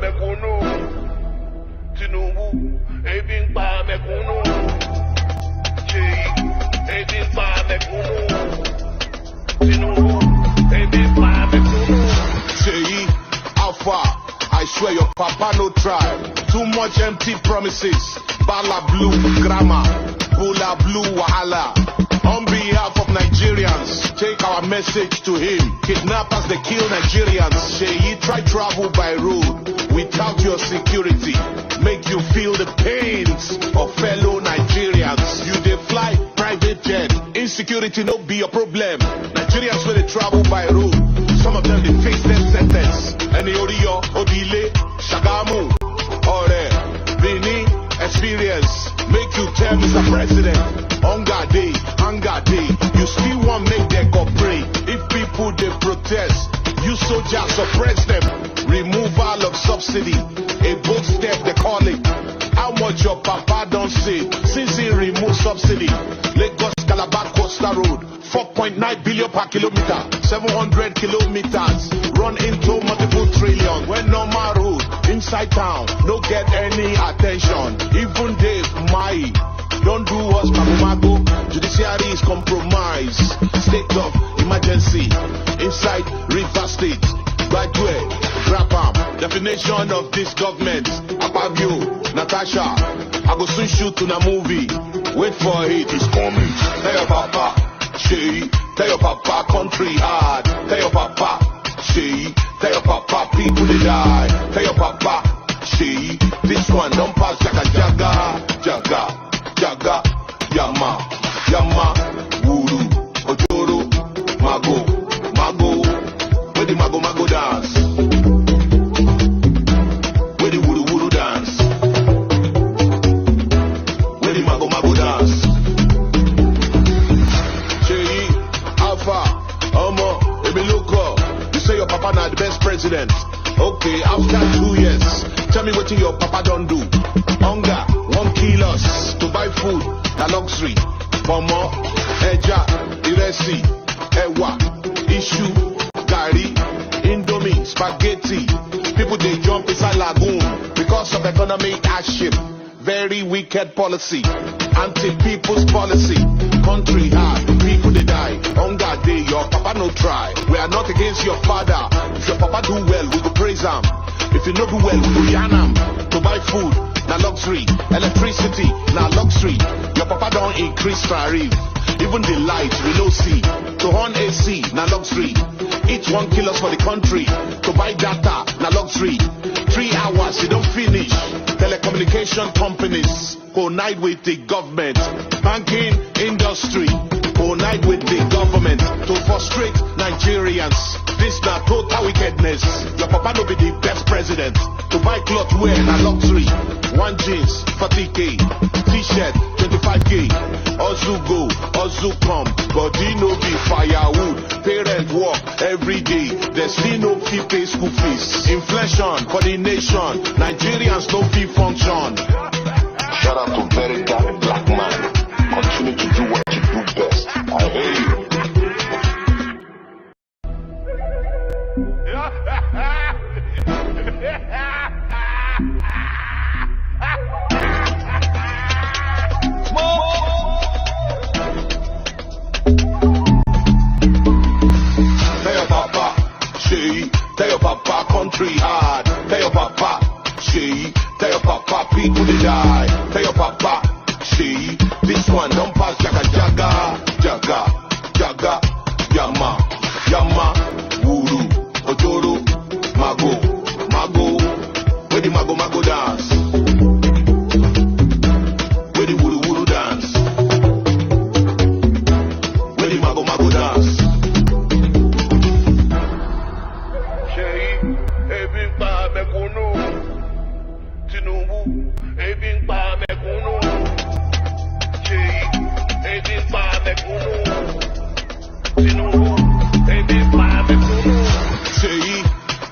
mekunu. Tinubu, ebi pa mekunu. Chei, ebi pa mekunu. Tinubu, ebi pa mekunu. Chei, how far? I swear your papa no try. Too much empty promises. Bala blue grammar, Bula blue wahala. On behalf of Nigerians, take our message to him. Kidnappers, they kill Nigerians. Sheyi, try travel by road without your security. Make you feel the pains of fellow Nigerians. You dey fly private jet. Insecurity no be your problem. Nigerians when they travel by road, some of them they face death sentence. Any Oriyo, Odile, Shagamu, Ore, Bini, experience. Make you tell Mr. President, hunger day, you still want make them cooperate. If people they protest, you soldiers suppress them. Removal of subsidy, a bold step they call it. How much your papa don't save since he removed subsidy? Lagos Calabar Coastal Road, 4.9 billion per kilometer, 700 kilometers, run into multiple trillion. When normal road inside town, no get any attention. Even Dave Mai don't do us mago. Judiciary is compromised. State of emergency inside River State. Graduate, Grapam. Definition of this government. Abagyo, Natasha. I go soon shoot in a movie. Wait for it, it's coming. Tell your papa, Shei. Tell your papa, country hard. Tell your papa, Shei. Tell your papa, people they die. Tell your papa, Shei. This one don't pass Jaga Jaga. Jaga, Jaga, Yama, Yama, Wuru, Ojoro, Mago, Mago. Where the Mago Mago dance? Where the Wuru Wuru dance? Where the Mago Mago dance? Chei, Alpha, Omo, Emiloko. You say your papa not the best president. Okay, after 2 years, tell me what your papa don't do. Hunger won't kill us. To buy food, na luxury. Momo, Eja, Iresi, Ewa, Issue, Gari, Indomie, Spaghetti. People they jump inside lagoon because of economic hardship. Very wicked policy, anti-people's policy. Country hard, people they die. Hunger day, your papa no try. We are not against your father. If your papa do well, we go praise him. If you no do well, we go yarn him. To buy food, na luxury. Electricity, na luxury. Your papa don't increase tariff. Even the light we no see. To on AC, na luxury. Each 1 kill us for the country. To buy data, na luxury. 3 hours, you don't finish. Telecommunication companies unite with the government. Banking industry unite with the government to frustrate Nigerians. This na total wickedness. Your papa no be the best president. To buy cloth wear na luxury. 1 jeans 40k, t-shirt 25k. Ozu go, Ozu come. Body no be firewood. Parent work every day. There's still no fee pay school fees. Inflation for the nation. Nigerians no fee function. Shout out to very dark black man. Continue to do what you do best. I hear you. Tell your papa, Shei. Tell your papa, country hard. Tell your papa, Shei. Tell your papa, people they die. Tell your papa, Shei. This one don't pass Jaga Jaga. Jaga, Jaga, Yama, Yama, Wuru, Ojoro, Mago, Mago. Where the Mago Mago dance? Where the Wuru Wuru dance? Where the Mago Mago dance? Shei, ebi pa mekunu. Tinubu, ebi pa mekunu. Chei, ebi pa mekunu. Tinubu, ebi pa mekunu. Chei,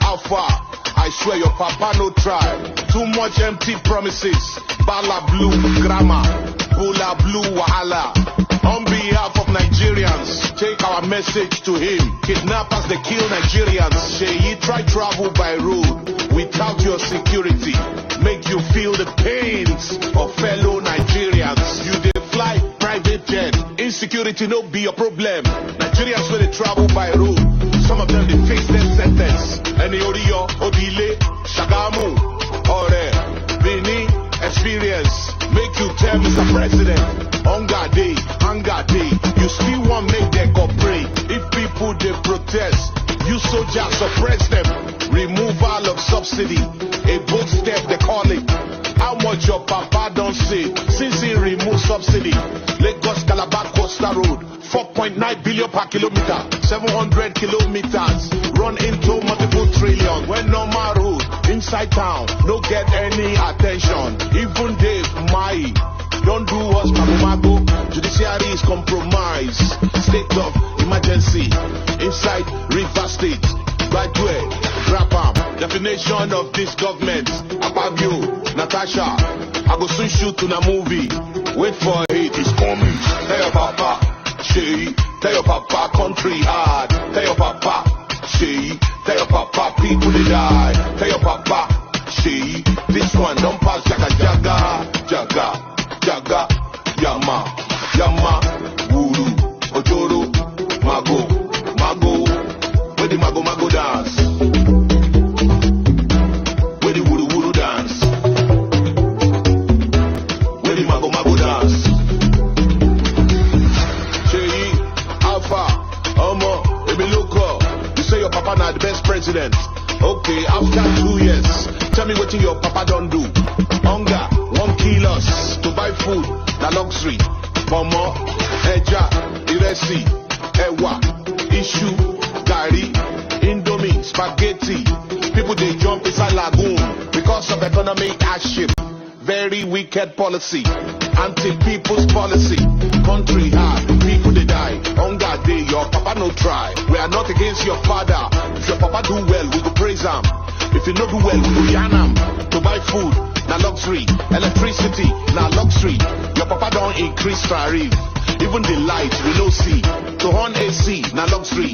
how far? I swear your papa no try. Too much empty promises. Bala blue grammar, Bula blue wahala. On behalf of Nigerians, take our message to him. Kidnappers, they kill Nigerians. Sheyi, try travel by road without tout your security, make you feel the pains of fellow Nigerians. You dey fly private jet, insecurity no be your problem. Nigerians when they travel by road, some of them they face death sentence. Any Oriyo, Odile, Shagamu, Ore, Bini, experience. Make you tell Mr. President, hunger day, you still want make them cooperate. If people they protest, you soldiers suppress them. Removal of subsidy, a bold step they call it. How much your papa don't say since he removed subsidy? Lagos Calabar Coastal Road, 4.9 billion per kilometer, 700 kilometers, run into multiple trillion. When normal road inside town, no get any attention. Even Dave Mai don't do us mago. Judiciary is compromised. State of emergency inside River State. Graduate, Grapam. Definition of this government. Abagyo, Natasha. I go soon shoot in a movie. Wait for it, it's coming. Tell your papa, she. Tell your papa, country hard. Tell your papa, she. Tell your papa, people they die. Tell your papa, she. This one don't pass jaga jaga, jaga, jaga, yama, yama, wuru, ojoro, mago, mago. Where the mago mago dance? Where the wuru wuru dance? Where the mago mago dance? Cheyi, Alpha, Omo, Emiluko. You say your papa not the best president. Okay, after 2 years, tell me what your papa don't do. Hunger, 1 kill us to buy food, na luxury. Momo, Eja, Iresi, Ewa, Issue, Gari, Indomie, Spaghetti. People they jump inside lagoon because of economic hardship. Very wicked policy, anti-people's policy. Country hard, people they die. Hunger day, your papa no try. We are not against your father. If your papa do well, we go praise him. If you no do well, we go yarn him. To buy food, na luxury. Electricity, na luxury. Your papa don't increase tariff. Even the light we no see. To on AC, na luxury.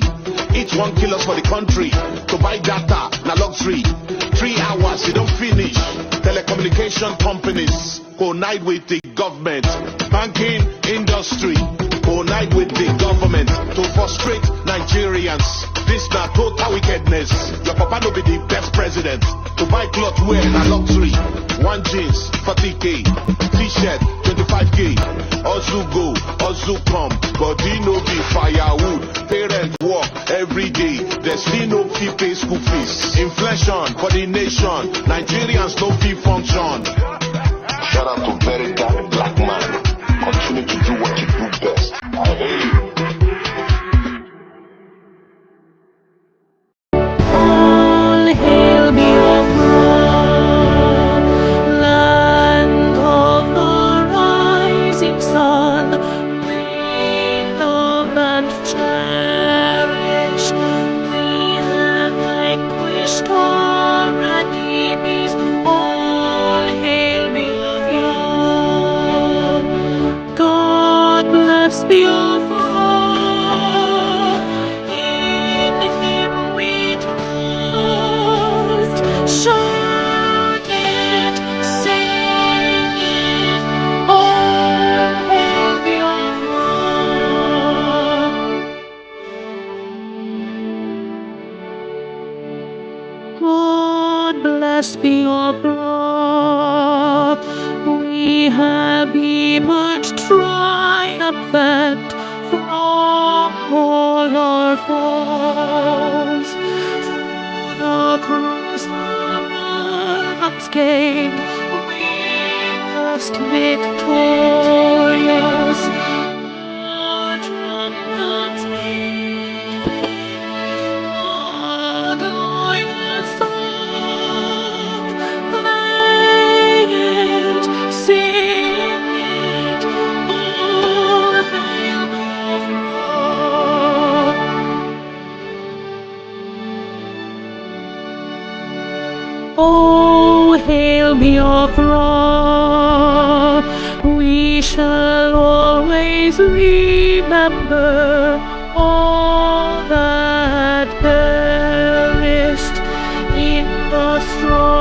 Each 1 kill us for the country. To buy data, na luxury. 3 hours, you don't finish. Telecommunication companies unite with the government. Banking industry unite with the government to frustrate Nigerians. This na total wickedness. Your papa no be the best president. To buy cloth wear na luxury. 1 jeans 40k, t-shirt 25k. Also go, also come. Body no be firewood. Parent work every day. They still no fee pay school fees. Inflation for the nation. Nigerians no fee function. Shout out to very dark black man. Continue to do what you do best. I hate you. All hail Biafra, land of the rising sun. We love and cherish. We have vanquished our enemies. All hail Biafra. God bless Biafra. In Him we trust. Shout it, sing it. All hail Biafra. God bless Biafra. We have emerged triumphant from all our foes. Through the cross the martyrs came, we must victorious. Our trumpets beat, our glorious song. Play it, sing it, all hail Biafra. Oh, hail Biafra, we shall always remember all that perished in the struggle.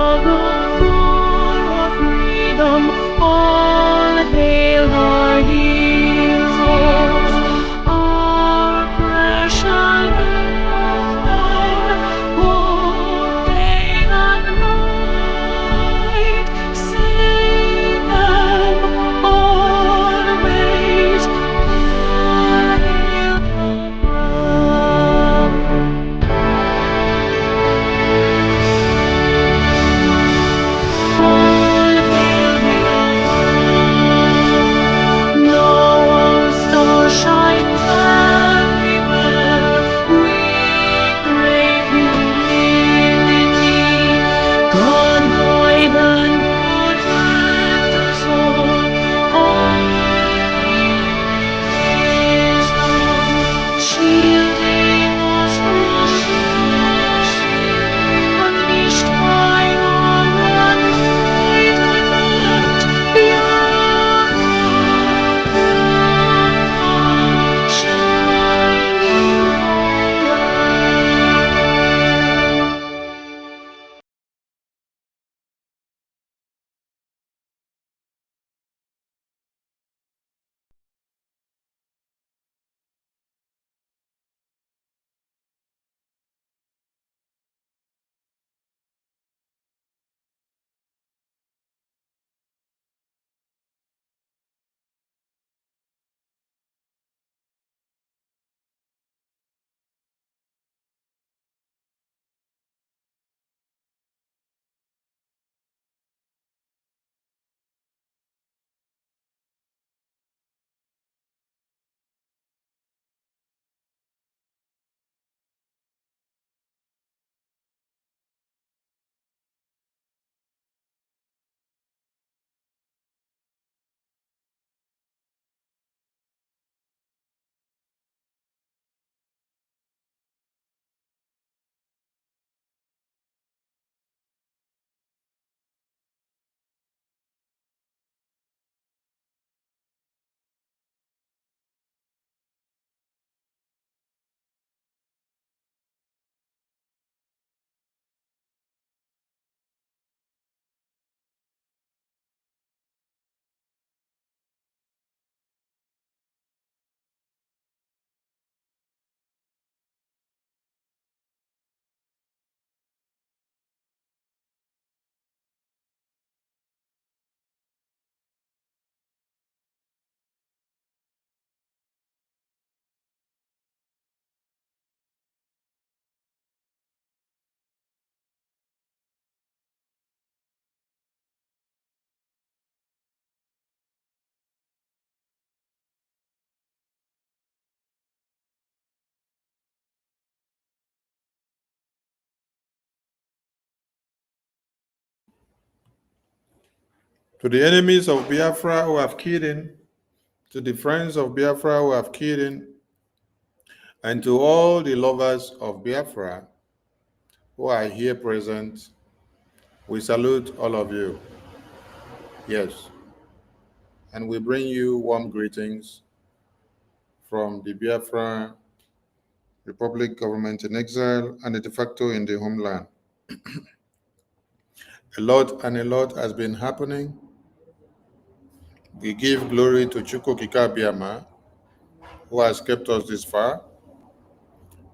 To the enemies of Biafra who have killed in, to the friends of Biafra who have killed in, and to all the lovers of Biafra who are here present, we salute all of you. Yes. And we bring you warm greetings from the Biafra Republic government in exile and the de facto in the homeland. A lot has been happening. We give glory to Chukwu Kikabiama, who has kept us this far.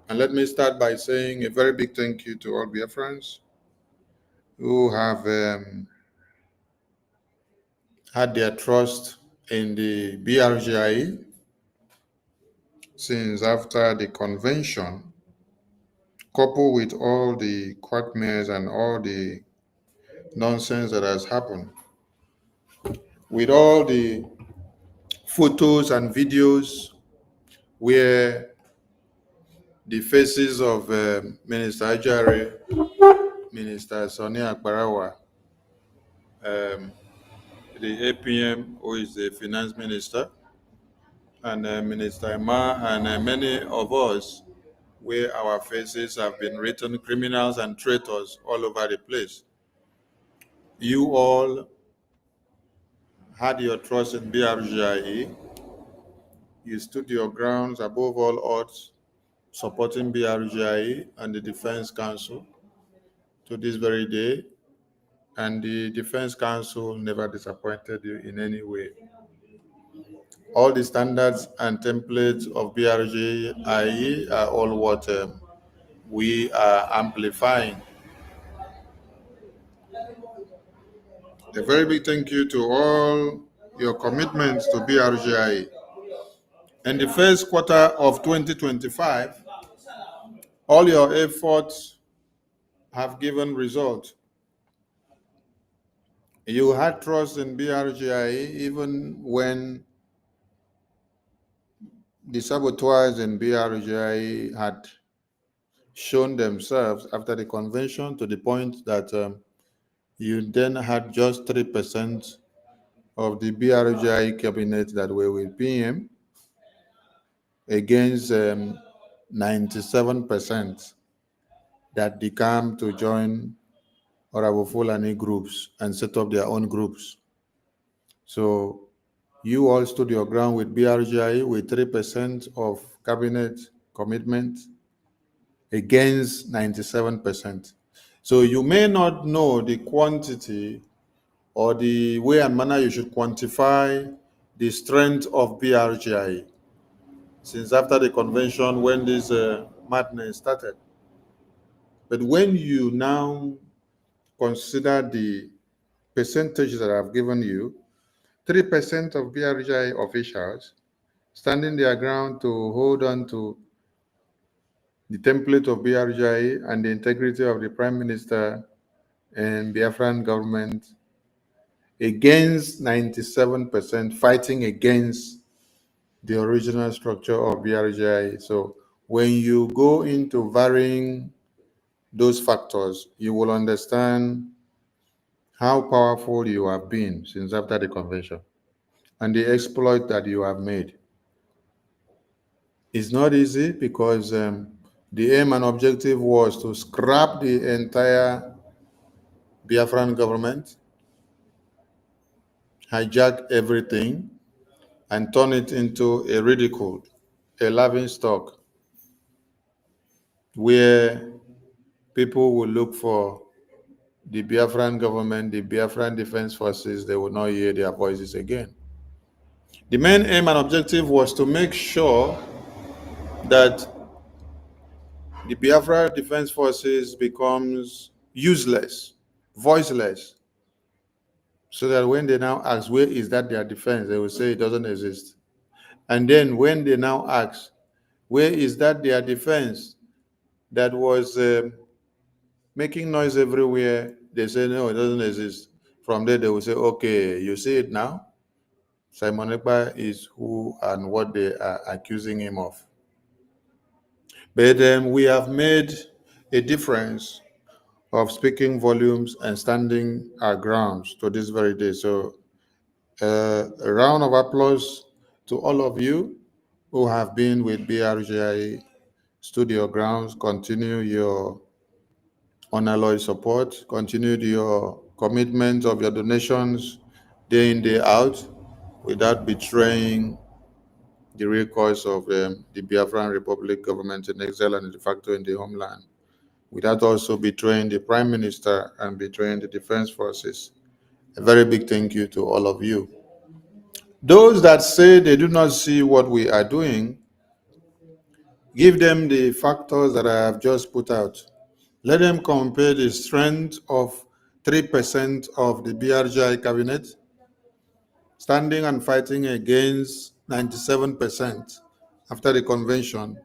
And let me start by saying a very big thank you to all Biafrans who have had their trust in the BRGI since after the convention, coupled with all the quagmires and all the nonsense that has happened. With all the photos and videos where the faces of Minister Ajari, Minister Sonny Akbarawa, the APM, who is the finance minister, and Minister Emma, and many of us, where our faces have been written, criminals and traitors all over the place. You all had your trust in BRGIE. You stood your grounds above all odds, supporting BRGIE and the Defense Council to this very day. And the Defense Council never disappointed you in any way. All the standards and templates of BRGIE are all what we are amplifying. A very big thank you to all your commitments to BRGIE. In the first quarter of 2025, all your efforts have given results. You had trust in BRGIE even when the saboteurs in BRGIE had shown themselves after the convention, to the point that you then had just 3% of the BRGIE cabinet that were with PM against 97% that decamped to join Orabo Fulani groups and set up their own groups. So you all stood your ground with BRGIE with 3% of cabinet commitment against 97%. So you may not know the quantity or the way and manner you should quantify the strength of BRGIE since after the convention when this madness started. But when you now consider the percentages that I've given you, 3% of BRGIE officials standing their ground to hold on to the template of BRGIE and the integrity of the Prime Minister and Biafran government against 97% fighting against the original structure of BRGIE. So when you go into varying those factors, you will understand how powerful you have been since after the convention and the exploit that you have made. It's not easy because the aim and objective was to scrap the entire Biafran government, hijack everything, and turn it into a ridicule, a laughing stock, where people will look for the Biafran government, the Biafran Defense Forces, they will not hear their voices again. The main aim and objective was to make sure that the Biafra Defense Forces becomes useless, voiceless, so that when they now ask, where is that their defense, they will say it doesn't exist. And then when they now ask, where is that their defense that was making noise everywhere, they say, no, it doesn't exist. From there, they will say, okay, you see it now? Simon Ekpa is who and what they are accusing him of. But we have made a difference of speaking volumes and standing our grounds to this very day. So a round of applause to all of you who have been with BRGI Studio Grounds. Continue your unalloyed support, continue your commitment of your donations day in, day out, without betraying the real cause of the Biafran Republic government in exile and de facto in the homeland, without also betraying the Prime Minister and betraying the Defense Forces. A very big thank you to all of you. Those that say they do not see what we are doing, give them the factors that I have just put out. Let them compare the strength of 3% of the BRGI cabinet standing and fighting against 97% after the convention,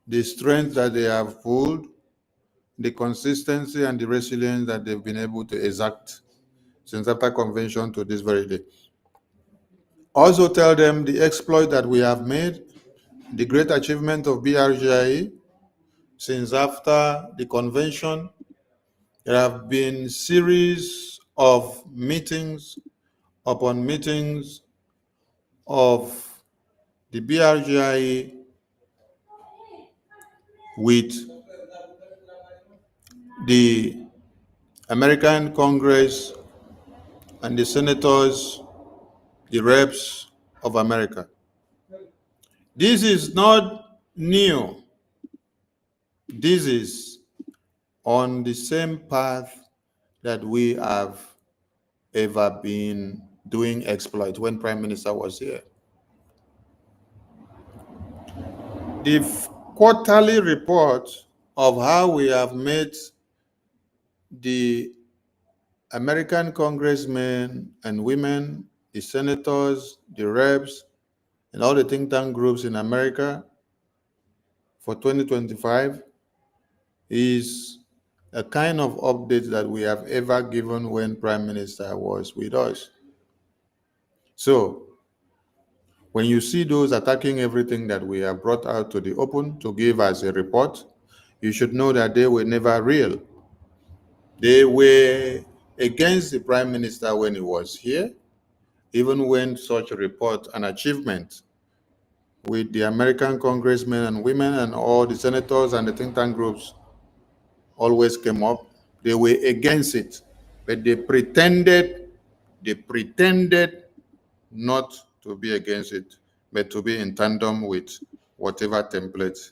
the strength that they have pulled, the consistency and the resilience that they've been able to exact since after convention to this very day. Also tell them the exploit that we have made, the great achievement of BRGI since after the convention. There have been series of meetings upon meetings of the BRGI with the American Congress and the senators, the reps of America. This is not new. This is on the same path that we have ever been doing exploit when Prime Minister was here. The quarterly report of how we have made the American congressmen and women, the senators, the reps, and all the think tank groups in America for 2025 is a kind of update that we have ever given when Prime Minister was with us. So, when you see those attacking everything that we have brought out to the open to give as a report, you should know that they were never real. They were against the Prime Minister when he was here, even when such a report and achievement with the American congressmen and women and all the senators and the think tank groups always came up. They were against it, but they pretended not to be against it, but to be in tandem with whatever template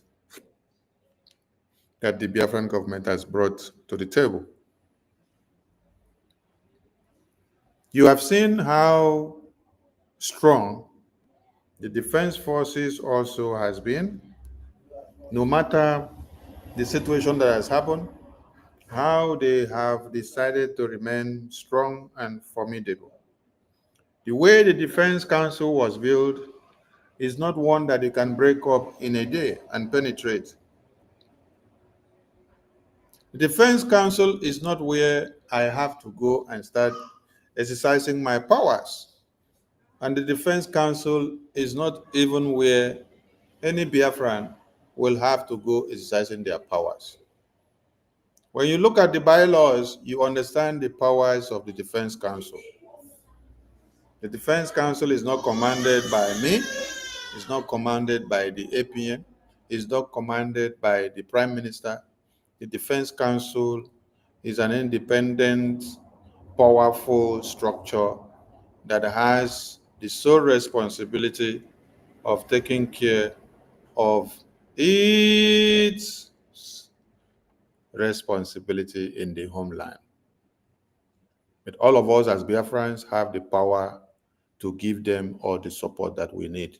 that the Biafran government has brought to the table. You have seen how strong the defense forces also has been, no matter the situation that has happened, how they have decided to remain strong and formidable. The way the Defense Council was built is not one that you can break up in a day and penetrate. The Defense Council is not where I have to go and start exercising my powers. And the Defense Council is not even where any Biafran will have to go exercising their powers. When you look at the bylaws, you understand the powers of the Defense Council. The Defense Council is not commanded by me, it's not commanded by the APM, it's not commanded by the Prime Minister. The Defense Council is an independent, powerful structure that has the sole responsibility of taking care of its responsibility in the homeland. But all of us as Biafrans have the power to give them all the support that we need.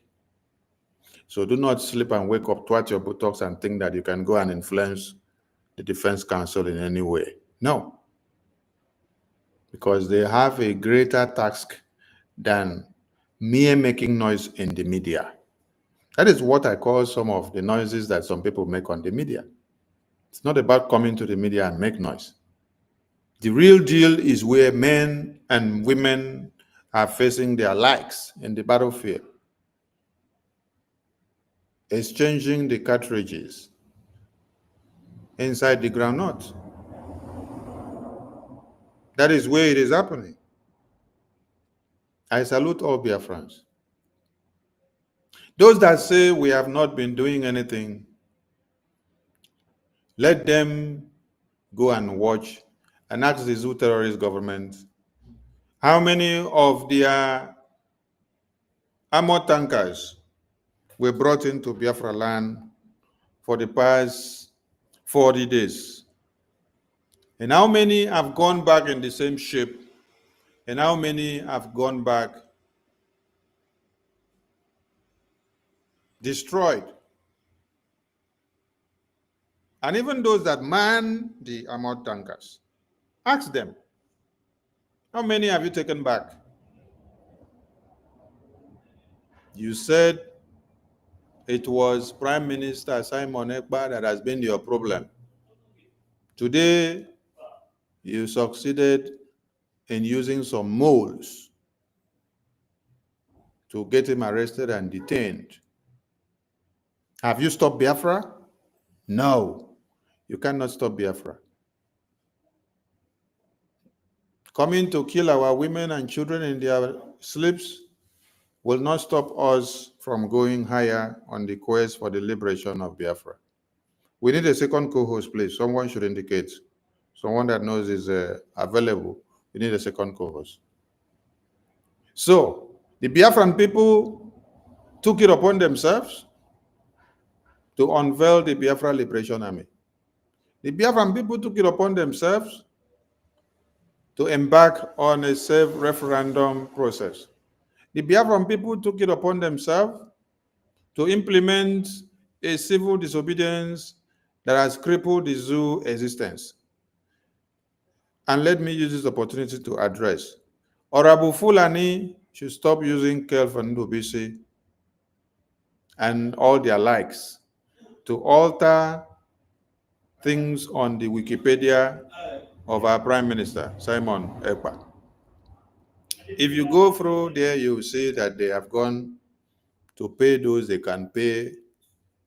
So do not sleep and wake up, twat your buttocks and think that you can go and influence the Defense Council in any way. No. Because they have a greater task than mere making noise in the media. That is what I call some of the noises that some people make on the media. It's not about coming to the media and make noise. The real deal is where men and women are facing their lives in the battlefield, exchanging the cartridges inside the groundnut. That is where it is happening. I salute all Biafrans. Those that say we have not been doing anything, let them go and watch and ask the zoo terrorist government how many of their armored tankers were brought into Biafra land for the past 40 days. And how many have gone back in the same ship, and how many have gone back destroyed. And even those that man the armored tankers, ask them, how many have you taken back? You said it was Prime Minister Simon Ekpa that has been your problem. Today, you succeeded in using some moles to get him arrested and detained. Have you stopped Biafra? No, you cannot stop Biafra. Coming to kill our women and children in their sleeps will not stop us from going higher on the quest for the liberation of Biafra. We need a second co-host, please. Someone should indicate. Someone that knows is available. We need a second co-host. So, the Biafran people took it upon themselves to unveil the Biafra Liberation Army. The Biafran people took it upon themselves to embark on a safe referendum process. The Biafran people took it upon themselves to implement a civil disobedience that has crippled the zoo existence. And let me use this opportunity to address. Honorable Fulani should stop using Kelf and Ndubisi and all their likes to alter things on the Wikipedia of our Prime Minister, Simon Ekpa. If you go through there, you will see that they have gone to pay those they can pay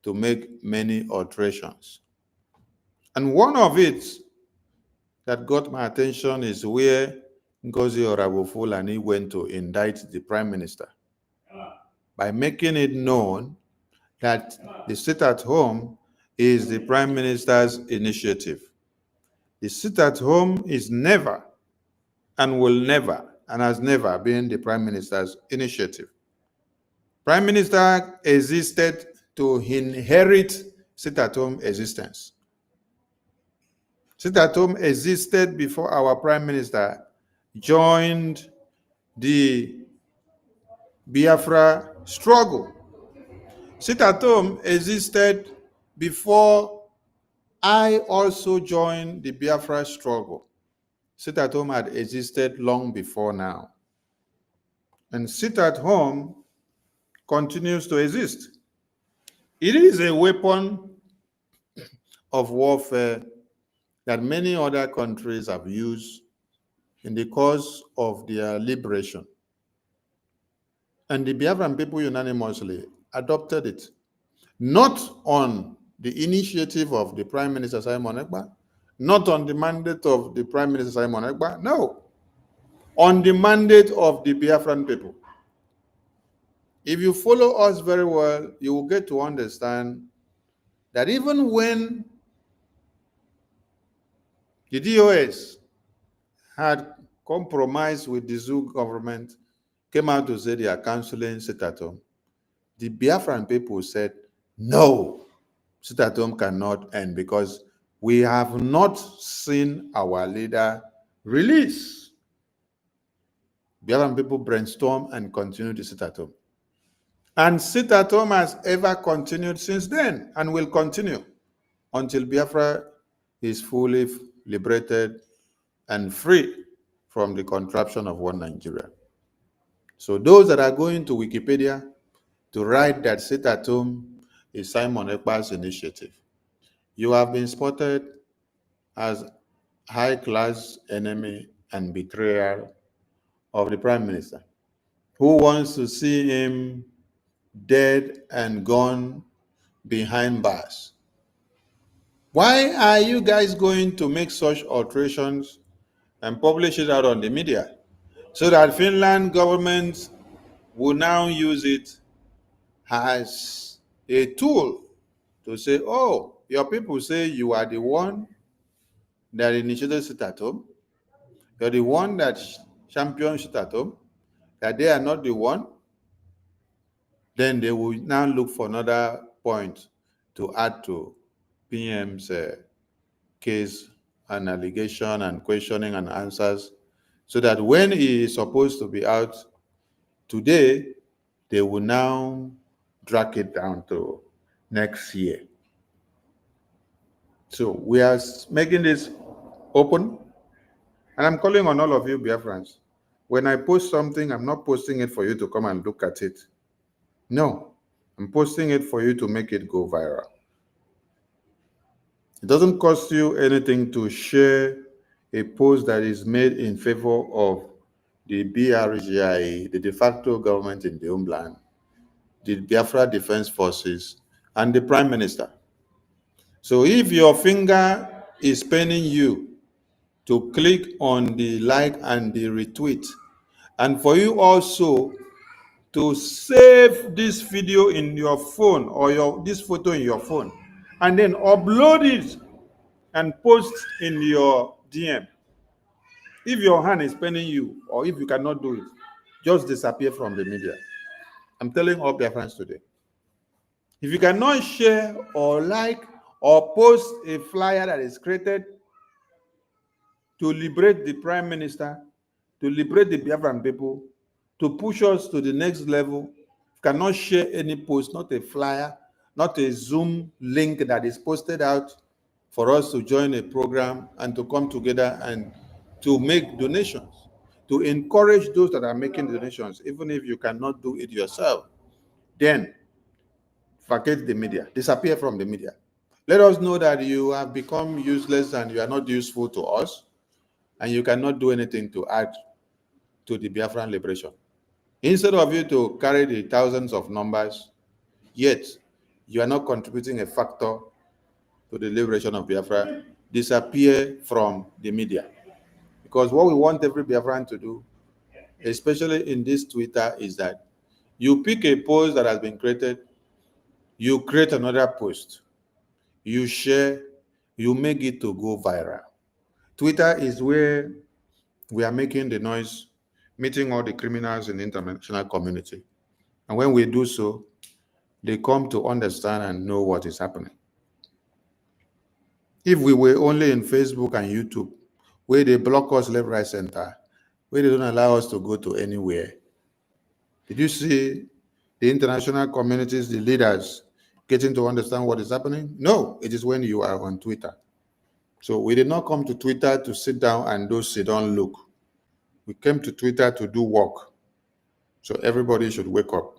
to make many alterations. And one of it that got my attention is where Ngozi Oravofulani went to indict the Prime Minister by making it known that the sit at home is the Prime Minister's initiative. The sit at home is never and will never and has never been the Prime Minister's initiative. Prime Minister existed to inherit sit at home existence. Sit at home existed before our Prime Minister joined the Biafra struggle. Sit at home existed before I also joined the Biafra struggle. Sit at home had existed long before now. And sit at home continues to exist. It is a weapon of warfare that many other countries have used in the cause of their liberation. And the Biafran people unanimously adopted it, not on the initiative of the Prime Minister Simon Ekpa, not on the mandate of the Prime Minister Simon Ekpa, no, on the mandate of the Biafran people. If you follow us very well, you will get to understand that even when the DOS had compromised with the zoo government, came out to say they are canceling sit at home, the Biafran people said, no, sit at home cannot end because we have not seen our leader release. Biafran people brainstorm and continue to sit at home. And sit at home has ever continued since then and will continue until Biafra is fully liberated and free from the contraption of one Nigeria. So those that are going to Wikipedia to write that sit at home is Simon Ekpa's initiative, you have been spotted as high-class enemy and betrayer of the Prime Minister, who wants to see him dead and gone behind bars. Why are you guys going to make such alterations and publish it out on the media, so that Finland government will now use it as a tool to say, oh, your people say you are the one that initiated sit at home, you're the one that championed sit at home, that they are not the one. Then they will now look for another point to add to PM's case and allegation and questioning and answers, so that when he is supposed to be out today, they will now drag it down to next year. So we are making this open, and I'm calling on all of you Biafrans. When I post something, I'm not posting it for you to come and look at it. No, I'm posting it for you to make it go viral. It doesn't cost you anything to share a post that is made in favor of the BRGI, the de facto government in the Homeland, the Biafra Defense Forces, and the Prime Minister. So if your finger is paining you to click on the like and the retweet, and for you also to save this video in your phone or this photo in your phone, and then upload it and post in your DM. If your hand is paining you, or if you cannot do it, just disappear from the media. I'm telling all Biafrans today. If you cannot share or like or post a flyer that is created to liberate the Prime Minister, to liberate the Biafran people, to push us to the next level, cannot share any post, not a flyer, not a Zoom link that is posted out for us to join a program and to come together and to make donations, to encourage those that are making donations, even if you cannot do it yourself, then forget the media, disappear from the media. Let us know that you have become useless and you are not useful to us, and you cannot do anything to add to the Biafran liberation. Instead of you to carry the thousands of numbers, yet you are not contributing a factor to the liberation of Biafra, disappear from the media. Because what we want every Biafran to do, especially in this Twitter, is that you pick a post that has been created, you create another post, you share, you make it to go viral. Twitter is where we are making the noise, meeting all the criminals in the international community. And when we do so, they come to understand and know what is happening. If we were only in Facebook and YouTube, where they block us left, right, center, where they don't allow us to go to anywhere, did you see the international communities, the leaders, getting to understand what is happening? No, it is when you are on Twitter. So we did not come to Twitter to sit down and do sit-down look. We came to Twitter to do work. So everybody should wake up.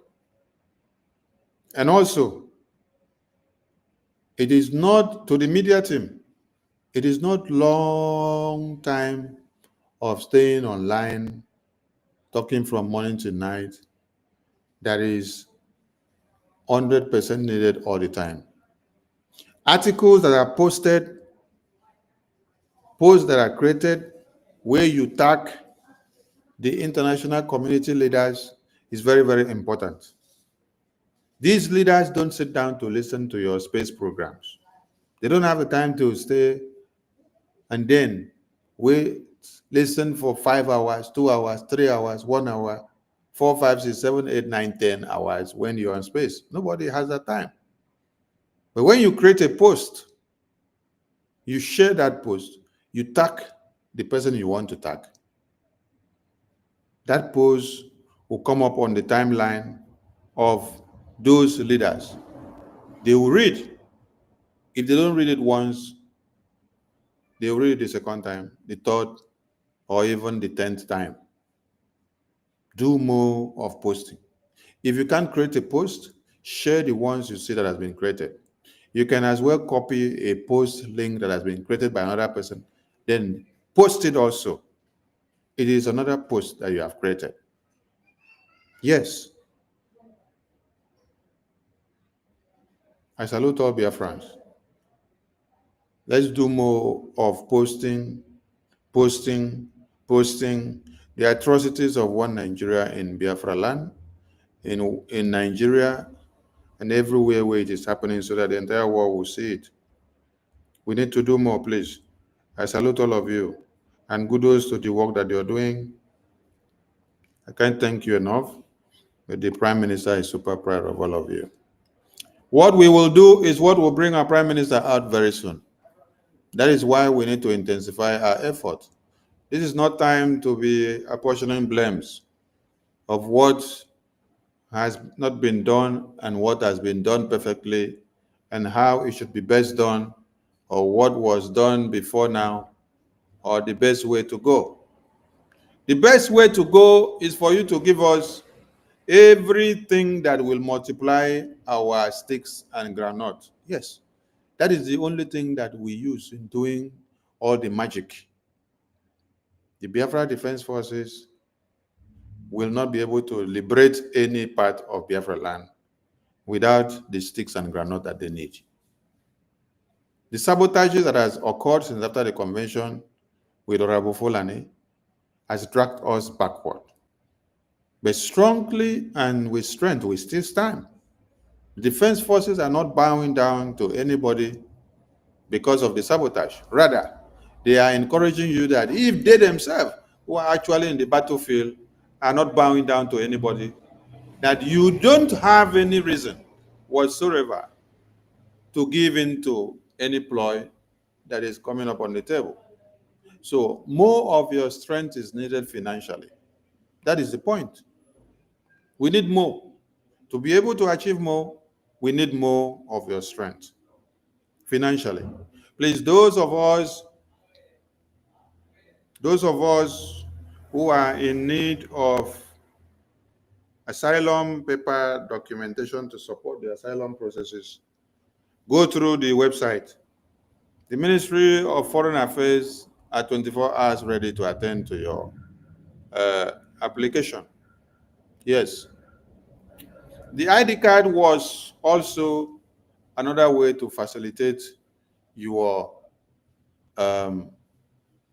And also, it is not, to the media team, it is not long time of staying online, talking from morning to night, that is 100% needed all the time. Articles that are posted, posts that are created, where you tag the international community leaders is very, very important. These leaders don't sit down to listen to your space programs. They don't have the time to stay and then wait, listen for 5 hours, 2 hours, 3 hours, 1 hour, 4, 5, 6, 7, 8, 9, 10 hours when you're on space. Nobody has that time. But when you create a post, you share that post, you tag the person you want to tag. That post will come up on the timeline of those leaders. They will read. If they don't read it once, they will read it the second time, the third, or even the 10th time. Do more of posting. If you can't create a post, share the ones you see that has been created. You can as well copy a post link that has been created by another person, then post it also. It is another post that you have created. Yes. I salute all Biafrans. Let's do more of posting posting the atrocities of one Nigeria in Biafra land, in Nigeria, and everywhere where it is happening, so that the entire world will see it. We need to do more, please. I salute all of you, and kudos to the work that you're doing. I can't thank you enough, but the Prime Minister is super proud of all of you. What we will do is what will bring our Prime Minister out very soon. That is why we need to intensify our effort. This is not time to be apportioning blames of what has not been done and what has been done perfectly and how it should be best done, or what was done before now, or the best way to go. The best way to go is for you to give us everything that will multiply our sticks and granite. Yes, that is the only thing that we use in doing all the magic. The Biafra Defense Forces will not be able to liberate any part of Biafra land without the sticks and granite that they need. The sabotages that has occurred since after the convention with Honorable Fulani has dragged us backward. But strongly and with strength, we still stand. The defense forces are not bowing down to anybody because of the sabotage. Rather, they are encouraging you that if they themselves, who are actually in the battlefield, are not bowing down to anybody, that you don't have any reason whatsoever to give in to any ploy that is coming up on the table. So more of your strength is needed financially. That is the point. We need more. To be able to achieve more, we need more of your strength financially. Please, those of us who are in need of asylum paper documentation to support the asylum processes, go through the website. The Ministry of Foreign Affairs are 24 hours ready to attend to your application. Yes. The ID card was also another way to facilitate your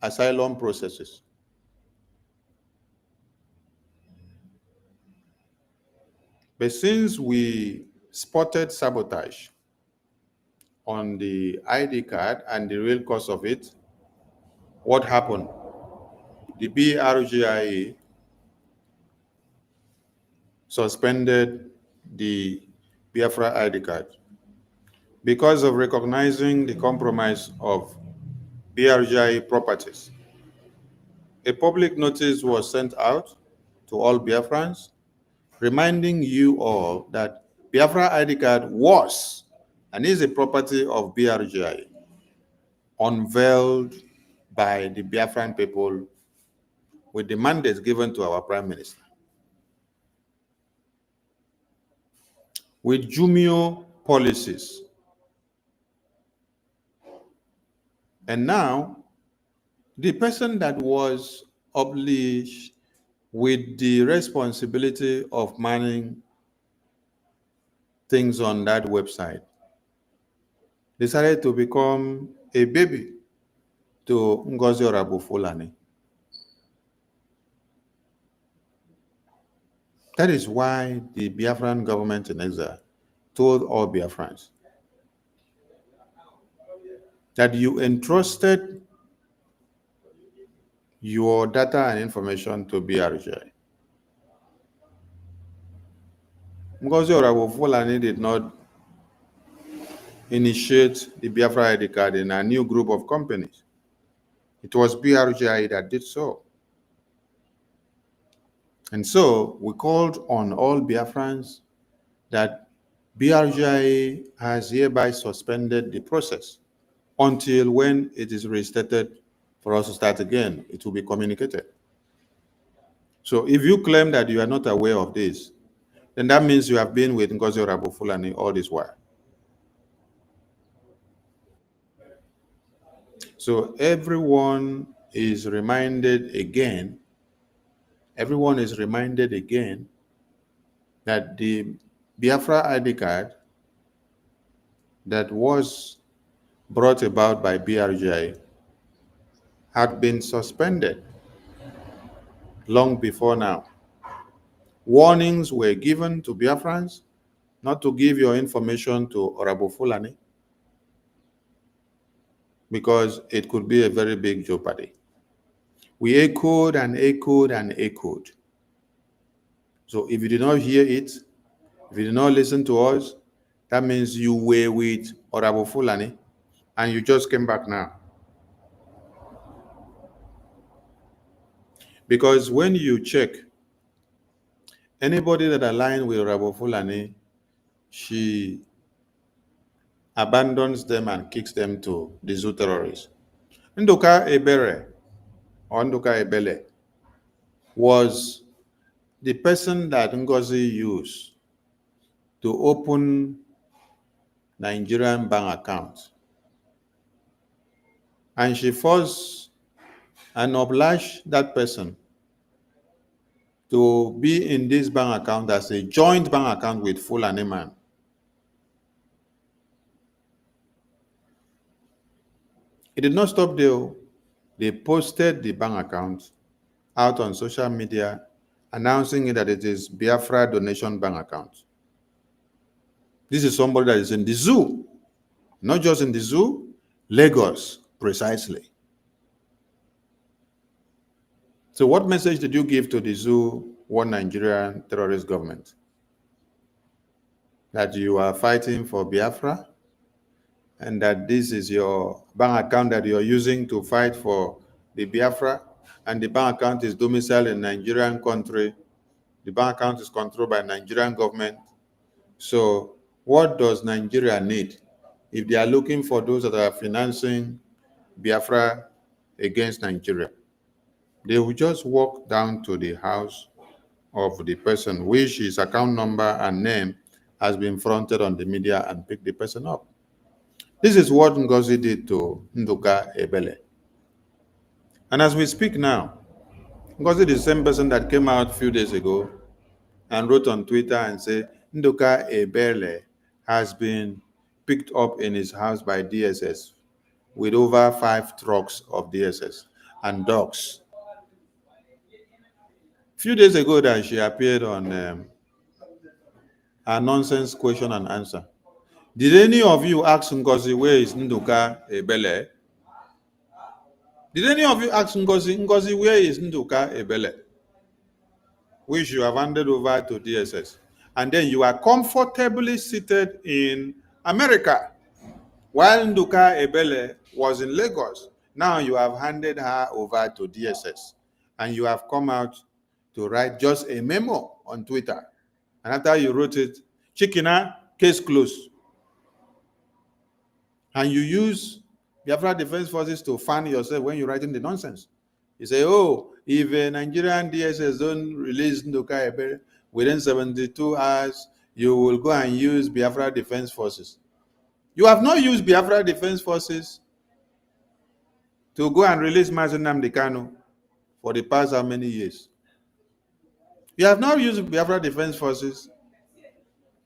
asylum processes. But since we spotted sabotage on the ID card and the real cause of it, what happened? The BRGIA suspended the Biafra ID card because of recognizing the compromise of BRGIA properties. A public notice was sent out to all Biafrans, reminding you all that Biafra ID card was and is a property of BRGIA, unveiled by the Biafran people with the mandate given to our Prime Minister. With Jumio policies. And now, the person that was obliged with the responsibility of manning things on that website decided to become a baby to Ngozi Fulani. That is why the Biafran government in exile told all Biafrans that you entrusted your data and information to BRGI. Ngozi Fulani did not initiate the Biafra ID card in a new group of companies. It was BRGI that did so. And so we called on all Biafrans that BRGI has hereby suspended the process until when it is restated for us to start again. It will be communicated. So if you claim that you are not aware of this, then that means you have been with Ngozi Fulani all this while. So everyone is reminded again that the Biafra ID card that was brought about by BRGI had been suspended long before now. Warnings were given to Biafrans not to give your information to Orabo Fulani because it could be a very big jeopardy. We echoed and echoed and echoed. So if you did not hear it, if you did not listen to us, that means you were with Orabo Fulani and you just came back now. Because when you check, anybody that aligned with Orabo Fulani, she abandons them and kicks them to the zoo terrorists. Nduka Ebere or Nduka Ebele was the person that Ngozi used to open Nigerian bank accounts. And she forced and obliged that person to be in this bank account as a joint bank account with Fulani man. It did not stop there. They posted the bank account out on social media, announcing that it is Biafra donation bank account. This is somebody that is in the zoo, not just in the zoo, Lagos, precisely. So what message did you give to the zoo, one Nigerian terrorist government? That you are fighting for Biafra and that this is your bank account that you're using to fight for the Biafra, and the bank account is domiciled in Nigerian country. The bank account is controlled by Nigerian government. So what does Nigeria need if they are looking for those that are financing Biafra against Nigeria? They will just walk down to the house of the person, which his account number and name has been fronted on the media, and pick the person up. This is what Ngozi did to Nduka Ebele. And as we speak now, Ngozi is the same person that came out a few days ago and wrote on Twitter and said, Nduka Ebele has been picked up in his house by DSS with over 5 trucks of DSS and dogs. A few days ago that she appeared on a nonsense question and answer. Did any of you ask Ngozi, where is Nduka Ebele? Did any of you ask Ngozi, where is Nduka Ebele? Which you have handed over to DSS. And then you are comfortably seated in America, while Nduka Ebele was in Lagos. Now you have handed her over to DSS, and you have come out to write just a memo on Twitter. And after you wrote it, Chikina, case closed. And you use Biafra Defense Forces to fan yourself when you're writing the nonsense. You say, oh, if a Nigerian DSS don't release Nduka Ebele within 72 hours, you will go and use Biafra Defense Forces. You have not used Biafra Defense Forces to go and release Mazi Nnamdi Kanu for the past how many years? You have not used Biafra Defense Forces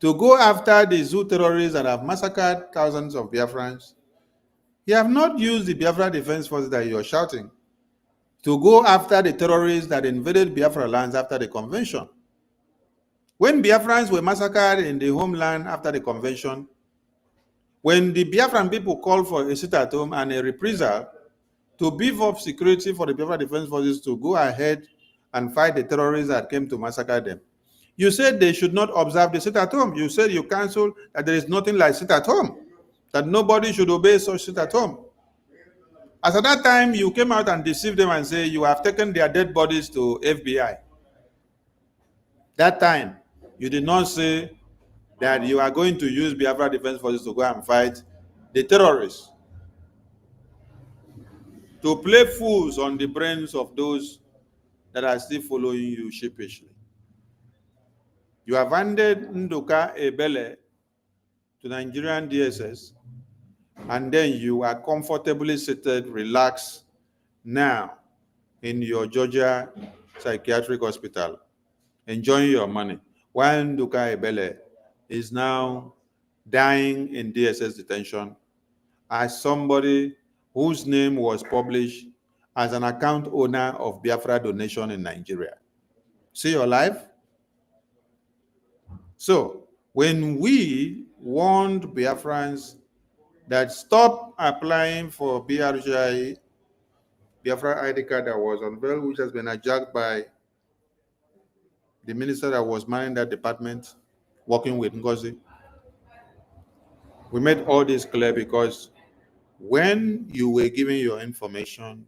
to go after the zoo terrorists that have massacred thousands of Biafrans. You have not used the Biafra Defense Forces that you're shouting to go after the terrorists that invaded Biafra lands after the convention. When Biafrans were massacred in the homeland after the convention, when the Biafran people called for a sit-at-home and a reprisal to beef up security for the Biafra Defense Forces to go ahead and fight the terrorists that came to massacre them, you said they should not observe the sit-at-home. You said you canceled that there is nothing like sit-at-home, that nobody should obey such sit-at-home. As at that time, you came out and deceived them and say you have taken their dead bodies to FBI. That time, you did not say that you are going to use Biafra Defense Forces to go and fight the terrorists, to play fools on the brains of those that are still following you sheepishly. You have handed Nduka Ebele to Nigerian DSS, and then you are comfortably seated, relaxed now in your Georgia psychiatric hospital, enjoying your money, while Nduka Ebele is now dying in DSS detention as somebody whose name was published as an account owner of Biafra donation in Nigeria. See your life? So, when we warned Biafrans that stop applying for BRGI, Biafra ID card that was unveiled, which has been hijacked by the minister that was manning that department, working with Ngozi, we made all this clear because when you were giving your information,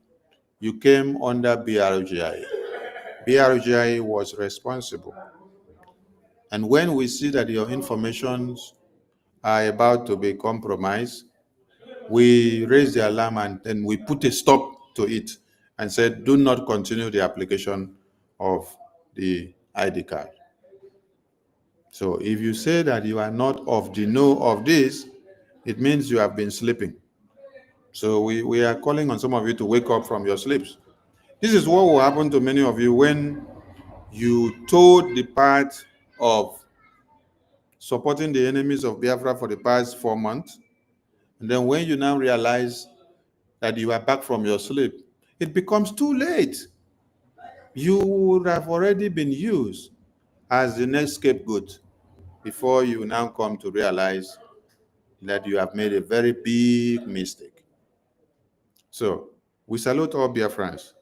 you came under BRGI. BRGI was responsible. And when we see that your informations are about to be compromised, we raise the alarm and then we put a stop to it and said, do not continue the application of the ID card. So if you say that you are not of the know of this, it means you have been sleeping. So we are calling on some of you to wake up from your sleeps. This is what will happen to many of you when you told the part of supporting the enemies of Biafra for the past 4 months. And then when you now realize that you are back from your sleep, it becomes too late. You would have already been used as the next scapegoat before you now come to realize that you have made a very big mistake. So we salute all Biafrans.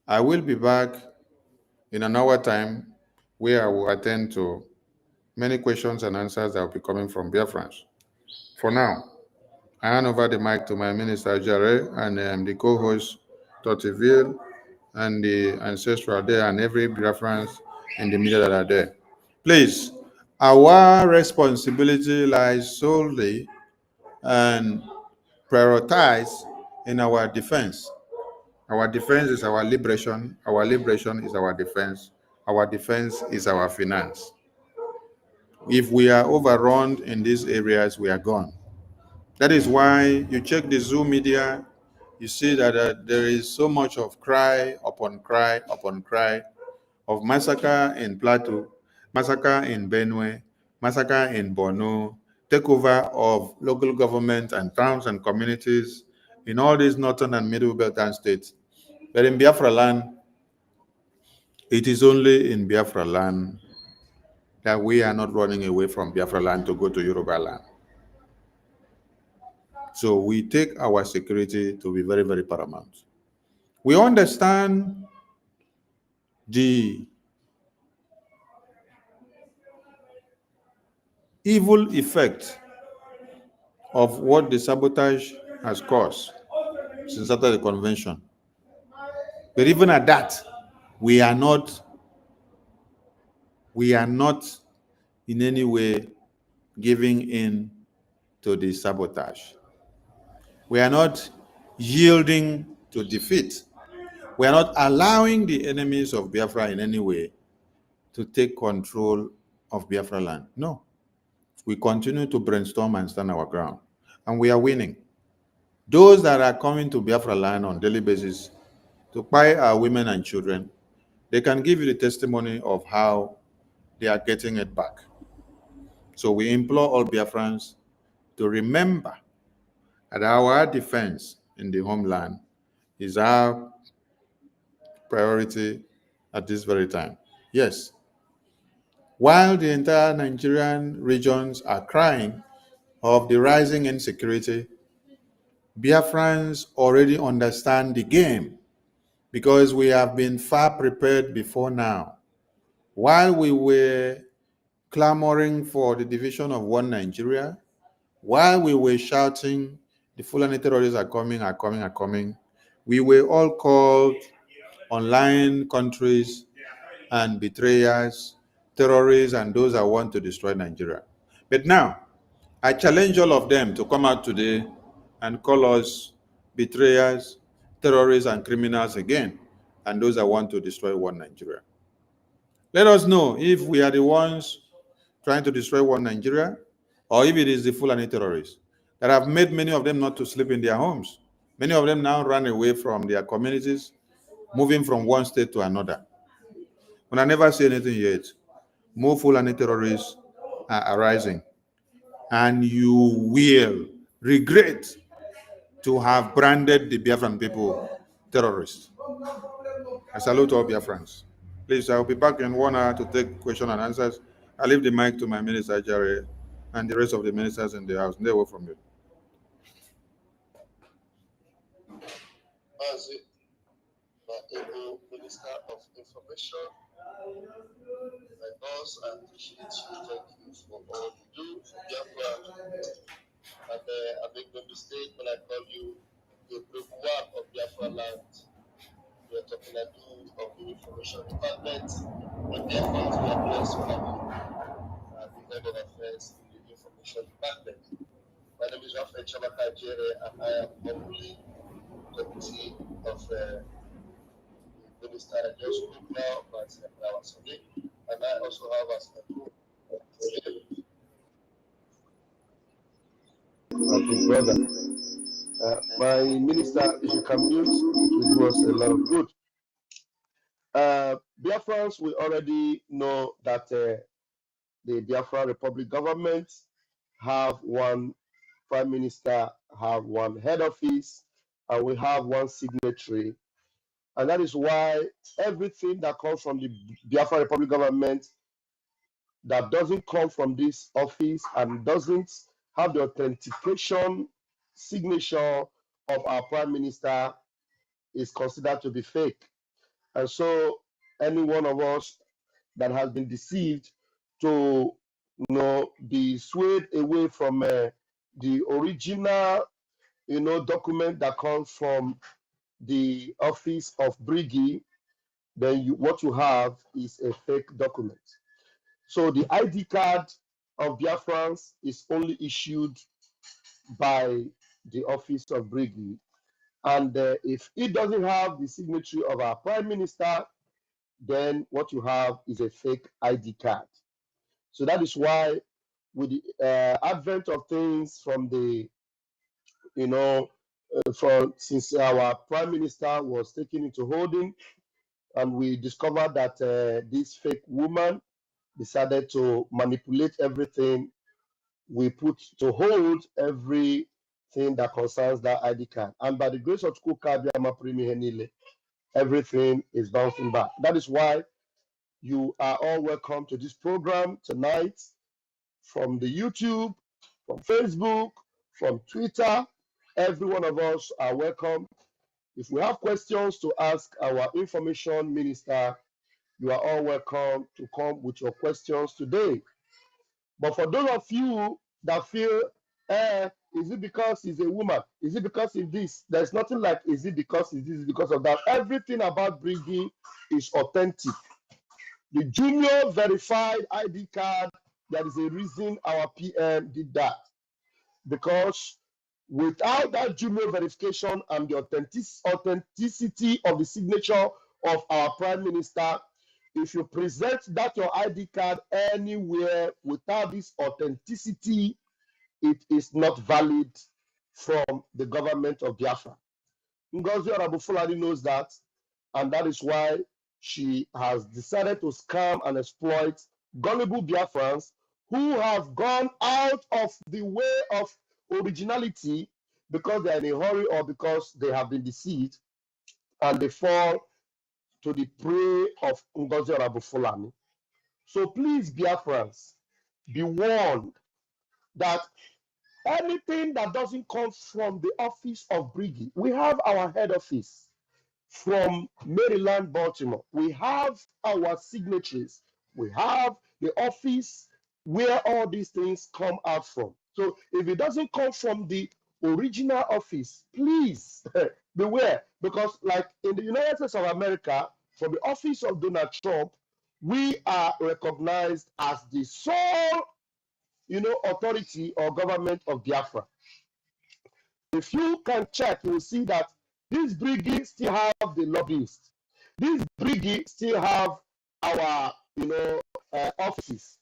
I will be back in an hour time where I will attend to many questions and answers that will be coming from Biafrans. For now, I hand over the mic to my minister, Jare, and the co-host, Totiville, and the ancestral there, and every Biafrans in the media that are there. Please, our responsibility lies solely and prioritize in our defense. Our defense is our liberation. Our liberation is our defense. Our defense is our finance. If we are overrun in these areas, we are gone. That is why you check the Zoom media, you see that there is so much of cry upon cry upon cry of massacre in Plateau, massacre in Benue, massacre in Borno, takeover of local government and towns and communities in all these northern and middle Beltan states. But in Biafra land, it is only in Biafra land that we are not running away from Biafra land to go to Yoruba land. So we take our security to be very, very paramount. We understand the evil effect of what the sabotage has caused since after the convention. But even at that, we are not in any way giving in to the sabotage. We are not yielding to defeat. We are not allowing the enemies of Biafra in any way to take control of Biafra land. No. We continue to brainstorm and stand our ground. And we are winning. Those that are coming to Biafra land on a daily basis to buy our women and children, they can give you the testimony of how they are getting it back. So we implore all Biafrans to remember that our defense in the homeland is our priority at this very time. Yes, while the entire Nigerian regions are crying of the rising insecurity, Biafrans already understand the game because we have been far prepared before now. While we were clamoring for the division of one Nigeria, while we were shouting, the Fulani terrorists are coming, we were all called online countries and betrayers, terrorists, and those that want to destroy Nigeria. But now, I challenge all of them to come out today and call us betrayers, terrorists, and criminals again, and those that want to destroy one Nigeria. Let us know if we are the ones trying to destroy one Nigeria, or if it is the Fulani terrorists that have made many of them not to sleep in their homes. Many of them now run away from their communities, moving from one state to another. When I never say anything yet, more Fulani terrorists are arising, and you will regret to have branded the Biafran people terrorists. I salute all Biafrans. Please, I'll be back in 1 hour to take question and answers. I leave the mic to my minister, Jerry, and the rest of the ministers in the house. They were from you. As the Minister of Information, my boss, I appreciate you. Thank you for all you do for Biafra. And I make no mistake when I call you the one of Biafra land. We are talking of the Information Department. When Biafrans were blessed when I'm the head of affairs in the Information Department. My name is Raphael Chabaka Jere, and I am humbly deputy of the minister I just spoke now, but and I also have as my group. Okay, brother. My minister, if you can mute, it will do us a lot of good. Biafrans, we already know that the Biafra Republic government have one prime minister, have one head office, and we have one signatory. And that is why everything that comes from the Biafra Republic government that doesn't come from this office and doesn't have the authentication signature of our prime minister is considered to be fake. And so any one of us that has been deceived to be swayed away from the original document that comes from the office of Briggy, then what you have is a fake document. So the ID card of Biafrans is only issued by the office of Briggy. And if it doesn't have the signature of our prime minister, then what you have is a fake ID card. So that is why with the advent of things from the, since our prime minister was taken into holding, and we discovered that this fake woman decided to manipulate everything, we put to hold everything that concerns that ID card. And by the grace of Kuka, everything is bouncing back. That is why you are all welcome to this program tonight from the YouTube, from Facebook, from Twitter. Every one of us are welcome. If we have questions to ask our information minister, you are all welcome to come with your questions today. But for those of you that feel, is it because he's a woman? Is it because of this? There's nothing like, is it because of this, because of that? Everything about Briggy is authentic. The Jumio verified ID card, there is a reason our PM did that. Because without that Jumio verification and the authenticity of the signature of our prime minister, if you present that your ID card anywhere without this authenticity, it is not valid from the government of Biafra. Ngozi Orabufulani knows that, and that is why she has decided to scam and exploit gullible Biafrans who have gone out of the way of originality because they are in a hurry or because they have been deceived, and they fall to the prey of Ngozi Orabufulani. So please, Biafrans, be warned that anything that doesn't come from the office of Briggy, we have our head office from Maryland, Baltimore. We have our signatories. We have the office where all these things come out from. So if it doesn't come from the original office, please beware, because like in the United States of America, from the office of Donald Trump, we are recognized as the sole, authority or government of Biafra. If you can check, you will see that these Briggy still have the lobbyists. These Briggy still have our, offices.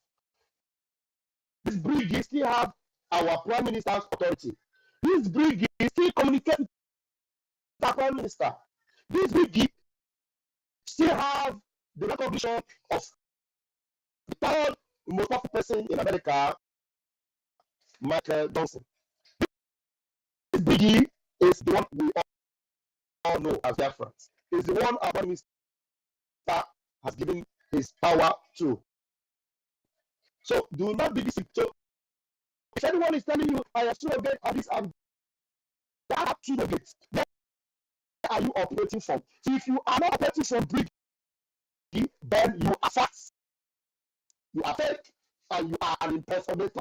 These Briggy still have our prime minister's authority. These Briggy still communicate with the prime minister. These Briggy still have the recognition of the third most powerful person in America, Michael Johnson. This Briggy is the one we all know as Biafrans. Is the one our Prime Minister has given his power to. So do not be deceived. So if anyone is telling you, I am surrogate of this, and that surrogate, where are you operating from? So if you are not operating from Briggy, then you are false. You are fake, and you are an impersonator.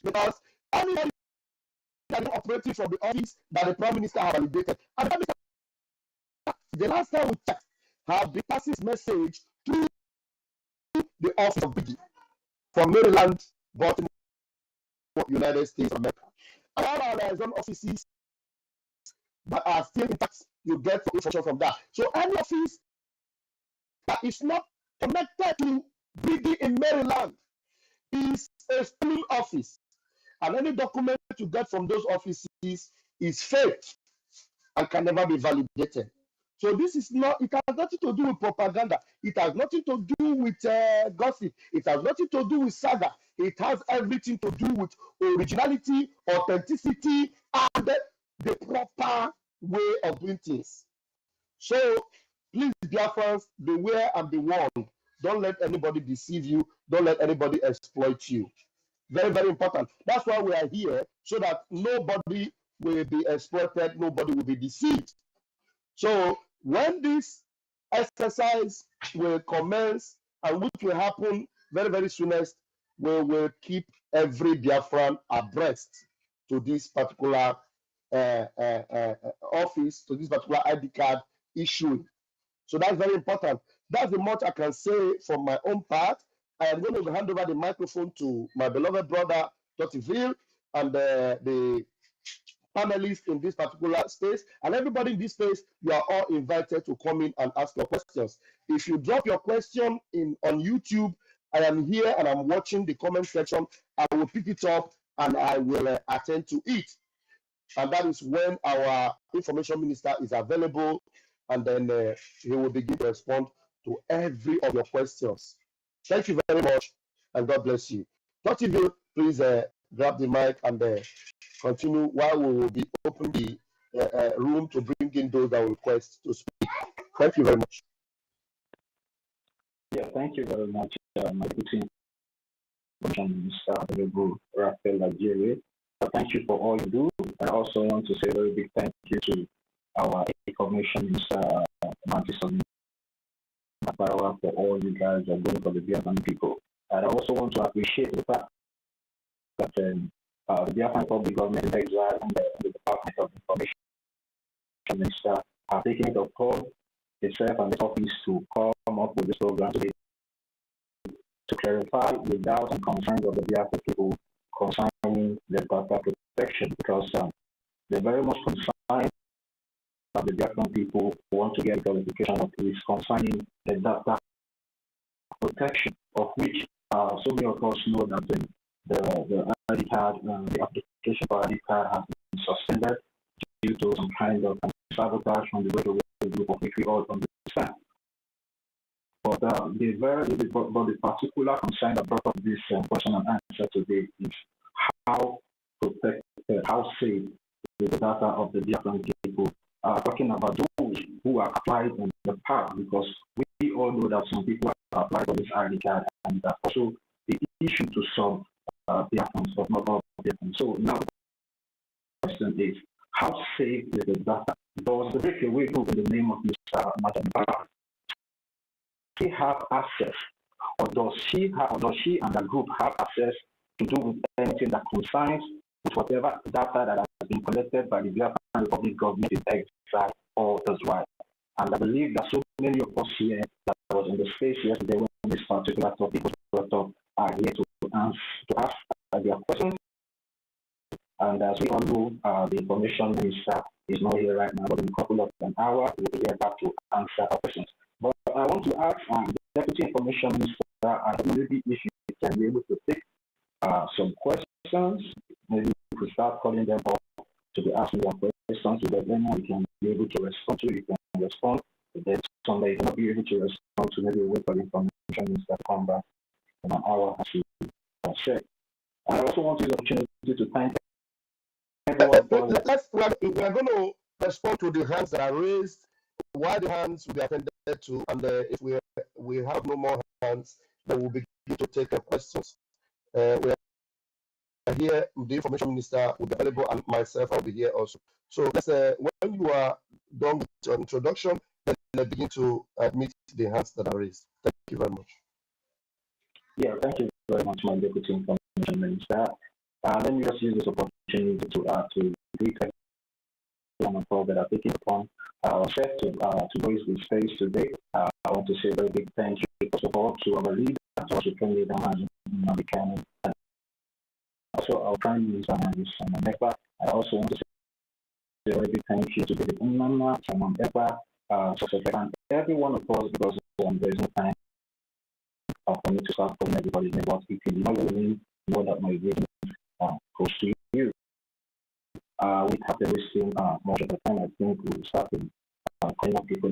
Because anybody that is operating from the office that the Prime Minister has validated, and the Prime Minister, the last time we checked, have been passing message to the office of Briggy from Maryland, Baltimore, United States of America. And all our liaison offices that are still intact, you get information from that. So any office that is not connected to Briggy in Maryland is a stealing office. And any document you get from those offices is fake and can never be validated. So this is not, it has nothing to do with propaganda. It has nothing to do with gossip. It has nothing to do with saga. It has everything to do with originality, authenticity, and the proper way of doing things. So please, Biafrans, beware and be warned. Don't let anybody deceive you. Don't let anybody exploit you. Very, very important. That's why we are here, so that nobody will be exploited, nobody will be deceived. So when this exercise will commence, and which will happen very, very soonest, we will keep every Biafran abreast to this particular office, to this particular ID card issuing. So that's very important. That's the much I can say from my own part. I am going to hand over the microphone to my beloved brother, Dr. Ville, and the panelists in this particular space. And everybody in this space, you are all invited to come in and ask your questions. If you drop your question on YouTube, I am here and I'm watching the comment section. I will pick it up and I will attend to it. And that is when our information minister is available, and then he will begin to respond to every of your questions. Thank you very much, and God bless you. Dr. Ville, please grab the mic and continue while we will be opening the room to bring in those that request to speak. Thank you very much. Yeah, thank you very much, my team. Raphael Nigeria. Thank you for all you do. I also want to say a very big thank you to our information minister, Mantis for all you guys are doing for the Biafran people. And I also want to appreciate the fact that the Biafran public government in exile and the Department of Information Minister are taking it upon itself and the office to come up with this program today to clarify the doubts and concerns of the Biafran people concerning the data protection, because they're very much concerned that the Biafran people want to get clarification of this concerning the data protection, of which so many of us know that the ID card, the application for ID card has been suspended due to some kind of sabotage from the regulatory group, of which we all understand. But the particular concern that brought up this question and answer today is how protected, how safe is the data of the Biafran people. Talking about those who are applied in the past, because we all know that some people are applied for this ID card, and that's also the issue to some Biafrans, but not all Biafrans. So now the question is, how safe is the data? Does the breakaway group in the name of Mr. Madam he have access, or does she and the group have access to do with anything that concerns with whatever data that has been collected by the Biafran Republic government in exile all this while? And I believe that so many of us here that was in the space yesterday when this particular topic was brought up are here to ask their questions. And as we all know, the information minister is not here right now, but in a couple of an hour, we'll be here back to answer our questions. But I want to ask the Deputy Information Minister, maybe if you can be able to take some questions, maybe if we start calling them up to be asking their questions, so that then we can be able to respond to, you can respond. If there's some that you cannot be able to respond to, maybe wait for the Information Minister to come back in an hour as you share. I also want to use the opportunity to thank everyone. We are going to respond to the hands that are raised, why the hands will be attended to, and if we have no more hands, then we'll begin to take questions. We are here, the information minister will be available, and myself, I'll be here also. So when you are done with your introduction, then let's begin to admit the hands that are raised. Thank you very much. Yeah, thank you very much, my Deputy Information Minister. Let me just use this opportunity to greet everyone that are taking upon ourselves to grace the space today. I want to say a very big thank you, first of all, to our leader, to our Supreme Leader, and also our Prime Minister, Simon Ekpa. I also want to say a very big thank you to the Umama, Simon Ekpa, and every one of us, because there's no time for me to start calling everybody name, but if you know that my vision goes to you. We have been wasting much of the time. I think we'll start with calling up people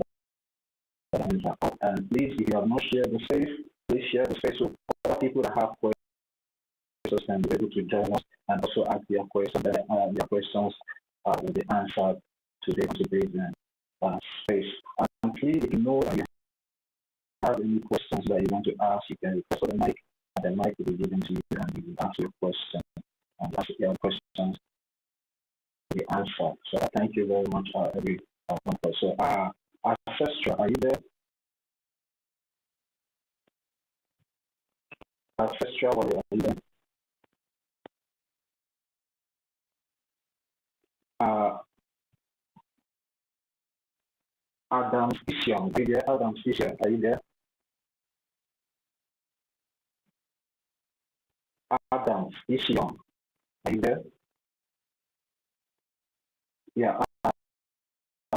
that are up. And please, if you have not shared the space, please share the space with other people that have questions and be able to join us and also ask their questions. Their questions will be answered today on today's space. And please, if you know that you have any questions that you want to ask, you can request for the mic, and the mic will be given to you, and you will answer your question. And ask your questions the answer. So thank you very much, everyone. So, Ancestor, are you there? Ancestor, are you there? Adam Fission, are you there? Adam Fission, are you there? Adam Fission, are you there? Yeah,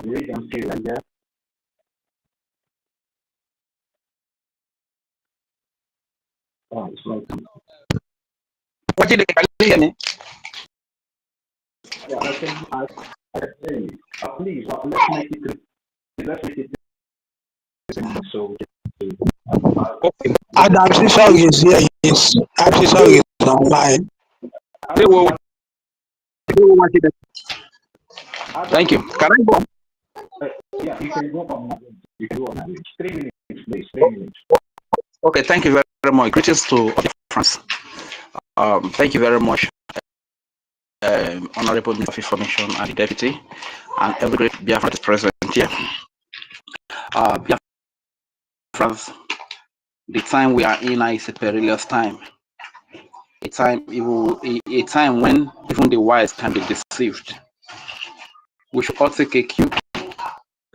read them too, are you there? Oh, it's like, What did they hear me? yeah, I think I hear you. Please, let's make it 3. So, Okay. Adam Sisong is here. Yes, Adam Sisong is online. Thank you. Can I go? Yeah, you can go on. You can go on. 3 minutes, please. 3 minutes. Okay, thank you very much. Greetings to France. Thank you very much, Honorable Minister of Information and the Deputy, and every great Biafran is present here. Biafran, the time we are in now is a perilous time. A time when even the wise can be deceived. We should all take a cue,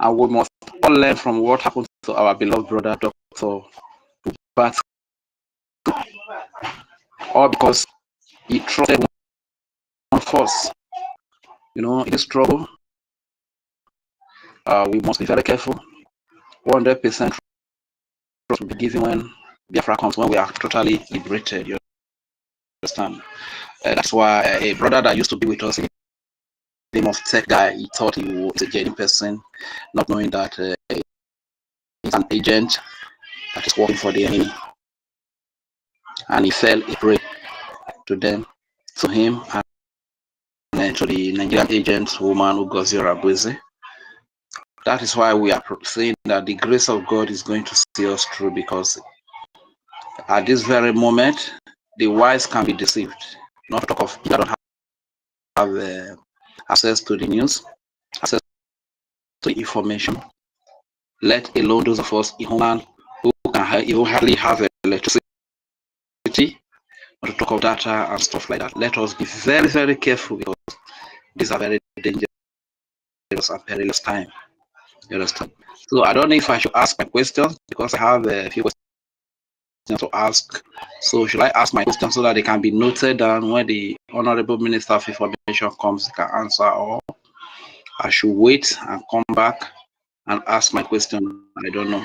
and we must all learn from what happened to our beloved brother, Dr. But all because he trusted one force. You know, in this struggle, we must be very careful. 100% trust will be given when Biafra comes, when we are totally liberated. You understand? That's why a brother that used to be with us, the name of Tech Guy, he thought he was a genuine person, not knowing that he's an agent that is working for the enemy. And he fell a prey to them, to him, and to the Nigerian agent woman who got Zerabweze. That is why we are saying that the grace of God is going to see us through, because at this very moment, the wise can be deceived. Not to talk of people that don't have access to the news, access to information, let alone those of us in Homeland who can even hardly have electricity, not to talk of data and stuff like that. Let us be very, very careful, because these are very dangerous and perilous times. You understand? So I don't know if I should ask my questions, because I have a few questions to ask. So should I ask my questions so that they can be noted down when the Honorable Minister of Information comes, can answer, or I should wait and come back and ask my question? I don't know.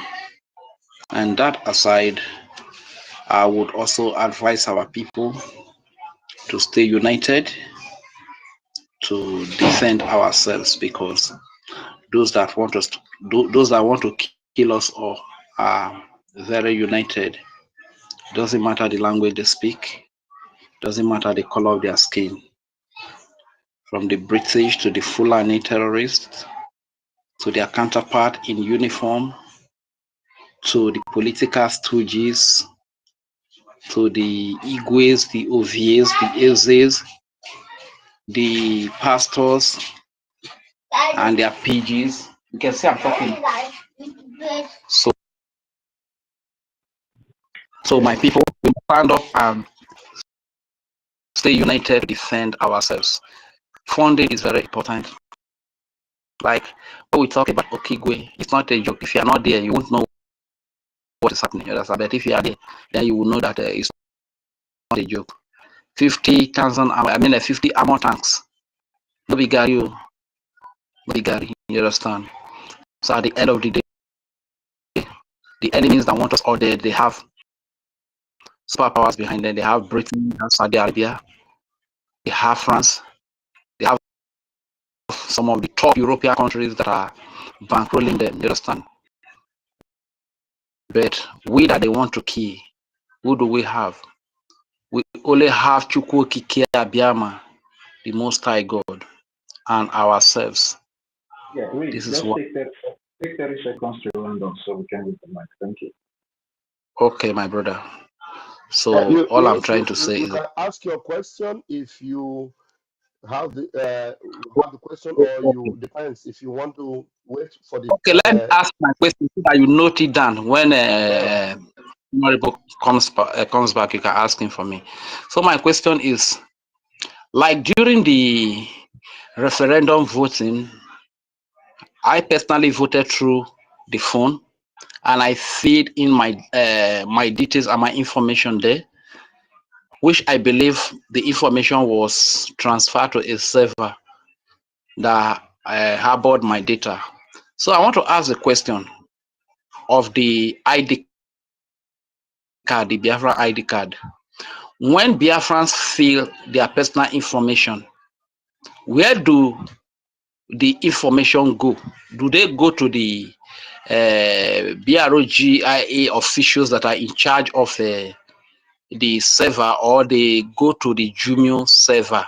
And that aside, I would also advise our people to stay united, to defend ourselves, because those that want us to kill us all are very united. Doesn't matter the language they speak, doesn't matter the color of their skin. from the British to the Fulani terrorists, to their counterpart in uniform, to the political stooges, to the Igwes, the Ovies, the Ezes, the pastors, and their PGs. You can see I'm talking. So my people, we stand up and stay united to defend ourselves. Funding is very important. Like when we talk about Okigwe, it's not a joke. If you are not there, you won't know what is happening. But if you are there, then you will know that it's not a joke. 50,000, 50 armor tanks. No big Gary, no big Gary. You understand? So at the end of the day, the enemies that want us all dead, they have superpowers behind them. They have Britain, they have Saudi Arabia, they have France, they have some of the top European countries that are bankrolling them. You understand? But we that they want to kill, who do we have? We only have Chukwu Kike Abiyama, the Most High God, and ourselves. Yeah, wait, This is just what. take 30 seconds to round up so we can get the mic. Thank you. Okay, my brother. So all I'm trying to say you is can ask your question if you have the question, or you depends if you want to wait for the. Okay, let me ask my question so that you note it down. When Honorable comes back, you can ask him for me. So my question is, like during the referendum voting, I personally voted through the phone, and I feed in my my details and my information there, which I believe the information was transferred to a server that harbored my data. So I want to ask the question of the ID card, the Biafra ID card. When Biafrans fill their personal information, where do the information go? Do they go to the BROGIA officials that are in charge of the server, or they go to the Jumio server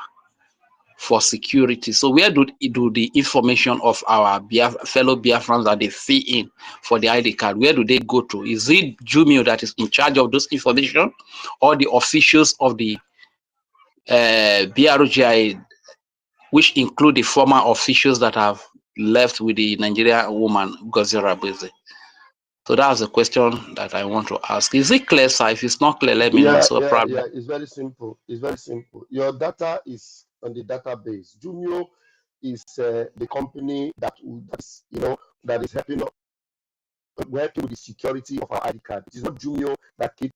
for security? So where do the information of our fellow Biafrans that they fill in for the ID card, where do they go to? Is it Jumio that is in charge of those information, or the officials of the BRGI, which include the former officials that have left with the Nigerian woman Gozi Rabeze? So that's the question that I want to ask. Is it clear, sir? If it's not clear, let me know. So probably. Yeah. It's very simple. It's very simple. Your data is on the database. Jumio is the company that is helping us, working with the security of our ID card. It is not Jumio that keeps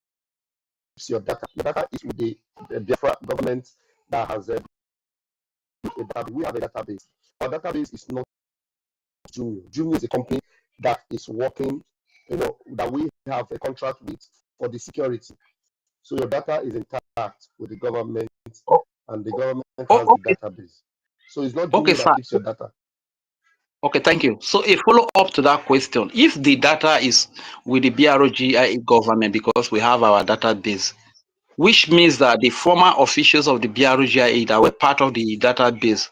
your data. Your data is with the Biafra government that has we have a database. Our database is not Jumio. Jumio is a company that is working, that we have a contract with for the security. So your data is intact with the government, and the government has the database. So it's not Jumio that keeps your data. Okay, thank you. So a follow-up to that question: if the data is with the BROGIA government, because we have our database, which means that the former officials of the BROGIA that were part of the database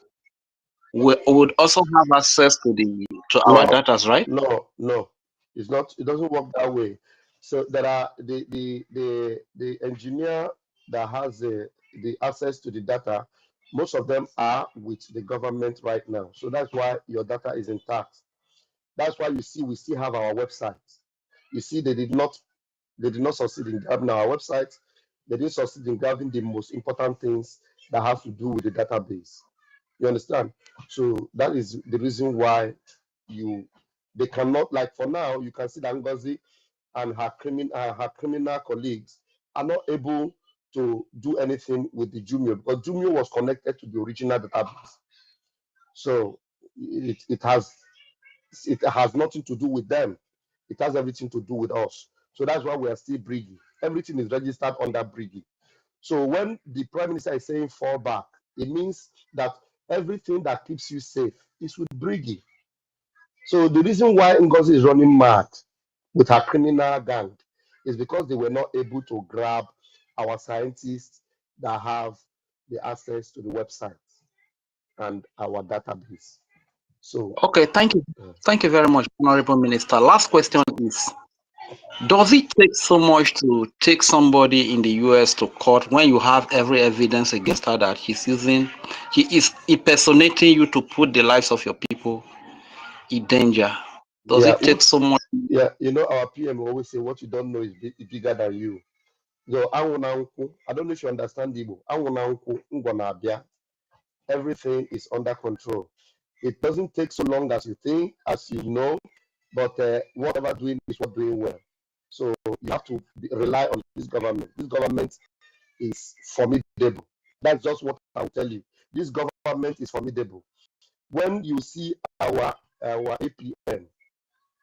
would also have access to our data, right? No, it's not. It doesn't work that way. So there are the engineer that has the access to the data. Most of them are with the government right now. So that's why your data is intact. That's why you see we still have our website. You see they did not succeed in grabbing our website. They didn't succeed in grabbing the most important things that have to do with the database. You understand? So that is the reason why they cannot, like for now, you can see that Ngozi and her criminal colleagues are not able to do anything with the Jumio, because Jumio was connected to the original database. So it has nothing to do with them. It has everything to do with us. So that's why we are still Brigi. Everything is registered under Brigi. So when the Prime Minister is saying fall back, it means that everything that keeps you safe is with Brigi. So the reason why Ngozi is running mad with her criminal gang is because they were not able to grab our scientists that have the access to the website. and our database. So, Okay, thank you. Thank you very much, Honorable Minister. Last question is, does it take so much to take somebody in the US to court when you have every evidence against her that he is impersonating you to put the lives of your people in danger? Does it take so much? Yeah, you know, our PM always say what you don't know is bigger than you. So, I don't know if you understand Igbo. Everything is under control. It doesn't take so long as you think, as you know, but whatever doing is what doing well. So you have to rely on this government. This government is formidable. That's just what I'll tell you. This government is formidable. When you see our APM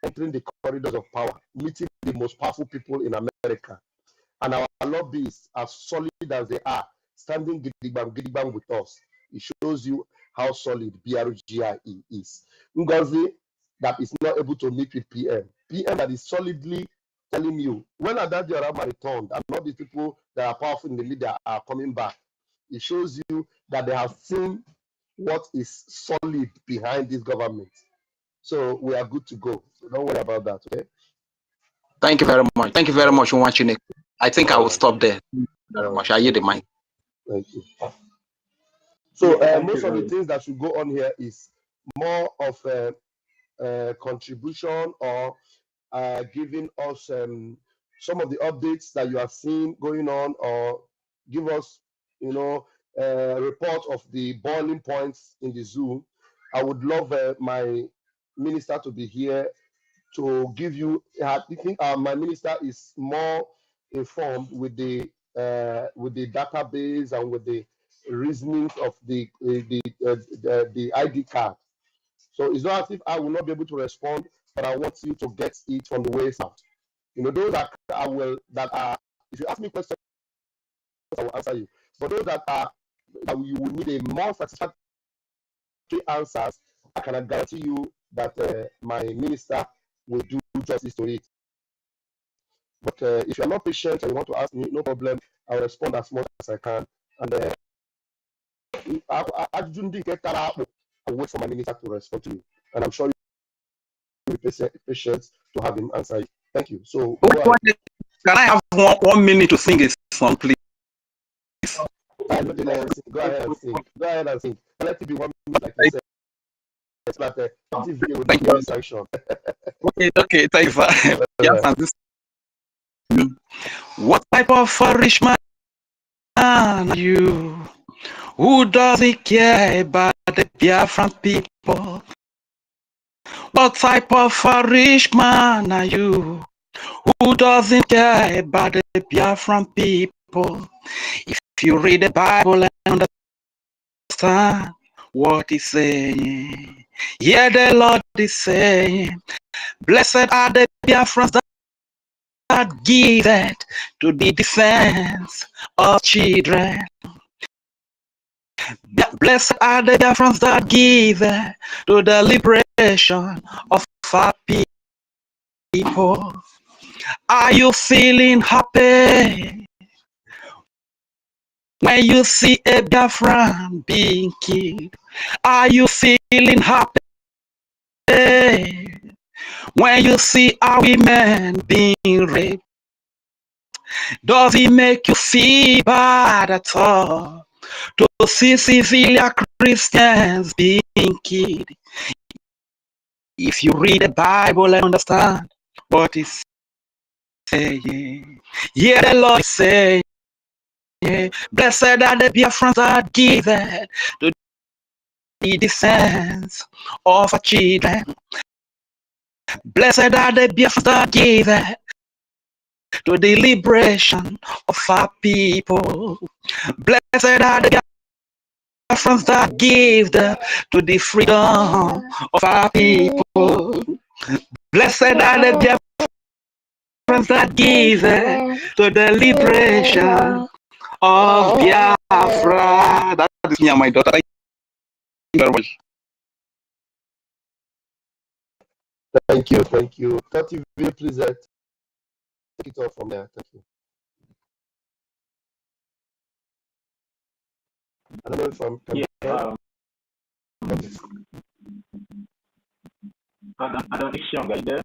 entering the corridors of power, meeting the most powerful people in America, and our lobbyists, as solid as they are, standing gidigbam with us, it shows you how solid BRGI is. Ngozi, that is not able to meet with PM that is solidly telling you, when Adaji Arama returned, and all these people that are powerful in the media are coming back, it shows you that they have seen what is solid behind this government. So we are good to go. So don't worry about that, okay? Thank you very much. Thank you very much for watching it. I think I will stop there. Thank you very much. I yield the mic. Thank you. So most of the things that should go on here is more of a contribution or giving us some of the updates that you have seen going on, or give us, you know, a report of the boiling points in the zoo. I would love my minister to be here to give you. I think my minister is more informed with the database and with the reasonings of the ID card. So it's not as if I will not be able to respond, but I want you to get it from the ways out. You know, those that are, if you ask me questions, I will answer you. But those that you will need a more satisfactory answers, I can guarantee you that my minister will do justice to it. But if you are not patient and you want to ask me, no problem, I'll respond as much as I can. And I'll wait for my minister to respond to you. And I'm sure you will be patient to have him answer you. Thank you. So, can I have one minute to sing a song, please? Go ahead and sing. Go ahead and sing. Let it be 1 minute, like you said. It's like a TV will give you sanction. Okay, thanks. What type of a rich man are you? Who doesn't care about the Biafran people? What type of a rich man are you? Who doesn't care about the Biafran people? If you read the Bible and understand what it's saying, yeah, the Lord is saying, blessed are the Biafrans that give it to the defense of children. Blessed are the Biafrans that give it to the liberation of our people. Are you feeling happy when you see a Biafran being killed? Are you feeling happy when you see our women being raped? Does it make you feel bad at all to see civilian Christians being killed? If you read the Bible and understand what it's saying, yeah, the Lord is saying, blessed are the Biafrans that give it to the defense of our children. Blessed are the Biafrans that give it to the liberation of our people. Blessed are the Biafrans that give to the freedom of our people. Blessed are the Biafrans that give to the liberation of Biafra. That is me and my daughter. Thank you very much. Thank you. Please take it off from there. Thank you. I don't know if I'm Adam Ishion, are you there?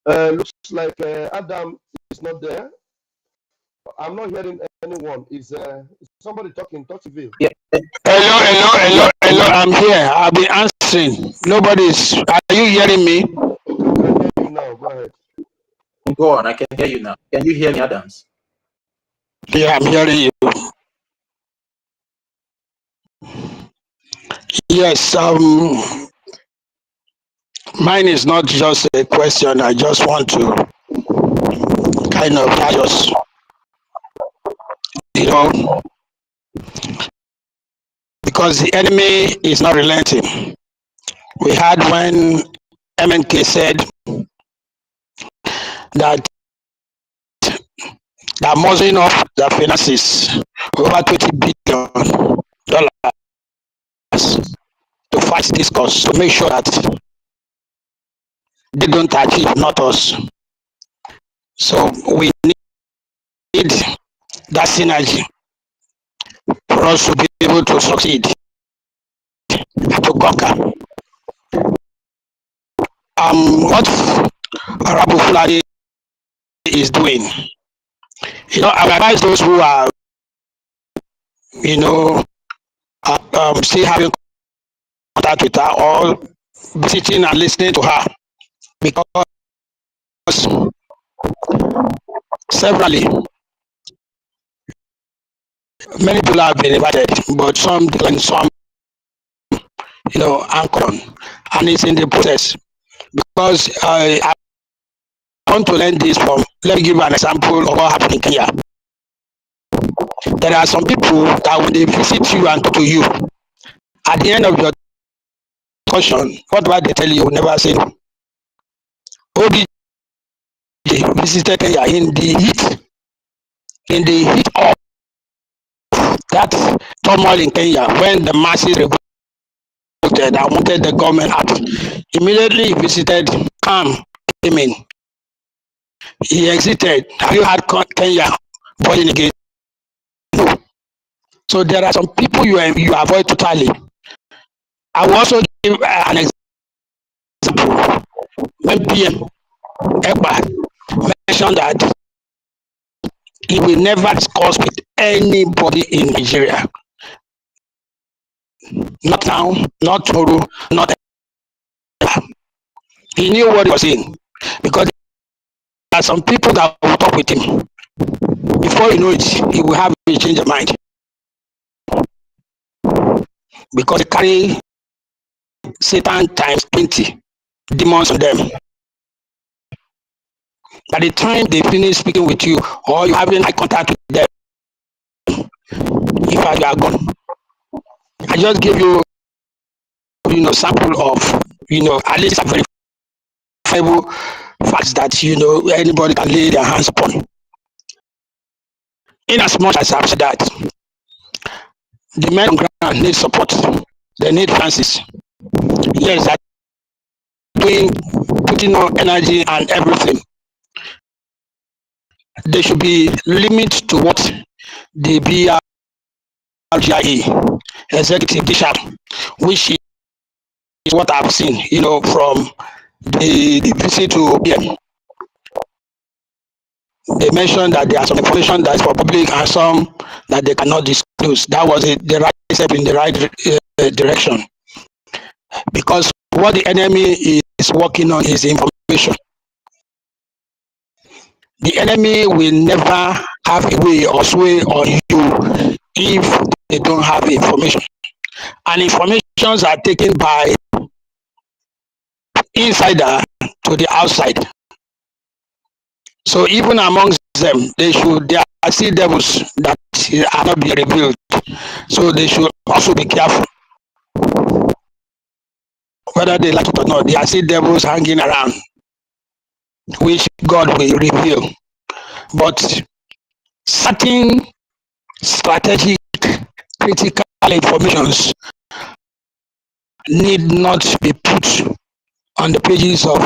Looks like Adam is not there. I'm not hearing anyone. Is somebody talking? Talk to Bill. Yeah. Hello. I'm here. I'll be answering. Nobody's. Are you hearing me? Okay, we can hear you now. Go ahead. Go on. I can hear you now. Can you hear me, Adams? Yeah, I'm hearing you. Yes. Mine is not just a question. I just want to kind of just, you know, because the enemy is not relenting. We had when MNK said that they're muzzling off their finances over $20 billion to fight this cause, to make sure that they don't achieve, not us. So we need that synergy for us to be able to succeed, to conquer. What Arabu Fulani is doing, I advise those who are, still having contact with her or visiting and listening to her, because severally many people have been invited, but some declined, some anchor on, and it's in the process. Because I want to learn this from, let me give you an example of what happened in Kenya. There are some people that when they visit you and talk to you, at the end of your discussion, whatever they tell you, will never say no. OBJ visited Kenya in the heat of that turmoil in Kenya, when the masses revolted and wanted the government out. Immediately he visited, came in. He exited. Have you had Kenya boiling again? No. So there are some people you avoid totally. I will also give an example. When PM Ekpa mentioned that he will never discuss with anybody in Nigeria. Not now, not tomorrow, not ever. He knew what he was saying, because there are some people that will talk with him. Before you know it, he will have a change of mind, because they carry Satan times 20 demons on them. By the time they finish speaking with you, or you having eye contact with them, in fact, you are gone. I just give you, sample of, at least a verifiable facts that, anybody can lay their hands upon. In as much as I've said that, the men on ground need support. They need finances. Yes, that putting on energy and everything. There should be limit to what the BRGIE executive bishop, which is what I've seen, from the visit to OPM. They mentioned that there are some information that is for public and some that they cannot disclose. That was the right step in the right direction, because what the enemy is working on is information. The enemy will never have a way or sway on you if they don't have information. And informations are taken by insider to the outside. So even amongst them, there are still devils that are not being revealed. So they should also be careful. whether they like it or not, they are still devils hanging around, which God will reveal. But certain strategic, critical informations need not be put on the pages of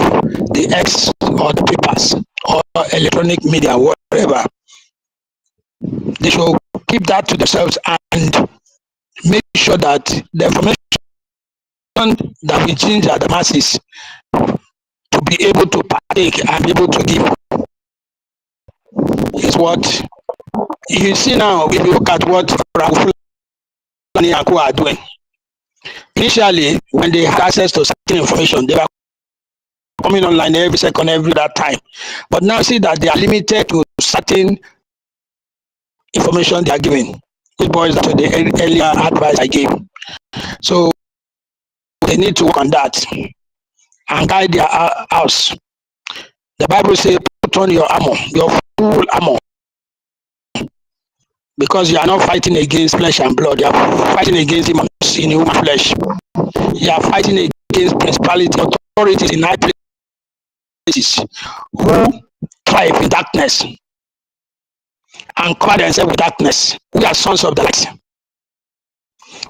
the X or the papers or electronic media, whatever. They should keep that to themselves and make sure that the information that will change the masses to be able to partake and be able to give is what you see now. If you look at what Fulani and Co are doing, initially when they had access to certain information, they were coming online every second, every that time. But now see that they are limited to certain information they are giving. It boils down to the earlier advice I gave. So they need to work on that and guide their house. The Bible says, put on your armor, your full armor, because you are not fighting against flesh and blood. You are fighting against demons in human flesh. You are fighting against principality, authorities in high places who thrive in darkness and cover themselves with darkness. We are sons of the light.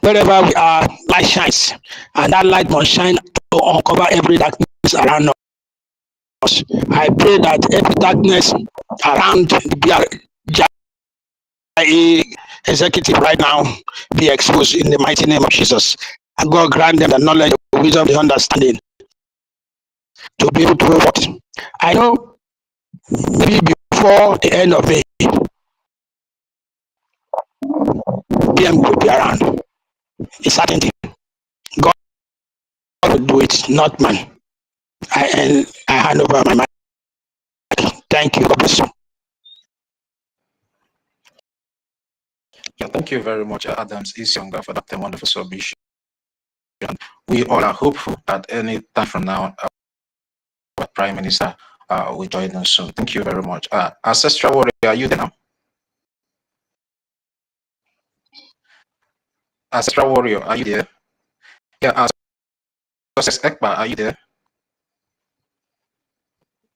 Wherever we are, light shines, and that light must shine to uncover every darkness around us. I pray that every darkness around the executive right now be exposed in the mighty name of Jesus. And God grant them the knowledge, the wisdom, the understanding to be able to vote. I know maybe before the end of May, PM will be around. It's certainty. God will do it, not man. I hand over my mic. Thank you. God bless you. Yeah, thank you very much, Adams Isionga, for that wonderful submission. We all are hopeful that any time from now, our Prime Minister will join us soon. Thank you very much. Ancestral Warrior, are you there now? Ancestral Warrior, are you there? Yeah, Success Ekba, are you there?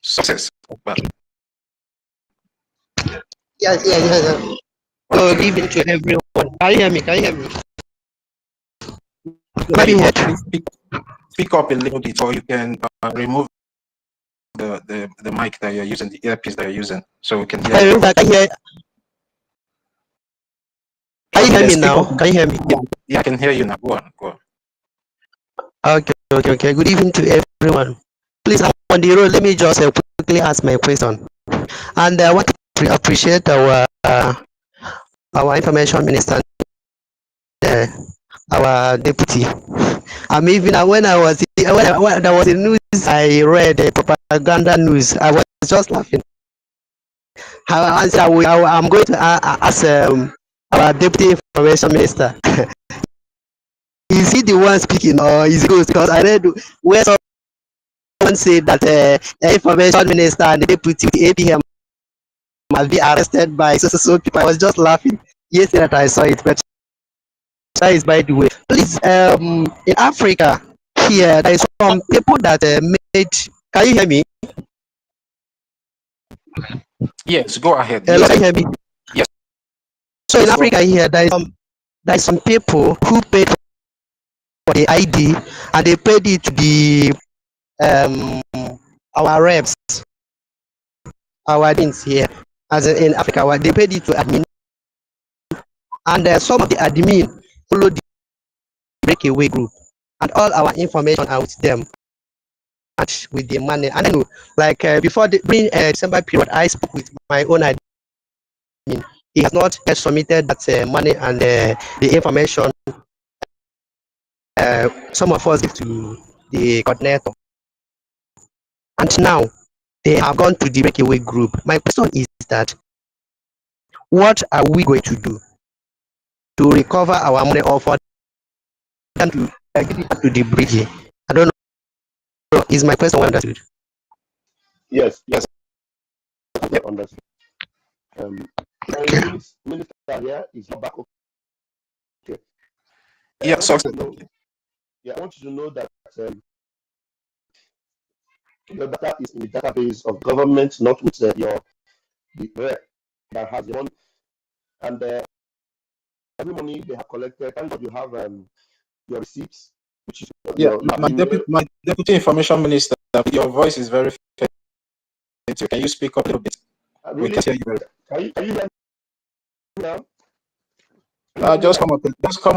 Success Ekba. Yes. Good evening to everyone. Can you hear me? Speak up a little bit, or you can remove the mic that you're using, the earpiece that you're using, so we can hear you. Can you hear me now? Can you hear me? Yeah, I can hear you now. Go on. Okay. Good evening to everyone. Please, I'm on the road. Let me just quickly ask my question. And I want to appreciate our information minister, our deputy. Even when there was a news, I read the propaganda news. I was just laughing. I'm going to ask our deputy information minister. Is he the one speaking, or is it? Because I read where someone said that the information minister and the deputy with the APM must be arrested by so people. I was just laughing yesterday that I saw it, but that is by the way. Please, in Africa here, there is some people that made. Can you hear me? Yes, go ahead. Hello, can you hear me? Yes. So in Africa here, there is some people who paid for the ID, and they paid it to the our reps, our admins here, as in Africa, they paid it to admin, and some of the admin followed the breakaway group, and all our information are with them, and with the money. And then, like before during December period, I spoke with my own admin. He has not yet submitted that money and the information. Some of us give to the coordinator, and now they have gone to the breakaway group. My question is that what are we going to do to recover our money, or for them to give it to the bridge? I don't know. Is my question understood? Yes. Understood. Okay. Minister here is back. Okay. Yeah, so I want you to know that Your data is in the database of government, not with the rep that has the money. And every money they have collected, thank God you have your receipts, which is Yeah, your my deputy information minister, your voice is very faint. Can you speak up a little bit? We really? can hear you. Can you hear me now? Just come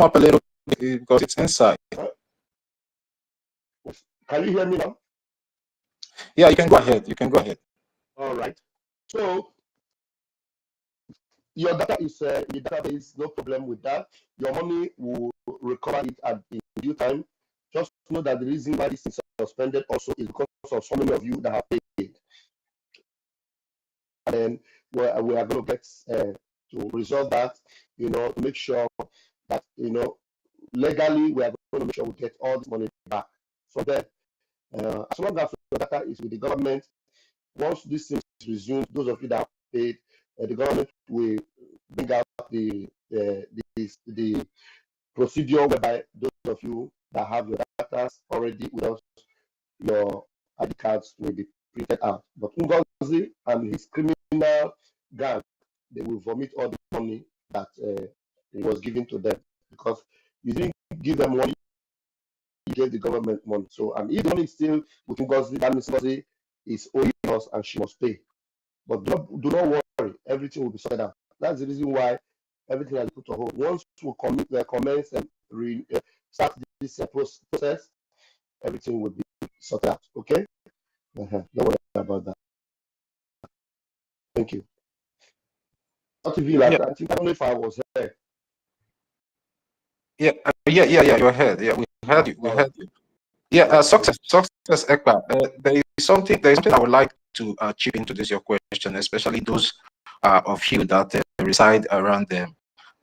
up a little bit because it's inside. Can you hear me now? Yeah, you can go ahead. You can go ahead. All right. So your data is in the database, no problem with that. Your money will recover it at in due time. Just know that the reason why this is suspended also is because of so many of you that have paid. And then we are going to get to resolve that, make sure that, legally we are going to make sure we get all this money back. So then, as long as the data is with the government, once this thing is resumed, those of you that have paid, the government will bring out the procedure whereby those of you that have your data already with us, your ID cards will be printed out. But Ngozi and his criminal gang, they will vomit all the money that was given to them because you didn't give them money, you gave the government money. So, and if the money is still with Ngozi, that means Ngozi is owing us and she must pay. But do not worry, everything will be sorted out. That's the reason why everything has been put on hold. Once we commence and start this process, everything will be sorted out. Okay? Don't worry about that. Thank you. Yeah. I don't know if I was here. Yeah, you're ahead. Yeah, we heard you. We heard you. Yeah, success, Ekpa. There is something I would like to chip into this your question, especially those of you that reside around the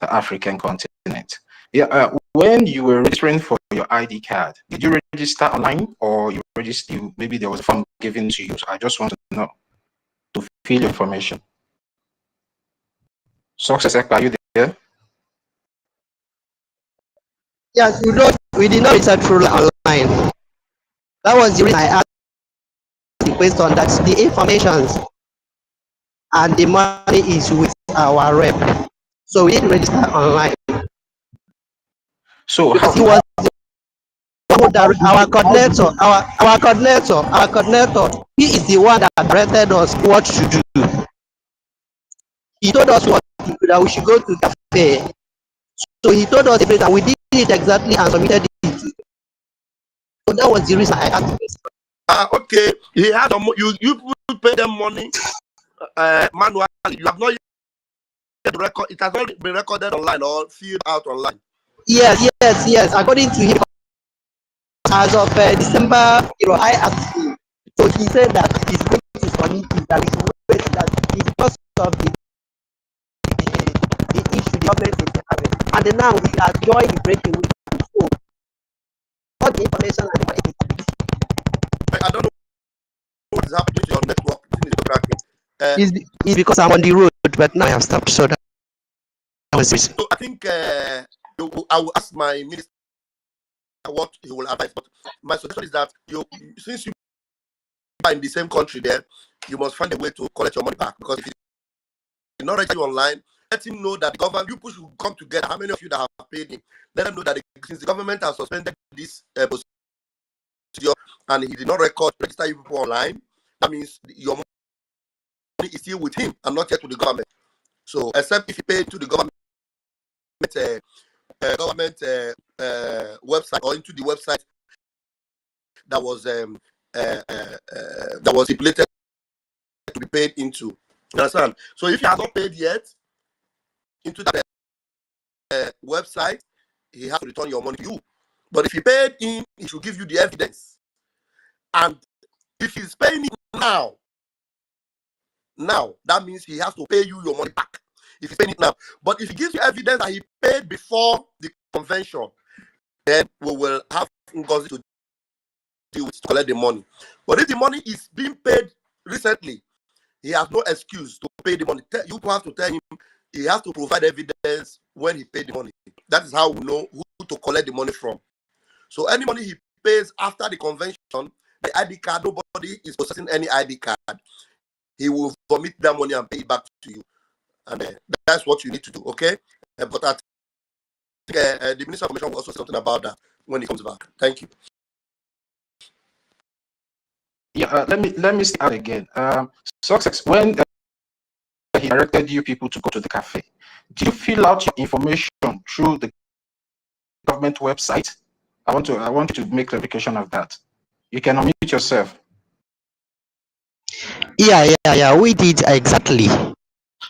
African continent. Yeah, when you were registering for your ID card, did you register online or you registered? Maybe there was a form given to you. So I just want to know to fill your information. Success, Ekpa, are you there? Yes, we did not research through online. That was the reason I asked the question that the informations and the money is with our rep. So we didn't register online. So because he was our coordinator, he is the one that directed us what to do. He told us that we should go to cafe. So he told us that we did it exactly and submitted it. So that was the reason I asked this. Okay, he had you people pay them money manually. You have not yet record. It has not been recorded online or filled out online. Yes. According to him, as of December, I asked him. So he said that he's going to submit it, that he should wait, that it's because of the issue the government is having. And then now we are joining the breaking with him. So all the information and the money. I don't know what is happening to your network. It's because I'm on the road, but now I have stopped. So that was it. So I think I will ask my minister what he will advise. But my suggestion is that since you are in the same country there, you must find a way to collect your money back. Because if you're not registered online, let him know that the government, you people should come together. How many of you that have paid him? Let them know that since the government has suspended this procedure and he did not register you people online, that means your money is still with him and not yet with the government. So, except if you pay to the government website or into the website that was stipulated to be paid into. You understand? So if he has not paid yet into that website, he has to return your money to you. But if he paid in, he should give you the evidence. And if he's paying it now, that means he has to pay you your money back. If he's paying it now. But if he gives you evidence that he paid before the convention, then we will have Ngozi to deal with to collect the money. But if the money is being paid recently, he has no excuse to pay the money. You have to tell him he has to provide evidence when he paid the money. That is how we know who to collect the money from. So any money he pays after the convention, The ID card, nobody is possessing any ID card. He will vomit that money and pay it back to you. And that's what you need to do, okay? But I think the Minister of Information will also say something about that when he comes back. Thank you. Yeah, let me start again. Success, when he directed you people to go to the cafe, did you fill out your information through the government website? I want you to make clarification of that. You can unmute yourself. Yeah, we did exactly.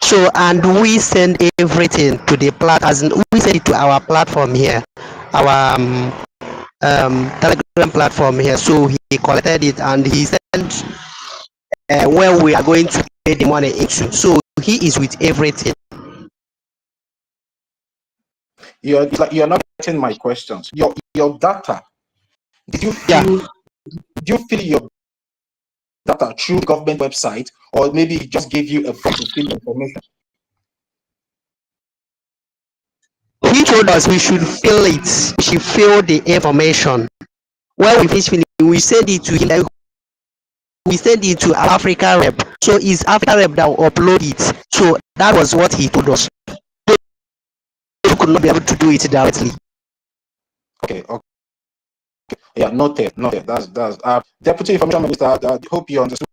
So, and we send everything to the we send it to our platform here, our Telegram platform here. So he collected it and he sent where we are going to pay the money into. So he is with everything. You're not getting my questions. Your data. Did you fill your data through government website, or maybe he just gave you a form to fill information? He told us we should fill it. We should fill the information. When we finish filling, we send it to him. We send it to Africa Rep. So it's Africa Rep that will upload it. So that was what he told us. We could not be able to do it directly. Okay. Yeah, noted. That's Deputy Information Minister. I hope you understood.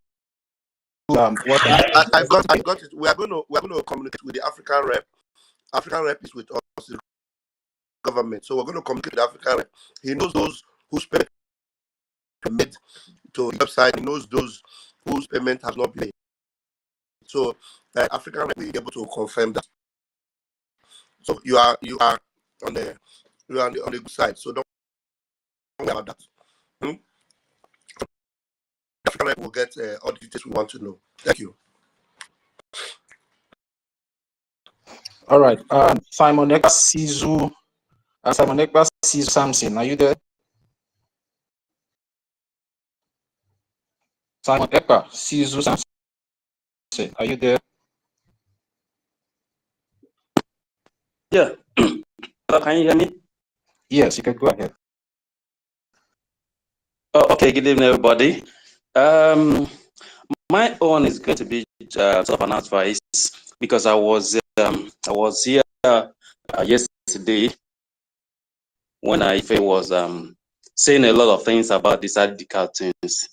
What I got it. We are going to communicate with the African Rep. African Rep is with us, the government. So we're going to communicate with the African Rep. He knows those whose payment to the website. He knows those whose payment has not been made. So African Rep will be able to confirm that. So you are on the good side. So don't worry about that. African Rep will get all the details we want to know. Thank you. All right. Simon Ekpa Sizu. Simon Ekpa Sizu Samson, are you there? Simon Ekpa Sizu Samson, are you there? Yeah. Can you hear me? Yes, you can go ahead. Oh, okay. Good evening, everybody. My own is going to be sort of an advice because I was here yesterday when Ife was saying a lot of things about these radical things,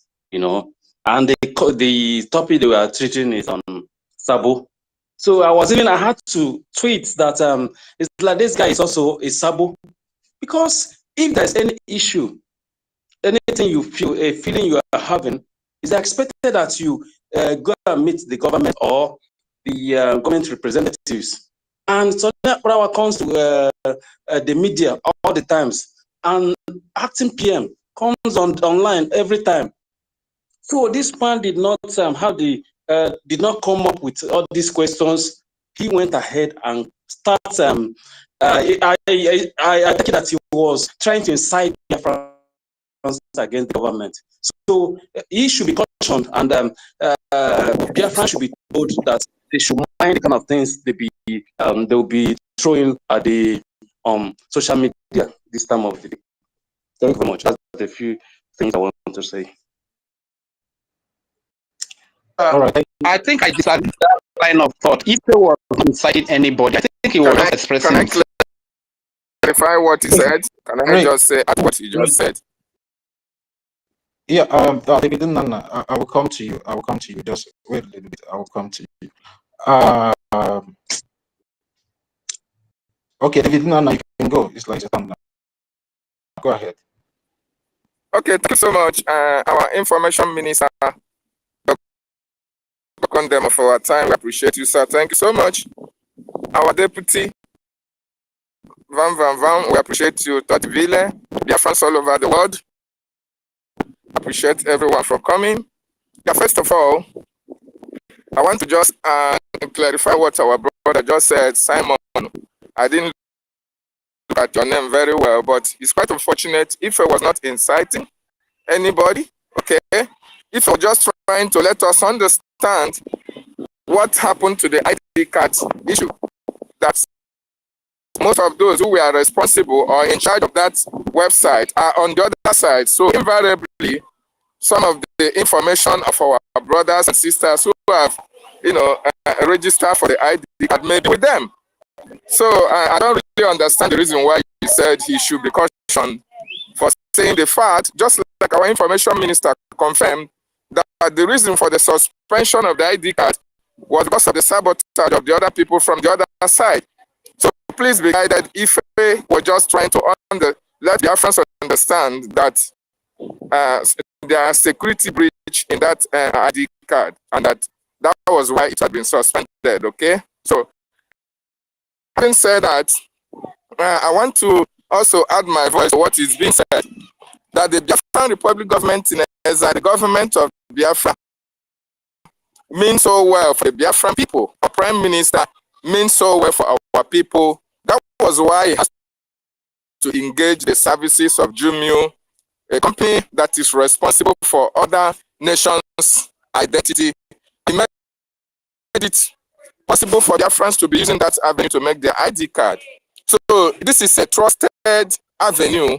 and the topic they were treating is on Sabo. So I had to tweet that it's like this guy is also a Sabo, because if there's any issue, anything you feel, a feeling you are having, it's expected that you go and meet the government or the government representatives. And so that power comes to the media all the times, and acting PM comes online every time. So this man did not did not come up with all these questions. He went ahead and started. I think that he was trying to incite Biafra against the government. So he should be cautioned, and Biafran should be told that they should mind the kind of things they'll be throwing at the social media this time of the day. Thank you very much. That's a few things I want to say. All right. I think I disagree with that line of thought. If they were inciting anybody, I think he was just expressing. Can I clarify what he said? Can I just say what he just said? Yeah, David Nana, I will come to you. Just wait a little bit. I will come to you. Okay, David Nana, you can go. It's like your time now. Go ahead. Okay, thank you so much. Our information minister, Condemn for our time. We appreciate you, sir. Thank you so much. Our deputy, Van, we appreciate you, Totville, Biafrans all over the world. Appreciate everyone for coming. Yeah, first of all, I want to just clarify what our brother just said. Simon, I didn't look at your name very well, but it's quite unfortunate if I was not inciting anybody, okay? If you're just trying to let us understand what happened to the ID card issue, that most of those who were responsible or in charge of that website are on the other side. So invariably, some of the information of our brothers and sisters who have, registered for the ID card maybe with them. So I don't really understand the reason why he said he should be cautioned for saying the fact, just like our information minister confirmed, that the reason for the suspension of the ID card was because of the sabotage of the other people from the other side. So please be guided if we're just trying to let the Biafrans understand that there are security breach in that ID card, and that was why it had been suspended. Okay, so having said that, I want to also add my voice to what is being said, that the Biafran Republic government in the government of Biafra means so well for the Biafran people. Our prime minister means so well for our people. That was why he has to engage the services of Jumio, a company that is responsible for other nations' identity. He made it possible for Biafrans to be using that avenue to make their ID card. So this is a trusted avenue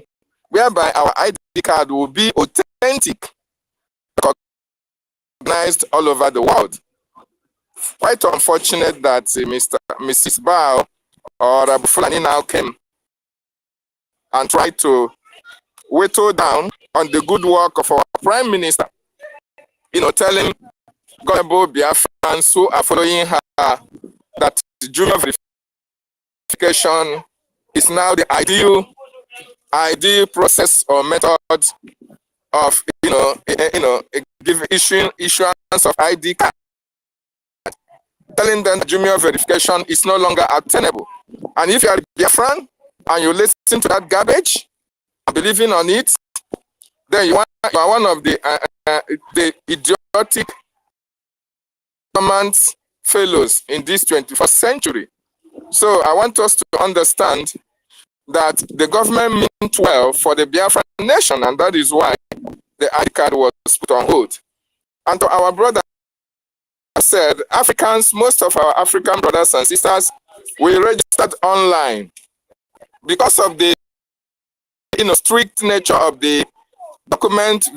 whereby our ID card will be authentic, recognized all over the world. Quite unfortunate that Mrs. Bao or Abu Fulani now came and tried to whittle down on the good work of our prime minister, telling gullible Biafrans who are following her that Jumio verification is now the ideal process or method of issuance of ID card, telling them that Jumio verification is no longer obtainable. And if you are a Biafran and you listen to that garbage and believing on it, then you are one of the idiotic government fellows in this 21st century. So I want us to understand that the government meant well for the Biafran nation, and that is why the ID card was put on hold. And to our brother said, Africans, most of our African brothers and sisters, we registered online because of the strict nature of the document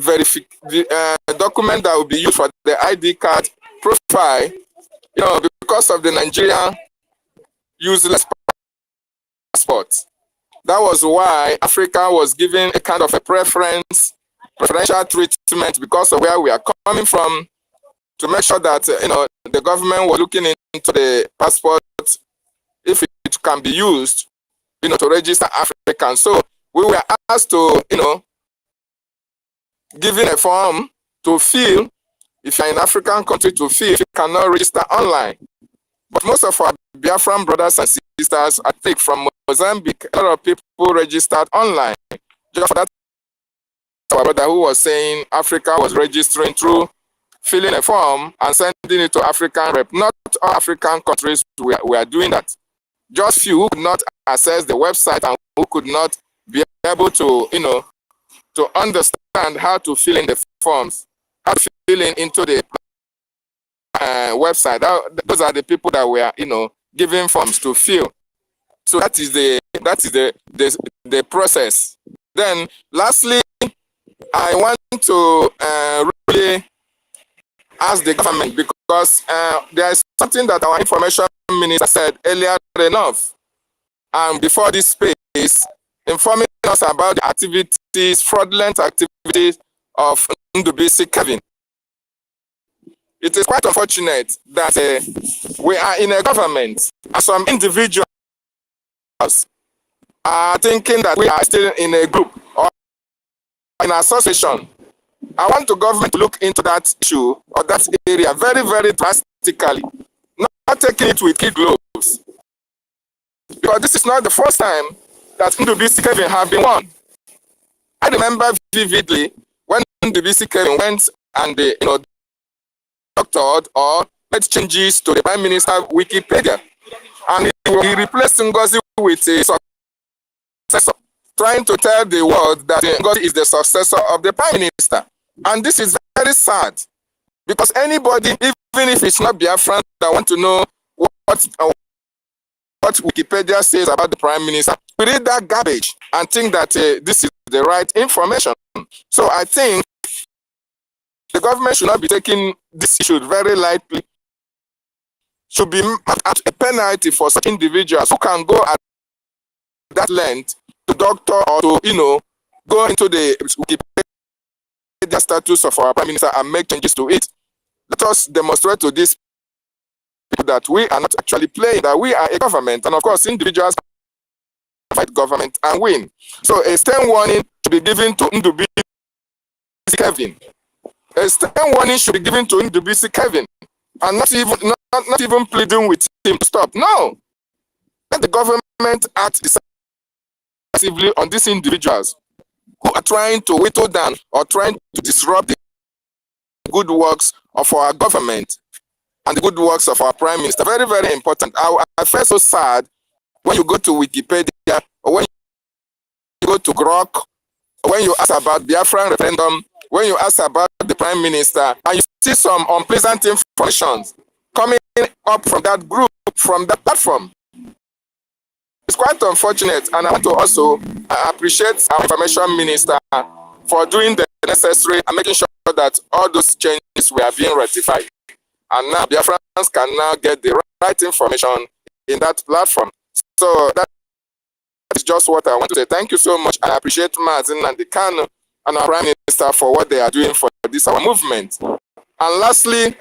document that will be used for the ID card profile. Because of the Nigerian useless passport. That was why Africa was given a kind of a preferential treatment because of where we are coming from, to make sure that the government was looking into the passport if it can be used to register Africans. So we were asked to given a form to fill if you're in an African country, to fill if you cannot register online. But most of our Biafran brothers and sisters, I think from Mozambique, a lot of people registered online. Just for that, our brother who was saying Africa was registering through filling a form and sending it to African rep. Not all African countries were doing that. Just few who could not access the website and who could not be able to, to understand how to fill in the forms, how to fill into the website. Those are the people that were, given forms to fill. So that is the process. Then, lastly, I want to really ask the government, because there is something that our information minister said earlier enough, and before this space, informing us about the activities, fraudulent activities of Ndubisi Kevin. It is quite unfortunate that we are in a government and some individuals are thinking that we are still in a group or in an association. I want the government to look into that issue or that area very, very drastically, not taking it with kid gloves. Because this is not the first time that Ndubisi Kevin have been won. I remember vividly when Ndubisi Kevin went and doctored or made changes to the Prime Minister Wikipedia, and he replaced Ngozi with a successor, trying to tell the world that Ngozi is the successor of the Prime Minister. And this is very sad, because anybody, even if it's not Biafran, that want to know what Wikipedia says about the Prime Minister, we read that garbage and think that this is the right information. So I think the government should not be taking this issue very lightly. Should be at a penalty for such individuals who can go at that length to doctor or to, go into the Wikipedia status of our Prime Minister and make changes to it. Let us demonstrate to these people that we are not actually playing, that we are a government, and of course individuals fight government and win. So a stern warning should be given to Ndubisi Kevin. A stern warning should be given to Ndubisi Kevin, and not even pleading with him to stop. No, let the government act decisively on these individuals who are trying to whittle down or trying to disrupt the good works of our government and the good works of our Prime Minister. Very, very important. I feel so sad when you go to Wikipedia or when you go to Grok, or when you ask about Biafran referendum, when you ask about the Prime Minister, and you see some unpleasant information coming up from that group, from that platform. It's quite unfortunate, and I want to also appreciate our Information Minister for doing the necessary and making sure that all those changes were being rectified. And now Biafrans can now get the right information in that platform. So that is just what I want to say. Thank you so much. I appreciate Mazin and the Kano and our Prime Minister for what they are doing for this our movement. And lastly,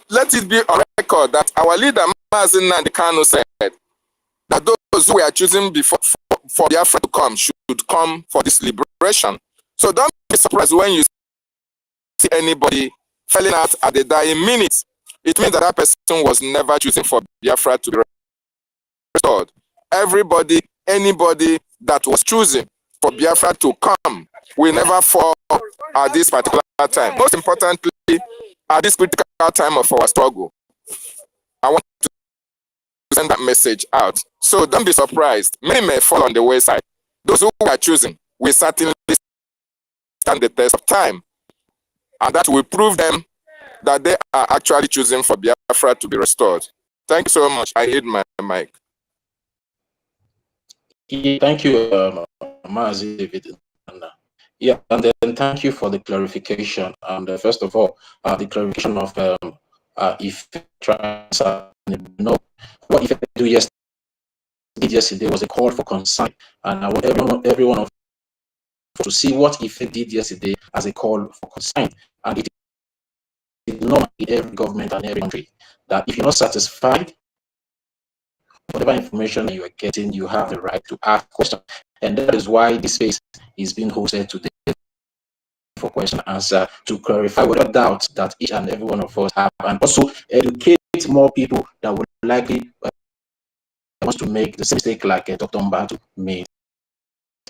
let it be on record that our leader Mazin and the Kano said that those who are choosing before for Biafra to come should come for this liberation. So don't be surprised when you see anybody falling out at the dying minute. It means that that person was never choosing for Biafra to be restored. Everybody, anybody that was choosing for Biafra to come will never fall at this particular time. Most importantly, at this critical time of our struggle. I want to send that message out. So don't be surprised. Many may fall on the wayside. Those who are choosing will certainly stand the test of time. And that will prove them that they are actually choosing for Biafra to be restored. Thank you so much. I hit my mic. Thank you, Mazi David. Yeah, and then thank you for the clarification. And first of all, the clarification of if trans no, what if I do yesterday was a call for concern, and I want everyone of to see what if it did yesterday as a call for concern, and it is normal in every government and every country that if you're not satisfied whatever information you are getting, you have the right to ask questions, and that is why this space is being hosted today for question and answer to clarify whatever doubts that each and every one of us have, and also educate more people that would likely wants to make the same mistake like Dr. Mbatu made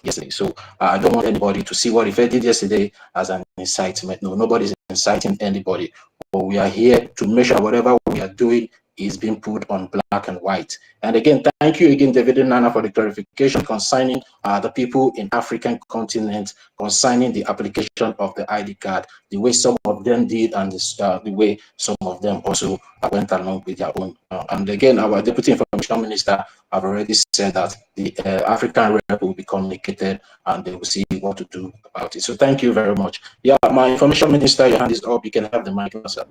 yesterday. So I don't want anybody to see what Ife did yesterday as an incitement. No, nobody's inciting anybody. But we are here to make sure whatever we are doing is being put on black and white. And again, thank you again, David and Nana, for the clarification concerning the people in African continent, concerning the application of the ID card, the way some of them did, and the way some of them also went along with their own. And again, our Deputy Information Minister have already said that the African rep will be communicated and they will see what to do about it. So thank you very much. Yeah, my Information Minister, your hand is up. You can have the mic, sir.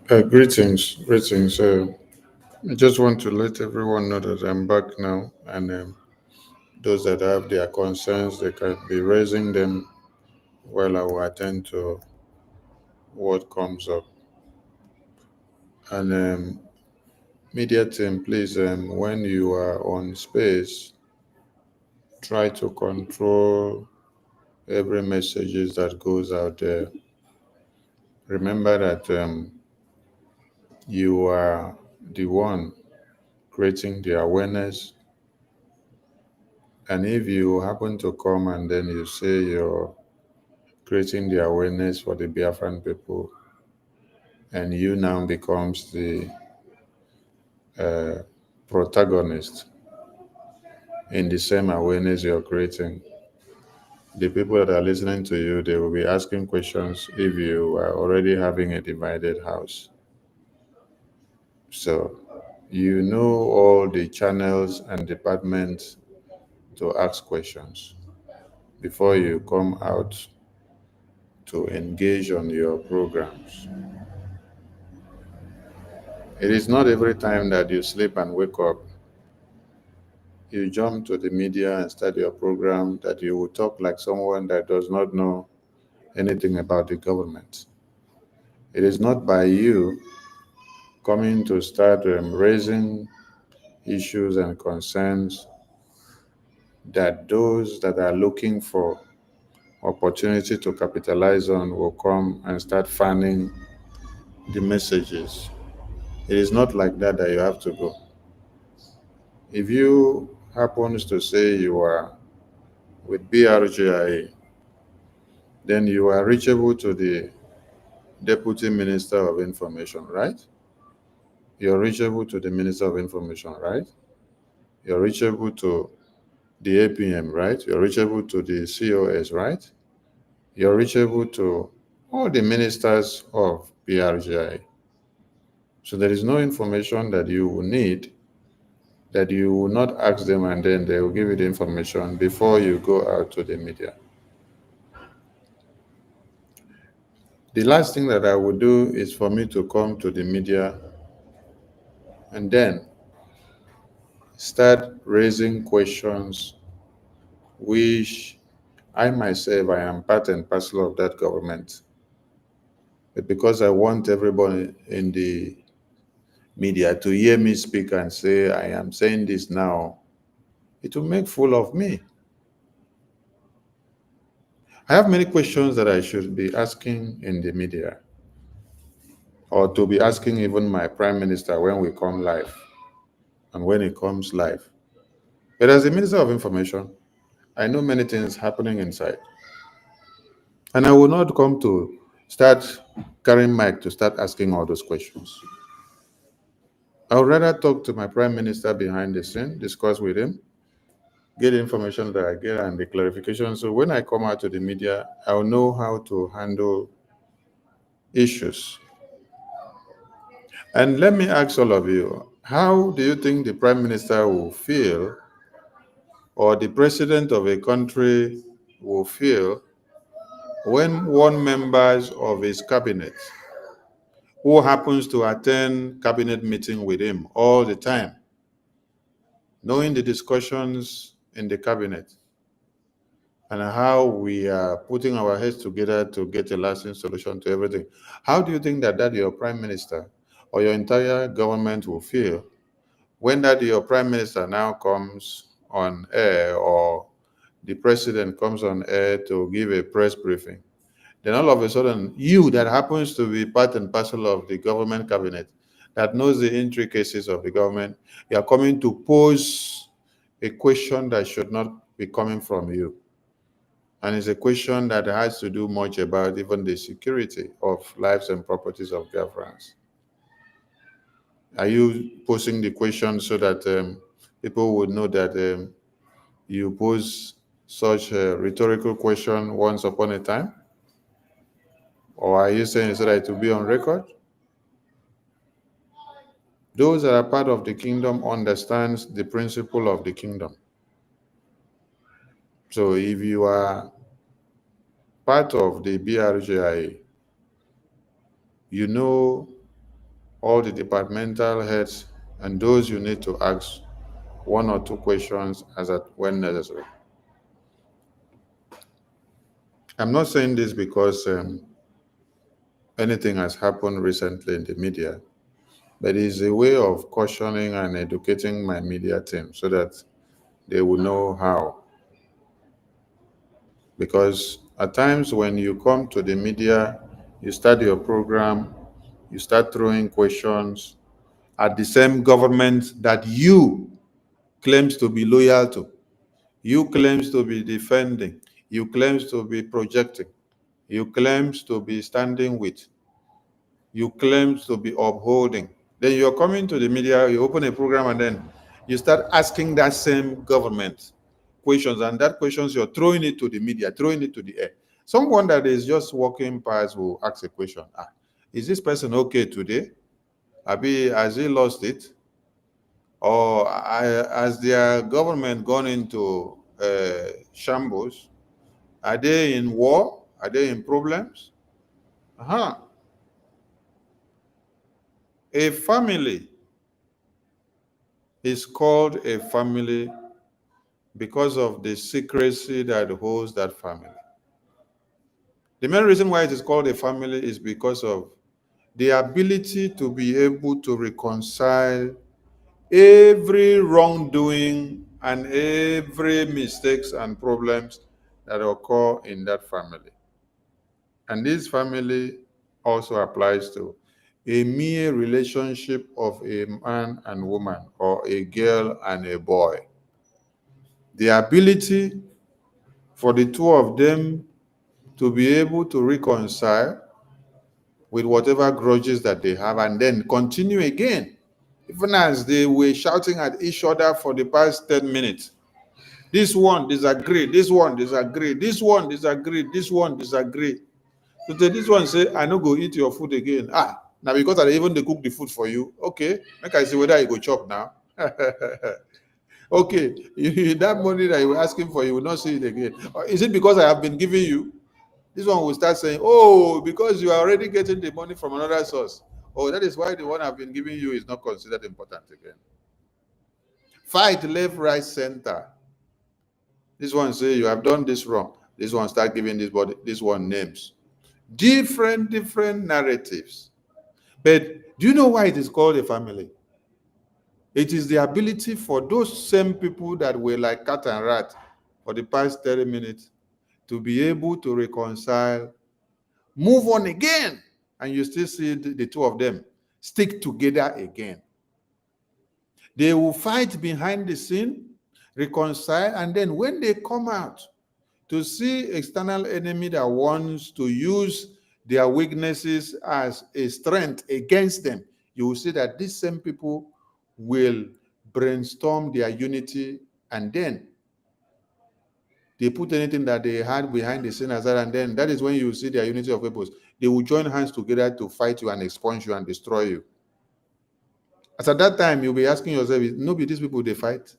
Greetings. I just want to let everyone know that I'm back now, and those that have their concerns, they can be raising them while I will attend to what comes up. And media team, please, when you are on space, try to control every messages that goes out there. Remember that you are the one creating the awareness, and if you happen to come and then you say you're creating the awareness for the Biafran people, and you now becomes the protagonist in the same awareness you're creating, the people that are listening to you, they will be asking questions if you are already having a divided house. So you know all the channels and departments to ask questions, before you come out to engage on your programs. It is not every time that you sleep and wake up, you jump to the media and start your program that you will talk like someone that does not know anything about the government. It is not by you coming to start raising issues and concerns that those that are looking for opportunity to capitalize on will come and start fanning the messages. It is not like that that you have to go. If you happens to say you are with BRGIA, then you are reachable to the Deputy Minister of Information, right? You're reachable to the Minister of Information, right? You're reachable to the APM, right? You're reachable to the COS, right? You're reachable to all the ministers of BRGI. So there is no information that you will need that you will not ask them and then they will give you the information before you go out to the media. The last thing that I would do is for me to come to the media and then start raising questions which I myself, I am part and parcel of that government. But because I want everybody in the media to hear me speak and say, I am saying this now, it will make fool of me. I have many questions that I should be asking in the media, or to be asking even my prime minister when we come live and when he comes live. But as the Minister of Information, I know many things happening inside. And I will not come to start carrying mic to start asking all those questions. I would rather talk to my prime minister behind the scene, discuss with him, get the information that I get and the clarification. So when I come out to the media, I'll know how to handle issues. And let me ask all of you, how do you think the prime minister will feel or the president of a country will feel when one member of his cabinet who happens to attend cabinet meeting with him all the time, knowing the discussions in the cabinet and how we are putting our heads together to get a lasting solution to everything. How do you think that your prime minister or your entire government will feel when that your prime minister now comes on air or the president comes on air to give a press briefing? Then all of a sudden, you that happens to be part and parcel of the government cabinet, that knows the intricacies of the government, you are coming to pose a question that should not be coming from you. And it's a question that has to do much about even the security of lives and properties of Biafrans. Are you posing the question so that people would know that you pose such a rhetorical question once upon a time? Or are you saying so that it will be on record? Those that are part of the kingdom understands the principle of the kingdom. So if you are part of the BRGIA, you know all the departmental heads and those you need to ask one or two questions as at when necessary. I'm not saying this because anything has happened recently in the media, but it's a way of cautioning and educating my media team so that they will know how. Because at times when you come to the media, you start your program, you start throwing questions at the same government that you claims to be loyal to, you claims to be defending, you claims to be projecting, you claims to be standing with, you claims to be upholding. Then you're coming to the media, you open a program and then you start asking that same government questions, and that questions you're throwing it to the media, throwing it to the air. Someone that is just walking past will ask a question. Is this person okay today? Has he lost it? Or has their government gone into shambles? Are they in war? Are they in problems? A family is called a family because of the secrecy that holds that family. The main reason why it is called a family is because of the ability to be able to reconcile every wrongdoing and every mistakes and problems that occur in that family. And this family also applies to a mere relationship of a man and woman or a girl and a boy. The ability for the two of them to be able to reconcile with whatever grudges that they have and then continue again, even as they were shouting at each other for the past 10 minutes. This one disagree, this one disagree, this one disagree, this one disagree. So this one say, I no go eat your food again. Now because I even they cook the food for you. Okay, make I see whether you go chop now. Okay, that money that you were asking for, you will not see it again. Or is it because I have been giving you? This one will start saying, oh, because you are already getting the money from another source. Oh, that is why the one I've been giving you is not considered important again. Fight left, right, center. This one say you have done this wrong. This one start giving this one names. Different narratives. But do you know why it is called a family? It is the ability for those same people that were like cat and rat for the past 30 minutes to be able to reconcile, move on again, and you still see the two of them stick together again. They will fight behind the scene, reconcile, and then when they come out to see external enemy that wants to use their weaknesses as a strength against them, you will see that these same people will brainstorm their unity, and then they put anything that they had behind the scene aside, and then that is when you see their unity of purpose. They will join hands together to fight you and expunge you and destroy you. As at that time, you'll be asking yourself, nobody these people they fight?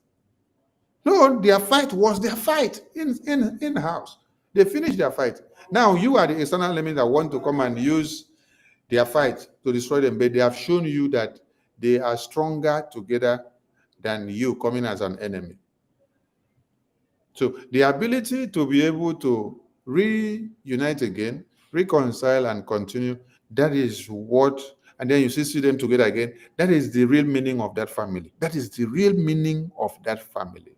No, their fight was their fight in-house. They finished their fight. Now you are the external enemy that want to come and use their fight to destroy them, but they have shown you that they are stronger together than you coming as an enemy. So the ability to be able to reunite again, reconcile and continue, that is what, and then you see them together again, that is the real meaning of that family. That is the real meaning of that family,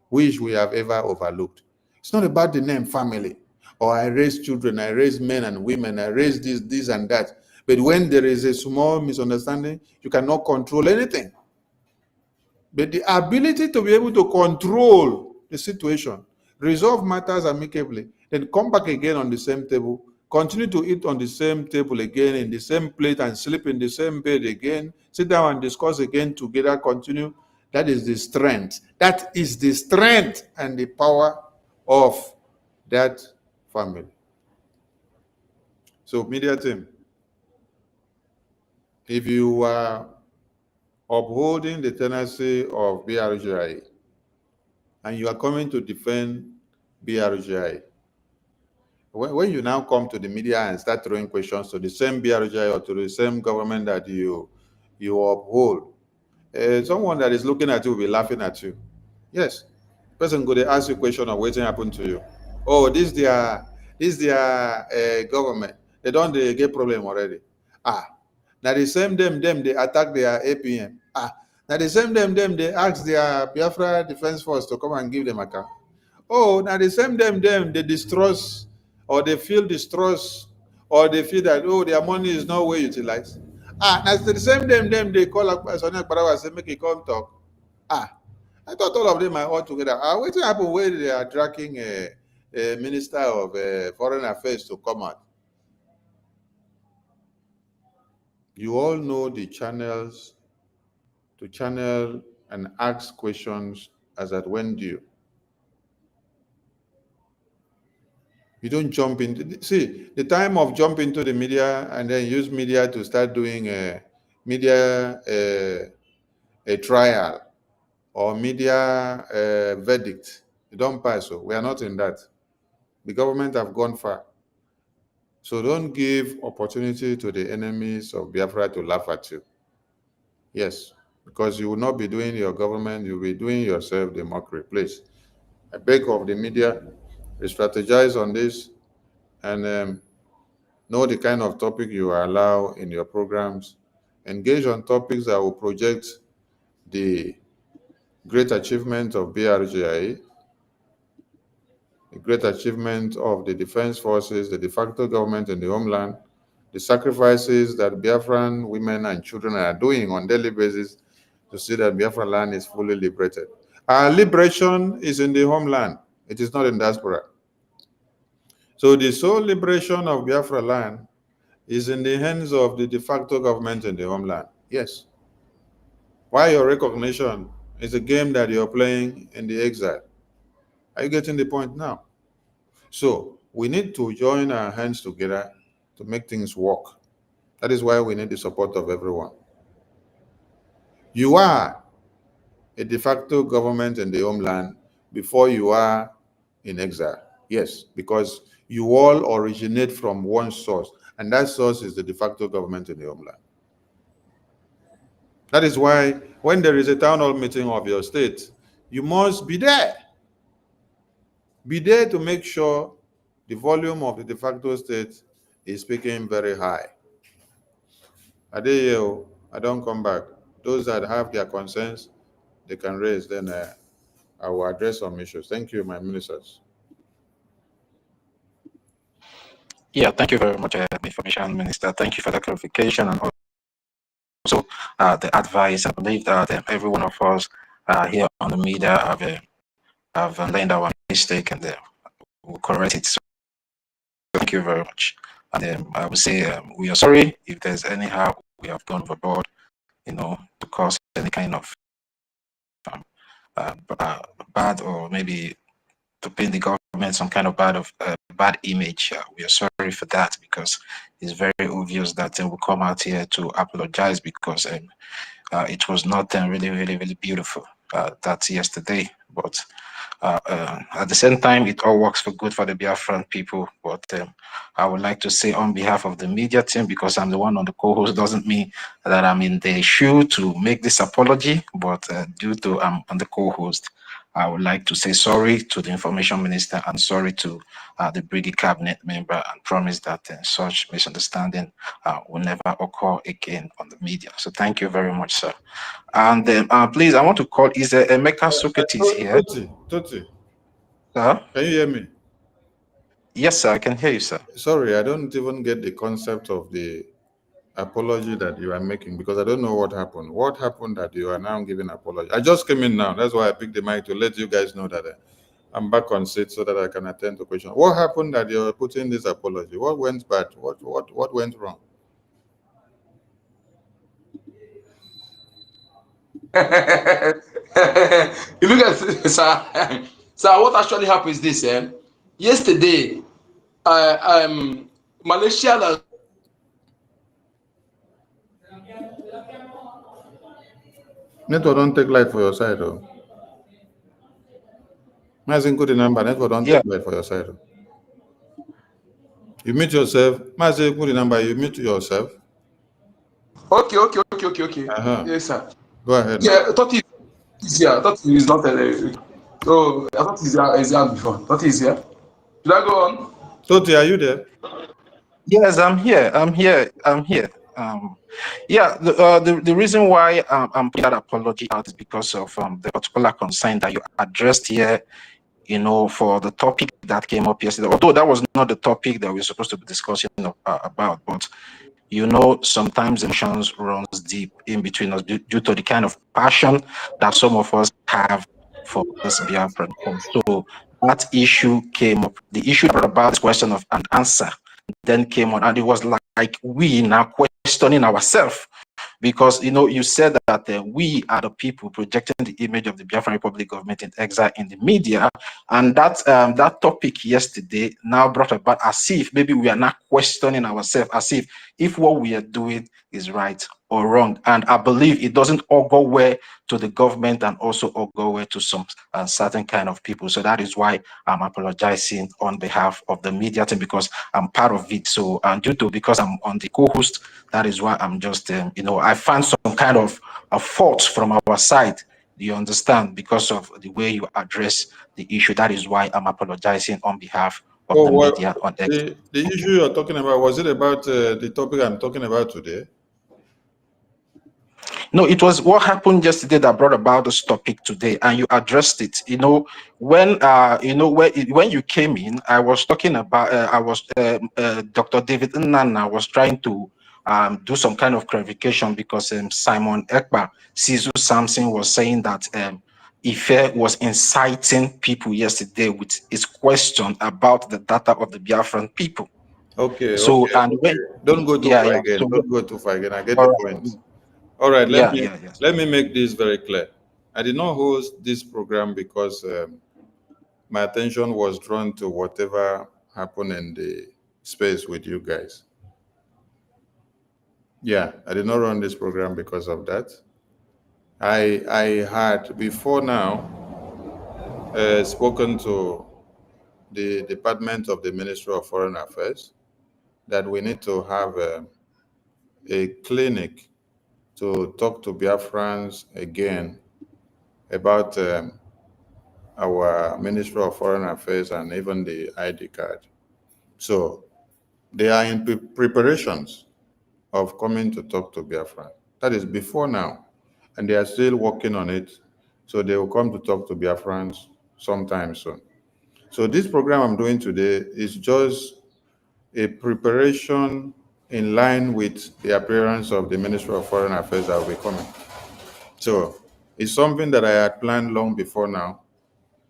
which we have ever overlooked. It's not about the name family, or I raise children, I raise men and women, I raise this and that. But when there is a small misunderstanding, you cannot control anything. But the ability to be able to control the situation, resolve matters amicably, then come back again on the same table, continue to eat on the same table again, in the same plate, and sleep in the same bed again, sit down and discuss again together, continue. That is the strength. That is the strength and the power of that family. So, media team, if you are upholding the tendency of BRGI and you are coming to defend BRGI, when you now come to the media and start throwing questions to the same BRGI or to the same government that you uphold, someone that is looking at you will be laughing at you. Yes, person go dey ask you question of wetin happen to you. Oh, this their government, they don dey get problem already. Now the same them they attack their APM. Now the same them they ask their Biafra Defense Force to come and give them account. Oh, now the same them they distrust, or they feel distrust, or they feel that, oh, their money is not well utilized. Now the same them they call up Sonny Akbarawa and say make it come talk. I thought all of them are all together. What happened when they are dragging a minister of foreign affairs to come out? You all know the channels to channel and ask questions as at when due. You don't jump into, see, the time of jump into the media and then use media to start doing a trial or media verdict. You don't pass. So we are not in that. The government have gone far. So don't give opportunity to the enemies of Biafra to laugh at you. Yes, because you will not be doing your government, you will be doing yourself the mockery. Please, I beg of the media, strategize on this and know the kind of topic you allow in your programs. Engage on topics that will project the great achievement of BRGI, the great achievement of the defense forces, the de facto government in the homeland, the sacrifices that Biafran women and children are doing on a daily basis to see that Biafran land is fully liberated. Our liberation is in the homeland. It is not in diaspora. So the sole liberation of Biafra land is in the hands of the de facto government in the homeland. Yes. Why your recognition is a game that you're playing in the exile. Are you getting the point now? So we need to join our hands together to make things work. That is why we need the support of everyone. You are a de facto government in the homeland before you are in exile. Yes, because you all originate from one source, and that source is the de facto government in the homeland. That is why when there is a town hall meeting of your state, you must be there. Be there to make sure the volume of the de facto state is speaking very high. Adeyo, I don't come back. Those that have their concerns, they can raise, then I will address some issues. Thank you, my ministers. Yeah, thank you very much, Information Minister. Thank you for the clarification and also the advice. I believe that every one of us here on the media have learned our mistake and will correct it. So thank you very much. And I would say we are sorry if there's anyhow we have gone overboard, to cause any kind of bad or maybe to paint the government some kind of bad image. We are sorry for that because it's very obvious that we'll come out here to apologize because it was not really beautiful that yesterday. But at the same time, it all works for good for the Biafran people. But I would like to say on behalf of the media team, because I'm the one on the co-host, doesn't mean that I'm in the shoe to make this apology, but due to I'm on the co-host, I would like to say sorry to the information minister and sorry to the Brigade cabinet member and promise that such misunderstanding will never occur again on the media. So thank you very much, sir. And please, I want to call, is Emeka Socrates here? Toti. Sir? Can you hear me? Yes, sir, I can hear you, sir. Sorry, I don't even get the concept of the apology that you are making because I don't know what happened. What happened that you are now giving apology? I just came in now. That's why I picked the mic to let you guys know that I'm back on seat so that I can attend to questions. What happened that you're putting this apology? What went bad? What went wrong? You look at sir. Sir, what actually happened is this. Yesterday, Malaysia. Network don't take light for your side, though. Mazin good number. Network don't take light for your side. Though. You mute yourself. Mazin good number. You mute yourself. Okay. Yes, sir. Go ahead. Yeah, I thought he's here. I thought he's not there. So I thought he's here before. I thought he's here. Should I go on? Toti, are you there? Yes, I'm here. Yeah, the reason why I'm putting that apology out is because of the particular concern that you addressed here, for the topic that came up yesterday. Although that was not the topic that we were supposed to be discussing about, but sometimes emotions runs deep in between us due to the kind of passion that some of us have for this Biafran cause. So that issue came up. The issue about this question of an answer then came on, and it was like we now questioning ourselves. Because you said that we are the people projecting the image of the Biafran Republic government in exile in the media, and that topic yesterday now brought about as if maybe we are not questioning ourselves, as if what we are doing is right or wrong. And I believe it doesn't all go well to the government and also all go well to some certain kind of people. So that is why I'm apologizing on behalf of the media team, because I'm part of it. So, and because I'm on the co-host, that is why I'm just, I found some kind of a fault from our side. You understand, because of the way you address the issue. That is why I'm apologizing on behalf of Oh, the well, media on X. the issue you're talking about, was it about the topic I'm talking about today? No, it was what happened yesterday that brought about this topic today, and you addressed it. When you came in, I was talking about. Dr. David Nnana was trying to do some kind of clarification, because Simon Ekpa, Sizu Samson was saying that Ife was inciting people yesterday with his question about the data of the Biafran people. Okay, So, okay, and okay. when, Don't go too yeah, far yeah. again. So, Don't go too far again. I get all the right. point. All right, Yeah, yeah, yeah. let me make this very clear. I did not host this program because my attention was drawn to whatever happened in the space with you guys. Yeah, I did not run this program because of that. I had before now spoken to the Department of the Ministry of Foreign Affairs that we need to have a clinic to talk to Biafrans again about our Ministry of Foreign Affairs and even the ID card. So they are in preparations of coming to talk to Biafran. That is before now. And they are still working on it. So they will come to talk to Biafrans sometime soon. So this program I'm doing today is just a preparation in line with the appearance of the Ministry of Foreign Affairs that will be coming. So it's something that I had planned long before now,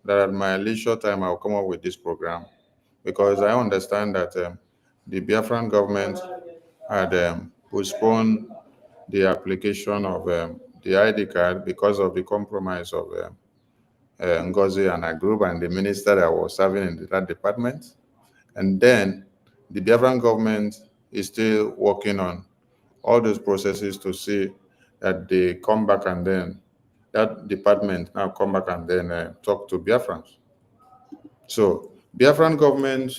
that at my leisure time I'll come up with this program, because I understand that the Biafran government had postponed the application of the ID card because of the compromise of Ngozi and her group and the minister that was serving in that department. And then the Biafran government is still working on all those processes to see that they come back, and then that department now come back and then talk to Biafrans. So Biafran government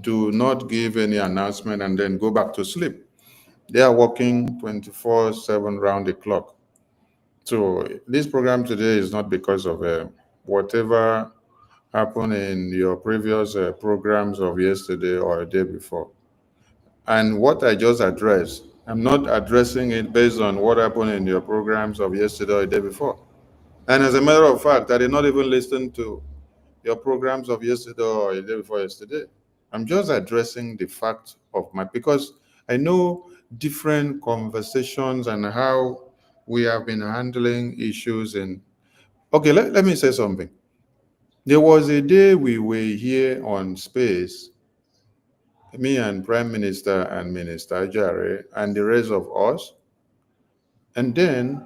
do not give any announcement and then go back to sleep. They are working 24/7 round the clock. So this program today is not because of whatever happened in your previous programs of yesterday or a day before. And what I just addressed, I'm not addressing it based on what happened in your programs of yesterday or the day before. And as a matter of fact, I did not even listen to your programs of yesterday or the day before yesterday. I'm just addressing the fact of because I know different conversations and how we have been handling issues. And okay, let me say something. There was a day we were here on space, me and Prime Minister and Minister Jare and the rest of us. And then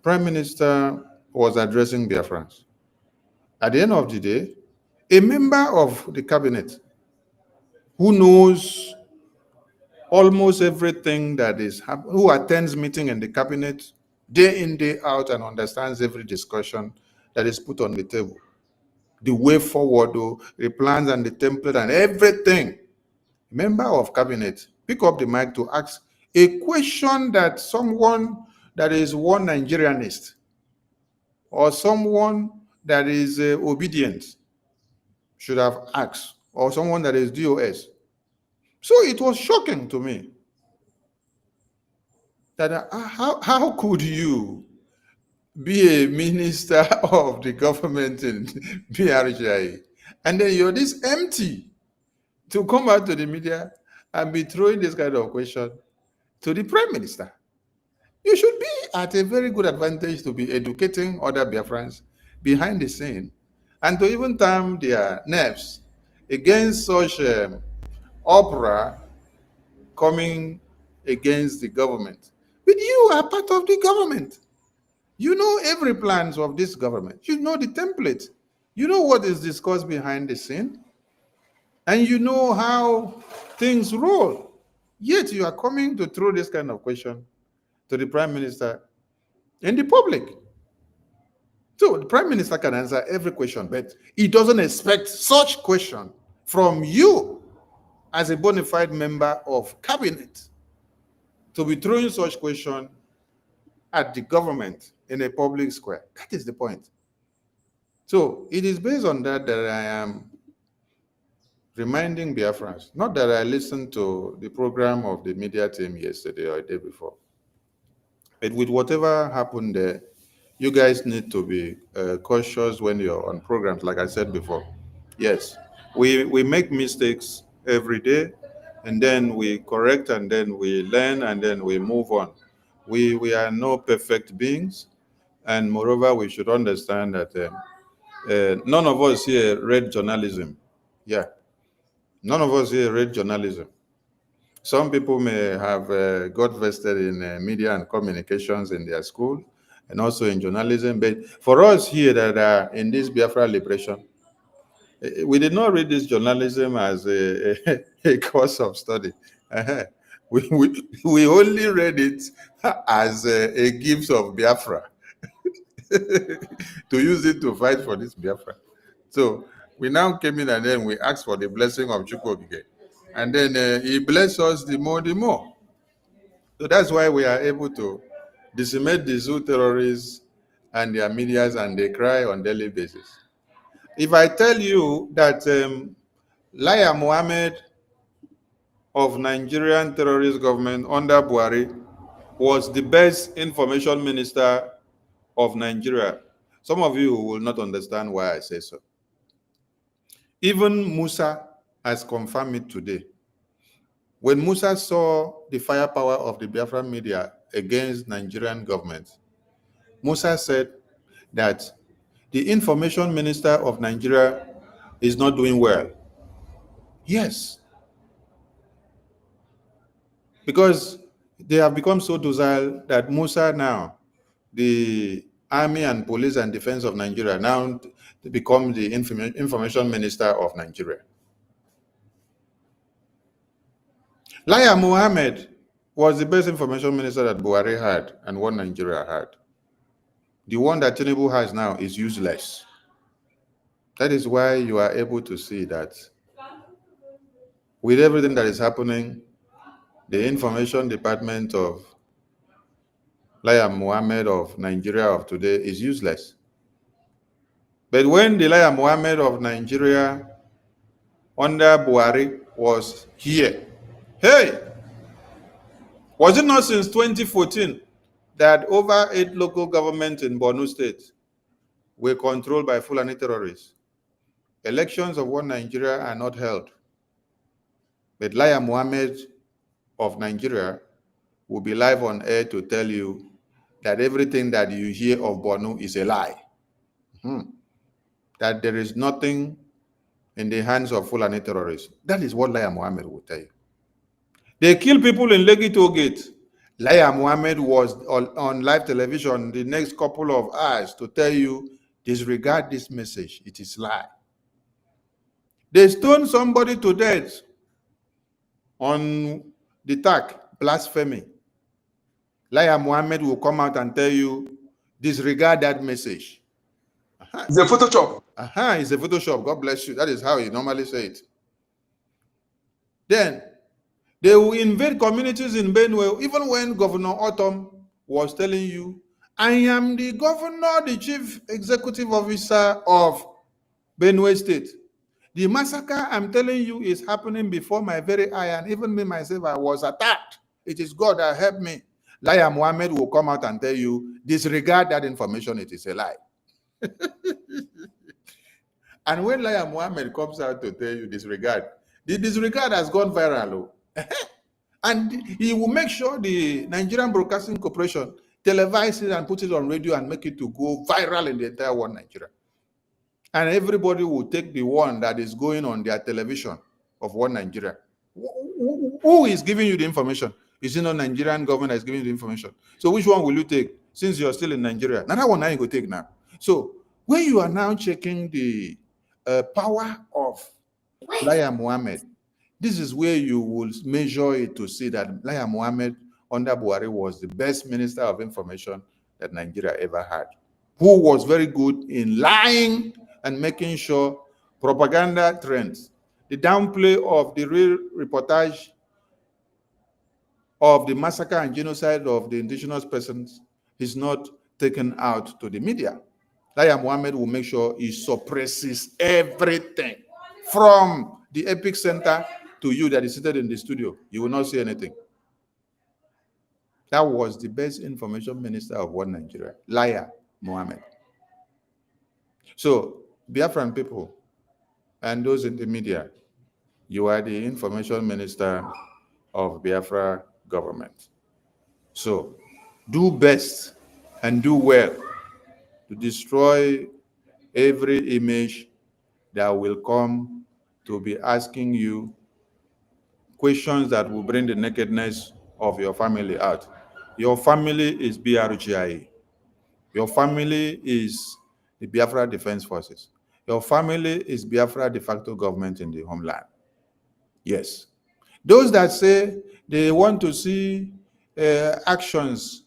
Prime Minister was addressing Biafrans. At the end of the day, a member of the cabinet who knows almost everything that is happening, who attends meeting in the cabinet day in, day out, and understands every discussion that is put on the table, the way forward, the plans and the template and everything. Member of cabinet pick up the mic to ask a question that someone that is one Nigerianist or someone that is obedient should have asked, or someone that is DOS. So it was shocking to me that how could you be a minister of the government in BRGI and then you're this empty to come out to the media and be throwing this kind of question to the prime minister? You should be at a very good advantage to be educating other Biafrans behind the scene and to even turn their nerves against such opera coming against the government. But you are part of the government. You know every plans of this government. You know the template. You know what is discussed behind the scene. And you know how things roll. Yet you are coming to throw this kind of question to the Prime Minister in the public. So the Prime Minister can answer every question, but he doesn't expect such question from you as a bona fide member of cabinet to be throwing such question at the government in a public square. That is the point. So it is based on that that I am reminding Biafrans, not that I listened to the program of the media team yesterday or the day before, but with whatever happened there, you guys need to be cautious when you're on programs, like I said before. Yes, we make mistakes every day, and then we correct, and then we learn, and then we move on. We are no perfect beings, and moreover, we should understand that none of us here read journalism. Yeah, none of us here read journalism. Some people may have got vested in media and communications in their school and also in journalism. But for us here that are in this Biafra liberation, we did not read this journalism as a course of study. We only read it as a gift of Biafra to use it to fight for this Biafra. So we now came in and then we asked for the blessing of Chukwokike. And then he blessed us the more. So that's why we are able to decimate the zoo terrorists and their medias, and they cry on daily basis. If I tell you that Laya Mohammed of Nigerian terrorist government under Buhari was the best information minister of Nigeria, some of you will not understand why I say so. Even Musa has confirmed it today. When Musa saw the firepower of the Biafran media against Nigerian government, Musa said that the information minister of Nigeria is not doing well. Yes. Because they have become so docile that Musa now, the army and police and defense of Nigeria, now become the information minister of Nigeria. Laya Mohammed was the best information minister that Buhari had and what Nigeria had. The one that Tinubu has now is useless. That is why you are able to see that with everything that is happening, the information department of Laya Mohammed of Nigeria of today is useless. But when the Laya Mohammed of Nigeria under Buhari was here, hey, was it not since 2014 that over 8 local governments in Borno State were controlled by Fulani terrorists? Elections of one Nigeria are not held. But Laya Mohammed of Nigeria will be live on air to tell you that everything that you hear of Borno is a lie. That there is nothing in the hands of Fulani terrorists. That is what Laya Mohammed will tell you. They kill people in Lekki Toll Gate. Laya Mohammed was on live television the next couple of hours to tell you, disregard this message, it is lie. They stoned somebody to death on the tag, blasphemy. Laya Mohammed will come out and tell you, disregard that message. It's a Photoshop. It's a Photoshop. God bless you. That is how he normally say it. Then they will invade communities in Benue, even when Governor Autumn was telling you, I am the governor, the chief executive officer of Benue State. The massacre I'm telling you is happening before my very eye, and even me myself, I was attacked. It is God that helped me. Laya Mohammed will come out and tell you, disregard that information, it is a lie. And when Laya Mohammed comes out to tell you disregard, the disregard has gone viral. And he will make sure the Nigerian Broadcasting Corporation televises it and put it on radio and make it to go viral in the entire world, Nigeria. And everybody will take the one that is going on their television of one Nigeria. Who is giving you the information? Is it not Nigerian government that is giving you the information? So which one will you take since you're still in Nigeria? Another one now you go take now. So when you are now checking the power of Laya Mohammed, This is where you will measure it to see that Laya Mohammed under Buhari was the best minister of information that Nigeria ever had, who was very good in lying and making sure propaganda trends, the downplay of the real reportage of the massacre and genocide of the indigenous persons is not taken out to the media. Laya Mohammed will make sure he suppresses everything from the epic center to you that is seated in the studio. You will not see anything. That was the best information minister of one Nigeria, Laya Mohammed. So, Biafran people and those in the media, you are the information minister of Biafra government. So, do best and do well to destroy every image that will come to be asking you questions that will bring the nakedness of your family out. Your family is BRGIA. Your family is the Biafra Defense Forces. Your family is Biafra de facto government in the homeland. Yes. Those that say they want to see actions,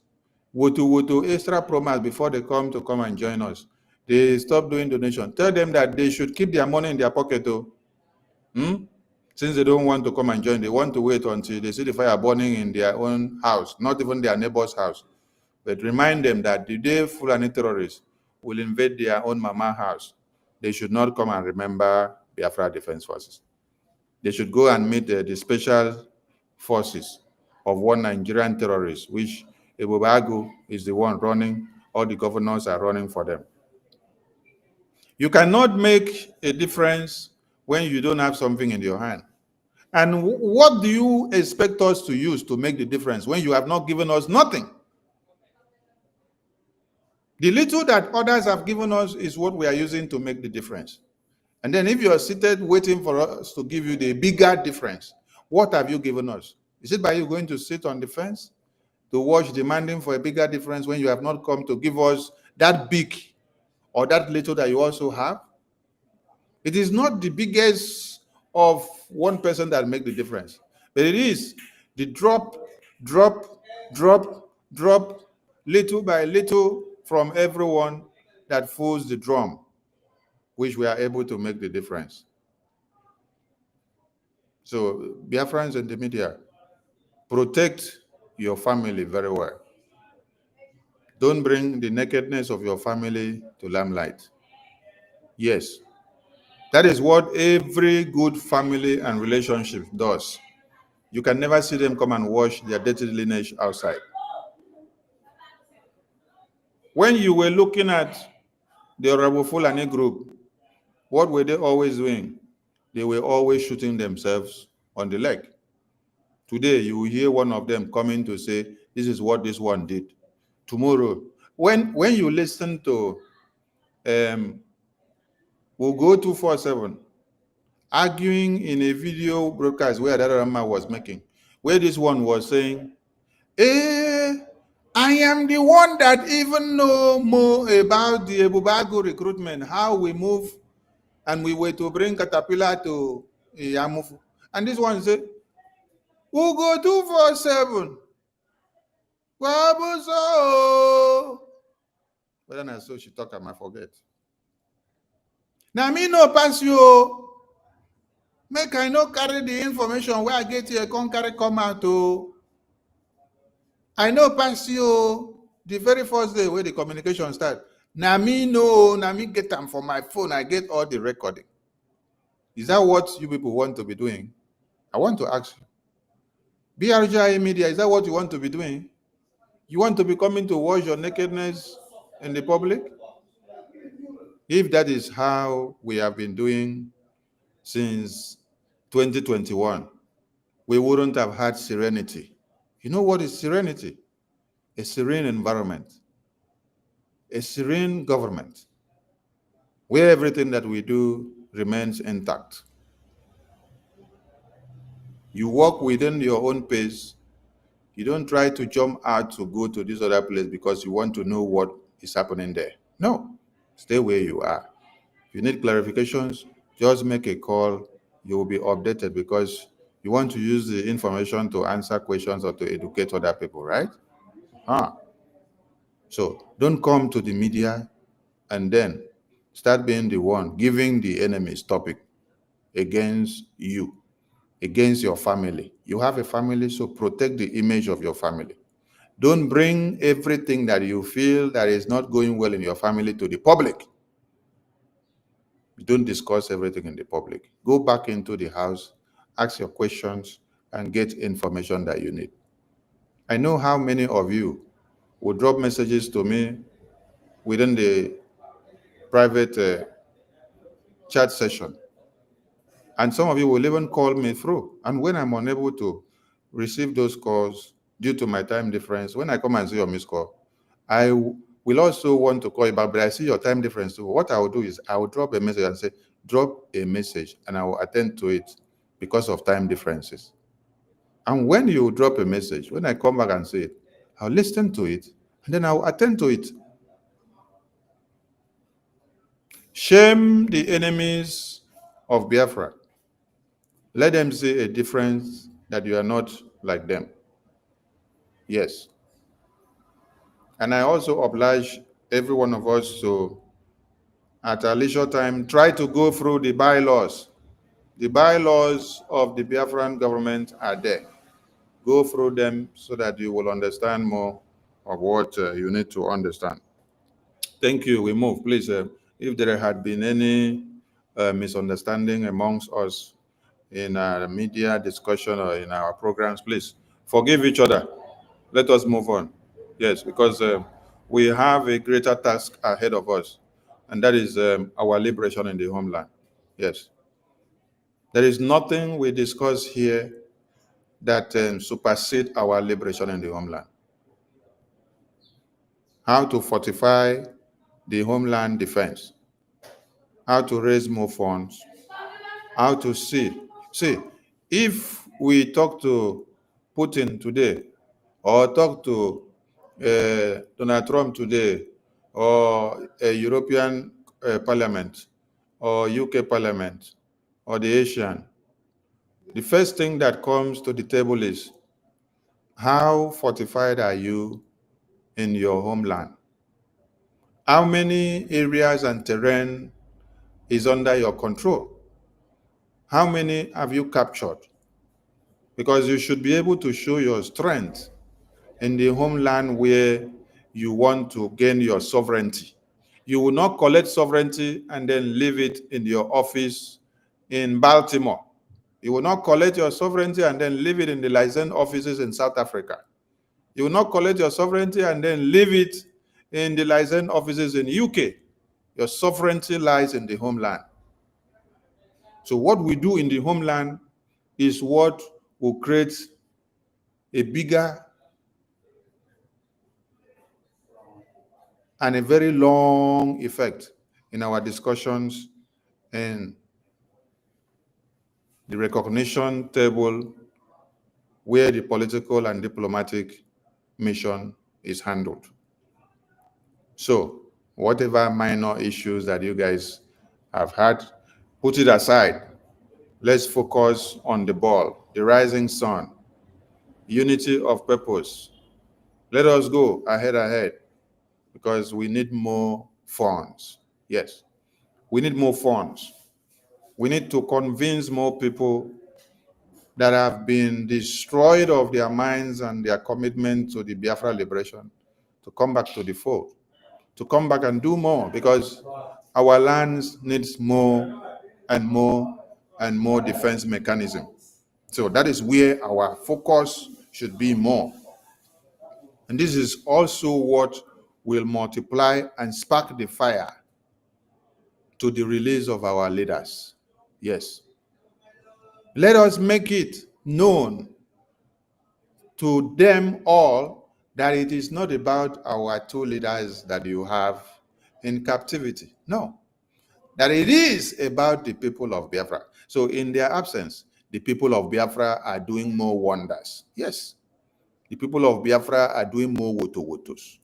woto extra promise before they come and join us, they stop doing donation. Tell them that they should keep their money in their pocket. Since they don't want to come and join, they want to wait until they see the fire burning in their own house, not even their neighbor's house. But remind them that the day Fulani terrorists will invade their own mama house, they should not come and remember Biafra Defense Forces. They should go and meet the special forces of one Nigerian terrorist, which Ebubagu is the one running. All the governors are running for them. You cannot make a difference when you don't have something in your hand. And what do you expect us to use to make the difference when you have not given us nothing? The little that others have given us is what we are using to make the difference. And then if you are seated waiting for us to give you the bigger difference, what have you given us? Is it by you going to sit on the fence to watch demanding for a bigger difference when you have not come to give us that big or that little that you also have? It is not the biggest of one person that make the difference, but it is the drop, little by little from everyone that fills the drum, which we are able to make the difference. So, Biafrans in the media, protect your family very well. Don't bring the nakedness of your family to limelight. Yes, that is what every good family and relationship does. You can never see them come and wash their dirty lineage outside. When you were looking at the Honorable Fulani group, what were they always doing? They were always shooting themselves on the leg. Today, you will hear one of them coming to say, this is what this one did. Tomorrow, when you listen to we'll go 247, arguing in a video broadcast where Adarama was making, where this one was saying, I am the one that even know more about the Ebubago recruitment, how we move, and we were to bring Caterpillar to Yamufu. And this one said, we'll go 247. But then I saw she talk, I might forget. Now me no pass you. Make I no carry the information where I get here, can't carry come out to. I know pass you the very first day where the communication start. Now me get them for my phone. I get all the recording. Is that what you people want to be doing? I want to ask you. BRGI media, is that what you want to be doing? You want to be coming to wash your nakedness in the public? If that is how we have been doing since 2021, we wouldn't have had serenity. You know what is serenity? A serene environment, a serene government, where everything that we do remains intact. You walk within your own pace. You don't try to jump out to go to this other place because you want to know what is happening there. No, stay where you are. If you need clarifications, just make a call. You will be updated because You want to use the information to answer questions or to educate other people, right? So don't come to the media and then start being the one giving the enemy's topic against you, against your family. You have a family, so protect the image of your family. Don't bring everything that you feel that is not going well in your family to the public. Don't discuss everything in the public. Go back into the house, ask your questions, and get information that you need. I know how many of you will drop messages to me within the private chat session. And some of you will even call me through. And when I'm unable to receive those calls due to my time difference, when I come and see your missed call, I will also want to call you back, but I see your time difference too. What I will do is I will drop a message and say, drop a message, and I will attend to it because of time differences. And when you drop a message, when I come back and see it, I'll listen to it, and then I'll attend to it. Shame the enemies of Biafra. Let them see a difference that you are not like them. Yes. And I also oblige every one of us to, at our leisure time, try to go through the bylaws. The bylaws of the Biafran government are there. Go through them so that you will understand more of what you need to understand. Thank you. We move. Please, if there had been any misunderstanding amongst us in our media discussion or in our programs, please forgive each other. Let us move on. Yes, because we have a greater task ahead of us, and that is our liberation in the homeland. Yes. There is nothing we discuss here that supersedes our liberation in the homeland. How to fortify the homeland defense, how to raise more funds, how to see. See, if we talk to Putin today, or talk to Donald Trump today, or a European Parliament, or UK Parliament, or the Asian, the first thing that comes to the table is, how fortified are you in your homeland? How many areas and terrain is under your control? How many have you captured? Because you should be able to show your strength in the homeland where you want to gain your sovereignty. You will not collect sovereignty and then leave it in your office in Baltimore. You will not collect your sovereignty and then leave it in the licensed offices in South Africa. You will not collect your sovereignty and then leave it in the licensed offices in UK. Your sovereignty lies in the homeland. So what we do in the homeland is what will create a bigger and a very long effect in our discussions and the recognition table where the political and diplomatic mission is handled. So whatever minor issues that you guys have had, put it aside. Let's focus on the ball, the rising sun, unity of purpose. Let us go ahead, because we need more funds. Yes, we need more funds. We need to convince more people that have been destroyed of their minds and their commitment to the Biafra liberation to come back to the fold, to come back and do more, because our lands needs more and more and more defense mechanism. So that is where our focus should be more. And this is also what will multiply and spark the fire to the release of our leaders. Yes. Let us make it known to them all that it is not about our two leaders that you have in captivity. No. That it is about the people of Biafra. So in their absence, the people of Biafra are doing more wonders. Yes. The people of Biafra are doing more wotos.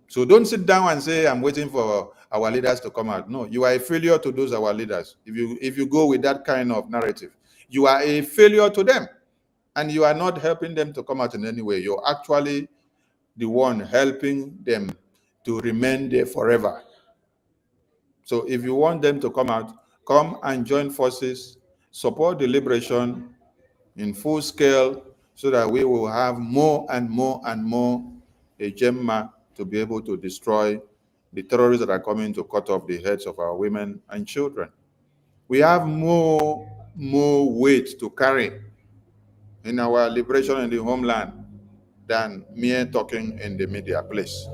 So don't sit down and say, I'm waiting for our leaders to come out. No, you are a failure to those our leaders if you go with that kind of narrative. you are a failure to them. And you are not helping them to come out in any way. You're actually the one helping them to remain there forever. So if you want them to come out, come and join forces, support the liberation in full scale so that we will have more and more and more a Gemma to be able to destroy the terrorists that are coming to cut off the heads of our women and children. We have more weight to carry in our liberation in the homeland than mere talking in the media, please.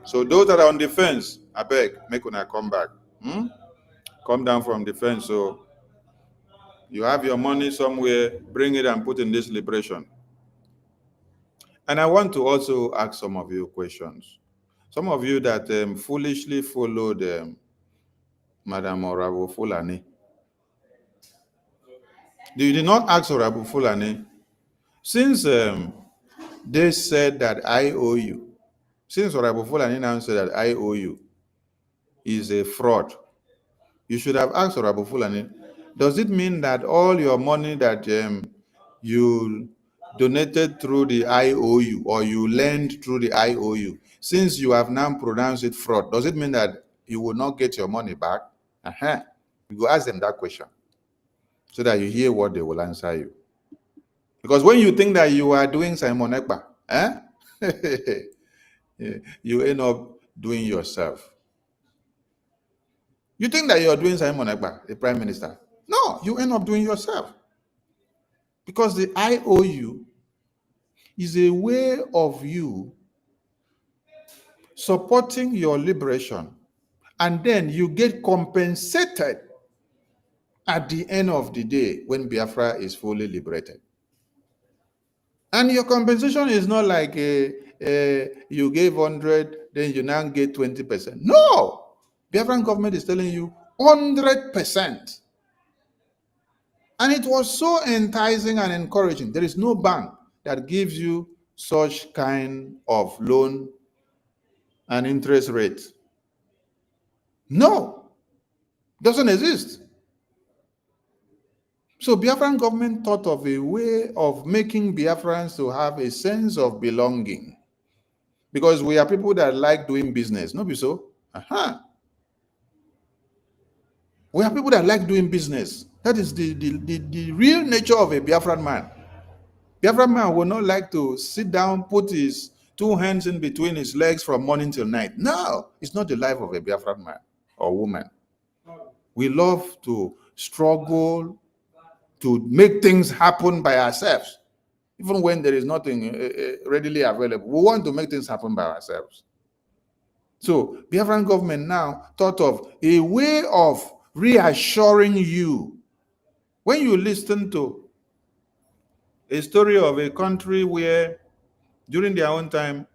So those that are on the fence, I beg, make una come back. Come down from the fence. So you have your money somewhere, bring it and put in this liberation. And I want to also ask some of you questions. Some of you that foolishly followed Madam Orabu Fulani. You did not ask Orabu Fulani, since they said that I owe you, since Orabu Fulani now said that I owe you is a fraud, you should have asked Orabu Fulani, does it mean that all your money that you donated through the IOU or you lent through the IOU, since you have now pronounced it fraud, does it mean that you will not get your money back? You go ask them that question so that you hear what they will answer you. Because when you think that you are doing Simon Ekpa, you end up doing yourself. You think that you're doing Simon Ekpa, the Prime Minister. No, you end up doing yourself. Because the IOU is a way of you supporting your liberation, and then you get compensated at the end of the day when Biafra is fully liberated. And your compensation is not like you gave 100, then you now get 20%. No! Biafran government is telling you 100%. And it was so enticing and encouraging. There is no bank that gives you such kind of loan and interest rate. No, doesn't exist. So Biafran government thought of a way of making Biafrans to have a sense of belonging. Because we are people that like doing business, no be so? We are people that like doing business. That is the real nature of a Biafran man. Biafran man would not like to sit down, put his 2 hands in between his legs from morning till night. No, it's not the life of a Biafran man or woman. We love to struggle to make things happen by ourselves, even when there is nothing readily available. We want to make things happen by ourselves. So Biafran government now thought of a way of reassuring you. When you listen to a story of a country where during their own time,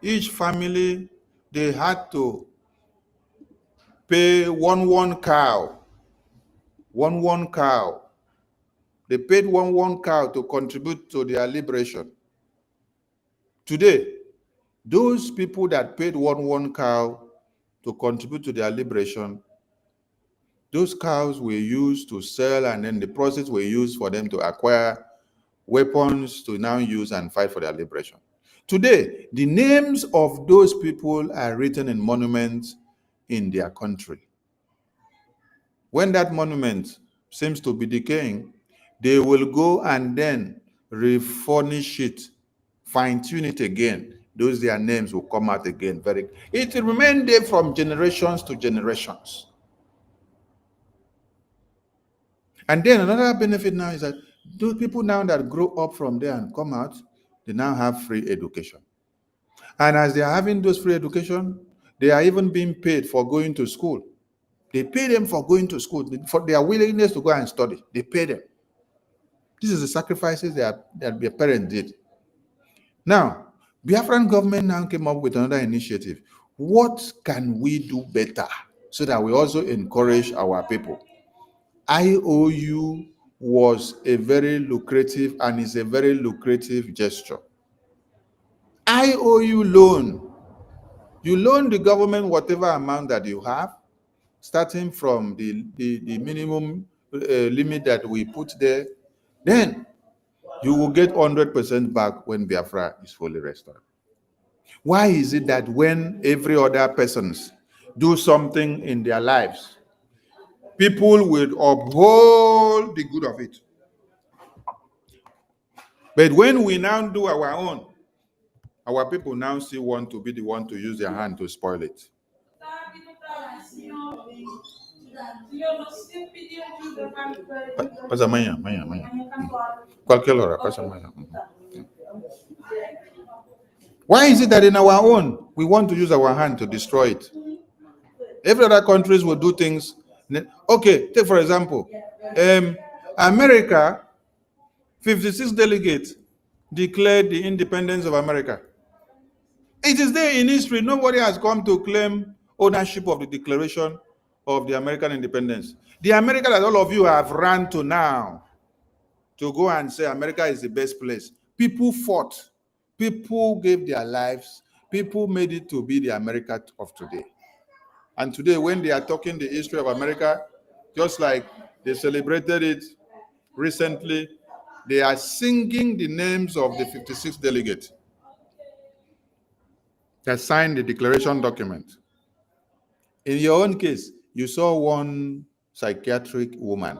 each family, they had to pay one cow. One cow. They paid one cow to contribute to their liberation. Today, those people that paid one cow to contribute to their liberation, those cows were used to sell, and then the process were used for them to acquire weapons to now use and fight for their liberation. Today, the names of those people are written in monuments in their country. When that monument seems to be decaying, they will go and then refurnish it, fine-tune it again. Those their names will come out again. It will remain there from generations to generations. And then another benefit now is that those people now that grow up from there and come out, they now have free education. And as they are having those free education, they are even being paid for going to school. They pay them for going to school, for their willingness to go and study. They pay them. This is the sacrifices that their parents did. Now, Biafran government now came up with another initiative. What can we do better so that we also encourage our people? IOU was a very lucrative and is a very lucrative gesture. IOU loan. You loan the government whatever amount that you have. starting from the minimum limit that we put there, then you will get 100% back when Biafra is fully restored. Why is it that when every other persons do something in their lives, people will uphold the good of it? But when we now do our own, our people now still want to be the one to use their hand to spoil it. Pasa amanhã. Qualquer hora, pasa amanhã. Why is it that in our own, we want to use our hand to destroy it? Every other countries will do things. Okay, take for example, America, 56 delegates declared the independence of America. It is there in history. Nobody has come to claim ownership of the Declaration of the American independence. The America that all of you have run to now to go and say America is the best place. People fought. People gave their lives. People made it to be the America of today. And today, when they are talking the history of America, just like they celebrated it recently, they are singing the names of the 56 delegates that signed the declaration document. In your own case, you saw one psychiatric woman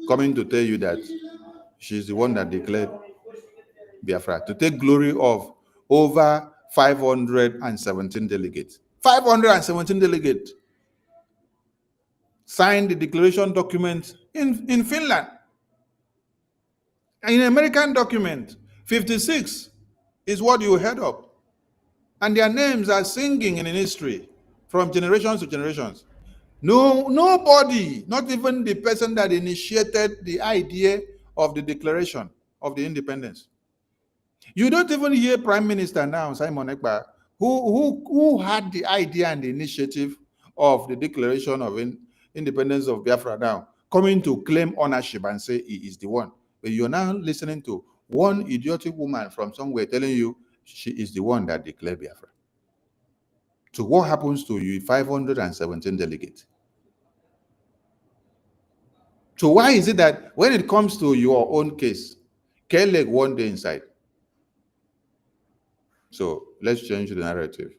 coming to tell you that she's the one that declared Biafra, to take glory of over 517 delegates. 517 delegates signed the declaration document in Finland. In American document, 56 is what you heard of. And their names are singing in history from generations to generations. Nobody, not even the person that initiated the idea of the Declaration of the Independence. You don't even hear Prime Minister now, Simon Ekpa, who had the idea and the initiative of the Declaration of Independence of Biafra now, coming to claim ownership and say he is the one. But you're now listening to one idiotic woman from somewhere telling you she is the one that declared Biafra. So what happens to you 517 delegates? So why is it that when it comes to your own case, Kelleg one day inside? So let's change the narrative.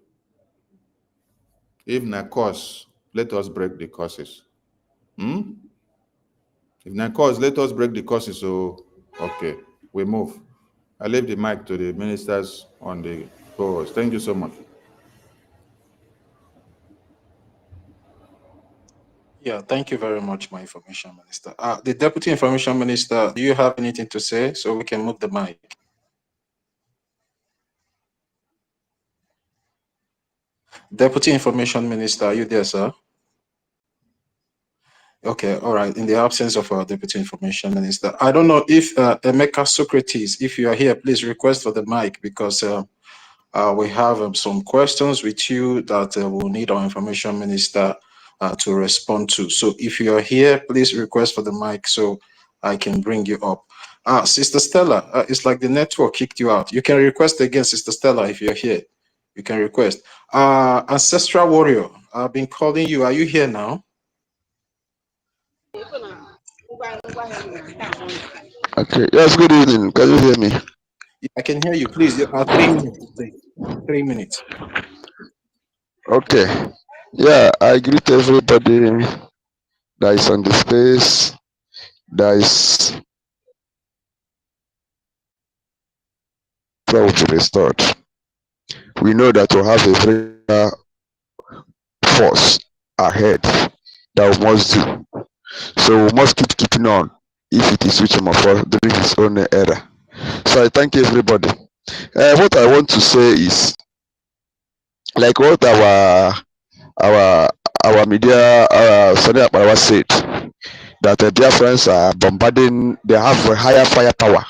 If na cause, let us break the causes. If na cause, let us break the causes. So okay, we move. I leave the mic to the ministers on the co-host. Thank you so much. Yeah, thank you very much, my information minister. The deputy information minister, do you have anything to say so we can move the mic? Deputy information minister, are you there, sir? Okay, all right. In the absence of our deputy information minister, I don't know if Emeka Socrates, if you are here, please request for the mic, because we have some questions with you that we'll need our information minister to respond to. So if you are here, please request for the mic so I can bring you up. Sister Stella, it's like the network kicked you out. You can request again, Sister Stella, if you're here. You can request. Ancestral Warrior, I've been calling you. Are you here now? Okay. Yes, good evening. Can you hear me? I can hear you. Please, 3 minutes, please. 3 minutes. Okay. Yeah, I greet everybody that is on the space, that is proud to restored. We know that we have a greater force ahead that we must do. So we must keeping on if it is which of us during his own era. So I thank everybody. What I want to say is, like what our media Sonny Akparawa said, that the Biafrans are bombarding, they have a higher firepower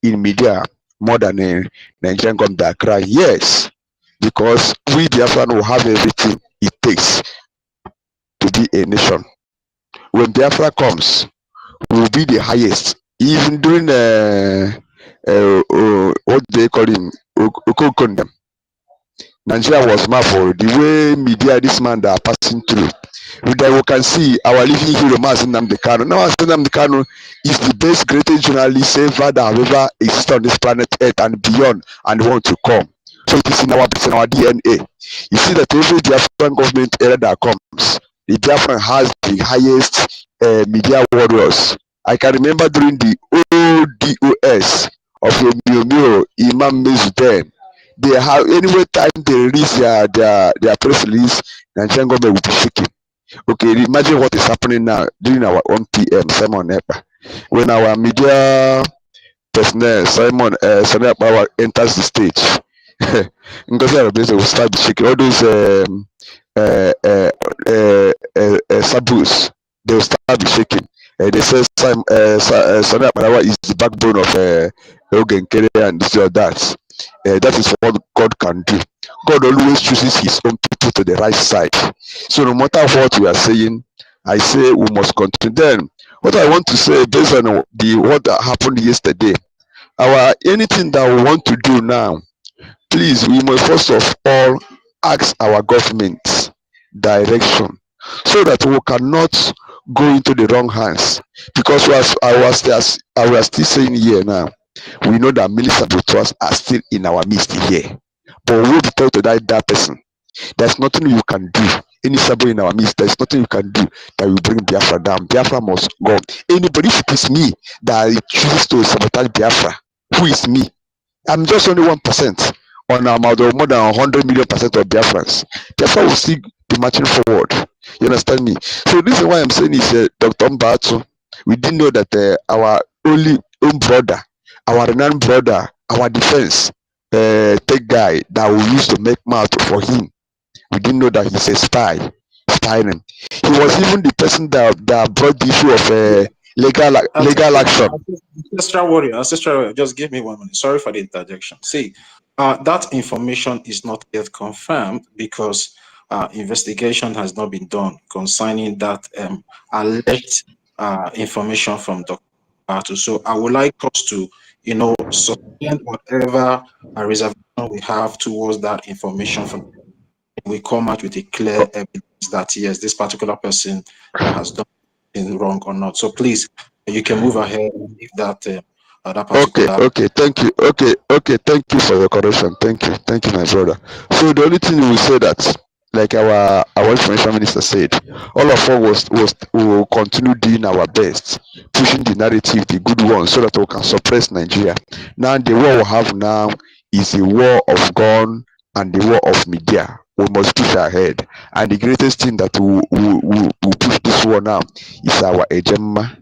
in media more than a Nigerian government. Accra. Yes, because we Biafran will have everything it takes to be a nation. When Biafra comes, we will be the highest. Even during what they call him, Okokondem. Nigeria was marveled. The way media, this man that are passing through. Then we can see our living hero, Mazi Nnamdi Kanu. Now, Mazi Nnamdi Kanu is the best, greatest journalist ever that have ever existed on this planet Earth and beyond, and want to come. So it is in our DNA. You see that every Biafran government era that comes, the Biafran has the highest media warriors. I can remember during the old DOS of Jumio, Imam Mezuben, they have anyway time they release their press release, Nigerian government will be shaking. Okay, imagine what is happening now during our own PM, Simon Epa. When our media personnel, Simon Power enters the stage, Ngozi Arabese will start shaking. All those sabus, they will start shaking. They say Sani Aparawa is the backbone of Ogenkere and this or that. That is what God can do. God always chooses his own people to the right side. So no matter what we are saying, I say we must continue. Then what I want to say based on what happened yesterday, anything that we want to do now, please, we must first of all ask our government direction so that we cannot go into the wrong hands. Because I was still saying here now, we know that many saboteurs are still in our midst here. But we will be told to that person. There's nothing you can do. Any sabo in our midst, there's nothing you can do that will bring Biafra down. Biafra must go. Anybody, if it is me that chooses to sabotage Biafra, who is me? I'm just only 1% on more than 100 million percent of Biafrans. Biafra will still be marching forward. You understand me? So this is why I'm saying is Dr. Mbatu. We didn't know that our own brother, our renowned brother, our defense tech guy that we used to make mouth for him. We didn't know that he's a spying. He was even the person that brought the issue of legal action. Ancestral warrior, just give me 1 minute. Sorry for the interjection. See, that information is not yet confirmed because investigation has not been done concerning that alleged information from Dr. Batu. So I would like us to, suspend whatever reservation we have towards that information from. We come out with a clear evidence that yes, this particular person has done anything wrong or not. So please, you can move ahead if that particular. Okay. Thank you. Okay. Thank you for your correction. Thank you, my brother. So the only thing we say that, like our information minister said, all of us will continue doing our best, pushing the narrative, the good one, so that we can suppress Nigeria. Now the war we have now is a war of gun and the war of media. We must push ahead, and the greatest thing that we push this war now is our agenda.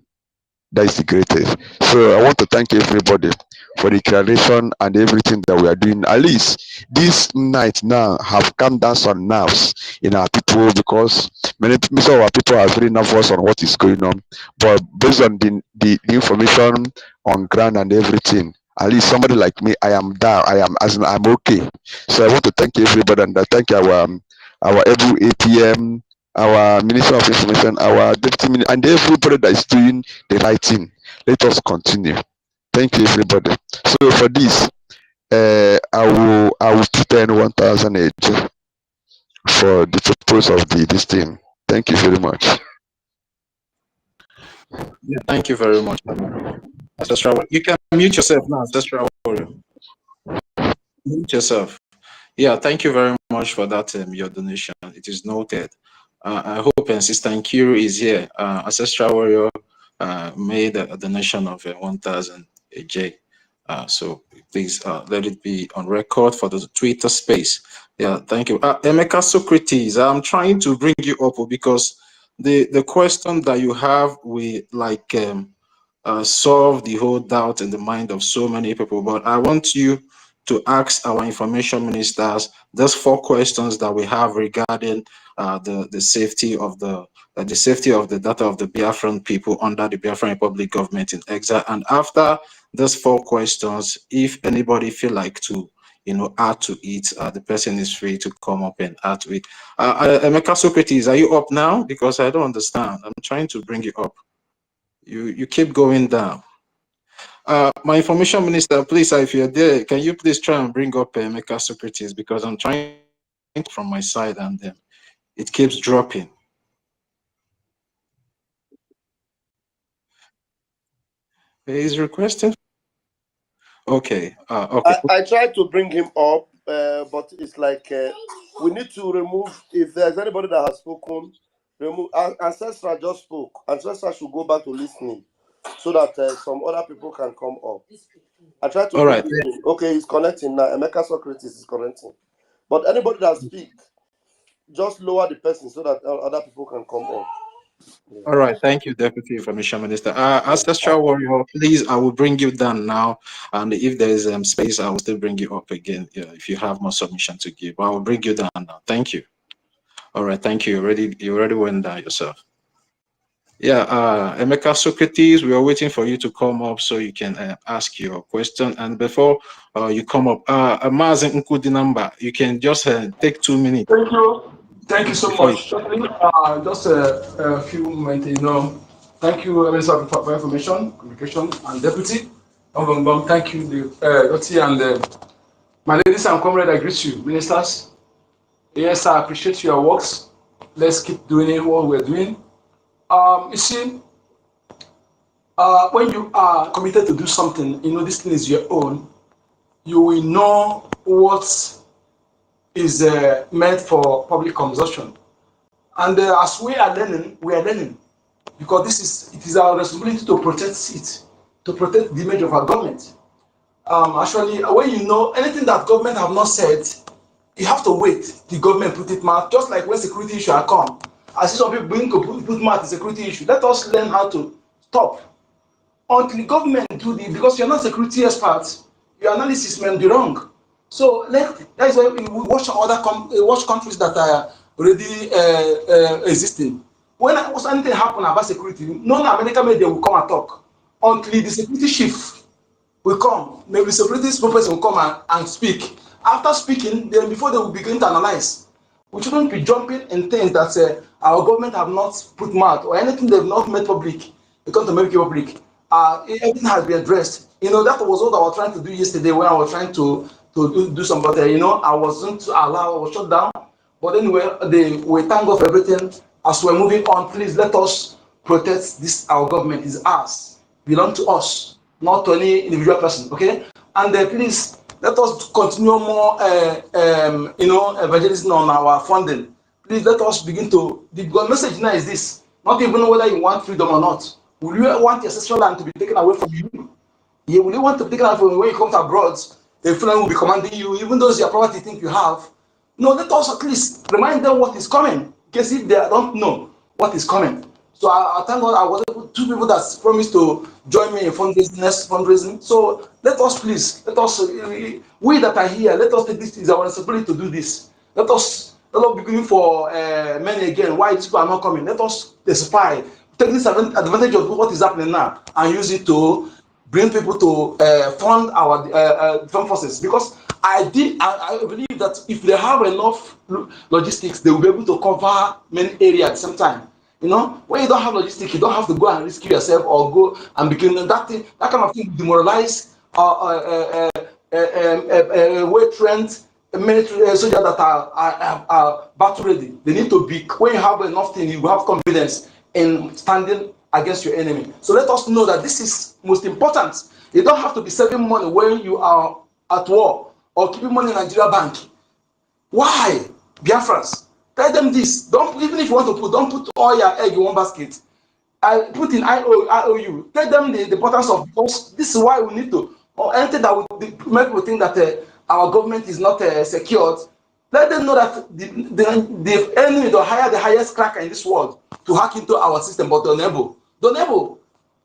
That is the greatest. So I want to thank everybody for the creation and everything that we are doing. At least this night now have calmed down some nerves in our people, because many of our people are very nervous on what is going on. But based on the information on ground and everything, at least somebody like me, I am down. I'm okay. So I want to thank everybody, and I thank our every APM, our Minister of Information, our Deputy Minister, and everybody that is doing the right thing. Let us continue. Thank you, everybody. So for this, I will put in 1,000 AJ for the purpose of this thing. Thank you very much. Yeah, thank you very much, Ancestral. You can mute yourself now, Ancestral Warrior. Mute yourself. Yeah, thank you very much for that, your donation. It is noted. I hope Sister Nkiru is here. Ancestral Warrior made a donation of 1,000 AJ. So please let it be on record for the Twitter space. Yeah, thank you. Emeka Socrates, I'm trying to bring you up because the question that you have will solve the whole doubt in the mind of so many people. But I want you to ask our information ministers those 4 questions that we have regarding the safety of the data of the Biafran people under the Biafran Republic government in exile. And after those 4 questions, if anybody feel like to add to it, the person is free to come up and add to it. Emeka Socrates, are you up now? Because I don't understand. I'm trying to bring you up. You keep going down. My information minister, please, if you're there, can you please try and bring up Emeka Socrates, because I'm trying from my side, and it keeps dropping. He's requesting. Okay. Okay. I tried to bring him up, but it's like we need to remove. If there's anybody that has spoken, remove. Ancestral just spoke. Ancestral should go back to listening, so that some other people can come up. I tried to. All right. Him. Okay, he's connecting now. Emeka Socrates is connecting, but anybody that speak, just lower the person so that other people can come up. Yeah. All right, thank you, Deputy Information Minister. Ancestral Warrior, please, I will bring you down now, and if there is space, I will still bring you up again. Yeah, if you have more submission to give, I will bring you down now. Thank you. All right, thank you. You already went down yourself. Yeah, Emeka Socrates, we are waiting for you to come up so you can ask your question. And before you come up, Mazen Nkudinamba, you can just take 2 minutes. Thank you. Thank you so much. Just a few moments, Thank you, Minister for Information, Communication, and Deputy. Thank you, Dottie, and my ladies and comrades, I greet you, ministers. Yes, I appreciate your works. Let's keep doing what we're doing. You see, when you are committed to do something, this thing is your own, you will know what is meant for public consumption. And as we are learning, because it is our responsibility to protect it, to protect the image of our government. Actually, when you know anything that government have not said, you have to wait the government put it mouth. Just like when security issue are come, I see some people being to put mouth in security issue. Let us learn how to stop until the government do the, because you're not security experts, your analysis may be wrong. So that is why we watch watch countries that are already existing. When anything happen about security, non-American media will come and talk until the security chief will come. Maybe security spokesperson will come and speak. After speaking, then before they will begin to analyze. We shouldn't be jumping in things that our government have not put mouth or anything they've not made public. They come to make it public. Everything has been addressed. That was what I was trying to do yesterday when I was trying to do something. I wasn't allowed, I was shut down. But anyway, we thank God for everything. As we're moving on, please let us protect this. Our government is ours, belong to us, not to any individual person. Okay, and please let us continue more, evangelism on our funding. Please let us begin to. The message now is this: not even whether you want freedom or not. Will you want your ancestral land to be taken away from you? Yeah, will you want to be taken away from you when you come to abroad? The Fulani will be commanding you, even those your property think you have. No, let us at least remind them what is coming, in case if they don't know what is coming. So I thank God I was able, 2 people that promised to join me in fundraising. So let us please, we that are here, let us take this is our responsibility to do this. Let us be going for many again. Why these people are not coming? Let us testify, take this advantage of what is happening now and use it to bring people to fund our defense forces. Because I believe that if they have enough logistics, they will be able to cover many areas at the same time. When you don't have logistics, you don't have to go and rescue yourself or go and begin that thing. That kind of thing demoralize well-trained military soldiers that are battle ready. They need to be. When you have enough things, you have confidence in standing against your enemy. So let us know that this is most important. You don't have to be saving money when you are at war or keeping money in Nigeria bank. Why? Biafrans, tell them this. Even if you want to don't put all your egg in one basket. Put in IOU. Tell them the importance of, because this is why we need to, or anything that would make people think that our government is not secured. Let them know that the enemy will hire the highest cracker in this world to hack into our system, but they're unable. If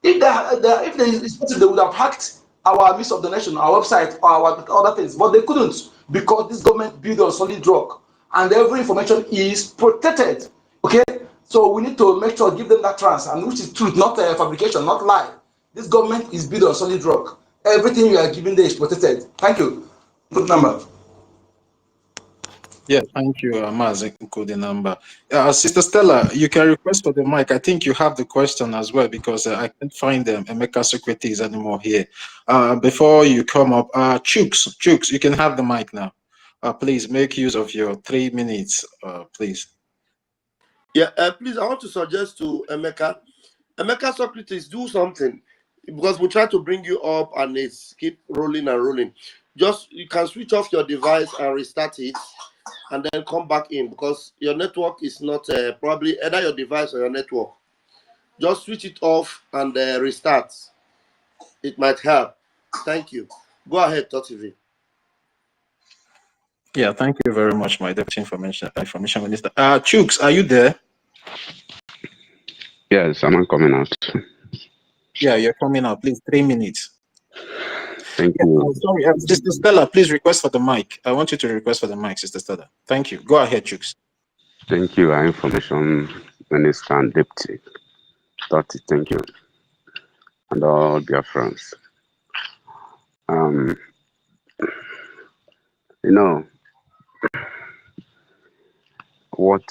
it's possible, they would have hacked our Miss of the Nation, our website, or our other things, but they couldn't, because this government built on solid rock and every information is protected. Okay, so we need to make sure give them that trust, and which is truth, not fabrication, not lie. This government is built on solid rock. Everything you are giving there is protected. Thank you. Good number. Yeah, thank you, Mazen Nkudinamba. Sister Stella, you can request for the mic. I think you have the question as well, because I can't find them, Emeka Socrates anymore here. Before you come up, Chooks, you can have the mic now. please make use of your 3 minutes, please. Yeah, please, I want to suggest to Emeka Socrates, do something because we try to bring you up and it's keep rolling and rolling. Just you can switch off your device and restart it, and then come back in because your network is not probably either your device or your network. Just switch it off and restart. It might help. Thank you. Go ahead, Totivi. Yeah, thank you very much, my Deputy Information Minister. Chooks, are you there? Yes, I'm coming out. Yeah, you're coming out. Please, 3 minutes. Thank Yeah, you. sorry, Sister Stella, please request for the mic. I want you to request for the mic, Sister Stella. Thank you. Go ahead, Chooks. Thank you, our Information Minister and Deputy. Thank you. And all dear friends. You know, what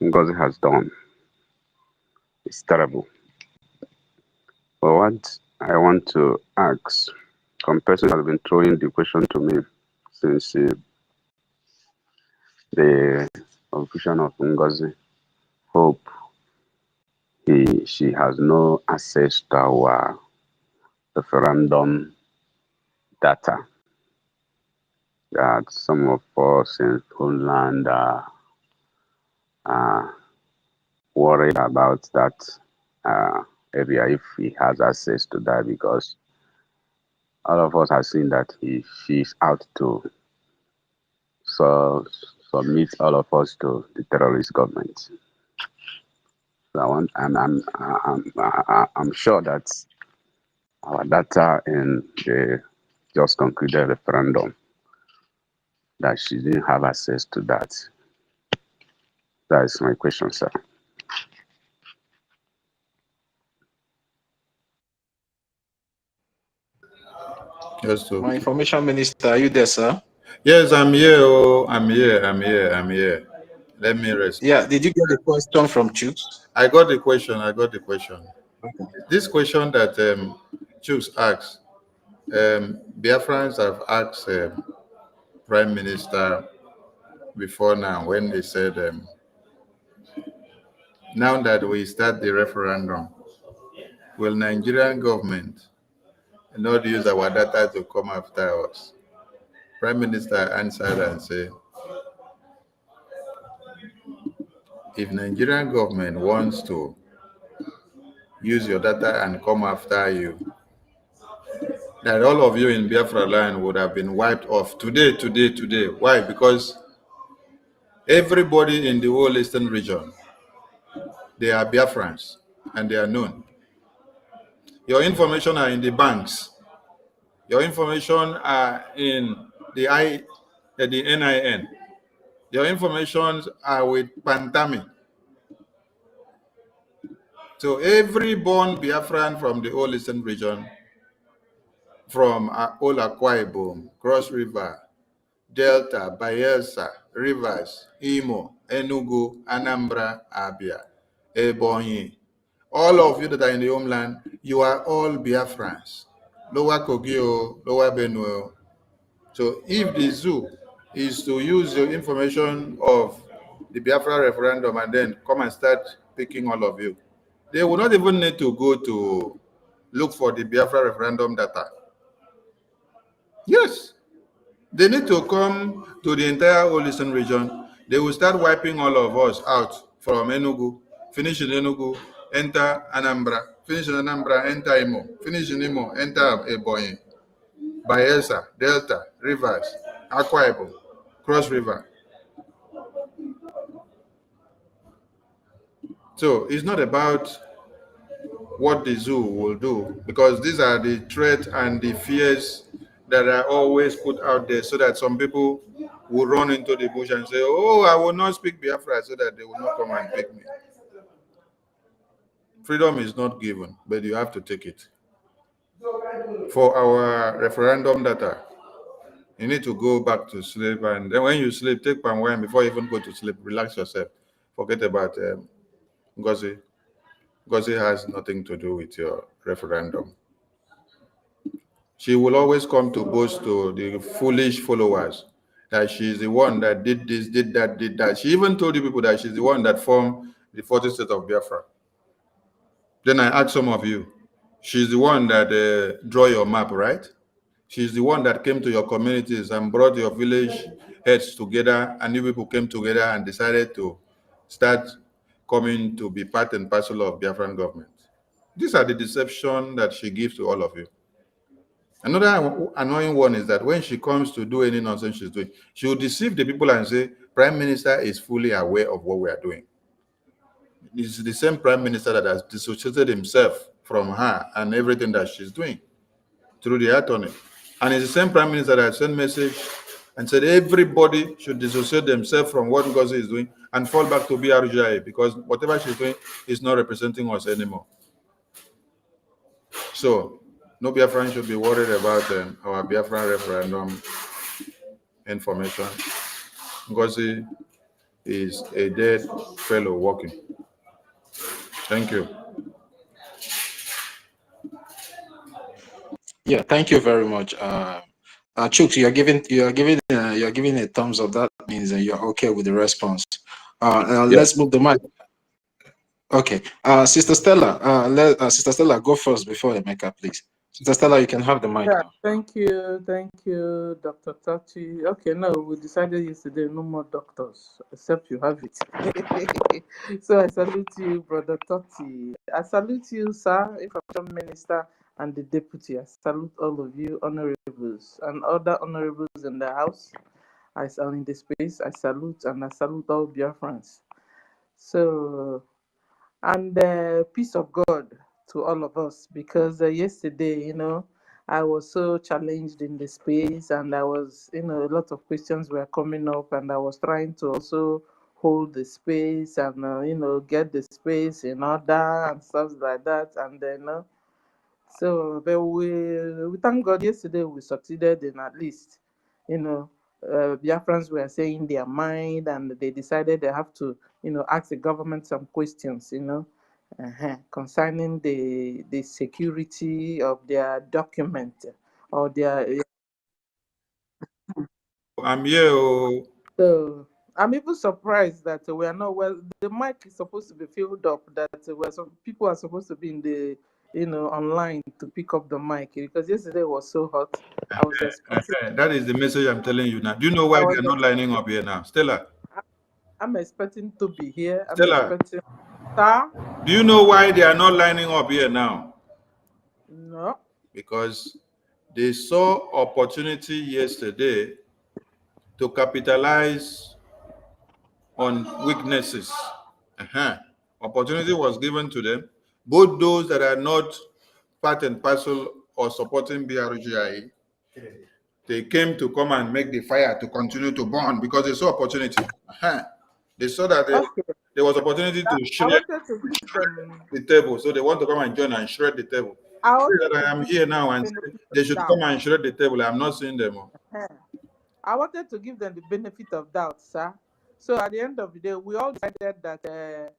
Ngozi has done is terrible. But what I want to ask, some person has been throwing the question to me since the confusion of Ngozi. Hope she has no access to our referendum data that some of us in Homeland are worried about that area if he has access to that, because all of us have seen that she's out to submit all of us to the terrorist government. So I'm sure that our data in the just concluded referendum, that she didn't have access to that. That is my question, sir. Yes, sir. My Information Minister, are you there, sir? Yes, I'm here. Oh, I'm here. Let me rest. Yeah, did you get the question from Chooks? I got the question. Okay. This question that Chooks asked, Biafrans have asked Prime Minister before now when they said, now that we start the referendum, will Nigerian government not use our data to come after us? Prime Minister answered and said, if Nigerian government wants to use your data and come after you, that all of you in Biafra land would have been wiped off today. Why? Because everybody in the whole eastern region, they are Biafrans and they are known. Your information are in the banks. Your information are in the NIN. Your information are with Pantami. So every born Biafran from the whole eastern region, from Old Akwa Ibom, Cross River, Delta, Bayelsa, Rivers, Imo, Enugu, Anambra, Abia, Ebonyi, all of you that are in the homeland, you are all Biafrans. Lower Kogio, Lower Benue. So if the zoo is to use the information of the Biafra referendum and then come and start picking all of you, they will not even need to go to look for the Biafra referendum data. Yes, they need to come to the entire whole eastern region. They will start wiping all of us out from Enugu, finish in Enugu, enter Anambra, finish in Anambra, enter Imo, finish in Imo, enter Ebonyi, Bayelsa, Delta, Rivers, Akwa Ibom, Cross River. So it's not about what the zoo will do, because these are the threats and the fears that are always put out there so that some people will run into the bush and say, oh, I will not speak Biafra, so that they will not come and pick me. Freedom is not given, but you have to take it. For our referendum data, you need to go back to sleep, and then when you sleep, take palm wine before you even go to sleep. Relax yourself. Forget about Ngozi. Ngozi has nothing to do with your referendum. She will always come to boast to the foolish followers that she's the one that did this, did that, did that. She even told you people that she's the one that formed the 40th state of Biafra. Then I asked some of you, she's the one that draw your map, right? She's the one that came to your communities and brought your village heads together, and you people came together and decided to start coming to be part and parcel of Biafran government. These are the deception that she gives to all of you. Another annoying one is that when she comes to do any nonsense she's doing, she will deceive the people and say, Prime Minister is fully aware of what we are doing. It's the same Prime Minister that has dissociated himself from her and everything that she's doing through the attorney. And it's the same Prime Minister that sent message and said everybody should dissociate themselves from what Ngozi is doing and fall back to BRGI because whatever she's doing is not representing us anymore. So, no Biafran should be worried about our Biafran referendum information. Ngozi is a dead fellow walking. Thank you. Yeah, thank you very much. Chooks, you're giving a thumbs up. That means that you're okay with the response. Let's move the mic. Okay, Sister Stella, Sister Stella, go first before Emeka, please. Sister Stella, you can have the mic Yeah, now. thank you, Dr. Tachi. Okay, no, we decided yesterday no more doctors, except you have it. So I salute you, Brother Tati. I salute you, sir, Information Minister and the Deputy. I salute all of you, honorables, and other honorables in the house. I am in the space. I salute all Biafrans. So, and peace of God to all of us, because yesterday, I was so challenged in the space, and I was, a lot of questions were coming up, and I was trying to also hold the space and, get the space in order and stuff like that. And then, but we thank God yesterday we succeeded in at least, Biafrans were saying their mind, and they decided they have to, ask the government some questions, concerning the security of their document or their. I'm here. So I'm even surprised that we are not well. The mic is supposed to be filled up. That some people are supposed to be in the, online to pick up the mic, because yesterday was so hot. I was expecting. That is the message I'm telling you now. Do you know why they're not lining up here now? Stella. I'm expecting to be here. I'm Stella. expecting. Sir? Do you know why they are not lining up here now? No. Because they saw opportunity yesterday to capitalize on weaknesses. Opportunity was given to them, both those that are not part and parcel or supporting BRGI. They came to come and make the fire to continue to burn because they saw opportunity. They saw that there was opportunity to shred the table, so they want to come and join and shred the table. I am here now and they should come and shred the table. I'm not seeing them. I wanted to give them the benefit of doubt, sir. So at the end of the day, we all decided that that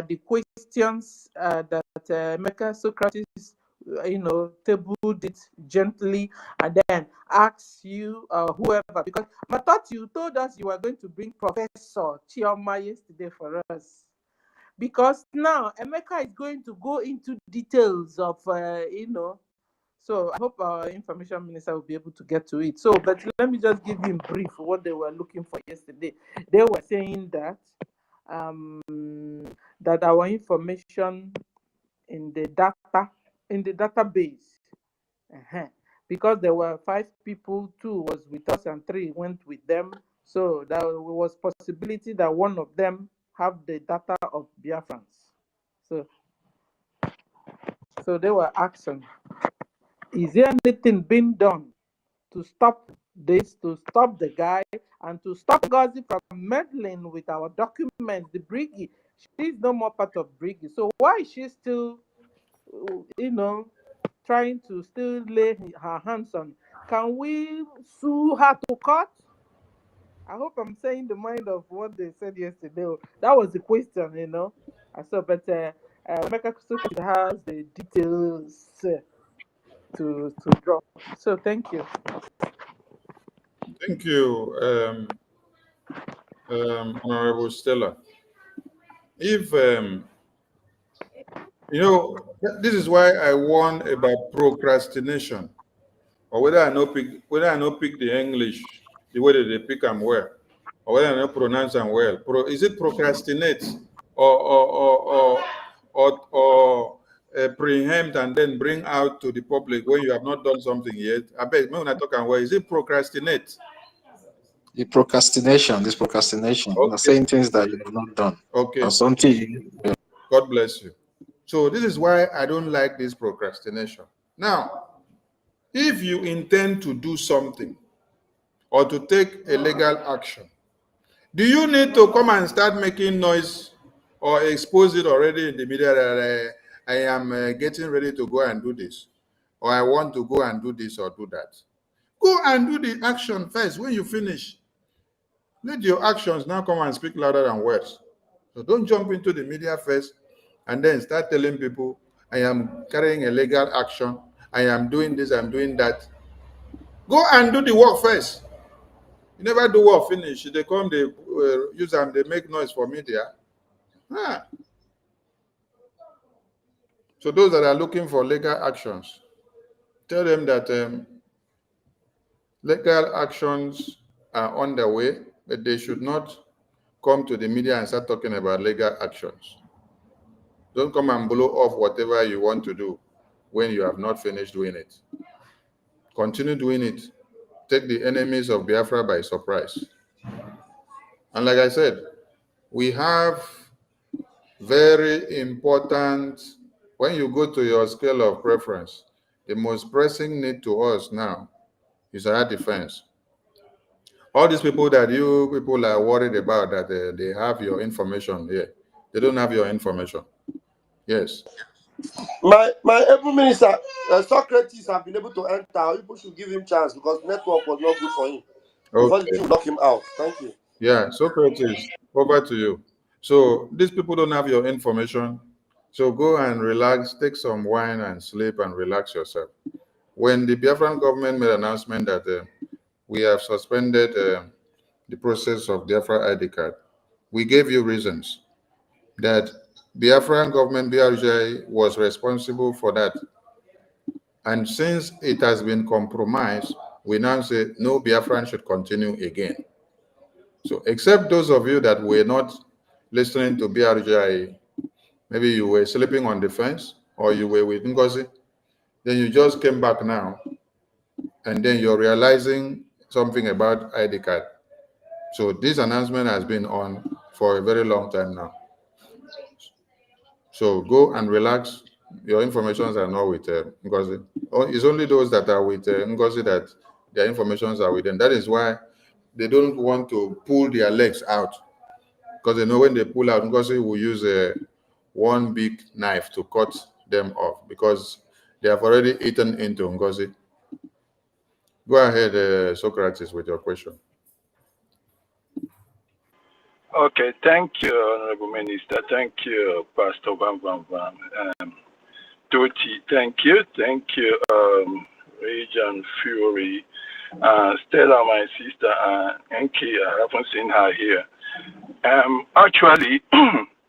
the questions that Mecca Socrates, tabled it gently and then asked you, whoever, because I thought you told us you were going to bring Professor Chioma yesterday for us. Because now Emeka is going to go into details of, so I hope our information minister will be able to get to it. So, but let me just give you in brief what they were looking for yesterday. They were saying that that our information in the database, because there were 5 people, 2 was with us and 3 went with them. So there was possibility that one of them have the data of Biafrans. So they were asking, is there anything being done to stop this, to stop the guy, and to stop Ngozi from meddling with our documents, the Briggy? She's no more part of Briggy. So why is she still, trying to still lay her hands on? Can we sue her to court? I hope I'm saying the mind of what they said yesterday. That was the question, I saw, but Mecca has the details to drop. So thank you. Thank you, Honorable Stella. If this is why I warn about procrastination, or whether I know pick the English the way that they pick them well, or whether I know pronounce them well. Is it procrastinate or preempt and then bring out to the public when you have not done something yet? I bet when I talk and well, is it procrastinate? The procrastination, this procrastination, Okay. saying things that you have not done. Okay. Or something. God bless you. So this is why I don't like this procrastination. Now, if you intend to do something or to take a legal action, do you need to come and start making noise or expose it already in the media that I am getting ready to go and do this, or I want to go and do this or do that? Go and do the action first. When you finish, let your actions now come and speak louder than words. So don't jump into the media first and then start telling people, I am carrying a legal action, I am doing this, I'm doing that. Go and do the work first. You never do work finish. They come, they use them, they make noise for media. So those that are looking for legal actions, tell them that legal actions are on the way, but they should not come to the media and start talking about legal actions. Don't come and blow off whatever you want to do when you have not finished doing it. Continue doing it. Take the enemies of Biafra by surprise. And like I said, we have very important, when you go to your scale of preference, the most pressing need to us now is our defense. All these people that you people are worried about that they have your information here, they don't have your information. Yes. My able minister, Socrates have been able to enter. People should give him chance because network was not good for him. Before the people lock him out. Thank you. Yeah, Socrates, over to you. So these people don't have your information. So go and relax, take some wine and sleep and relax yourself. When the Biafran government made an announcement that we have suspended the process of Biafra ID card, we gave you reasons that Biafran government, BRJ, was responsible for that. And since it has been compromised, we now say no Biafran should continue again. So except those of you that were not listening to BRJ, maybe you were sleeping on the fence or you were with Ngozi, then you just came back now and then you're realizing something about ID card. So this announcement has been on for a very long time now. So go and relax. Your informations are not with Ngozi. It's only those that are with Ngozi that their informations are with them. That is why they don't want to pull their legs out, because they know when they pull out, Ngozi will use one big knife to cut them off because they have already eaten into Ngozi. Go ahead, Socrates, with your question. Okay, thank you, Honorable Minister. Thank you, Pastor Bam Bam Bam. Tuti, thank you. Thank you, Region Fury. Stella, my sister, Enki, I haven't seen her here. Actually,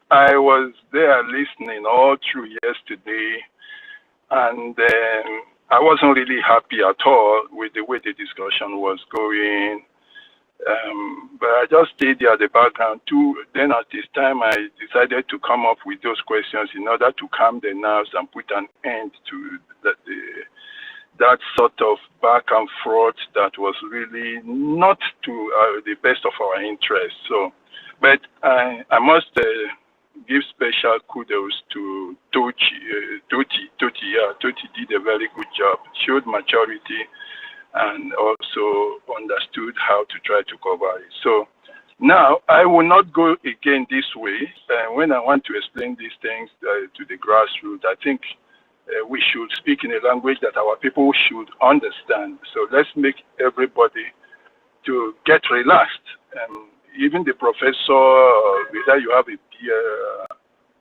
I was there listening all through yesterday, and I wasn't really happy at all with the way the discussion was going. But I just stayed there at the background too. Then at this time, I decided to come up with those questions in order to calm the nerves and put an end to that sort of back and forth that was really not to the best of our interests. So, but I must give special kudos to Tuti. Tuti did a very good job, showed maturity, and also understood how to try to cover it. So now I will not go again this way. When I want to explain these things to the grassroots, I think we should speak in a language that our people should understand. So let's make everybody to get relaxed. Even the professor, whether you have a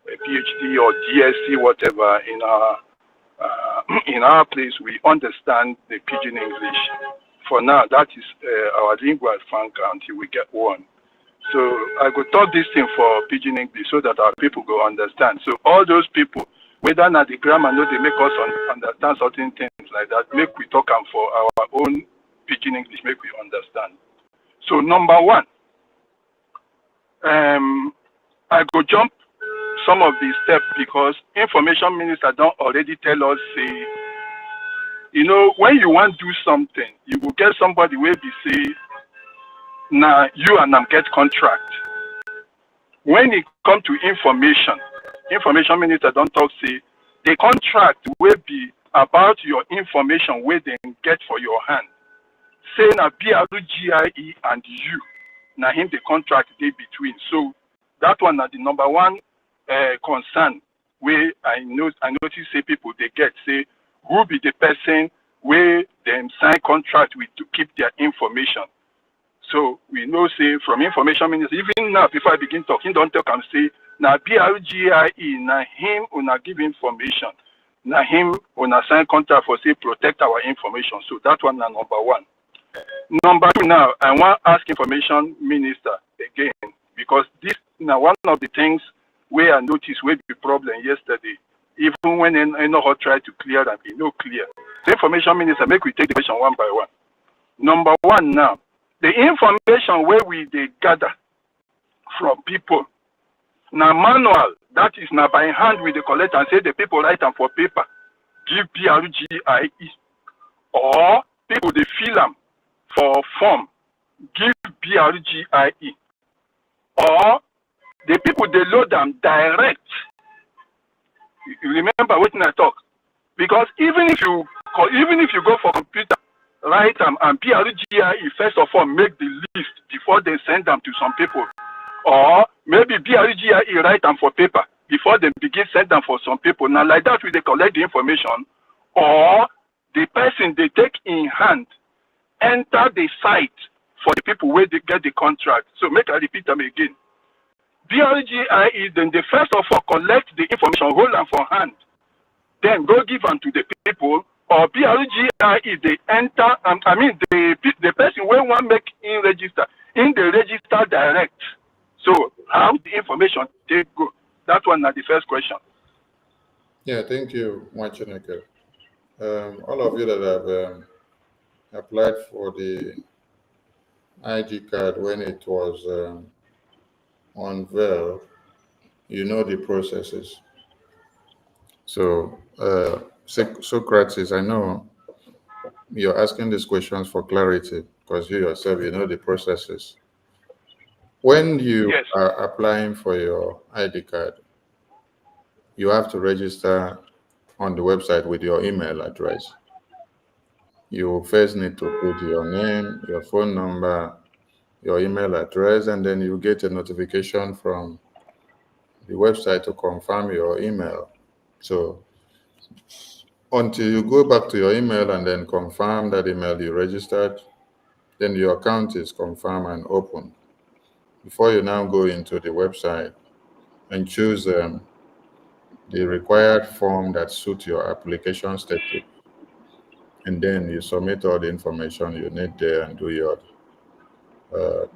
PhD or DSc, whatever, in our place, we understand the pidgin English. For now, that is our lingua franca until we get one. So I go talk this thing for Pidgin English so that our people go understand. So all those people, whether not the grammar, no, they make us understand certain things like that. Make we talk them for our own Pidgin English, make we understand. So number one, I go jump some of these steps because information minister don't already tell us, say, you know, when you want to do something, you will get somebody where be say, now you and them get contract. When it come to information minister don't talk, say, the contract will be about your information where they get for your hand. Say na BRGIE and you, na him the contract they between. So that one na the number one concern where I notice say people they get, say, who be the person where them sign contract with to keep their information. So we know, say, from information minister, even now before I begin talking, don't talk and say, na BRGIE, na him una give information, na him una sign contract for say protect our information. So that one na number one. Number two, now I want to ask information minister again, because this now one of the things where I noticed will be problem yesterday. Even when I know how try to clear them, it no clear. The information minister, make we take the question one by one. Number one now, the information where we they gather from people. Now manual, that is now by hand we they collect and say the people write them for paper, give BRGIE, or people they fill them for form, give BRGIE, or the people they load them direct. You remember what I talk? Because even if you go for computer, write them and BRGIE first of all make the list before they send them to some people, or maybe BRGIE write them for paper before they begin send them for some people. Now like that we they collect the information, or the person they take in hand enter the site for the people where they get the contract. So make I repeat them again. BRGIE then they first of all collect the information, hold them for hand, then go give them to the people, or BRGIE they enter, the person where one make in the register direct. So how the information they go? That one is the first question. Yeah, thank you, Mwachineke. All of you that have applied for the ID card when it was unveiled, you know the processes. So, Socrates, I know you're asking these questions for clarity because you yourself, you know the processes. When you are applying for your ID card, you have to register on the website with your email address. You first need to put your name, your phone number, your email address, and then you get a notification from the website to confirm your email. So until you go back to your email and then confirm that email you registered, then your account is confirmed and open. Before you now go into the website and choose the required form that suits your application status, and then you submit all the information you need there and do your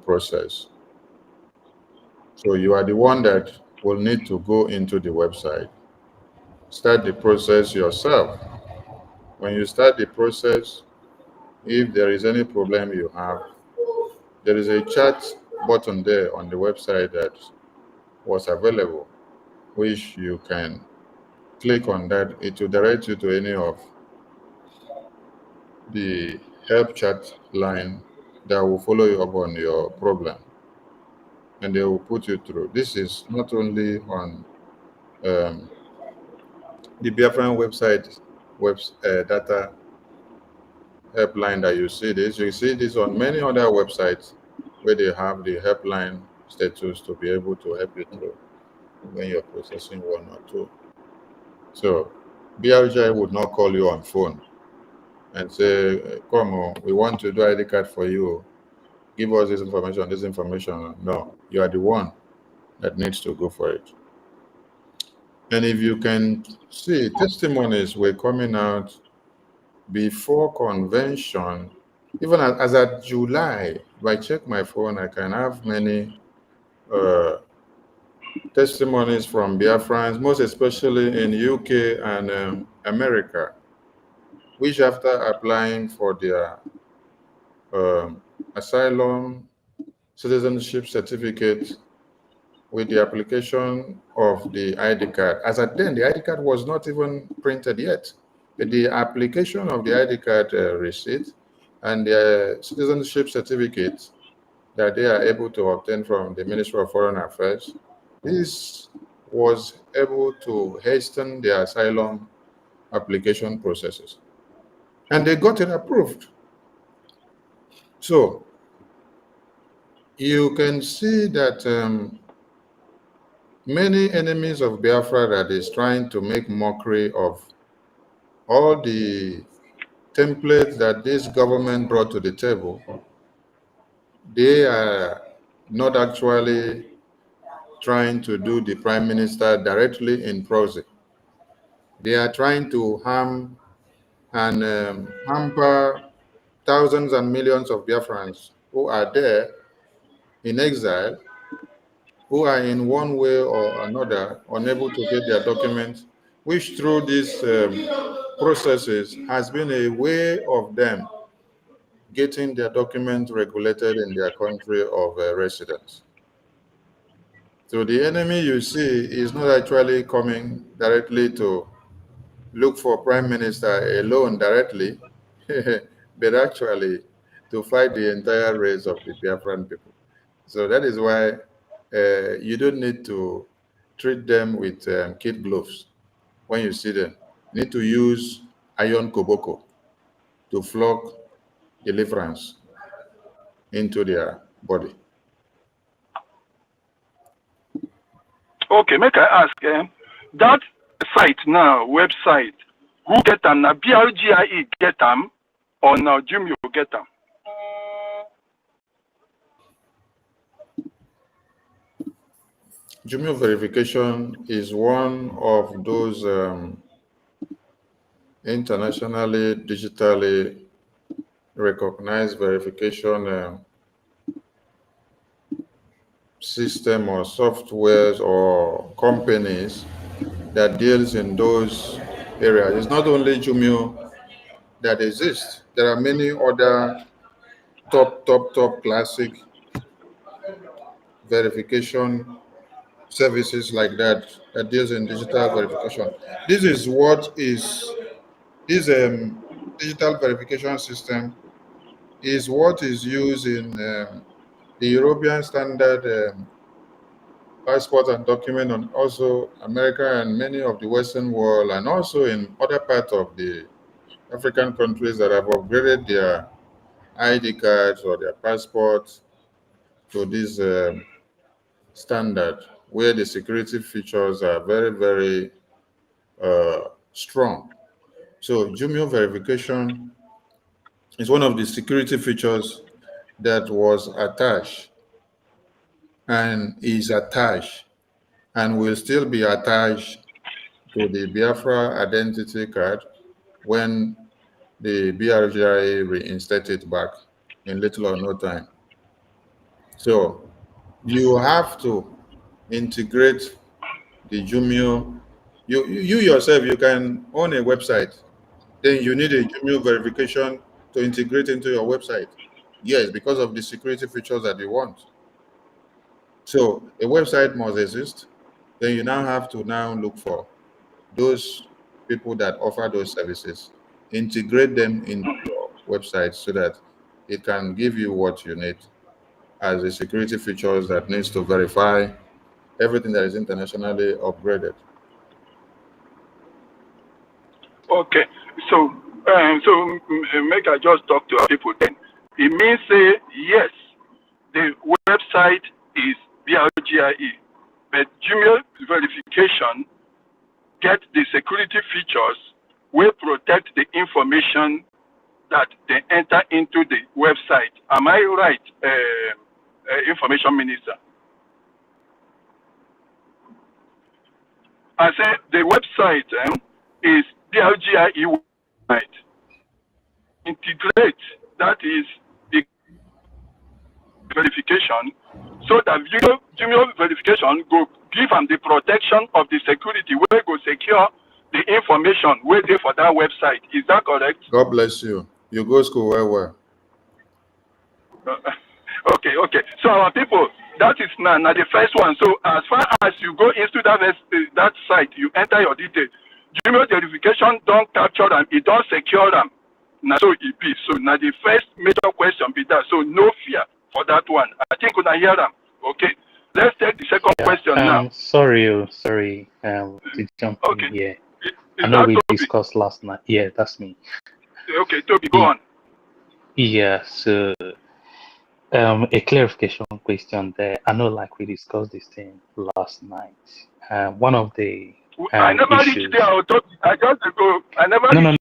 process. So you are the one that will need to go into the website, start the process yourself. When you start the process, if there is any problem you have, there is a chat button there on the website that was available, which you can click on that. It will direct you to any of the help chat line that will follow you up on your problem, and they will put you through. This is not only on the Biafran website data helpline that you see this. You see this on many other websites where they have the helpline status to be able to help you through when you're processing one or two. So BRGI would not call you on phone and say, come on, we want to do ID card for you. Give us this information, this information. No, you are the one that needs to go for it. And if you can see, testimonies were coming out before convention Even as at July, if I check my phone, I can have many testimonies from Biafrans, most especially in UK and America, which after applying for their asylum citizenship certificate with the application of the ID card. As at then, the ID card was not even printed yet. The application of the ID card receipt and the citizenship certificate that they are able to obtain from the Ministry of Foreign Affairs, this was able to hasten the asylum application processes. And they got it approved. So you can see that many enemies of Biafra that is trying to make mockery of all the templates that this government brought to the table, they are not actually trying to do the prime minister directly in proxy. They are trying to harm and hamper thousands and millions of Biafrans who are there in exile, who are in one way or another unable to get their documents, which through these processes has been a way of them getting their documents regulated in their country of residence. So the enemy you see is not actually coming directly to look for Prime Minister alone directly, but actually to fight the entire race of the Biafran people. So that is why you don't need to treat them with kid gloves when you see them. You need to use iron koboko to flog deliverance into their body. Okay, make I ask, that site now, website, who get them? Now BRGIE get them, or now Jumio get them? Jumio verification is one of those internationally, digitally recognized verification system or softwares or companies that deals in those areas. It's not only Jumio that exists. There are many other top classic verification services like that that deals in digital verification. This is what is this digital verification system is what is used in the European standard passport and document, and also America and many of the Western world, and also in other parts of the African countries that have upgraded their ID cards or their passports to this standard, where the security features are very, very strong. So Jumio verification is one of the security features that was attached and is attached and will still be attached to the Biafra identity card when the BRGIA reinstate it back in little or no time. So you have to integrate the Jumio. You yourself, you can own a website. Then you need a Jumio verification to integrate into your website. Yes, because of the security features that you want. So a website must exist. Then you now have to now look for those people that offer those services, integrate them into your website so that it can give you what you need as the security features that needs to verify everything that is internationally upgraded. Okay, so make I just talk to our people then. It means say yes, the website is BRGIE, but Jumio verification get the security features will protect the information that they enter into the website. Am I right, Information Minister? I said the website is BRGIE website. Integrate that is the verification, so that Jumio verification go give them the protection of the security where go secure the information where they for that website. Is that correct? God bless you. You go school where? Okay. So our people, that is now the first one. So as far as you go into that site, you enter your details. Jumio verification don't capture them, it don't secure them. Now so it be. So now the first major question be that. So no fear for that one. I think we can hear them. Okay. Let's take the second question now. Sorry to jump in here. I know we discussed last night. Yeah, that's me. Okay, Toby, go on. Yeah, so a clarification question there. I know, like we discussed this thing last night. One of the I never reached there. I just go. I never. No.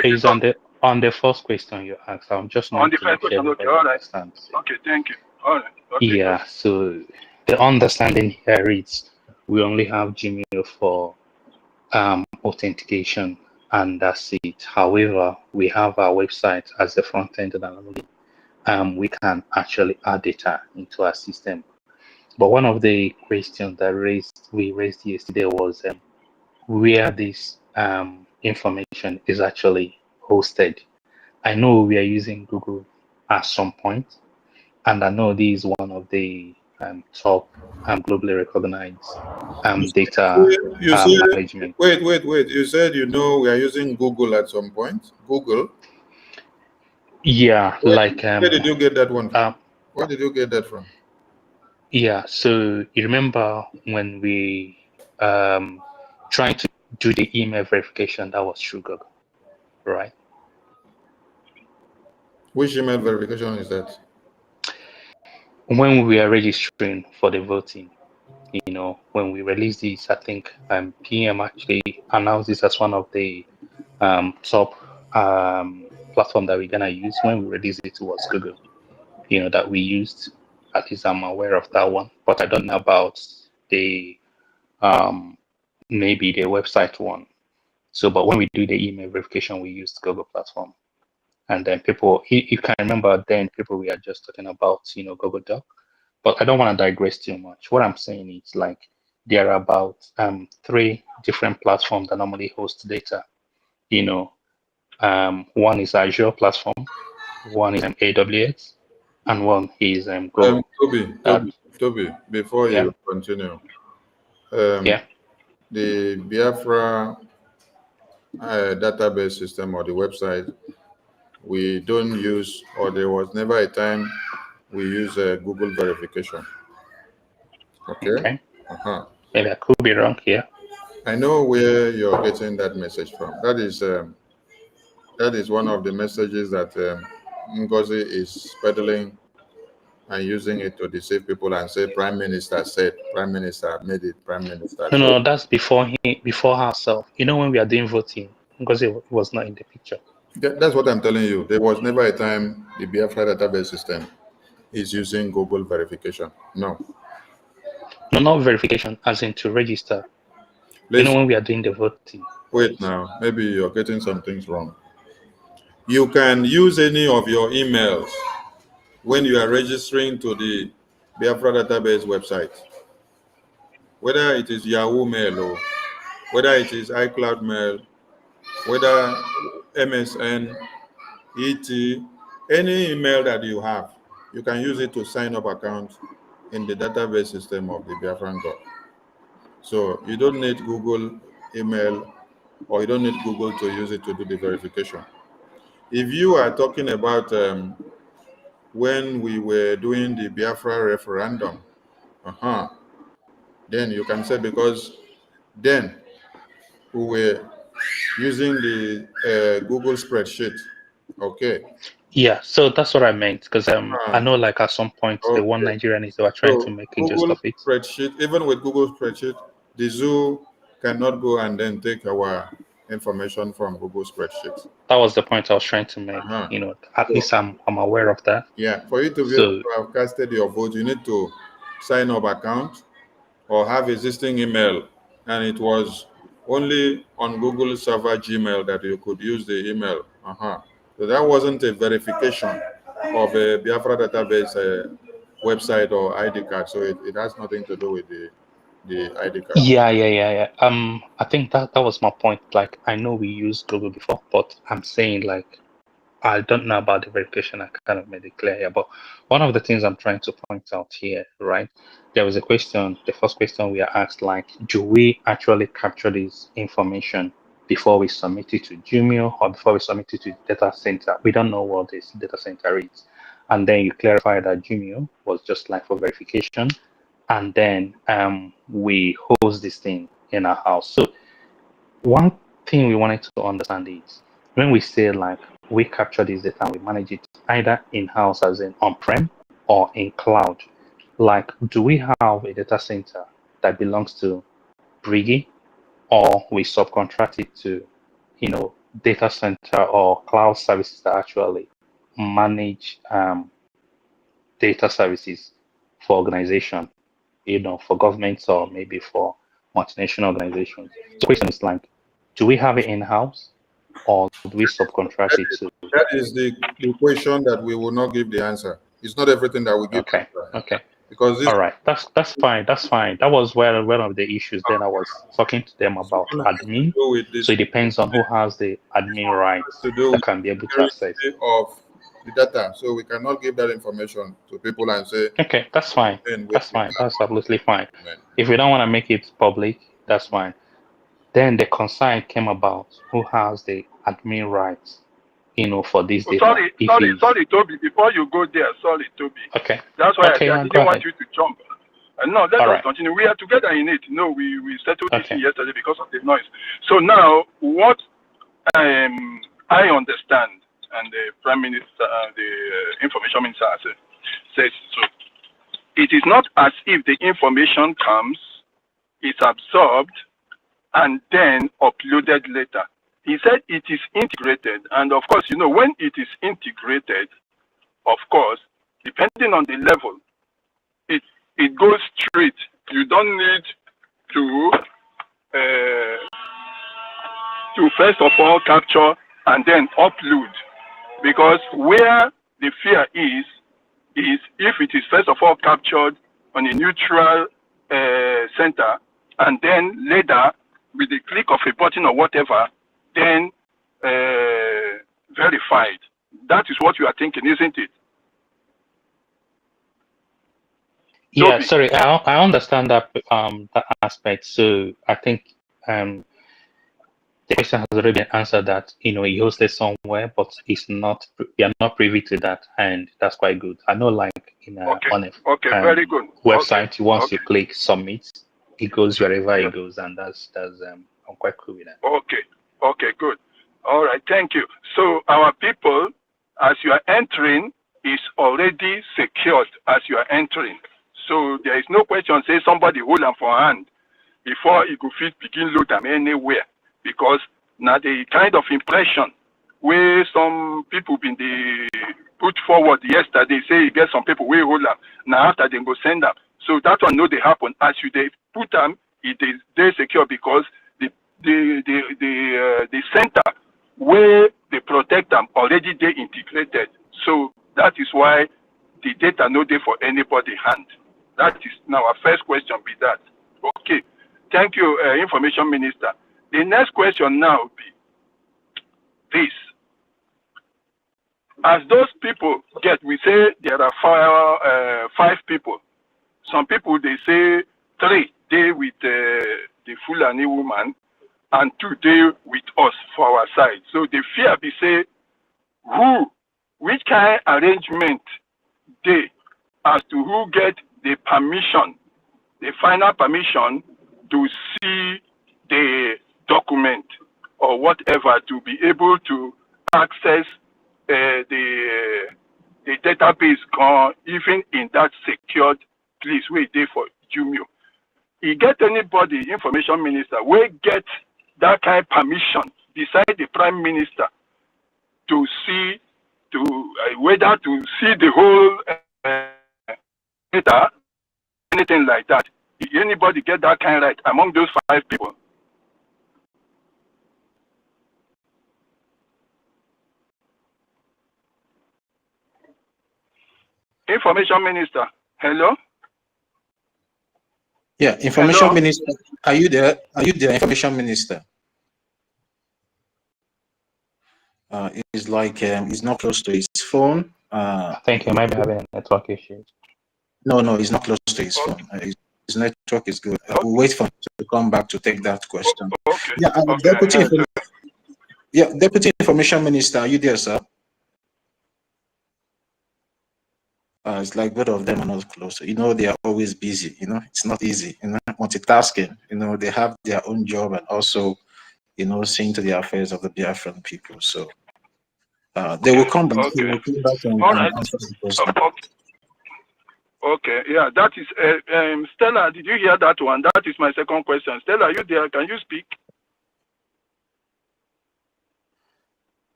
It's on the first question you asked. I'm just on the first question. Okay, all right. Understands. Okay, thank you. All right. Okay, yeah. So the understanding here is we only have Jumio for authentication, and that's it. However, we have our website as the front end, and we can actually add data into our system. But one of the questions that we raised yesterday was where this information is actually hosted. I know we are using Google at some point, and I know this is one of the top globally recognized data management. Wait. You said you know we are using Google at some point. Google? Yeah, where did you get that one from? Where did you get that from? Yeah, so you remember when we trying to do the email verification, that was through Google, right? Which email verification is that? When we are registering for the voting, when we release this, I think PM actually announced this as one of the top platform that we're gonna use. When we release it, was Google, that we used. At least I'm aware of that one, but I don't know about the maybe the website one. So, but when we do the email verification, we use Google platform. And then people, you can remember then people we are just talking about, Google Doc. But I don't want to digress too much. What I'm saying is like there are about 3 different platforms that normally host data. One is Azure platform, one is AWS, and one is Google. Toby, before you continue, the Biafra database system or the website, we don't use, or there was never a time we use Google verification. Okay. Maybe I could be wrong here. I know where you're getting that message from. That is one of the messages that Ngozi is peddling and using it to deceive people and say Prime Minister said, Prime Minister made it, Prime Minister. No, that's before herself. When we are doing voting, Ngozi was not in the picture. That's what I'm telling you. There was never a time the Biafra database system is using Google verification. No. No, not verification, as in to register. When we are doing the voting. Wait now, maybe you're getting some things wrong. You can use any of your emails when you are registering to the Biafra database website. Whether it is Yahoo Mail or whether it is iCloud Mail, whether MSN, ET, any email that you have, you can use it to sign up account in the database system of the Biafran God. So you don't need Google email or you don't need Google to use it to do the verification. If you are talking about when we were doing the Biafra referendum, then you can say because then we were using the Google spreadsheet. Okay. Yeah, so that's what I meant because I know like at some point the one Nigerian is they were trying to make a Google just of it. Spreadsheet, even with Google spreadsheet, the zoo cannot go and then take our information from Google spreadsheet. That was the point I was trying to make. At least I'm aware of that. Yeah, for you to be able to have casted your vote, you need to sign up account or have existing email, and it was only on Google server Gmail that you could use the email. So that wasn't a verification of a Biafra database website or ID card. So it has nothing to do with the ID card. Yeah. I think that was my point. Like, I know we used Google before, but I'm saying, like, I don't know about the verification. I kind of made it clear here. But one of the things I'm trying to point out here, right? There was a question, the first question we are asked, like, do we actually capture this information before we submit it to Jumio or before we submit it to data center? We don't know what this data center is. And then you clarify that Jumio was just like for verification. And then we host this thing in our house. So one thing we wanted to understand is when we say like we capture this data and we manage it either in-house as in on-prem or in cloud, like do we have a data center that belongs to Brigi or we subcontract it to, data center or cloud services that actually manage data services for organization, for governments or maybe for multinational organizations. So the question is like, do we have it in-house or do we subcontract it to? That is the question that we will not give the answer. It's not everything that we give. Okay. Because this, all right, that's fine. That was where one of the issues then I was talking to them about admin. So it depends on who has the admin rights that can be able to access. Of the data, so we cannot give that information to people and say, okay, that's fine. That's absolutely fine. If we don't want to make it public, that's fine. Then the concern came about who has the admin rights, for this data. Sorry, Toby. Before you go there, sorry, Toby. Okay. That's why I go didn't want ahead. you to jump. No, let us continue. We are together in it. No, we settled this yesterday because of the noise. So now, what I understand, and the Prime Minister, the Information Minister says so, it is not as if the information comes, it's absorbed, and then uploaded later. He said it is integrated, and of course, when it is integrated, of course, depending on the level, it goes straight. You don't need to first of all capture and then upload, because where the fear is if it is first of all captured on a neutral center and then later with the click of a button or whatever, then verified. That is what you are thinking, isn't it? Yeah, Toby. sorry, I understand that aspect. So I think the question has already been answered that he hosted somewhere, but we are not privy to that, and that's quite good. I know, like on a very good website, once you click submit, it goes wherever it goes, and that's I'm quite cool with that. Okay, good. All right, thank you. So our people, as you are entering, is already secured as you are entering. So there is no question, say somebody hold them for hand before you could fit begin load them anywhere. Because now the kind of impression where some people been put forward yesterday, say you get some people will hold them. Now after they go send them. So that one know they happen. As you they put them, it is they secure because the center where they protect them already they integrated. So that is why the data no there for anybody hand. That is now our first question be that. Okay. Thank you, Information Minister. The next question now be this. As those people get, we say there are 5 people. Some people, they say 3 they with the Fulani woman and 2 they with us for our side. So the fear be say, which kind of arrangement they as to who get the permission, the final permission to see the document or whatever to be able to access the database even in that secured place where they for Jumio. You get anybody, Information Minister, will get that kind of permission beside the Prime Minister to see, whether to see the whole data, anything like that. Anybody get that kind of right among those 5 people? Information Minister. Hello? Yeah, Information Hello? Minister. Are you there? Are you there, Information Minister? It's like he's not close to his phone. I think he might be having a network issue. No, he's not close to his phone. His network is good. We'll wait for him to come back to take that question. Okay. Yeah, Deputy Information Minister, are you there, sir? It's like both of them are not close. You know, they are always busy. You know, it's not easy. You know, multitasking. You know, they have their own job and also, you know, seeing to the affairs of the Biafran people. So they will come back. They will come back and, All right. answer the question. Okay. Yeah, that is Stella. Did you hear that one? That is my second question. Stella, are you there? Can you speak?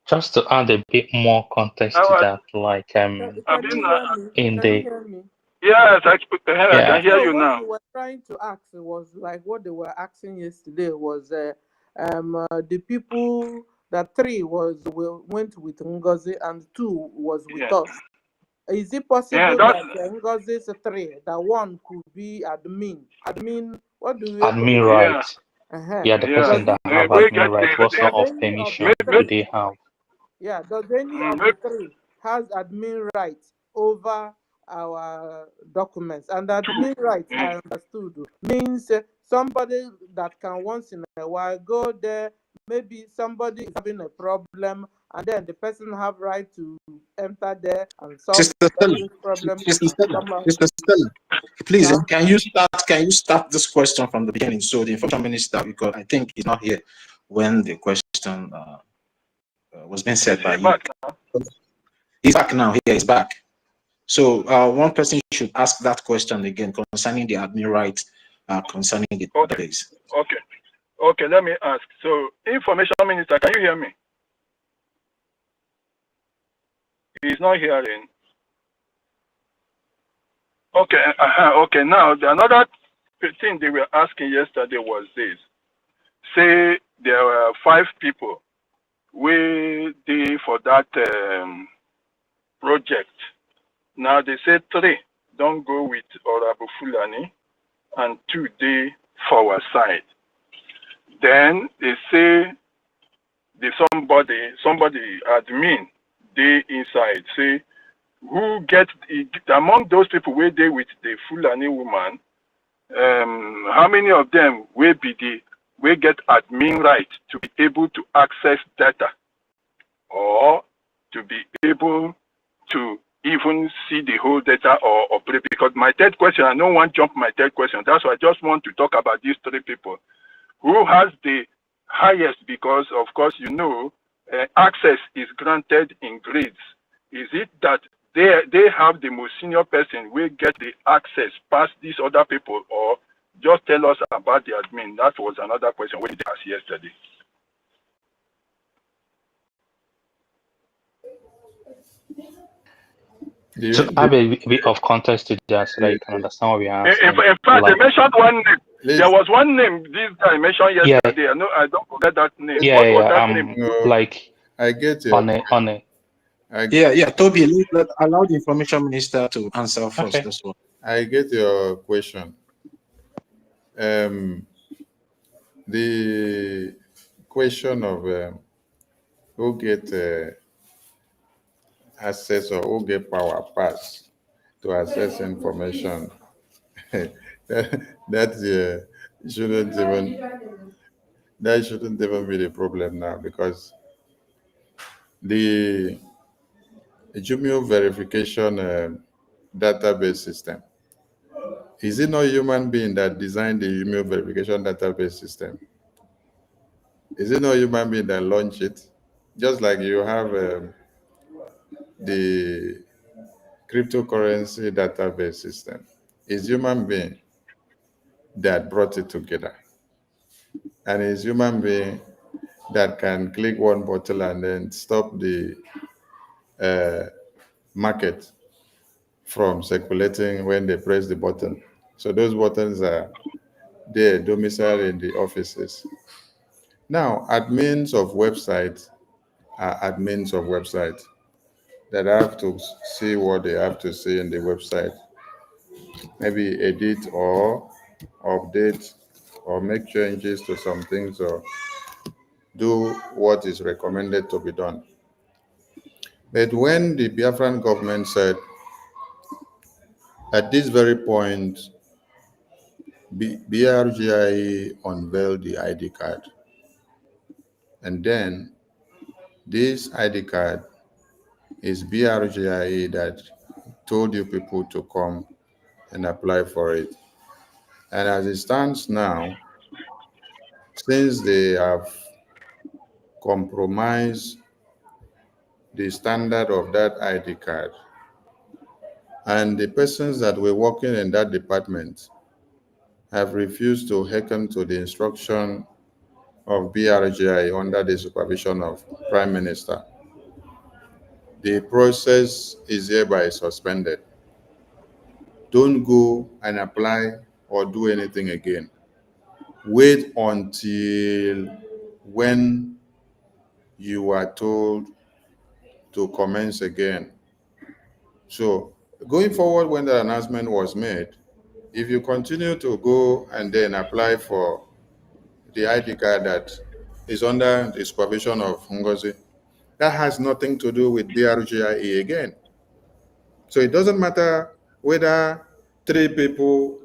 Just to add a bit more context to that, like Can you hear me? in Can the you hear me? Yes, I can hear you what now. you were trying to ask was like what they were asking yesterday was the people that three went with Ngozi and two was with us. Is it possible that Ngozi's three, that one could be admin? Admin, what do you admin right? Yeah, the person that have admin right. What sort of permission do they have? Yeah, does any of the three has admin rights over our documents? And admin rights, I understood, means somebody that can once in a while go there. Maybe somebody is having a problem, and then the person have right to enter there and solve the person's problem. Sister Stella, please, can you start this question from the beginning? So the Information Minister, because I think he's not here when the question was being said by you. He's back now. Here, he's back. So one person should ask that question again concerning the admin rights, concerning the database. Okay, let me ask. So, Information Minister, can you hear me? He's not hearing. Okay, okay. Now, another thing they were asking yesterday was this. Say there were 5 people waiting for that project. Now, they say 3 don't go with Orabu Fulani and 2 they for our side. Then they say somebody admin they inside say who get among those people where they with the Fulani woman, how many of them will get admin right to be able to access data or to be able to even see the whole data or operate? Because my third question, I don't want to jump my third question. That's why I just want to talk about these 3 people. Who has the highest? Because, of course, you know, access is granted in grades. Is it that they have the most senior person will get the access past these other people, or just tell us about the admin? That was another question we asked yesterday. So add a bit of context to that so that you can understand what we are asking. In fact, they mentioned one name. There was one name this guy mentioned yesterday. Yeah. I don't forget that name. Yeah, what was that name? Like I get you. On it. Toby, allow the Information Minister to answer first. Okay. This one. I get your question. The question of who get access or who get power pass to access information, that shouldn't even be the problem now, because the Jumio verification database system, is it not a human being that designed the Jumio verification database system? Is it not a human being that launched it? Just like you have the cryptocurrency database system. It's human being that brought it together. And it's human being that can click one button and then stop the market from circulating when they press the button. So those buttons are there, domiciled in the offices. Now, admins of websites are admins of websites. that have to see what they have to say in the website. Maybe edit or update or make changes to some things or do what is recommended to be done. But when the Biafran government said, at this very point, BRGI unveiled the ID card, and then this ID card is BRGI that told you people to come and apply for it. And as it stands now, since they have compromised the standard of that ID card, and the persons that were working in that department have refused to hearken to the instruction of BRGI under the supervision of Prime Minister, the process is hereby suspended. Don't go and apply or do anything again. Wait until when you are told to commence again. So going forward, when the announcement was made, if you continue to go and then apply for the ID card that is under the supervision of Ngozi, that has nothing to do with BRGIE again. So it doesn't matter whether 3 people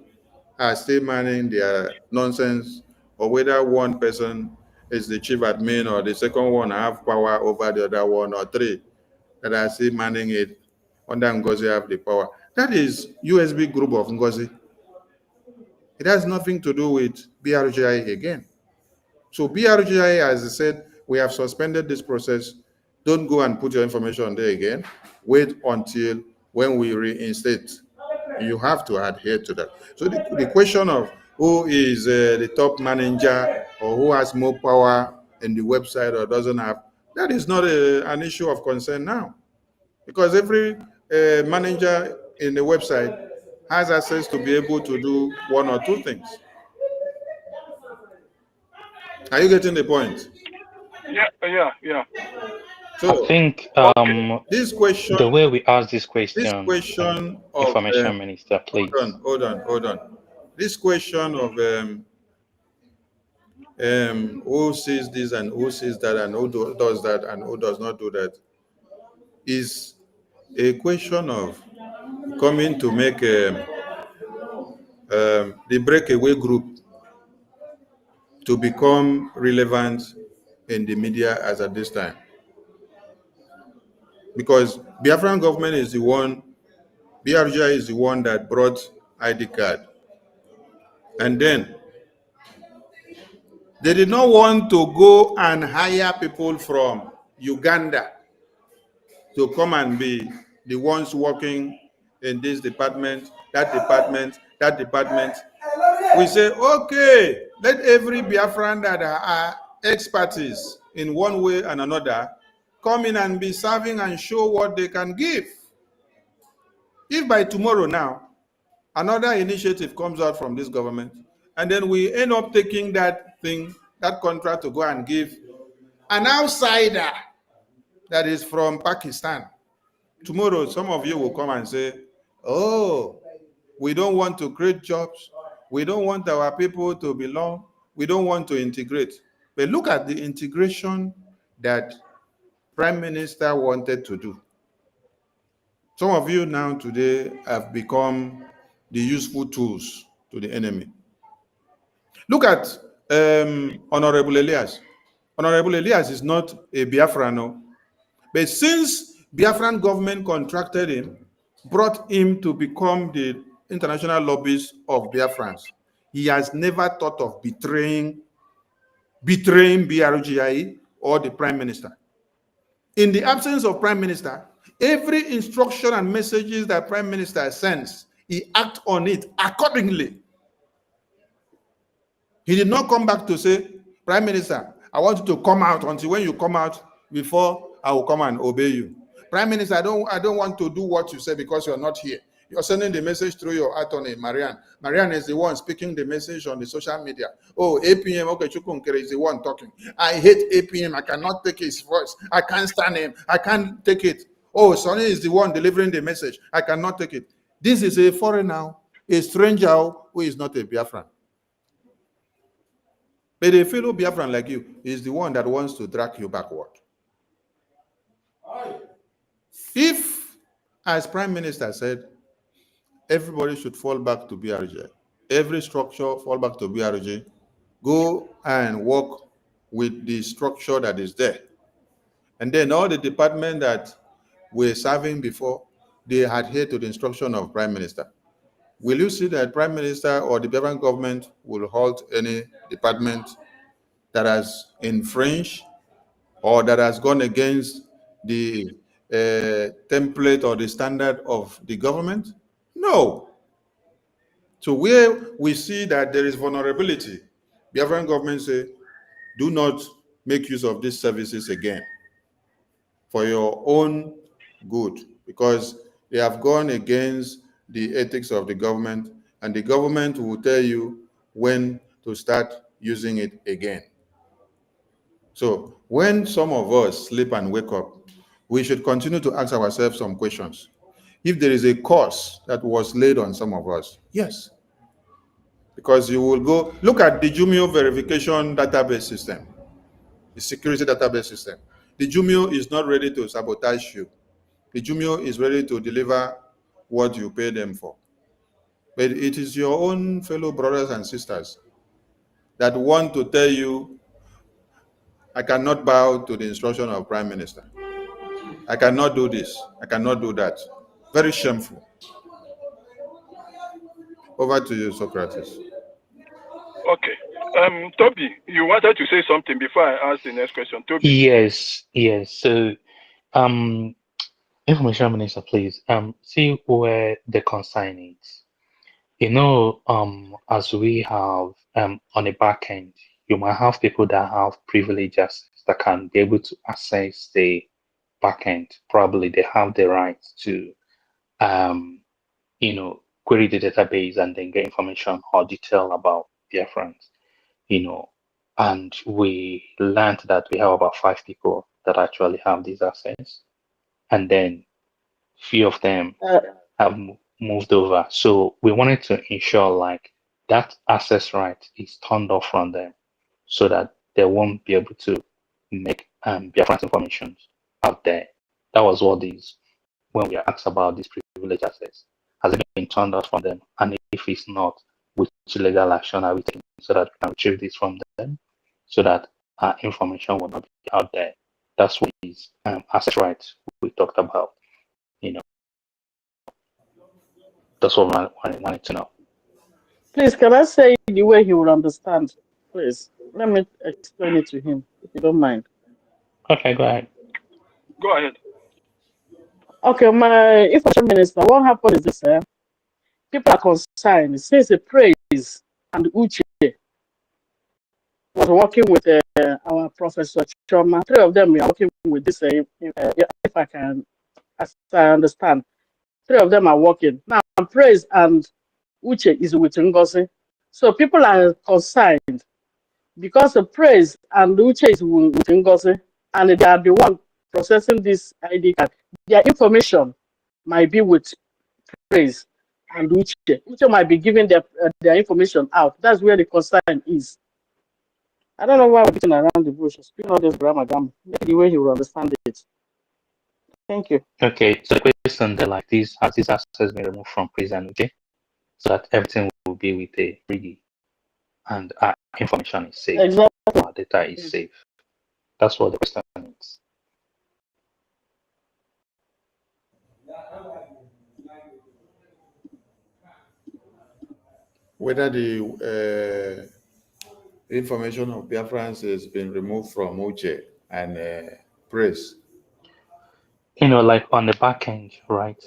are still manning their nonsense or whether one person is the chief admin or the second one have power over the other one, or 3 that are still manning it under Ngozi have the power. That is USB group of Ngozi. It has nothing to do with BRGI again. So BRGI, as I said, we have suspended this process. Don't go and put your information there again. Wait until when we reinstate. You have to adhere to that. So the question of who is the top manager or who has more power in the website or doesn't have, that is not an issue of concern now. Because every manager in the website has access to be able to do 1 or 2 things. Are you getting the point? Yeah. So I think this question, the way we ask this question of Information Minister, please. hold on. This question of who sees this and who sees that and who does that and who does not do that is a question of coming to make the breakaway group to become relevant in the media as at this time. Because Biafran government is the one, BRGI is the one that brought ID card. And then they did not want to go and hire people from Uganda to come and be the ones working in this department, that department, that department. We say, okay, let every Biafran that are expertise in one way and another come in and be serving and show what they can give. If by tomorrow now, another initiative comes out from this government, and then we end up taking that thing, that contract to go and give an outsider that is from Pakistan. Tomorrow, some of you will come and say, oh, we don't want to create jobs. We don't want our people to belong. We don't want to integrate. But look at the integration that Prime Minister wanted to do. Some of you now today have become the useful tools to the enemy. Look at Honorable Elias. Honorable Elias is not a Biafran, no. But since Biafran government contracted him, brought him to become the international lobbyist of Biafrans, he has never thought of betraying BRGI or the Prime Minister. In the absence of Prime Minister, every instruction and messages that Prime Minister sends, he acts on it accordingly. He did not come back to say, Prime Minister, I want you to come out until when you come out before I will come and obey you. Prime Minister, I don't want to do what you say because you're not here. You're sending the message through your attorney, Marianne. Marianne is the one speaking the message on the social media. Oh, APM, okay, Chukunkere is the one talking. I hate APM. I cannot take his voice. I can't stand him. I can't take it. Oh, Sonny is the one delivering the message. I cannot take it. This is a foreigner, a stranger who is not a Biafran. But a fellow Biafran like you is the one that wants to drag you backward. If, as Prime Minister said, everybody should fall back to BRJ, every structure fall back to BRJ, go and work with the structure that is there. And then all the departments that were serving before, they adhere to the instruction of Prime Minister. Will you see that Prime Minister or the Biafran government will halt any department that has infringed or that has gone against the template or the standard of the government? No. So where we see that there is vulnerability, Biafran government say, do not make use of these services again for your own good, because they have gone against the ethics of the government, and the government will tell you when to start using it again. So when some of us sleep and wake up, we should continue to ask ourselves some questions. If there is a curse that was laid on some of us, yes. Because you will go, look at the Jumio verification database system, the security database system. The Jumio is not ready to sabotage you. The Jumio is ready to deliver what you pay them for. But it is your own fellow brothers and sisters that want to tell you, I cannot bow to the instruction of Prime Minister. I cannot do this. I cannot do that. Very shameful. Over to you, Socrates. Okay. Toby, you wanted to say something before I ask the next question. Toby. Yes. So, Information Minister, please, see where the concern is. As we have on the back end, you might have people that have privileges that can be able to access the back end. Probably they have the right to query the database and then get information or detail about their friends, and we learned that we have about 5 people that actually have these access, and then few of them have moved over. So we wanted to ensure like that access right is turned off from them so that they won't be able to make Biafran information out there. That was what these, when we are asked about this privilege access, has it been turned off from them? And if it's not, which legal action are we taking so that we can retrieve this from them so that our information will not be out there? That's what is access rights we talked about. That's what I wanted to know. Please, can I say it the way he will understand? Please, let me explain it to him, if you don't mind. Okay, go ahead. Go ahead. Okay, my information minister, what happened is this, people are concerned since the praise and Uche was working with our Professor Choma. 3 of them are working with this, if I can, as I understand. 3 of them are working. Now, praise and Uche is with Ngozi. So people are concerned because the praise and Uche is with Ngozi, and they are the one processing this ID card. Their information might be with praise and Uche. Uche might be giving their information out. That's where the concern is. I don't know why we're beating around the bush. Speaking all this grammar, maybe the way he will understand it. Thank you. Okay, so the question that like this, has this access been removed from praise and Uche so that everything will be with a ready and our information is safe. Exactly. Our data is safe. That's what the question is. Whether the information of Biafrans has been removed from Uche and Praise. Like on the back end, right?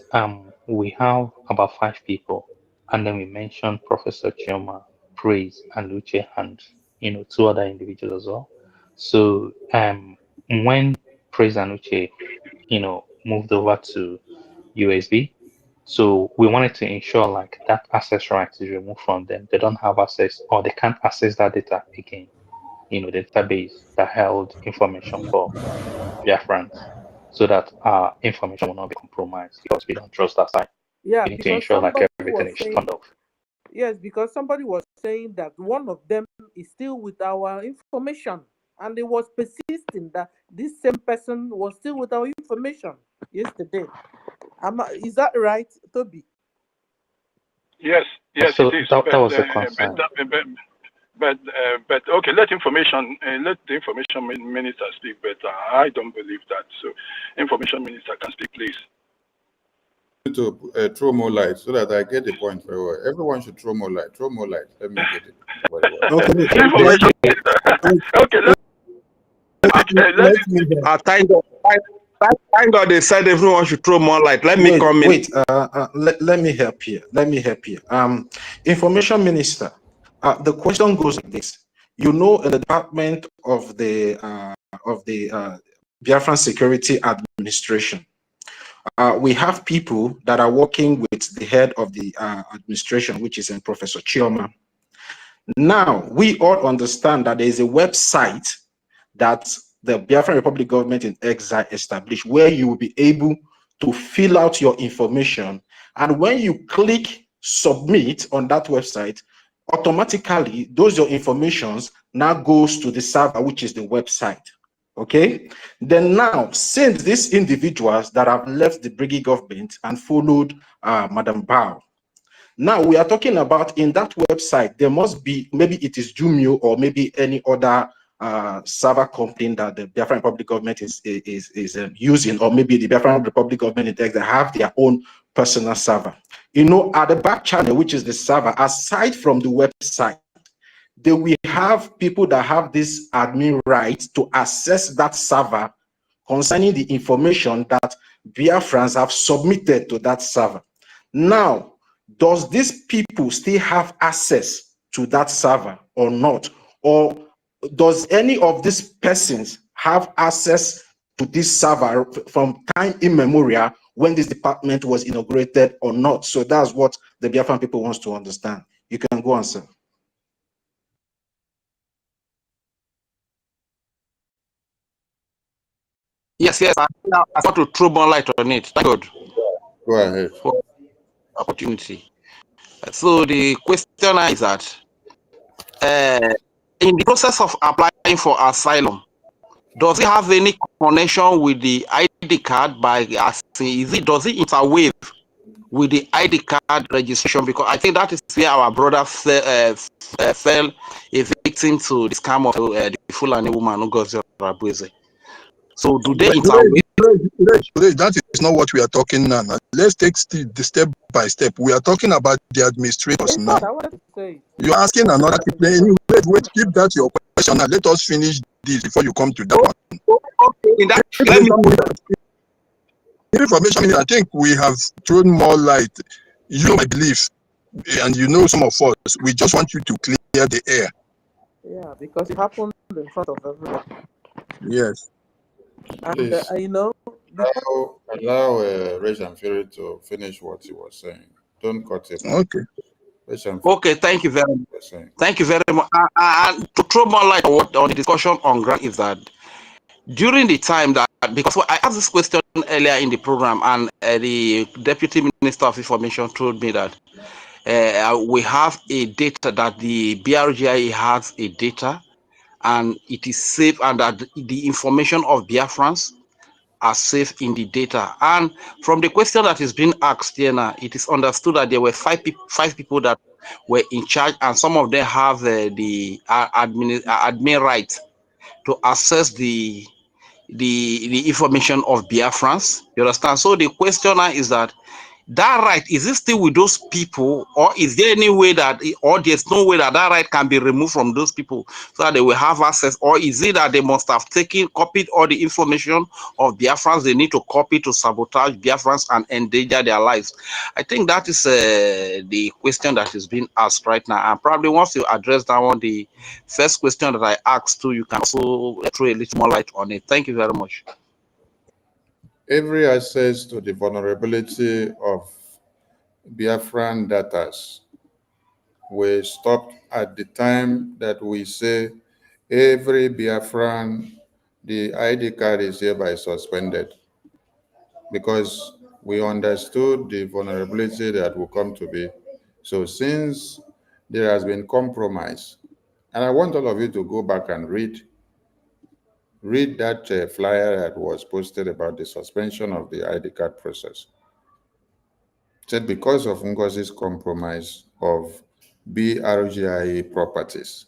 We have about 5 people, and then we mentioned Professor Chioma, Praise, and Luce, and 2 other individuals as well. So when Praise and Luce, moved over to USB, so we wanted to ensure like that access right is removed from them. They don't have access, or they can't access that data again. The database that held information for Biafrans. so that our information will not be compromised because we don't trust that side. Yeah, We need to because ensure like somebody everything was is saying, turned off. yes, because somebody was saying that one of them is still with our information, and it was persisting that this same person was still with our information yesterday. Is that right, Toby? Yes, yes, So it is. that was a concern. But okay, let the information minister speak better. I don't believe that. So, information minister can speak, please. To throw more light so that I get the point very well. Everyone should throw more light. Throw more light. Let me get it very well. Thank God they said everyone should throw more light. Let me come in. Wait, let me help here. Let me help here. Information minister, the question goes like this. You know, in the Department of the Biafran Security Administration, we have people that are working with the head of the administration, which is Professor Chioma. Now, we all understand that there is a website that the Biafran Republic government in exile established where you will be able to fill out your information. And when you click submit on that website, automatically those your informations now goes to the server, which is the website. Okay, then now, since these individuals that have left the Brigade government and followed Madam Bao, now we are talking about in that website, there must be, maybe it is Jumio or maybe any other server company that the Biafran Republic government is using, or maybe the Biafran Republic government in Texas have their own personal server. You know, at the back channel, which is the server, aside from the website, then we have people that have this admin right to access that server concerning the information that Biafrans have submitted to that server. Now, does these people still have access to that server or not? Or does any of these persons have access to this server from time immemorial when this department was inaugurated or not? So that's what the Biafran people wants to understand. You can go on, sir. Yes, I want to throw more light on it. Thank God. Go ahead. For opportunity. So the question is that in the process of applying for asylum, does it have any connection with the ID card by does it interweave with the ID card registration? Because I think that is where our brother fell a victim to the scam of the Fulani woman who got Zerabueze. So do they interweave? That is not what we are talking now. Let's take the step by step. We are talking about the administrators now. You're asking another thing. Wait, keep that your question now. Let us finish this before you come to that one. Information, I think we have thrown more light. You know my belief, and you know some of us. We just want you to clear the air. Yeah, because it happened in front of everyone. Yes. And Please, you know, allow Reg Fury to finish what he was saying. Don't cut him. Okay. Okay, thank you very much. Thank you very much. To throw more light on the discussion on ground is that during the time that, because I asked this question earlier in the program, and the Deputy Minister of Information told me that we have a data, that the BRGI has a data, and it is safe, and that the information of Biafrans are safe in the data. And from the question that is being asked here now, it is understood that there were five people that were in charge, and some of them have the admin right to access the information of Biafrans. You understand? So the question now is that right, is it still with those people, or is there any way that, or there's no way that right can be removed from those people so that they will have access, or is it that they must have copied all the information of Biafrans they need to copy to sabotage Biafrans and endanger their lives? I think that is the question that is being asked right now. And probably once you address that one, the first question that I asked too, you can also throw a little more light on it. Thank you very much. Every access to the vulnerability of Biafran data will stop at the time that we say every Biafran, the ID card is hereby suspended. because we understood the vulnerability that will come to be. So since there has been compromise, and I want all of you to go back and read that flyer that was posted about the suspension of the ID card process. It said because of Ngozi's compromise of BRGIA properties.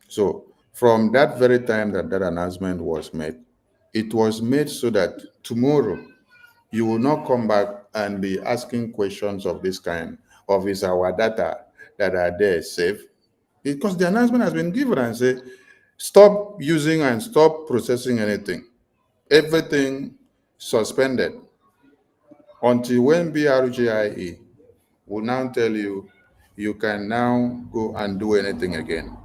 So from that very time that that announcement was made, it was made so that tomorrow you will not come back and be asking questions of this kind of is our data that are there safe? Because the announcement has been given and say, stop using and stop processing anything. Everything suspended until when BRGIE will now tell you you can now go and do anything again.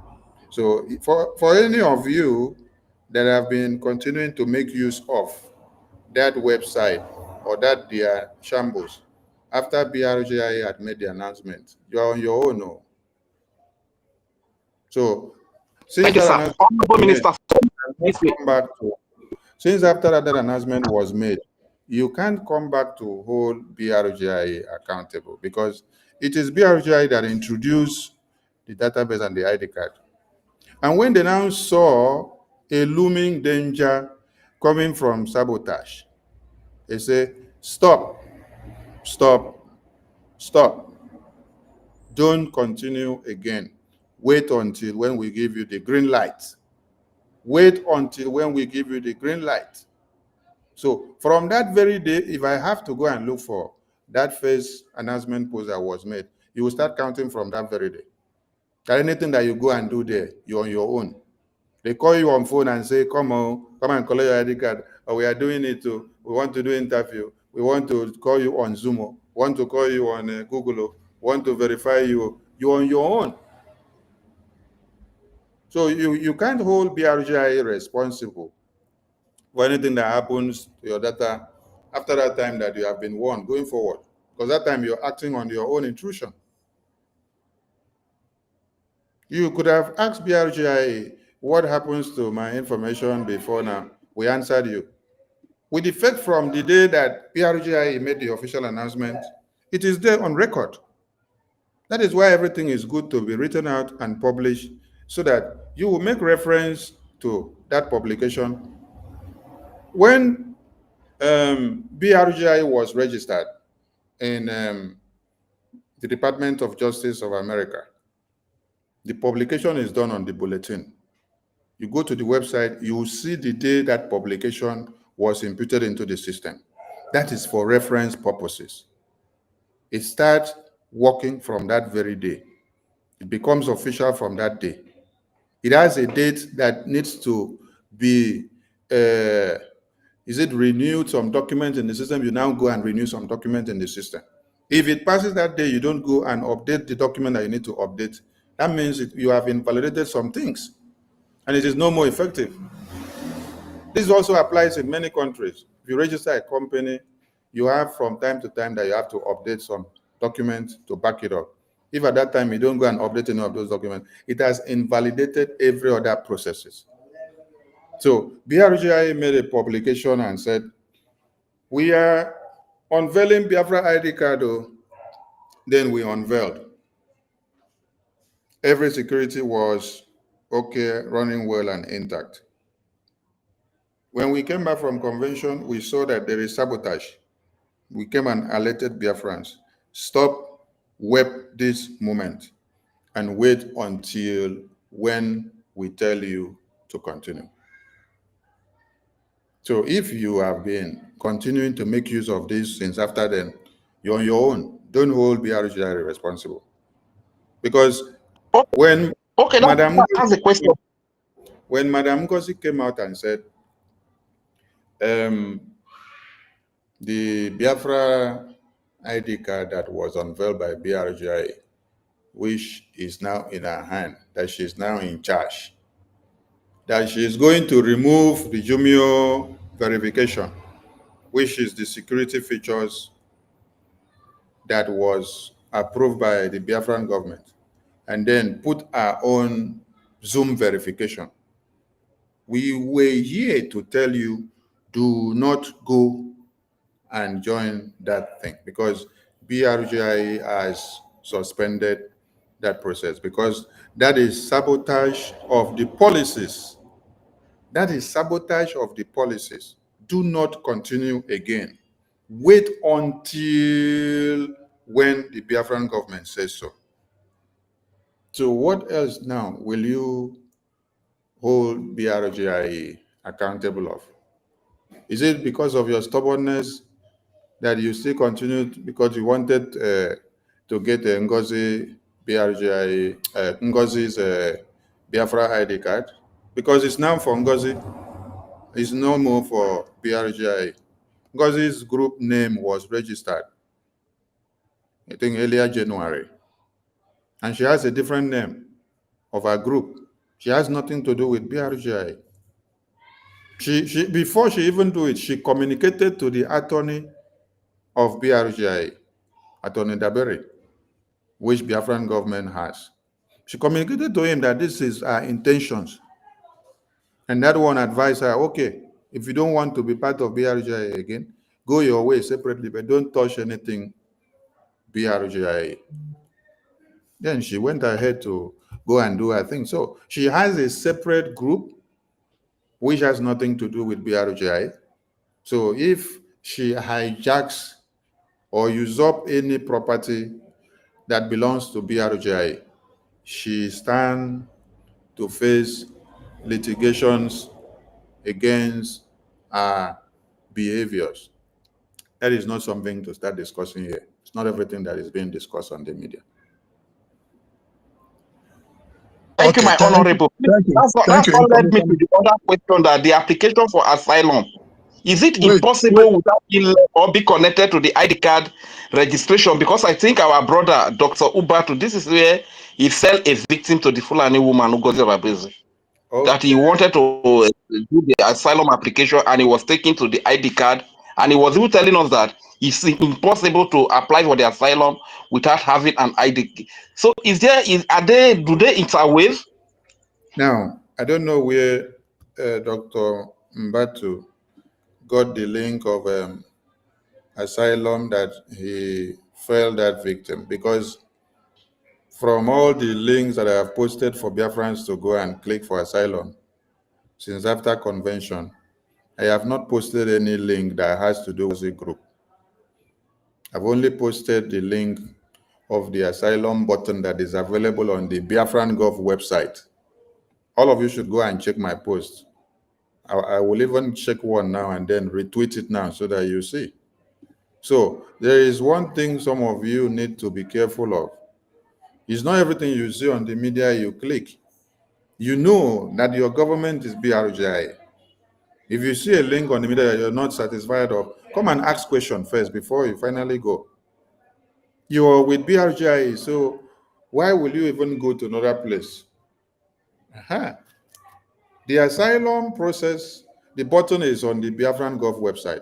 So for any of you that have been continuing to make use of that website or that their shambles, after BRGIA had made the announcement, you're on your own. No. So since that since after that announcement was made, you can't come back to hold BRGIA accountable because it is BRGIA that introduced the database and the ID card. And when they now saw a looming danger coming from sabotage, they say, stop, stop, stop. Don't continue again. Wait until when we give you the green light. Wait until when we give you the green light. So from that very day, if I have to go and look for that first announcement post that was made, you will start counting from that very day. That anything that you go and do there, you're on your own. They call you on phone and say, come on, come and collect your ID card. Or we are doing it too. We want to do interview. We want to call you on Zoom. We want to call you on Google. We want to verify you. You're on your own. So you can't hold BRGIA responsible for anything that happens to your data after that time that you have been warned going forward. Because that time you're acting on your own intrusion. You could have asked BRGIA, what happens to my information before now? We answered you. With effect from the day that BRGIA made the official announcement, it is there on record. That is why everything is good to be written out and published so that you will make reference to that publication. When BRGIA was registered in the Department of Justice of America, the publication is done on the bulletin. You go to the website, you will see the day that publication was imputed into the system. That is for reference purposes. It starts working from that very day. It becomes official from that day. It has a date that needs to be, is it renewed some document in the system? You now go and renew some document in the system. If it passes that day, you don't go and update the document that you need to update. That means you have invalidated some things and it is no more effective. This also applies in many countries. If you register a company, you have from time to time that you have to update some documents to back it up. If at that time you don't go and update any of those documents, it has invalidated every other processes. So BRGIA made a publication and said, we are unveiling Biafra ID card. Then we unveiled. Every security was okay, running well and intact. When we came back from convention, we saw that there is sabotage. We came and alerted Biafrans, stop web this moment and wait until when we tell you to continue. So if you have been continuing to make use of this since after then, you're on your own. Don't hold BRGI responsible. Because when Madam Ngozi came out and said, the Biafra ID card that was unveiled by BRGI, which is now in her hand, that she is now in charge, that she is going to remove the Jumio verification, which is the security features that was approved by the Biafran government, and then put our own Zoom verification. We were here to tell you, do not go and join that thing, because BRGI has suspended that process, because that is sabotage of the policies. That is sabotage of the policies. Do not continue again. Wait until when the Biafran government says so. So what else now will you hold BRGI accountable of? Is it because of your stubbornness that you still continue because you wanted to get Ngozi BRGI, Ngozi's Biafra ID card? Because it's now for Ngozi, it's no more for BRGI. Ngozi's group name was registered, I think earlier January. And she has a different name of her group. She has nothing to do with BRGI. She before she even do it, she communicated to the attorney of BRGI, Attorney Daberi, which Biafran government has. She communicated to him that this is her intentions. And that one advised her, okay, if you don't want to be part of BRGI again, go your way separately, but don't touch anything BRGI. Then she went ahead to go and do her thing. So she has a separate group which has nothing to do with BRGI. So if she hijacks or usurp any property that belongs to BRGI, she stands to face litigations against her behaviors. That is not something to start discussing here. It's not everything that is being discussed on the media. Thank you, my honorable. That's what led me to the other question, that the application for asylum, is it impossible without being or be connected to the ID card registration? Because I think our brother, Dr. Ubatu, this is where he fell a victim to the Fulani woman who got the that he wanted to do the asylum application and he was taken to the ID card, and he was even telling us that it's impossible to apply for the asylum without having an ID. So do they interweave? Now, I don't know where Dr. Mbatu got the link of asylum that he fell that victim, because from all the links that I have posted for Biafrans to go and click for asylum since after convention, I have not posted any link that has to do with the group. I've only posted the link of the asylum button that is available on the Biafran Gov website. All of you should go and check my post. I will even check one now and then retweet it now so that you see. So there is one thing some of you need to be careful of. It's not everything you see on the media you click. You know that your government is BRGI. If you see a link on the media that you're not satisfied of, come and ask question first before you finally go. You are with BRGI, so why will you even go to another place? The asylum process, the button is on the Biafran Gov website.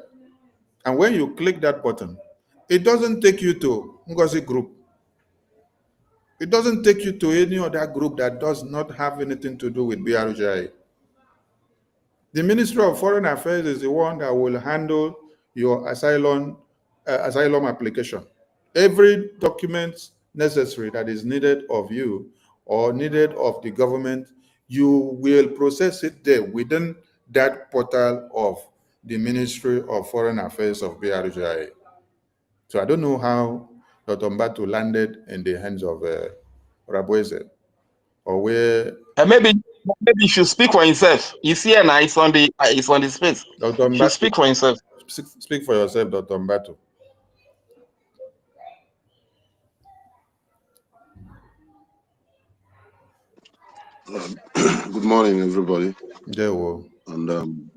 And when you click that button, it doesn't take you to Ngozi group. It doesn't take you to any other group that does not have anything to do with BRGI. The Ministry of Foreign Affairs is the one that will handle your asylum application. Every document necessary that is needed of you or needed of the government, you will process it there within that portal of the Ministry of Foreign Affairs of BRGI. So I don't know how Dr. Mbatu landed in the hands of Rabueze, or where. Maybe he should speak for himself. He's here now. It's on the space. Dr. He should speak for himself. Speak for yourself, Dr. Mbatu. Good morning, everybody. And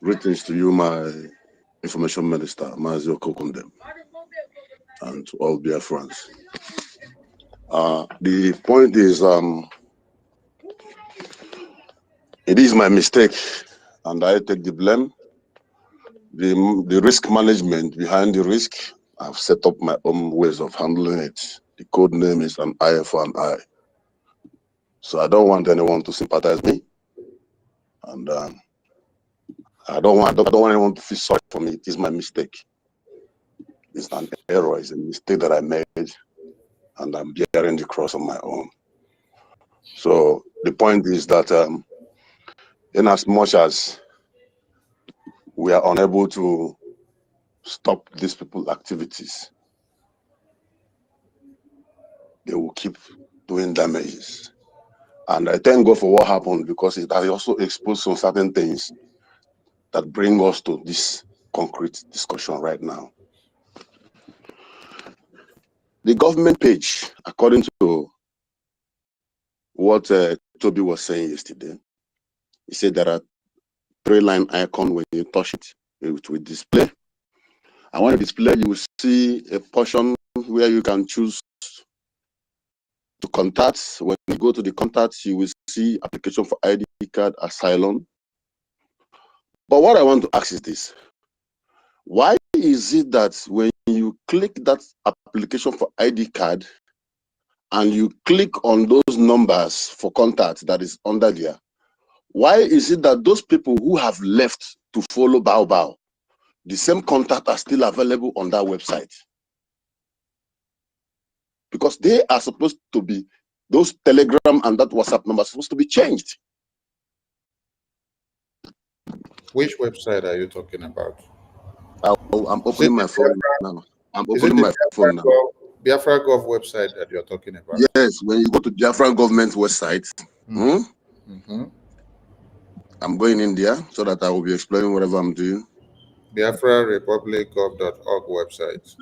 greetings to you, my information minister, Mazio Kokundem, and to all Biafrans. The point is, it is my mistake, and I take the blame. The risk management behind the risk, I've set up my own ways of handling it. The code name is an eye for an eye. So I don't want anyone to sympathize me. And I don't want anyone to feel sorry for me. It is my mistake. It's an error. It's a mistake that I made, and I'm bearing the cross on my own. So the point is that in as much as we are unable to stop these people's activities, they will keep doing damages. And I thank God for what happened, because it has also exposed some certain things that bring us to this concrete discussion right now. The government page, according to what Toby was saying yesterday, he said there are 3-line icon. When you touch it, it will display. And when you display, you will see a portion where you can choose to contact. When you go to the contacts, you will see application for ID card, asylum. But what I want to ask is this: why is it that when you click that application for ID card and you click on those numbers for contact that is under there, why is it that those people who have left to follow Bao, the same contact are still available on that website? Because they are supposed to be, those Telegram and that WhatsApp numbers are supposed to be changed. Which website are you talking about? I'm opening my phone now. I'm Is it opening the my phone now. Biafra Gov website that you're talking about? Yes, when you go to Biafran government website, I'm going in there so that I will be explaining whatever I'm doing. BiafraRepublicGov.org website.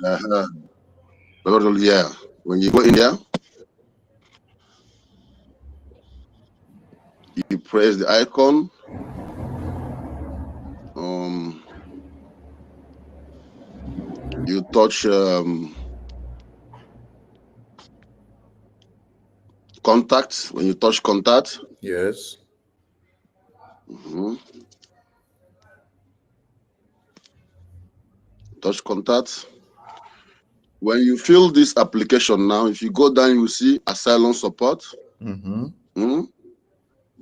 Yeah, when you go in there, you press the icon. You touch contact. When you touch contact, yes. Touch contact. When you fill this application now, if you go down, you will see asylum support.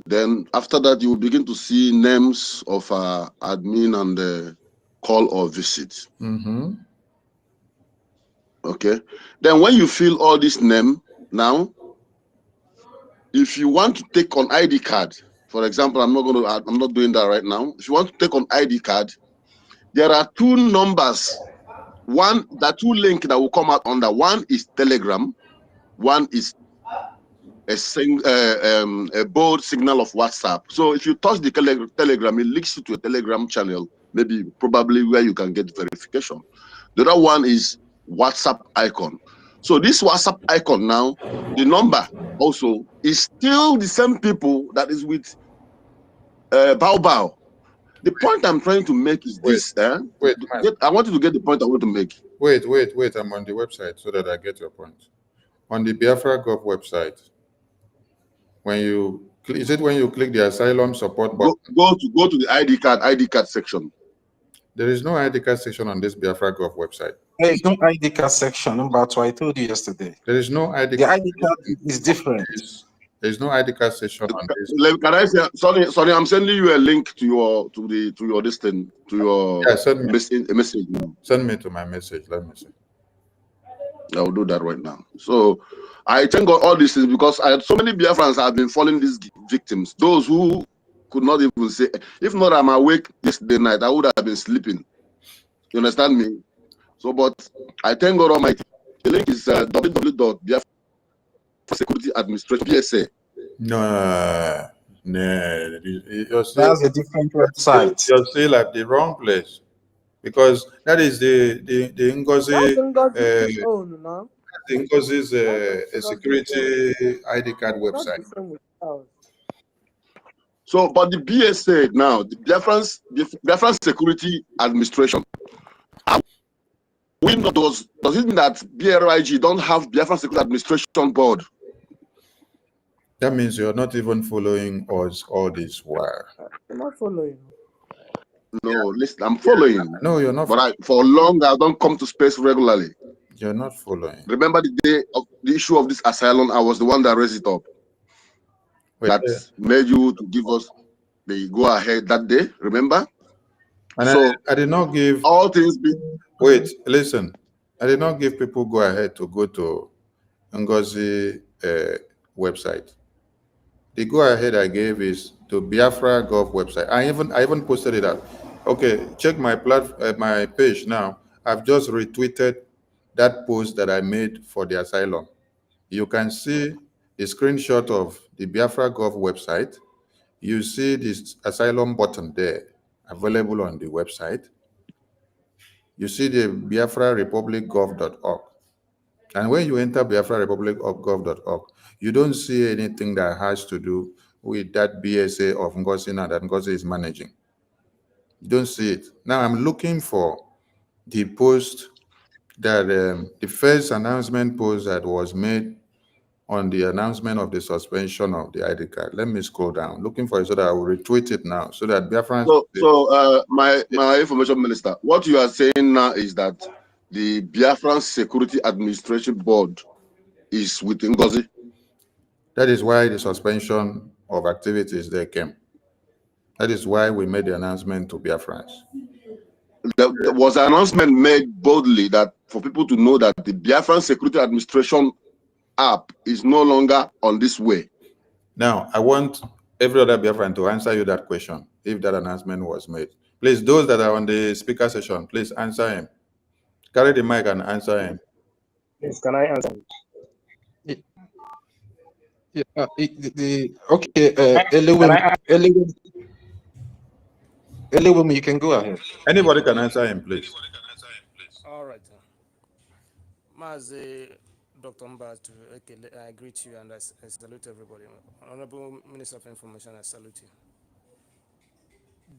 Then after that, you will begin to see names of admin and call or visit. Okay. Then when you fill all this name now, if you want to take on ID card, for example, I'm not doing that right now. If you want to take on ID card, there are 2 numbers. The 2 links that will come out under. One is Telegram, one is a bold signal of WhatsApp. So if you touch the Telegram, it links you to a Telegram channel, probably where you can get verification. The other one is WhatsApp icon. So this WhatsApp icon now, the number also is still the same people that is with Bao. The point I'm trying to make is this. I want you to get the point I want to make. Wait. I'm on the website so that I get your point. On the Biafra Gov website, when you click the asylum support button, go to the ID card section. There is no ID card section on this Biafra Gov website. There is no ID card section, number 2. I told you yesterday. There is no ID card. The ID card is different. There is no ID card section on this. Can I say sorry? I'm sending you a link to your message now. Send me to my message. Let me see. I will do that right now. So I thank God all this is because so many Biafrans have been falling these victims. Those who could not even say, if not I'm awake yesterday night, I would have been sleeping. You understand me? So, but I thank God Almighty. The link is www.biafra-security-administration BSA. No. That's a different website. You're still at the wrong place, because that is the Ngozi own, no? the Ngozi's security ID card website. So, but the BSA now, the Biafran Security Administration, does it mean that BRIG don't have Biafran Security Administration Board? That means you're not even following us all this while. I'm not following. No, listen, I'm following. No, you're not. But for long, I don't come to space regularly. You're not following. Remember the day of the issue of this asylum? I was the one that raised it up. That made you to give us the go ahead that day. Remember? And So I did not give all things be wait, listen. I did not give people go ahead to go to Ngozi website. The go ahead I gave is to Biafra Gov website. I even posted it up. Okay, check my my page now. I've just retweeted that post that I made for the asylum. You can see a screenshot of the Biafra Gov website. You see this asylum button there available on the website. You see the biafrarepublicgov.org. And when you enter biafrarepublicgov.org, you don't see anything that has to do with that BSA of Ngozi now that Ngozi is managing. You don't see it. Now I'm looking for the post that the first announcement post that was made on the announcement of the suspension of the ID card. Let me scroll down, looking for it so that I will retweet it now so that Biafrans. my information minister, what you are saying now is that the Biafran Security Administration Board is with Ngozi. That is why the suspension of activities there came. That is why we made the announcement to Biafrans. There was an announcement made boldly that for people to know that the Biafran Security Administration app is no longer on this way. Now, I want every other Biafran to answer you that question, if that announcement was made. Please, those that are on the speaker session, please answer him. Carry the mic and answer him. Yes, can I answer? Eliwum, you can go ahead. Anybody can answer him, please. All right. Mazi Dr. Mbatu, I greet you and I salute everybody. Honorable Minister of Information, I salute you.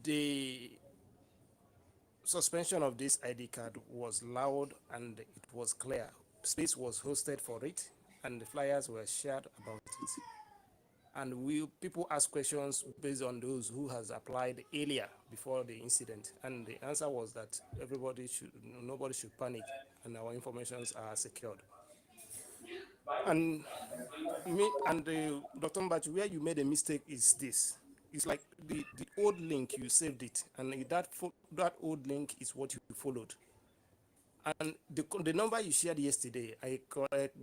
The suspension of this ID card was loud and it was clear. Space was hosted for it and the flyers were shared about it. And people ask questions based on those who has applied earlier before the incident. And the answer was that nobody should panic and our informations are secured. And Dr. Mbatu, where you made a mistake is this. It's like the old link, you saved it, and that old link is what you followed. And the number you shared yesterday, I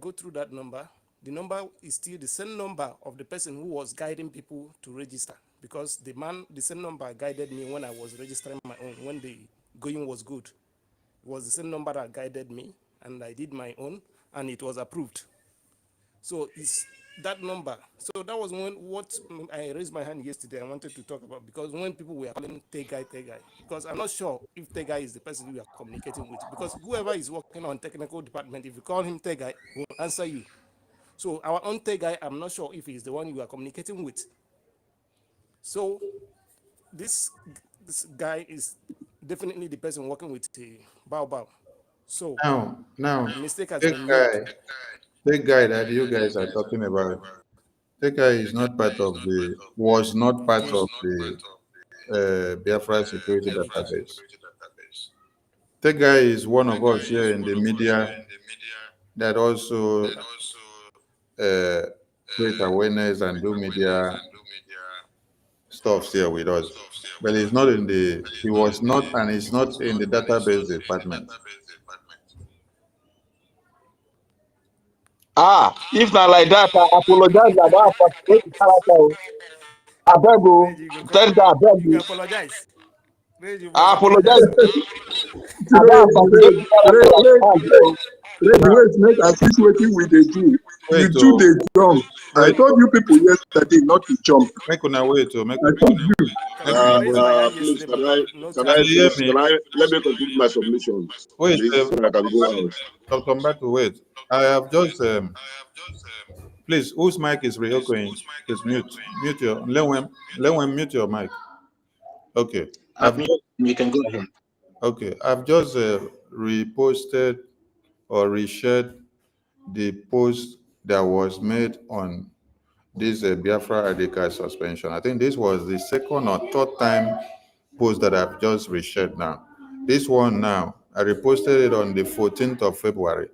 go through that number. The number is still the same number of the person who was guiding people to register, because the same number guided me when I was registering my own, when the going was good. It was the same number that guided me, and I did my own, and it was approved. So it's that number. So that was what I raised my hand yesterday. I wanted to talk about, because when people were calling Tegai, because I'm not sure if Tegai is the person we are communicating with, because whoever is working on technical department, if you call him Tegai, he will answer you. So our own Tegai, I'm not sure if he's the one you are communicating with. So this guy is definitely the person working with Bao. So now, the mistake has been made. The guy that you guys are talking about, the guy is not part of was not part of the Biafra security database. The guy is one of us here in the media that also create awareness and do media stuff here with us. But he's not he was not, and he's not in the database department. If not like that, I apologize. I don't have to character. I beg you. Tell that I beg you. Apologize. I apologize. Wait, make I teach wetin we dey do. You do dey jump. I told you people yesterday not to jump. Make una wait, make I told you. Please, let me complete my submission. Wait, please, so I can go out. I'll come back to wait. I have just please, whose mic is reoccurring? Please mute your let one mute your mic. Okay. You can go ahead. Okay, I've just reposted or reshared the post that was made on this Biafra ID card suspension. I think this was the second or third time post that I've just reshared now. This one now, I reposted it on the 14th of February,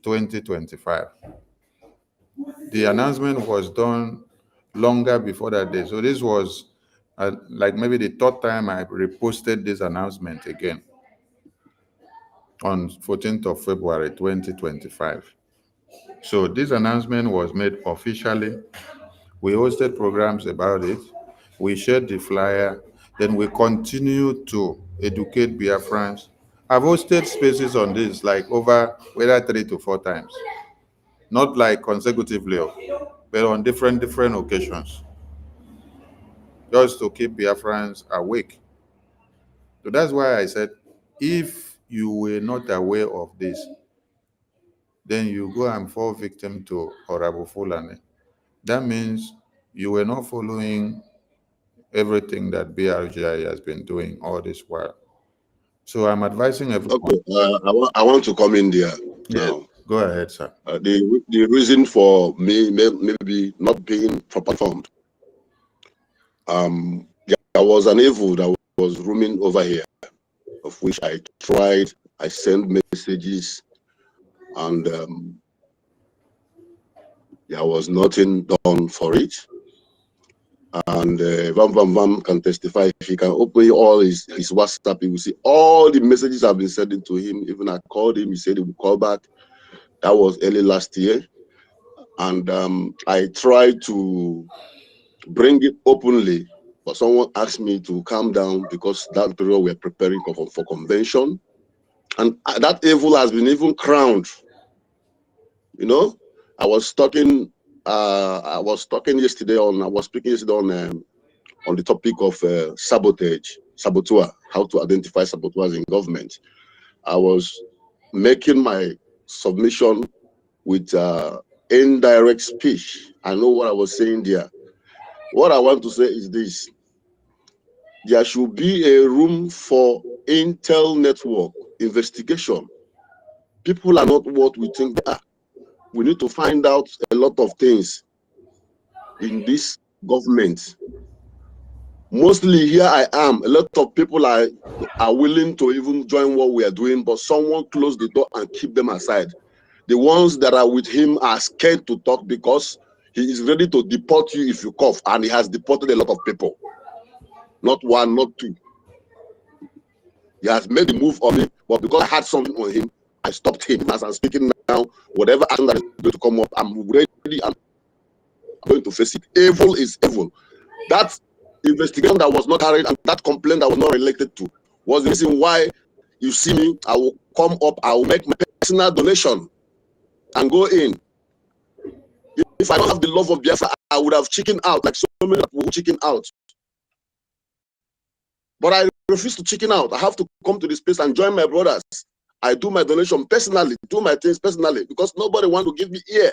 2025. The announcement was done longer before that day. So this was like maybe the third time I reposted this announcement again on 14th of February 2025. So this announcement was made officially. We hosted programs about it. We shared the flyer. Then we continued to educate Biafrans. I've hosted spaces on this like over whether 3 to 4 times, not like consecutively, but on different occasions, just to keep Biafrans awake. So that's why I said, if you were not aware of this, then you go and fall victim to Horrible Fulani. That means you were not following everything that BRGI has been doing all this while. So I'm advising everyone. Okay, I want to come in there now. Go ahead, sir. The reason for me maybe not being properly informed, there was an evil that was roaming over here, of which I sent messages, and there was nothing done for it. And Vam can testify. If he can open all his WhatsApp, he will see all the messages I've been sending to him. Even I called him, he said he would call back. That was early last year. And I tried to bring it openly, but someone asked me to calm down because that period we're preparing for convention. And that evil has been even crowned. You know, I was speaking yesterday on the topic of saboteur, how to identify saboteurs in government. I was making my submission with indirect speech. I know what I was saying there. What I want to say is this: there should be a room for intel network investigation. People are not what we think they are. We need to find out a lot of things in this government. Mostly here I am. A lot of people are willing to even join what we are doing, but someone close the door and keep them aside. The ones that are with him are scared to talk because he is ready to deport you if you cough, and he has deported a lot of people. Not one, not two. He has made a move on me, but because I had something on him, I stopped him. As I'm speaking now, whatever action that is going to come up, I'm ready and I'm going to face it. Evil is evil. That investigation that was not carried and that complaint that was not related to was the reason why you see me. I will come up, I will make my personal donation and go in. If I don't have the love of Biafra, I would have chickened out, like so many people who chicken out. But I refuse to chicken out. I have to come to this place and join my brothers. I do my donation personally, do my things personally, because nobody wants to give me ear.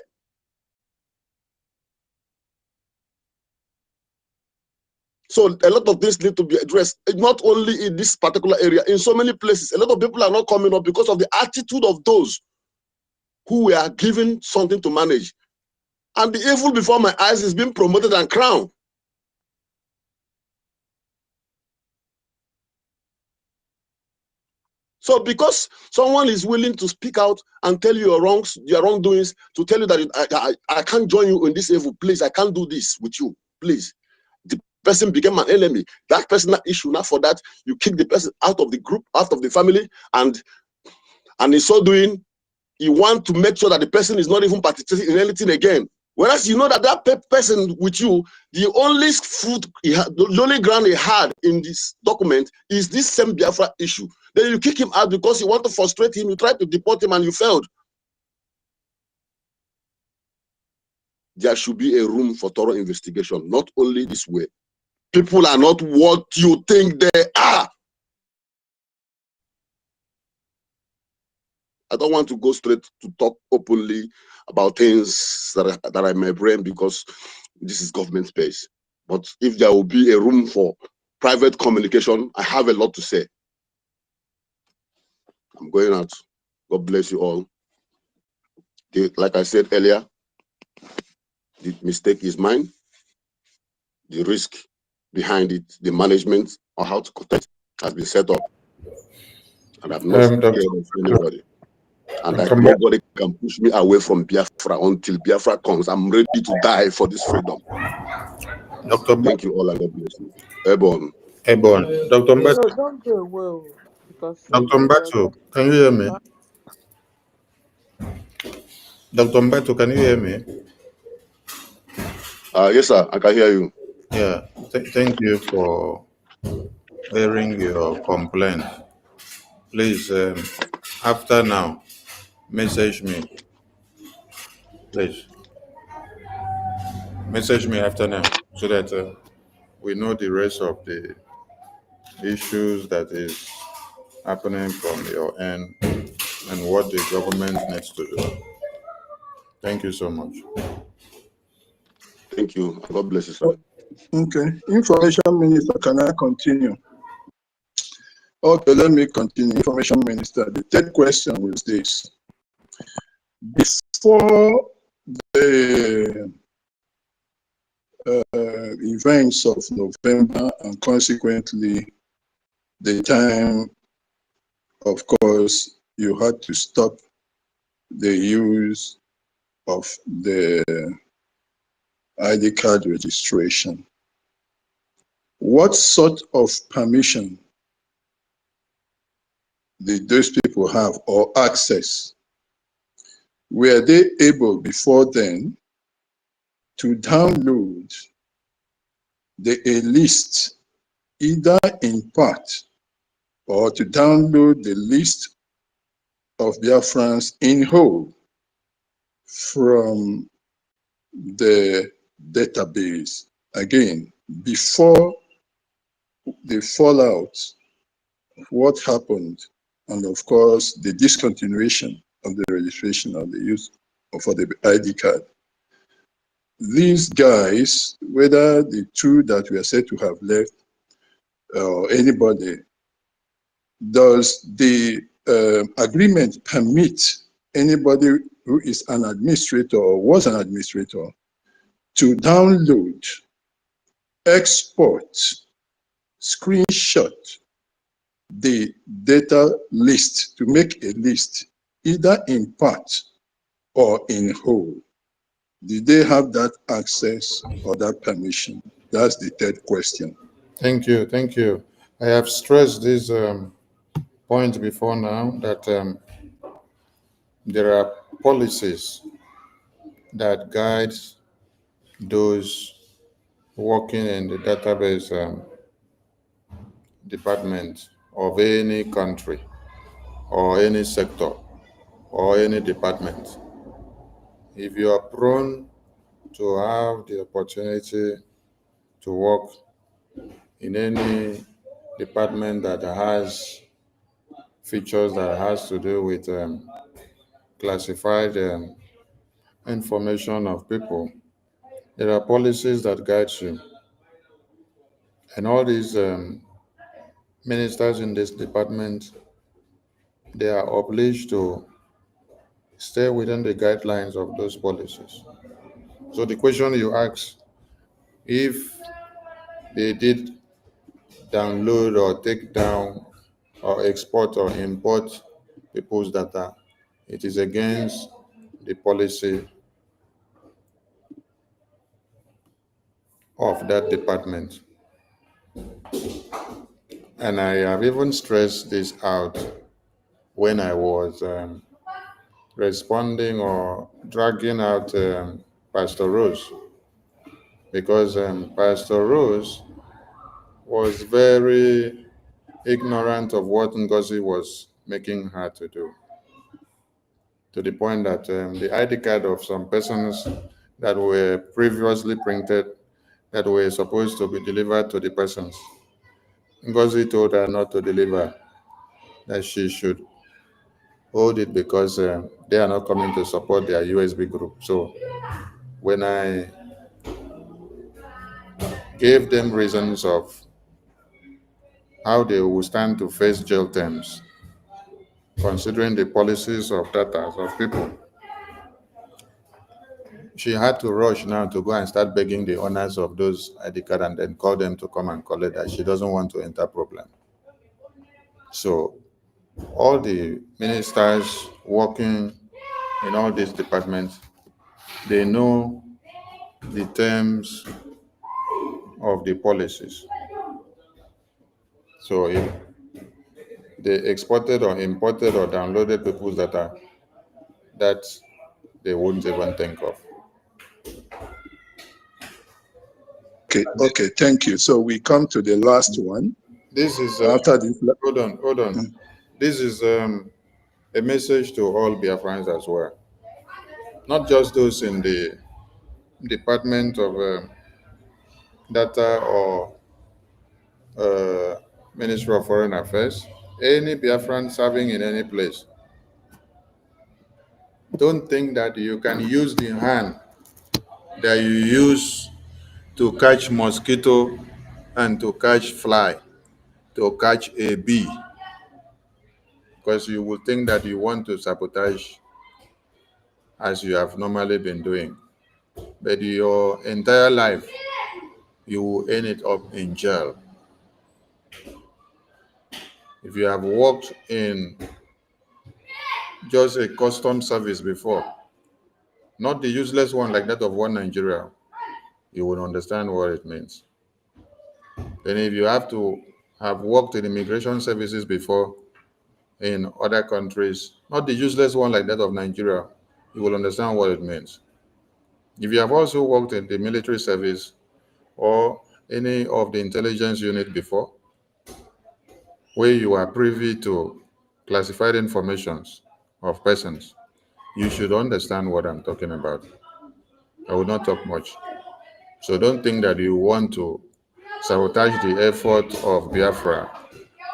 So a lot of things need to be addressed, not only in this particular area, in so many places. A lot of people are not coming up because of the attitude of those who were given something to manage. And the evil before my eyes is being promoted and crowned. So because someone is willing to speak out and tell you your wrongs, your wrongdoings, to tell you that I can't join you in this evil, please, I can't do this with you, please. The person became an enemy. That personal issue, now for that, you kick the person out of the group, out of the family, and in so doing, you want to make sure that the person is not even participating in anything again. Whereas you know that that person with you, the only fruit he had, the only ground he had in this document is this same Biafra issue. Then you kick him out because you want to frustrate him, you try to deport him and you failed. There should be a room for thorough investigation, not only this way. People are not what you think they are. I don't want to go straight to talk openly about things that are in my brain because this is government space. But if there will be a room for private communication, I have a lot to say. I'm going out. God bless you all. Like I said earlier, the mistake is mine. The risk behind it, the management or how to protect has been set up. And I'm not scared of anybody. And nobody can push me away from Biafra until Biafra comes. I'm ready to die for this freedom. Dr. Thank you all and God bless you. Airborne. Ebon. Dr. No, Mbato. don't go away because Dr. we are Mbato, can you hear me? Dr. Mbato, can you hear me? Yes, sir. I can hear you. Yeah. Thank you for airing your complaint. Please, after now, message me. Please, message me after now so that we know the rest of the issues that is happening from your end and what the government needs to do. Thank you so much. Thank you. God bless you, sir. Okay. Information Minister, can I continue? Okay, let me continue. Information Minister, the third question was this. Before the events of November and consequently the time, of course, you had to stop the use of the ID card registration. What sort of permission did those people have or access? Were they able before then to download a list, either in part or to download the list of Biafrans in whole from the database? Again, before the fallout of what happened, and of course, the discontinuation of the registration of the use for the ID card. These guys, whether the two that we are said to have left or anybody, does the agreement permit anybody who is an administrator or was an administrator to download, export, screenshot the data list, to make a list, either in part or in whole? Did they have that access or that permission? That's the third question. Thank you. Thank you. I have stressed this point before now that there are policies that guide those working in the database department of any country or any sector or any department. If you are prone to have the opportunity to work in any department that has features that has to do with classified information of people, there are policies that guide you. And all these ministers in this department, they are obliged to stay within the guidelines of those policies. So the question you ask, if they did download or take down or export or import people's data, it is against the policy of that department. And I have even stressed this out when I was responding or dragging out Pastor Rose, because Pastor Rose was very ignorant of what Ngozi was making her to do, to the point that the ID card of some persons that were previously printed that were supposed to be delivered to the persons, Ngozi told her not to deliver, that she should hold it because they are not coming to support their USB group. So when I gave them reasons of how they will stand to face jail terms, considering the policies of data of people, she had to rush now to go and start begging the owners of those ID card and then call them to come and collect that. She doesn't want to enter problem. So all the ministers working in all these departments, they know the terms of the policies. So if they exported or imported or downloaded people's data, that they wouldn't even think of. Okay, thank you. So we come to the last one. This is after this. Hold on. This is a message to all Biafrans as well, not just those in the Department of Data or Ministry of Foreign Affairs. Any Biafran serving in any place, don't think that you can use the hand that you use to catch mosquito and to catch fly, to catch a bee, because you will think that you want to sabotage as you have normally been doing. But your entire life, you will end it up in jail. If you have worked in just a custom service before, not the useless one like that of One Nigeria, you will understand what it means. Then if you have to have worked in immigration services before in other countries, not the useless one like that of Nigeria, you will understand what it means. If you have also worked in the military service or any of the intelligence unit before, where you are privy to classified informations of persons, you should understand what I'm talking about. I will not talk much. So don't think that you want to sabotage the effort of Biafra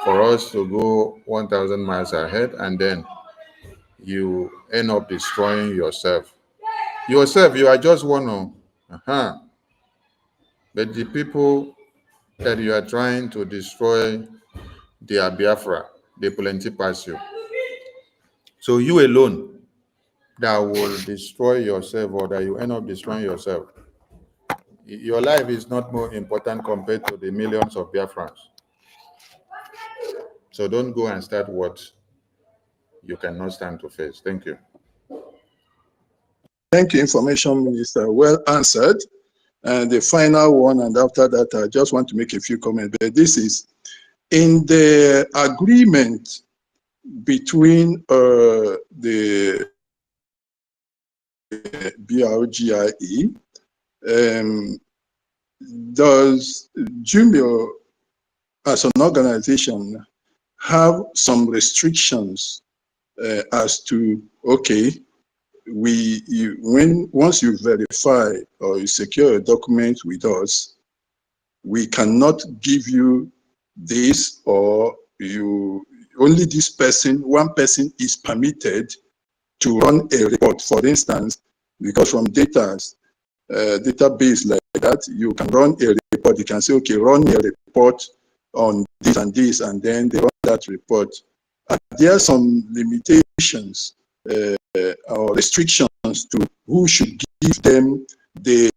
for us to go 1,000 miles ahead, and then you end up destroying yourself. Yourself, you are just one of, but the people that you are trying to destroy, they are Biafra. They plenty pass you. So you alone that will destroy yourself, or that you end up destroying yourself, your life is not more important compared to the millions of Biafrans. So don't go and start what you cannot stand to face. Thank you. Thank you, Information Minister. Well answered. And the final one, and after that, I just want to make a few comments. But this is in the agreement between the BRGIE, does Jumio as an organization have some restrictions as to, okay, once you verify or you secure a document with us, we cannot give you this, or only this person, one person is permitted to run a report, for instance, because from database like that, you can run a report. You can say, okay, run a report on this and this, and then they run that report. There are some limitations or restrictions to who should give them the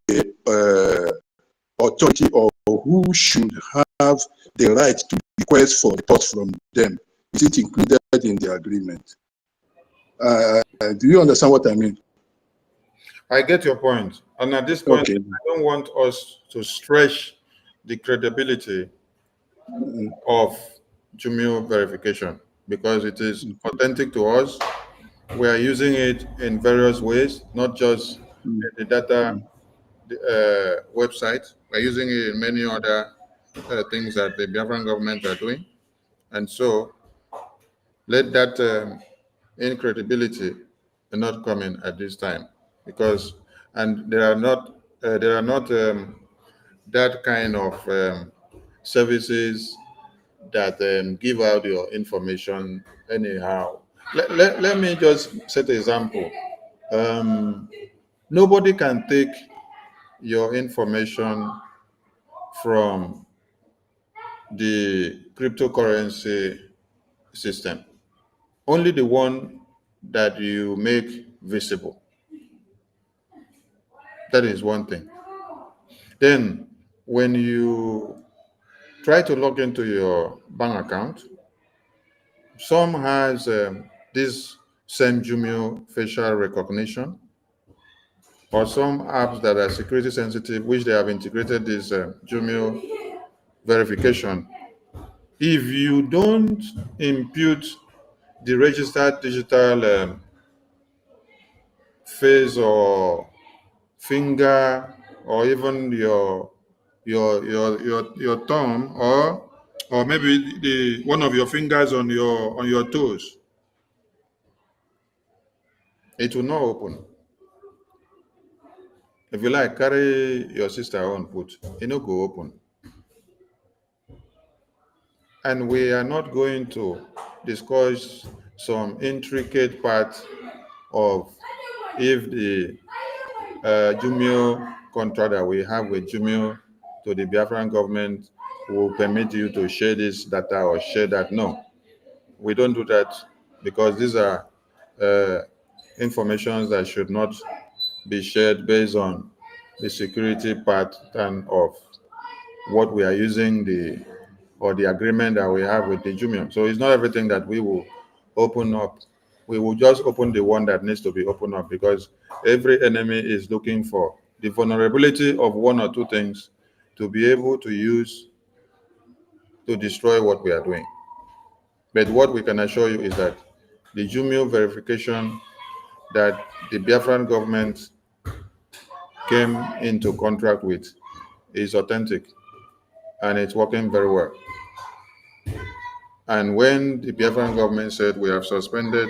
authority, or who should have the right to request for reports from them. Is it included in the agreement? Do you understand what I mean? I get your point. And at this point, I don't want us to stretch the credibility of Jumio verification, because it is authentic to us. We are using it in various ways, not just the data website. We're using it in many other things that the Biafran government are doing. And so let that incredibility not come in at this time, because there are not that kind of services that give out your information anyhow. Let me just set an example. Nobody can take your information from the cryptocurrency system. Only the one that you make visible. That is one thing. Then when you try to log into your bank account, some has this same Jumio facial recognition. or some apps that are security sensitive, which they have integrated this Jumio verification. If you don't impute the registered digital face or finger, or even your thumb, or maybe the one of your fingers on your toes, it will not open. If you like, carry your sister on put, it no go open. And we are not going to discuss some intricate part of if the Jumio contract that we have with Jumio to the Biafran government will permit you to share this data or share that. No, we don't do that, because these are informations that should not be shared based on the security pattern of what we are using the agreement that we have with the Jumio. So it's not everything that we will open up. We will just open the one that needs to be opened up, because every enemy is looking for the vulnerability of one or two things to be able to use to destroy what we are doing. But what we can assure you is that the Jumio verification that the Biafran government came into contract with is authentic, and it's working very well. And when the Biafran government said we have suspended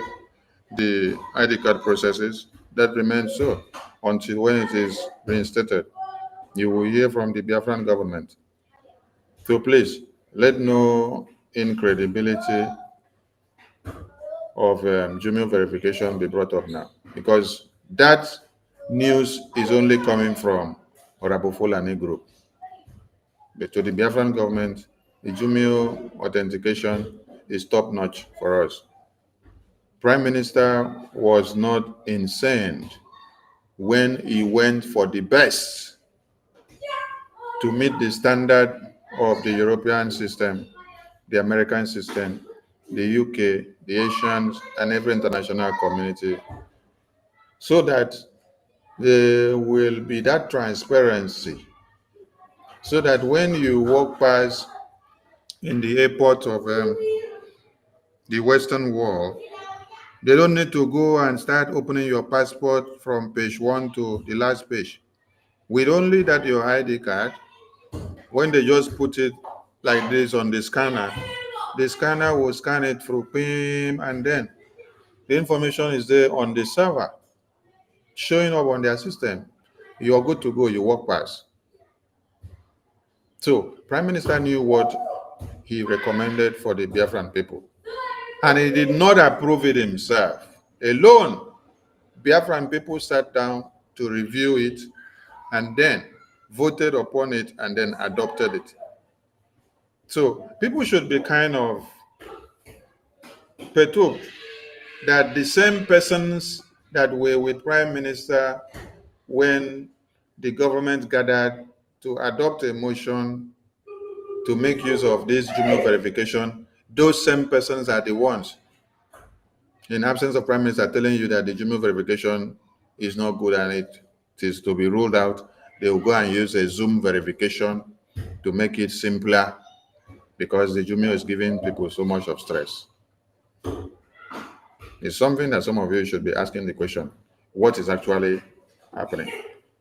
the ID card processes, that remains so until when it is reinstated. You will hear from the Biafran government. So please, let no incredibility of Jumio verification be brought up now, because that news is only coming from Fulani group. But to the Biafran government, the Jumio authentication is top notch for us. Prime Minister was not insane when he went for the best to meet the standard of the European system, the American system, the UK, the Asians, and every international community, so that there will be that transparency, so that when you walk past in the airport of the Western world, they don't need to go and start opening your passport from page 1 to the last page. With only that your ID card, when they just put it like this on the scanner will scan it through PIM, and then the information is there on the server, showing up on their system. You're good to go, you walk past. So Prime Minister knew what he recommended for the Biafran people, and he did not approve it himself alone. Biafran people sat down to review it and then voted upon it and then adopted it. So people should be kind of perturbed that the same persons that were with Prime Minister when the government gathered to adopt a motion to make use of this Jumio verification, those same persons are the ones, in absence of Prime Minister, telling you that the Jumio verification is not good and it is to be ruled out. They will go and use a Zoom verification to make it simpler, because the Jumio is giving people so much of stress. It's something that some of you should be asking the question, what is actually happening?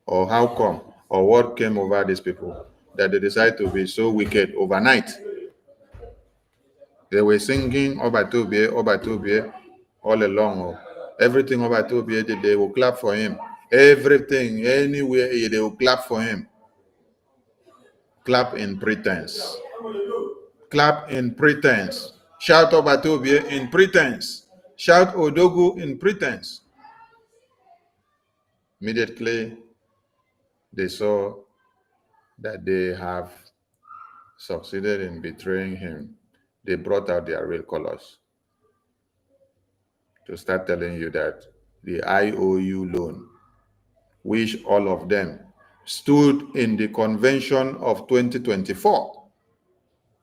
Or how come? Or what came over these people that they decide to be so wicked overnight? They were singing Obatobie all along. Oh. Everything Obatobie did, they will clap for him. Everything, anywhere, they will clap for him. Clap in pretense. Clap in pretense. Shout Obatobie in pretense. Shout Odogu in pretense. Immediately, they saw that they have succeeded in betraying him. They brought out their real colors to start telling you that the IOU loan, which all of them stood in the convention of 2024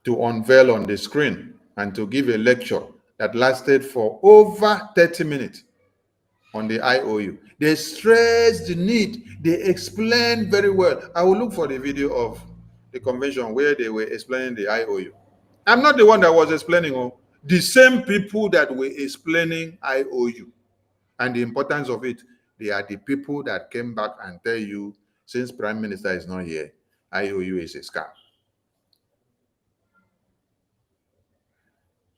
to unveil on the screen and to give a lecture that lasted for over 30 minutes on the IOU. They stressed the need. They explained very well. I will look for the video of the convention where they were explaining the IOU. I'm not the one that was explaining. Oh, the same people that were explaining IOU and the importance of it, they are the people that came back and tell you, since Prime Minister is not here, IOU is a scam.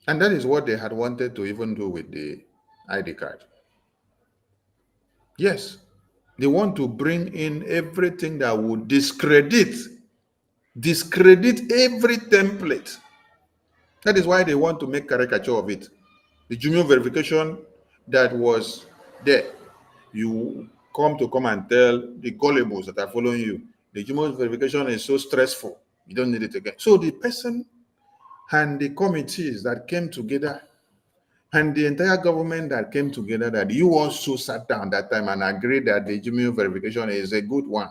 And that is what they had wanted to even do with the ID card. Yes, they want to bring in everything that would discredit every template. That is why they want to make caricature of it. The Jumio verification that was there, you come and tell the gullibles that are following you, the Jumio verification is so stressful, you don't need it again. So the person and the committees that came together and the entire government that came together, that you also sat down that time and agreed that the Jumio verification is a good one.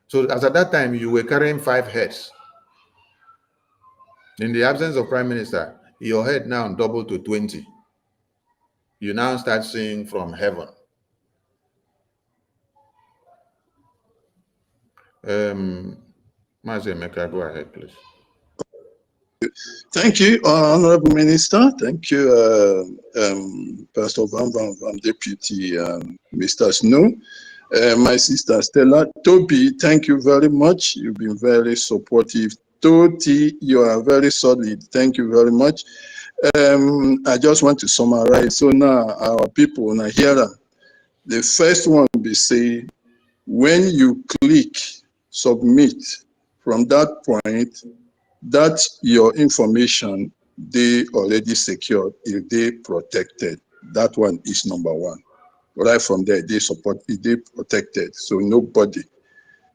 So as at that time, you were carrying 5 heads. In the absence of Prime Minister, your head now doubled to 20. You now start seeing from heaven. Mazemeka, go ahead, please. Thank you, Honorable Minister. Thank you, Pastor Van Deputy Mr. Snow. My sister Stella. Toby, thank you very much. You've been very supportive. Toti, you are very solid. Thank you very much. I just want to summarize. So now our people now here, the first one we say, when you click submit, from that point, that your information, they already secured, if they protected. That one is number one. Right from there, they protected. So nobody,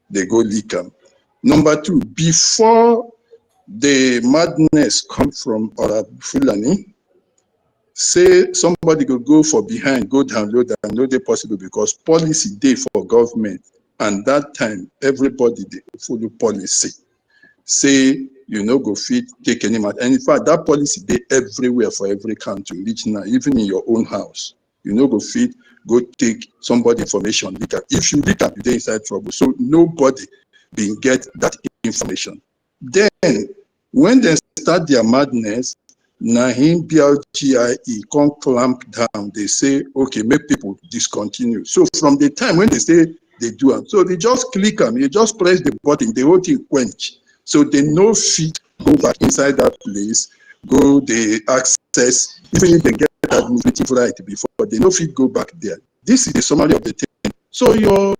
they go leak them. Number two, before the madness come from Fulani, say somebody could go for behind, go download and know they possible because policy day for government. And that time, everybody they follow policy. Say, you know, go fit, take any matter. And in fact, that policy day everywhere for every country, reach now, even in your own house. You know, go fit, go take somebody information. If you leak up, you're inside trouble. So nobody will get that information. Then, when they start their madness, Nahim BLGIE come clamp down. They say, okay, make people discontinue. So from the time when they say they do them, so they just click them, you just press the button, the whole thing quench. So they no fit go back inside that place, go the access, even if they get administrative right before, they no fit go back there. This is the summary of the thing. So your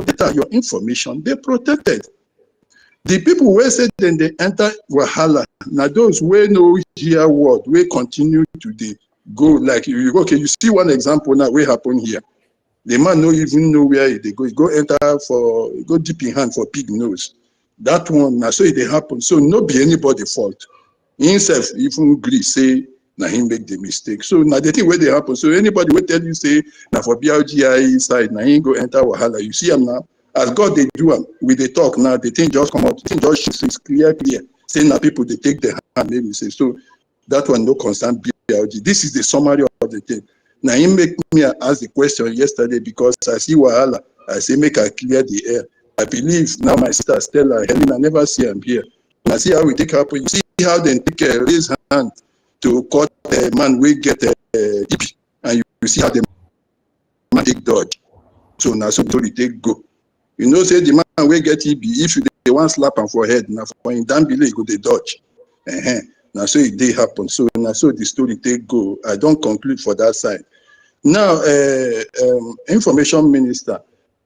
data, your information, they're protected. The people who said then they enter Wahala, now those who know hear word, we continue to go like okay, you see one example now, what happen here. The man no even know where they go. He go enter for, go deep in hand for pig nose. That one, now so it happen. So no be anybody fault. Himself even agree say, now he make the mistake. So now the thing where they happen. So anybody will tell you say, now for BLGI side, now he go enter Wahala. You see him now. As God they do them, with the talk now, the thing just come out, the thing just is clear. Say now people they take the hand, maybe say so that one no concern BLG. This is the summary of the thing. Now he make me ask the question yesterday because I see Wahala. I say make I clear the air. I believe now my sister Stella, Helen, I never see him here. And I see how we take happen. You see how they take raise hand to cut a man we get EP, and you see how the man take dodge. So now so they take go. You know, say the man will get EB, if they want slap him for head, now for him down below, go they dodge. Now so it did happen. So now so the story take go. I don't conclude for that side. Now, Information Minister,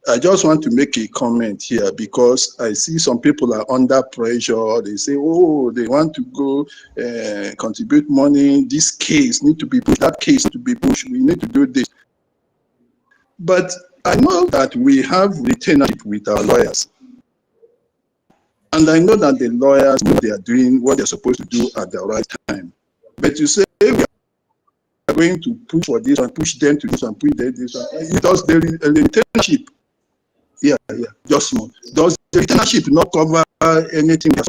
I just want to make a comment here because I see some people are under pressure. They say, oh, they want to go contribute money. This case need to be pushed. That case to be pushed. We need to do this. But I know that we have retainership with our lawyers. And I know that the lawyers know they are doing what they're supposed to do at the right time. But you say, we are going to push for this and push them to do this and push them to this. It does the retainership. Yeah, just small. Does the retainership not cover anything they're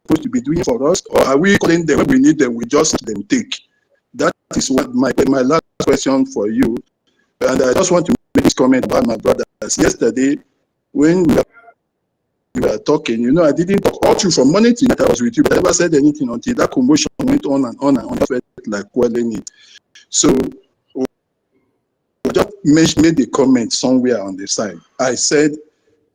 supposed to be doing for us? Or are we calling them when we need them, we just let them take? That is what my last question for you. And I just want to make this comment about my brothers. Yesterday, when we were talking, you know, I didn't talk all through from morning to night. I was with you, but I never said anything until that commotion went on and on and on. I felt like quelling it. So we just made the comment somewhere on the side. I said,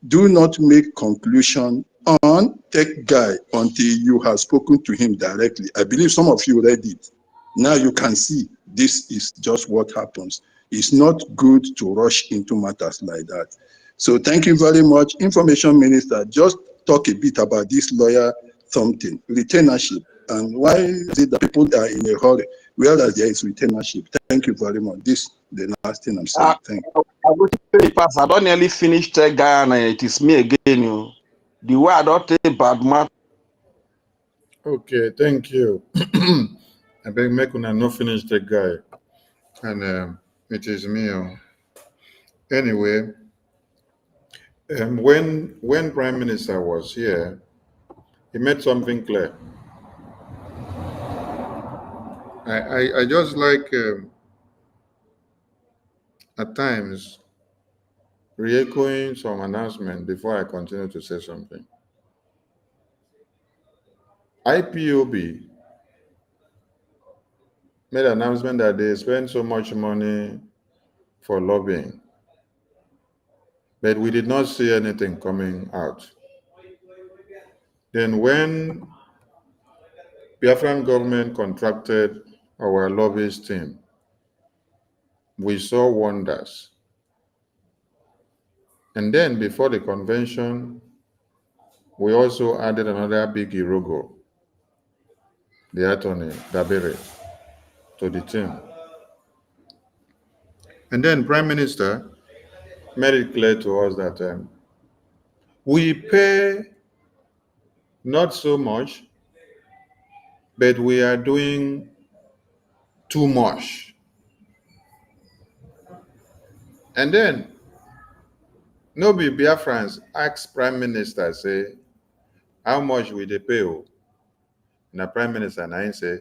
do not make conclusion on tech guy until you have spoken to him directly. I believe some of you read it. Now you can see this is just what happens. It's not good to rush into matters like that. So thank you very much. Information Minister, just talk a bit about this lawyer something, retainership, and why is it that people are in a hurry, whereas there is retainership. Thank you very much. This is the last thing I'm saying. Thank you. I don't nearly finish tech guy and it is me again. You. The way I don't take bad math. Okay, thank you. I beg make una no finish the guy, and it is me. Anyway, when Prime Minister was here, he made something clear. I just like at times re-echoing some announcement before I continue to say something. IPOB made an announcement that they spend so much money for lobbying, but we did not see anything coming out. Then when Biafran government contracted our lobbyist team, we saw wonders. And then before the convention, we also added another big Irogo, the attorney, Dabere, to the team. And then Prime Minister made it clear to us that we pay not so much, but we are doing too much. And then Nobi Biafrans asked Prime Minister, say, how much will they pay? And the Prime Minister and I say,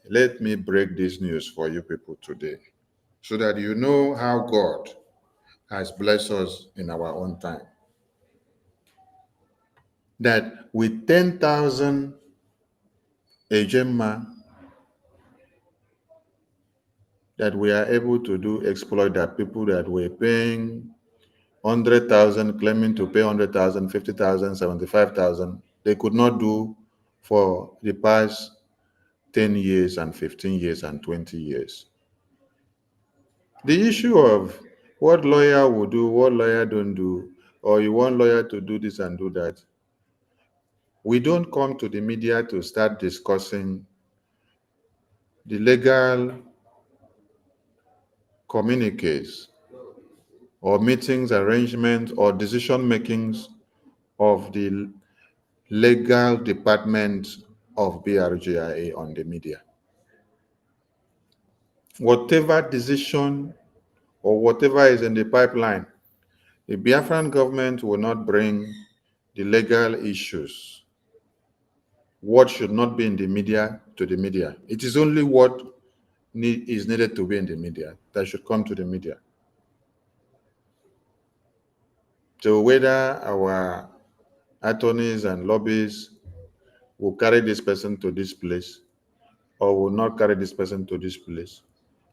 let me break this news for you people today, so that you know how God has blessed us in our own time. That with 10,000 Ejema, that we are able to do exploit that people that were paying 100,000, claiming to pay 100,000, 50,000, 75,000, they could not do for the past 10 years and 15 years and 20 years. The issue of what lawyer will do, what lawyer don't do, or you want lawyer to do this and do that, we don't come to the media to start discussing the legal communiques or meetings, arrangements, or decision makings of the legal department of BRGIA on the media. Whatever decision or whatever is in the pipeline, the Biafran government will not bring the legal issues. What should not be in the media to the media. It is only what is needed to be in the media that should come to the media. So whether our attorneys and lobbyists will carry this person to this place, or will not carry this person to this place,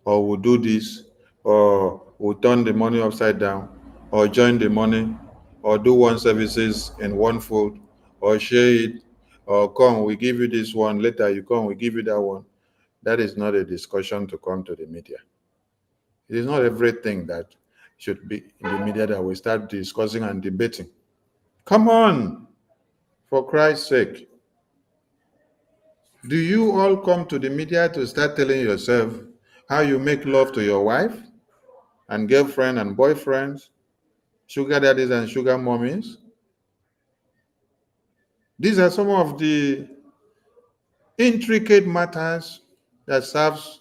or will do this, or will turn the money upside down, or join the money, or do one services in one fold, or share it, or come, we give you this one, later you come, we give you that one. That is not a discussion to come to the media. It is not everything that should be in the media that we start discussing and debating. Come on, for Christ's sake. Do you all come to the media to start telling yourself how you make love to your wife and girlfriend and boyfriends, sugar daddies and sugar mommies? These are some of the intricate matters that serves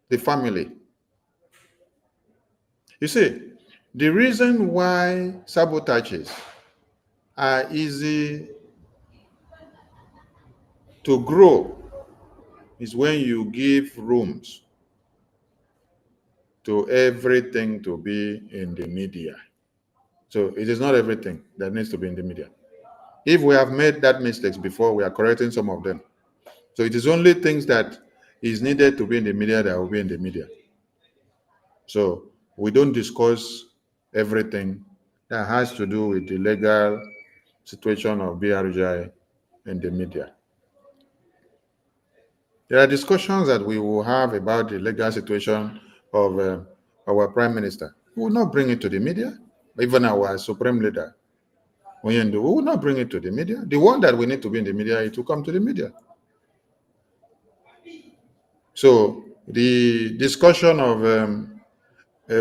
the family. You see, the reason why sabotages are easy to grow is when you give rooms to everything to be in the media. So it is not everything that needs to be in the media. If we have made that mistakes before, we are correcting some of them. So it is only things that is needed to be in the media that will be in the media. So we don't discuss everything that has to do with the legal situation of BRJ in the media. There are discussions that we will have about the legal situation of our Prime Minister. We will not bring it to the media. Even our Supreme Leader, we will not bring it to the media. The one that we need to be in the media is to come to the media. So the discussion of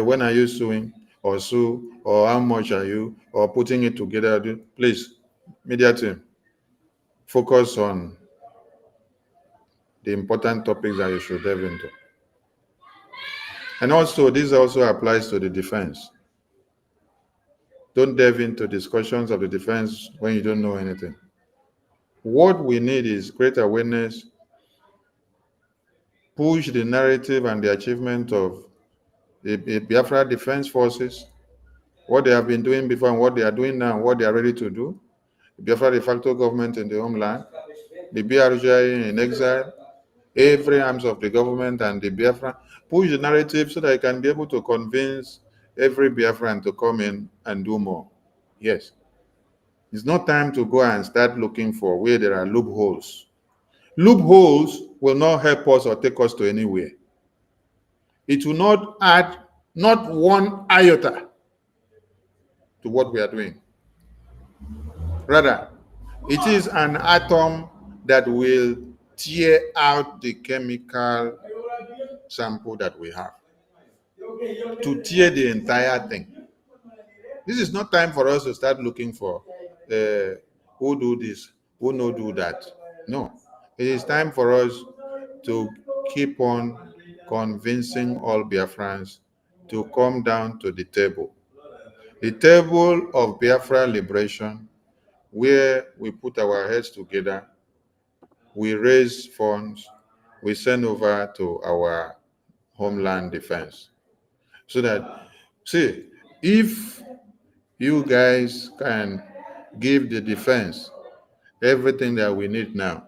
when are you suing or sue or how much are you or putting it together, please, media team, focus on the important topics that you should delve into. And also, this also applies to the defense. Don't delve into discussions of the defense when you don't know anything. What we need is great awareness, push the narrative and the achievement of the Biafra Defense Forces, what they have been doing before and what they are doing now, what they are ready to do, the Biafra de facto government in the homeland, the BRJ in exile, every arms of the government and the Biafra, push the narrative so that I can be able to convince every Biafran to come in and do more. Yes. It's not time to go and start looking for where there are loopholes. Loopholes will not help us or take us to anywhere. It will not add not one iota to what we are doing. Rather, it is an atom that will tear out the chemical sample that we have, to tear the entire thing. This is not time for us to start looking for who do this, who no do that. No, it is time for us to keep on convincing all Biafrans to come down to the table. The table of Biafra liberation, where we put our heads together, we raise funds, we send over to our homeland defense. So that, see, if you guys can give the defense everything that we need now,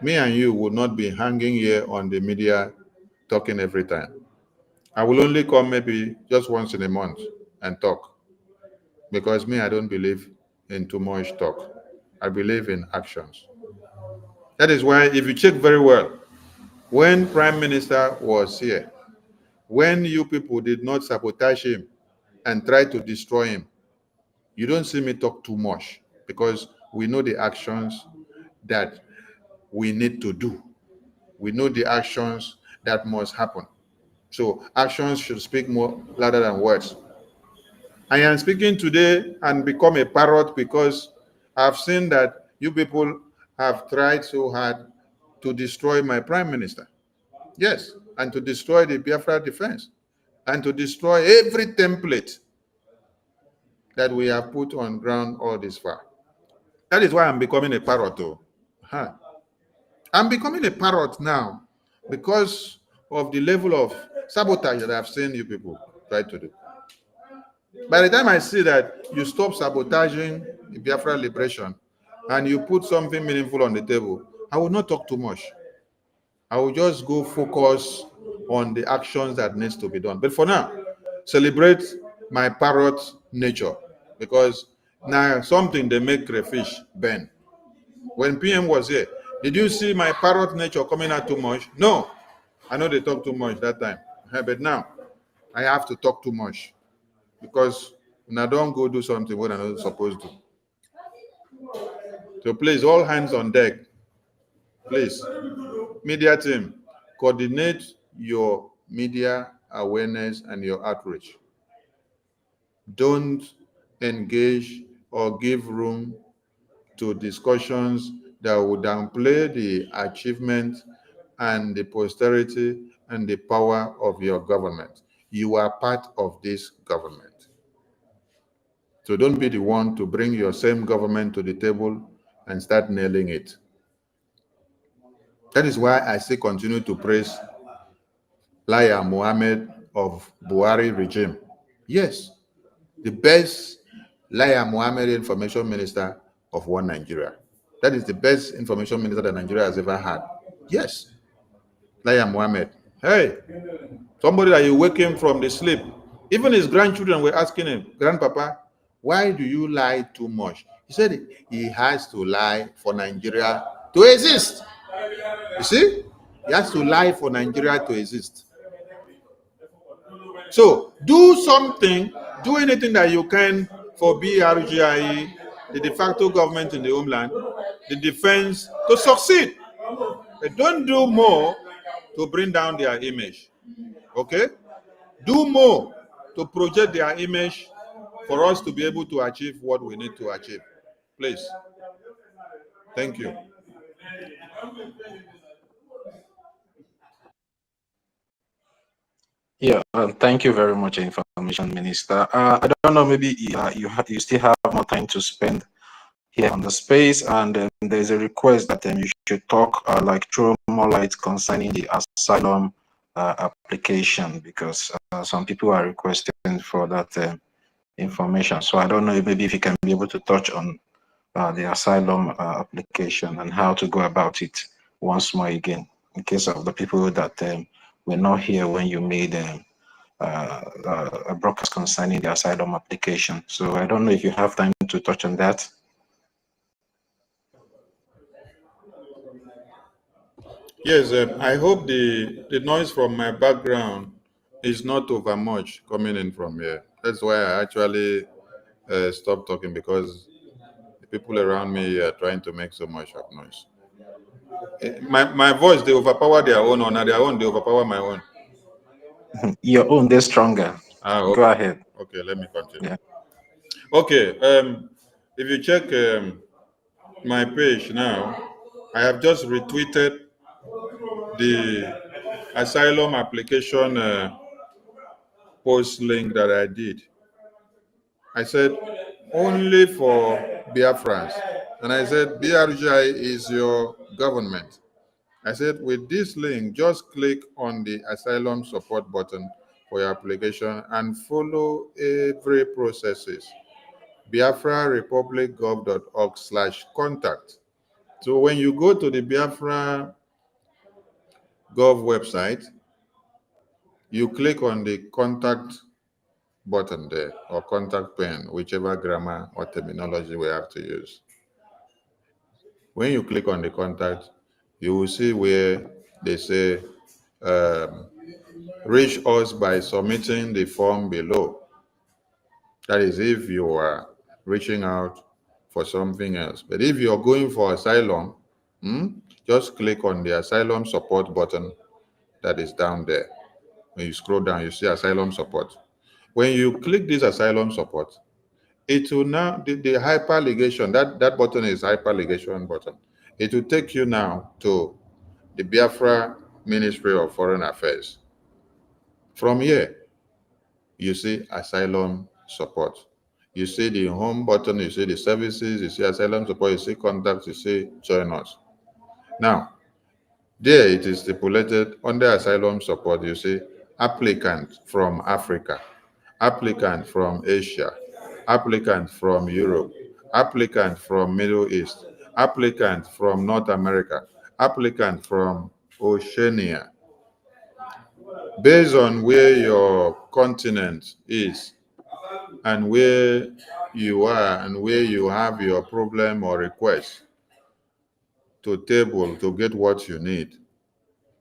me and you will not be hanging here on the media talking every time. I will only come maybe just once in a month and talk, because me, I don't believe in too much talk. I believe in actions. That is why, if you check very well, when Prime Minister was here, when you people did not sabotage him and try to destroy him, you don't see me talk too much, because we know the actions that we need to do. We know the actions that must happen. So actions should speak more louder than words. I am speaking today and become a parrot because I've seen that you people have tried so hard to destroy my Prime Minister. Yes, and to destroy the Biafra defense, and to destroy every template that we have put on ground all this far. That is why I'm becoming a parrot, though. Huh. I'm becoming a parrot now because of the level of sabotage that I've seen you people try to do. By the time I see that you stop sabotaging the Biafra liberation and you put something meaningful on the table, I will not talk too much. I will just go focus on the actions that needs to be done. But for now, celebrate my parrot nature, because now something they make crayfish bend. When PM was here, did you see my parrot nature coming out too much? No. I know they talk too much that time. But now, I have to talk too much, because when I don't go do something what I'm not supposed to. So please, all hands on deck. Please, media team, coordinate your media awareness and your outreach. Don't engage or give room to discussions that would downplay the achievement and the posterity and the power of your government. You are part of this government. So don't be the one to bring your same government to the table and start nailing it. That is why I still continue to praise Laya Mohammed of Buhari regime. Yes, the best Laya Mohammed information minister of one Nigeria. That is the best information minister that Nigeria has ever had. Yes, Laya Mohammed. Hey, somebody that you wake him from the sleep. Even his grandchildren were asking him, Grandpapa, why do you lie too much? He said he has to lie for Nigeria to exist. You see? He has to lie for Nigeria to exist. So do something, do anything that you can for BRGIE, the de facto government in the homeland, the defense to succeed. But don't do more to bring down their image. Okay? Do more to project their image for us to be able to achieve what we need to achieve. Please. Thank you. Yeah, thank you very much, Information Minister. I don't know, maybe you still have more time to spend here on the space, and there's a request that you should talk like throw more light concerning the asylum application, because some people are requesting for that information. So I don't know, maybe if you can be able to touch on the asylum application and how to go about it once more again, in case of the people that were not here when you made a broadcast concerning the asylum application. So I don't know if you have time to touch on that. Yes, I hope the noise from my background is not over much coming in from here. That's why I actually stopped talking, because the people around me are trying to make so much of noise. My voice, they overpower their own, or their own, they overpower my own. Your own, they're stronger. Okay. Go ahead. Okay, let me continue. Yeah. Okay, if you check my page now, I have just retweeted the asylum application post link that I did. I said only for Biafrans, and I said BRGI is your government. I said with this link, just click on the asylum support button for your application and follow every processes. biafrarepublic.gov.org/contact. So when you go to the Biafra Gov website, you click on the contact button there, or contact pen, whichever grammar or terminology we have to use. When you click on the contact, you will see where they say, reach us by submitting the form below. That is if you are reaching out for something else. But if you're going for asylum, just click on the asylum support button that is down there. When you scroll down, you see asylum support. When you click this asylum support, it will now, the hyperligation, that button is hyperligation button. It will take you now to the Biafra Ministry of Foreign Affairs. From here, you see asylum support. You see the home button, you see the services, you see asylum support, you see contacts, you see join us. Now, there it is stipulated under asylum support, you see applicant from Africa, applicant from Asia, applicant from Europe, applicant from Middle East, applicant from North America, applicant from Oceania. Based on where your continent is and where you are and where you have your problem or request to table to get what you need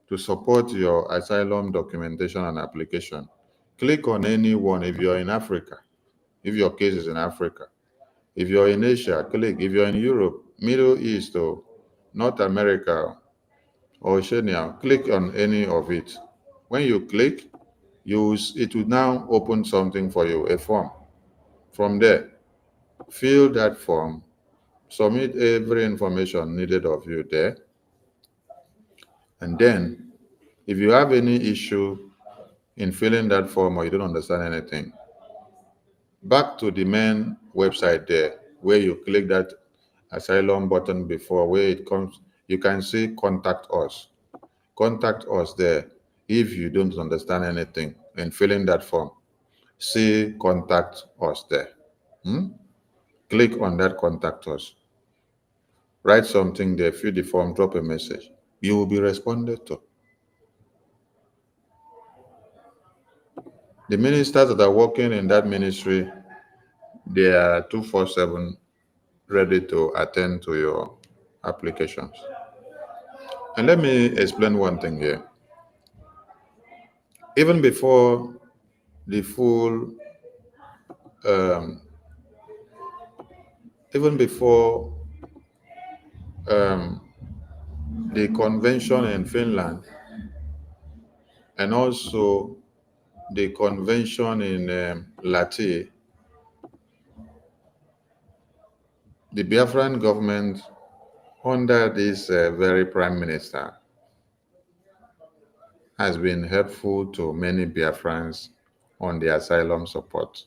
to support your asylum documentation and application, click on any one. If you're in Africa, if your case is in Africa, if you're in Asia, click. If you're in Europe, Middle East, or North America, or Oceania, click on any of it. When you click, it will now open something for you, a form. From there, fill that form, submit every information needed of you there. And then, if you have any issue in filling that form or you don't understand anything, back to the main website there, where you click that asylum button before, where it comes, you can see contact us. Contact us there if you don't understand anything in filling that form, see contact us there. Click on that contact us. Write something there, fill the form, drop a message. You will be responded to. The ministers that are working in that ministry, they are 247 ready to attend to your applications. And let me explain one thing here. Even before the full, even before the convention in Finland, and also the convention in Lati, the Biafran government, under this very prime minister, has been helpful to many Biafrans on the asylum support.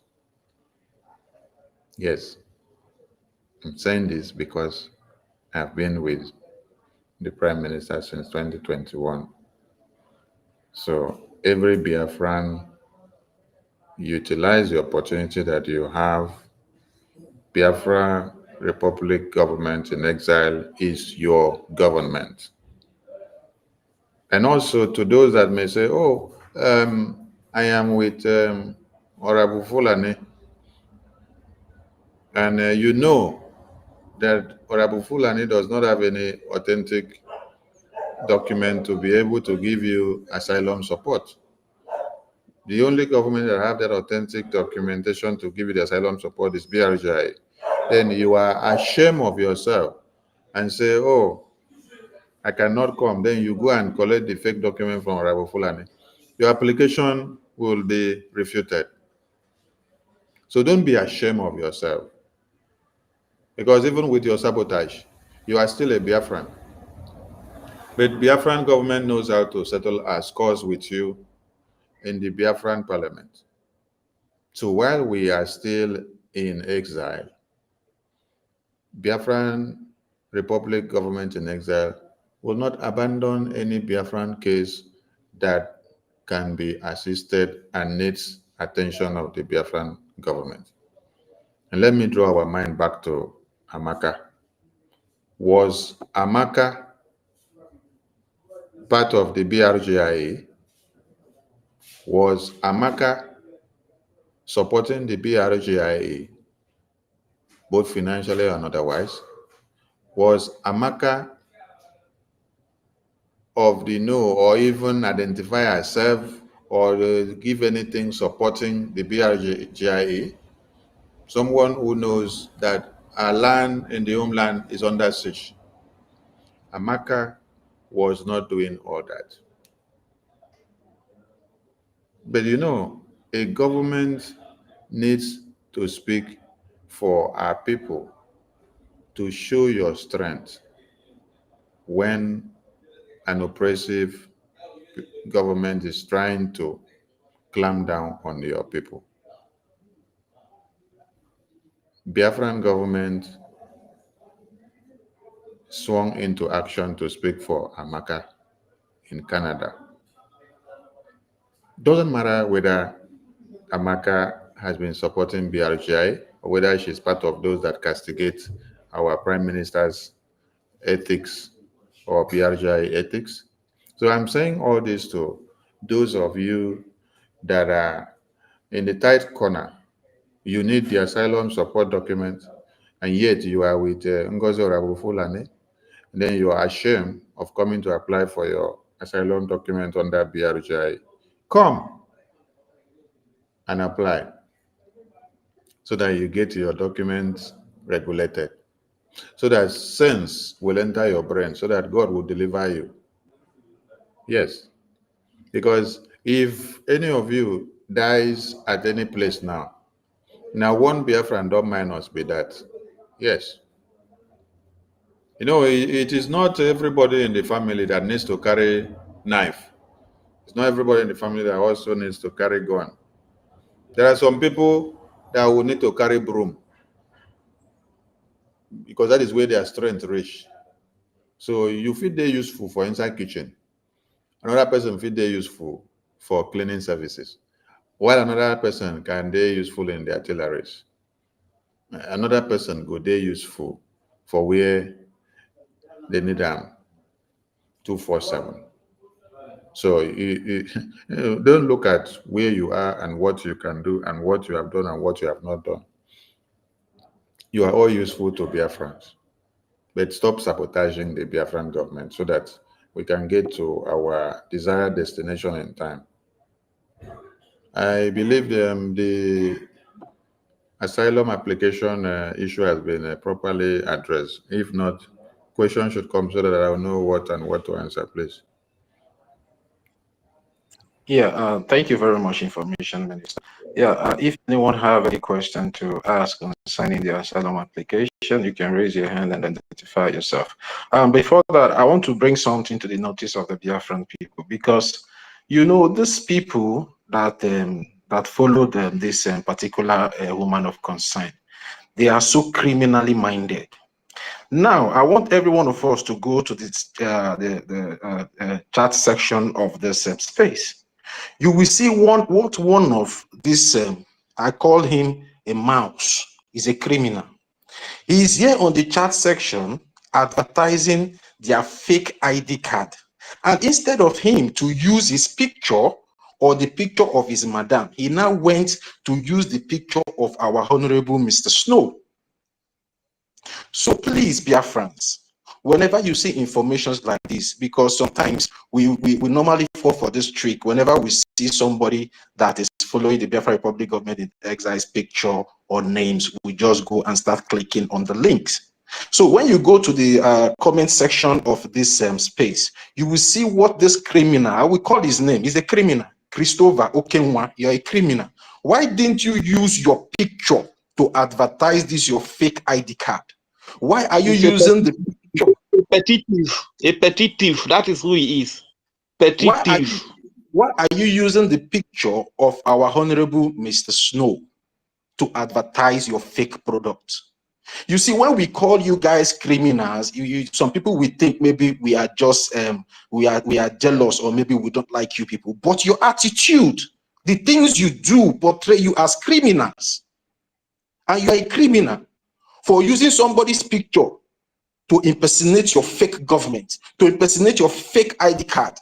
Yes, I'm saying this because I've been with the prime minister since 2021. So every Biafran, utilize the opportunity that you have. Biafra Republic government in exile is your government. And also to those that may say, oh, I am with Honorable Fulani, and you know that Honorable Fulani does not have any authentic document to be able to give you asylum support. The only government that have that authentic documentation to give you the asylum support is BRGI. Then you are ashamed of yourself and say, oh, I cannot come. Then you go and collect the fake document from Honorable Fulani. Your application will be refuted. So don't be ashamed of yourself. Because even with your sabotage, you are still a Biafran. But Biafran government knows how to settle our scores with you in the Biafran parliament. So while we are still in exile, Biafran Republic government in exile will not abandon any Biafran case that can be assisted and needs attention of the Biafran government. And let me draw our mind back to Amaka. Was Amaka part of the BRGIA? Was Amaka supporting the BRGIA, both financially and otherwise? Was Amaka of the know or even identify herself or give anything supporting the BRGIA? Someone who knows that our land in the homeland is under siege. Amaka was not doing all that. But you know, a government needs to speak for our people, to show your strength when an oppressive government is trying to clamp down on your people. Biafran government swung into action to speak for Amaka in Canada. Doesn't matter whether Amaka has been supporting BRGI or whether she's part of those that castigate our prime minister's ethics or BRGI ethics. So I'm saying all this to those of you that are in the tight corner. You need the asylum support document, and yet you are with Ngozi Fulani, and then you are ashamed of coming to apply for your asylum document under BRGI. Come and apply so that you get your documents regulated, so that sense will enter your brain, so that God will deliver you. Yes, because if any of you dies at any place now one Biafran don't mind us be that. Yes. You know, it is not everybody in the family that needs to carry knife. It's not everybody in the family that also needs to carry gun. There are some people that will need to carry broom because that is where their strength reach. So you feel they're useful for inside kitchen. Another person feel they're useful for cleaning services. While another person can they useful in the artilleries. Another person go they useful for where they need them 247. So you don't look at where you are and what you can do and what you have done and what you have not done. You are all useful to Biafrans, but stop sabotaging the Biafran government so that we can get to our desired destination in time. I believe the asylum application issue has been properly addressed. If not, questions should come so that I will know what and what to answer, please. Yeah, thank you very much, Information Minister. Yeah, if anyone have any question to ask concerning the asylum application, you can raise your hand and identify yourself. Before that, I want to bring something to the notice of the Biafran people, because you know these people that that followed this particular woman of concern, they are so criminally minded. Now, I want every one of us to go to this, the chat section of this space. You will see what one of this, I call him a mouse, is a criminal. He is here on the chat section advertising their fake ID card. And instead of him to use his picture or the picture of his madam, he now went to use the picture of our Honorable Mr. Snow. So please, Biafrans, whenever you see informations like this, because sometimes we normally fall for this trick whenever we see somebody that is following the Biafra Republic government in exile's picture or names, we just go and start clicking on the links. So when you go to the comment section of this space, you will see what this criminal, I will call his name, he's a criminal, Christopher Okenwa, you're a criminal. Why didn't you use your picture to advertise this, your fake ID card? Why are you using the picture? A petty thief. A petty thief. That is who he is. Petty thief. Why are you using the picture of our Honorable Mr. Snow to advertise your fake product? You see, when we call you guys criminals, some people will think maybe we are just we are jealous, or maybe we don't like you people. But your attitude, the things you do, portray you as criminals, and you are a criminal for using somebody's picture to impersonate your fake government, to impersonate your fake ID card.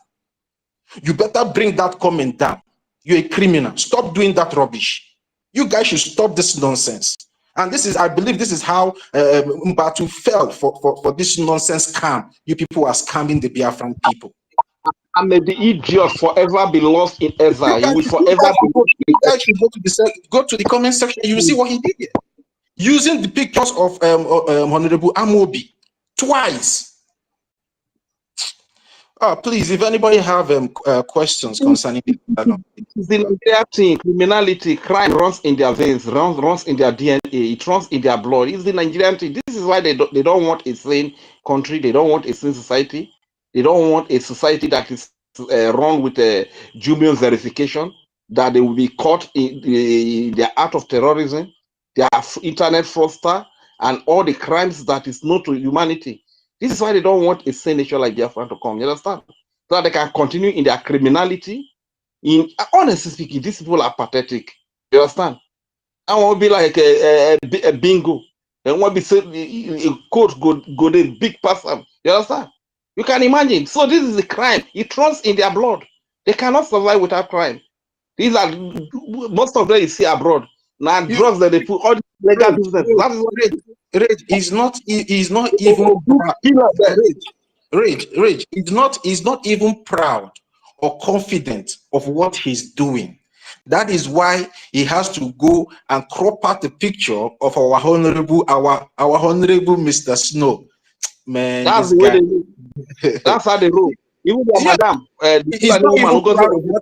You better bring that comment down. You're a criminal. Stop doing that rubbish. You guys should stop this nonsense. And this is, I believe this is how Mbatu fell for this nonsense scam. You people are scamming the Biafran people. And may the idiot forever be lost in exile. You will forever you guys should go to the comment section. You will see what he did here. Using the pictures of Honorable Amobi twice. Please, if anybody have questions concerning the Nigerian thing, criminality, crime runs in their veins, runs in their DNA, it runs in their blood. It's the Nigerian thing. This is why they don't want a sane country, they don't want a sane society, they don't want a society that is run with a Jumio verification, that they will be caught in their act of terrorism, their internet fraudster, and all the crimes that is known to humanity. This is why they don't want a sane nation like Biafra to come. You understand? So that they can continue in their criminality. Honestly speaking, these people are pathetic. You understand? I want to be like a bingo. They want to be a coach go the big person. You understand? You can imagine. So this is a crime. It runs in their blood. They cannot survive without crime. These are most of them you see abroad. Now drugs that they put all the legal business. That is what Rage is not even Rage is not even proud or confident of what he's doing. That is why he has to go and crop out the picture of our honorable Mr. Snow. Man, that's this the guy. way that's how they roll. Even the madam,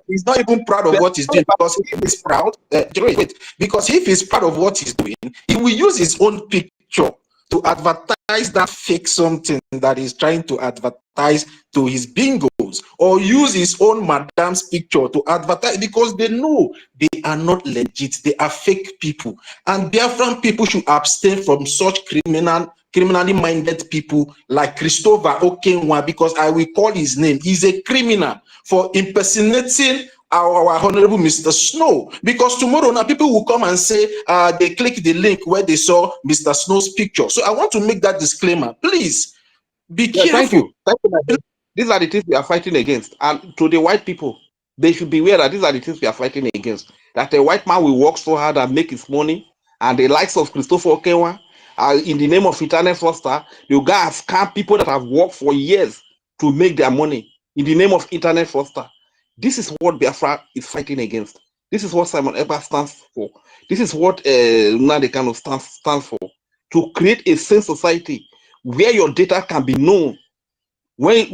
he's not even proud of what he's doing, because if he's proud, because if he's proud of what he's doing, he will use his own picture to advertise that fake something that he's trying to advertise to his bingos, or use his own madam's picture to advertise, because they know they are not legit, they are fake people. And Biafran people should abstain from such criminally minded people like Christopher Okenwa, because I will call his name. He's a criminal for impersonating our honorable Mr. Snow, because tomorrow now people will come and say they click the link where they saw Mr. Snow's picture. So I want to make that disclaimer. Please be Yeah, thank careful. you. Thank you, my friend. These are the things we are fighting against. And to the white people, they should be aware that these are the things we are fighting against. That a white man will work so hard and make his money, and the likes of Christopher Okenwa, in the name of internet fraudster, you guys scam people that have worked for years to make their money in the name of internet fraudster. This is what Biafra is fighting against. This is what Simon Eber stands for. This is what Nnamdi stands for. To create a sane society where your data can be known when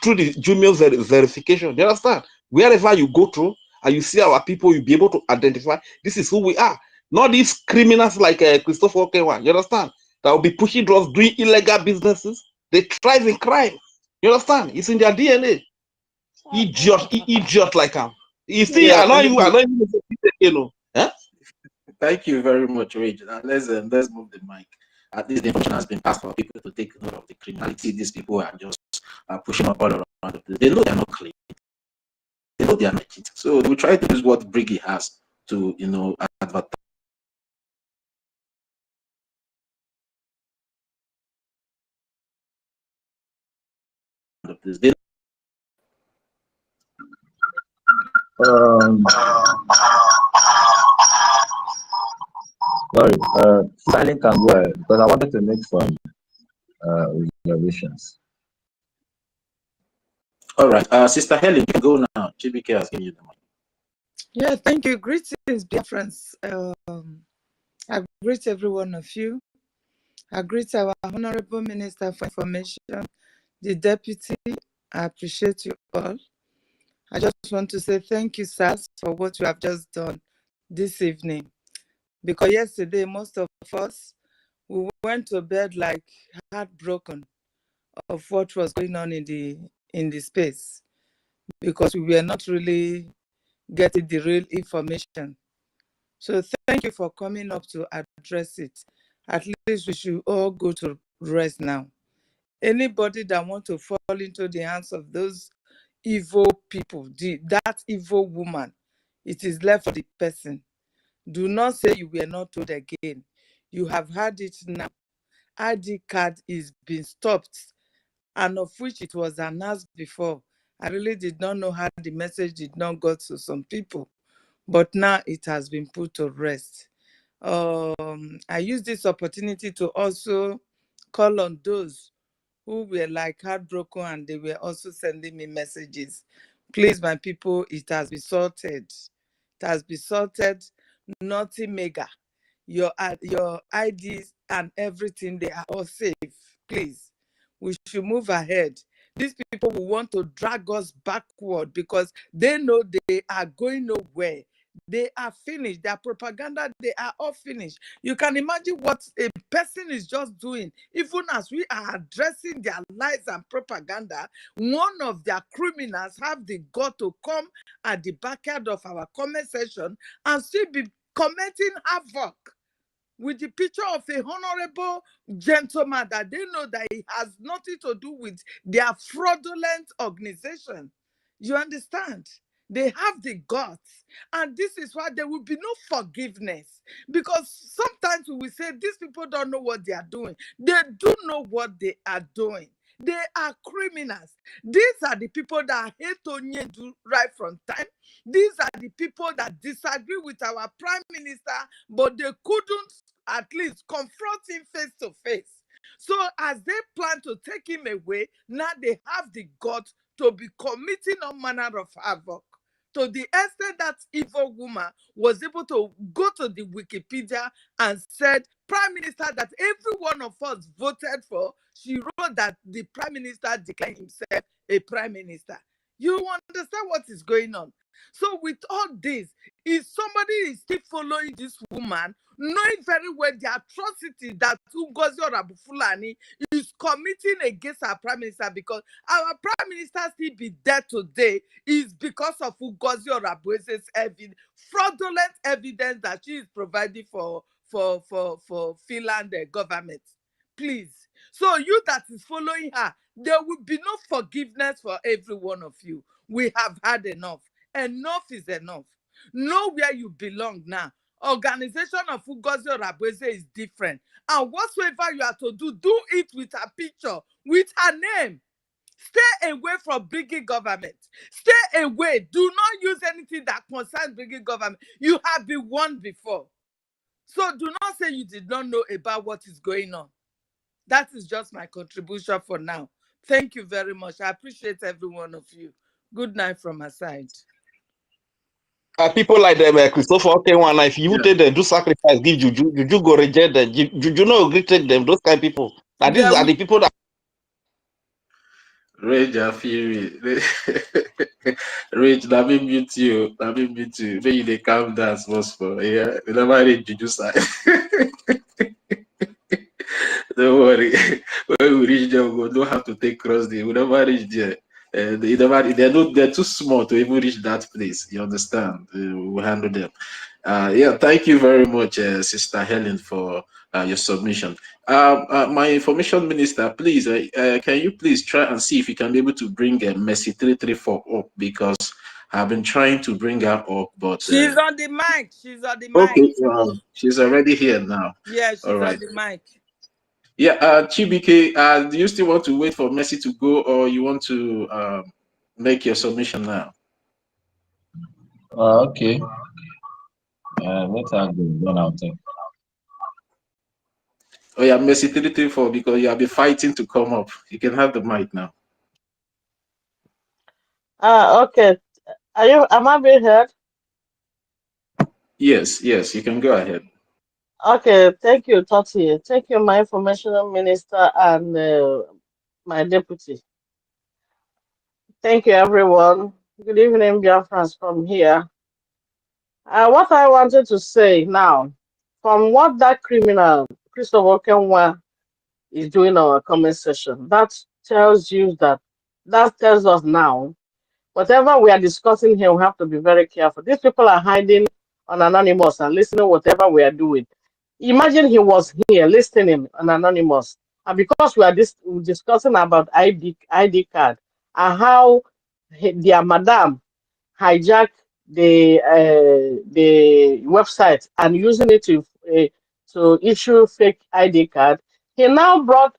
through the Jumio verification. You understand? Wherever you go through and you see our people, you'll be able to identify this is who we are. Not these criminals like Christopher Okenwa. You understand? That will be pushing drugs, doing illegal businesses. They thrive in crime. You understand? It's in their DNA. Idiot like him. You see, Yeah, I know you, you know. Huh? thank you very much, Rage. Now let's move the mic. At least the information has been passed for people to take note of the criminality. These people are just pushing up all around the place. They know they are not clean. They know they are not cheating. So they will try to use what Briggy has to, advertise. They, Sorry, silent can go ahead because I wanted to make some observations. all right, Sister Helen, you can go now. GBK has given you the mic. Yeah, thank you. Greetings, Biafrans. I greet every one of you. I greet our Honorable Minister for Information, the Deputy. I appreciate you all. I just want to say thank you, sirs, for what you have just done this evening. Because yesterday, most of us, we went to bed like heartbroken of what was going on in the space, because we were not really getting the real information. So thank you for coming up to address it. At least we should all go to rest now. Anybody that wants to fall into the hands of those evil people, that evil woman, it is left for the person. Do not say you were not told again. You have had it now. ID card is being stopped, and of which it was announced before. I really did not know how the message did not go to some people, but now it has been put to rest. I use this opportunity to also call on those who were like heartbroken and they were also sending me messages. Please, my people, it has been sorted. It has been sorted. Nothing mega. Your IDs and everything, they are all safe. Please, we should move ahead. These people will want to drag us backward because they know they are going nowhere. They are finished. Their propaganda, they are all finished. You can imagine what a person is just doing. Even as we are addressing their lies and propaganda, one of their criminals have the gut to come at the backyard of our comment section and still be commenting havoc with the picture of a honorable gentleman that they know that he has nothing to do with their fraudulent organization. You understand? They have the guts. And this is why there will be no forgiveness. Because sometimes we will say these people don't know what they are doing. They do know what they are doing. They are criminals. These are the people that hate Onyedu right from time. These are the people that disagree with our prime minister, but they couldn't at least confront him face to face. So as they plan to take him away, now they have the guts to be committing all manner of havoc. To the extent that evil woman was able to go to the Wikipedia and said, Prime Minister that every one of us voted for, she wrote that the Prime Minister declared himself a Prime Minister. You understand what is going on? So with all this, if somebody is still following this woman, knowing very well the atrocity that Ngozi Fulani is committing against our Prime Minister, because our Prime Minister still be dead today is because of Ngozi Orabueze's fraudulent evidence that she is providing for Finland government. Please. So you that is following her, there will be no forgiveness for every one of you. We have had enough. Enough is enough. Know where you belong now. Organization of Ugozi Orabweze is different. And whatsoever you are to do, do it with a picture, with her name. Stay away from bringing government. Stay away. Do not use anything that concerns bringing government. You have been warned before. So do not say you did not know about what is going on. That is just my contribution for now. Thank you very much. I appreciate every one of you. Good night from my side. People like them, Christopher Okenwana, if you take them, do sacrifice, give Juju go reject them. Juju no agree take them, those kind of people. Now these are the people that Rage and Fury. Rage, let me mute you. Let me mute you. Maybe they calm down small. Yeah, we never read Juju side. Don't worry. When we reach there, we don't have to take cross there. We never reach there. They're too small to even reach that place. You understand? We'll handle them. Yeah, thank you very much, Sister Helen, for your submission. My information minister, please, can you please try and see if you can be able to bring Mercy 334 up, because I've been trying to bring her up, but she's on the mic. She's on the mic. Okay, she's already here now. Yeah, she's All right. on the mic. Yeah, Chibike, do you still want to wait for Mercy to go, or you want to make your submission now? Okay. Let her go. Then I'll take. Oh yeah, Mercy 334, because you have been fighting to come up. You can have the mic now. Okay. Am I being heard? Yes, you can go ahead. Okay, thank you, Toti. Thank you, my informational minister and my deputy. Thank you, everyone. Good evening, Biafrans from here. What I wanted to say now, from what that criminal, Christopher Kenwa, is doing our comment session, that tells us now, whatever we are discussing here, we have to be very careful. These people are hiding on Anonymous and listening to whatever we are doing. Imagine he was here listening on Anonymous, and because we are discussing about ID card and how their madam hijacked the website and using it to issue fake ID card, he now brought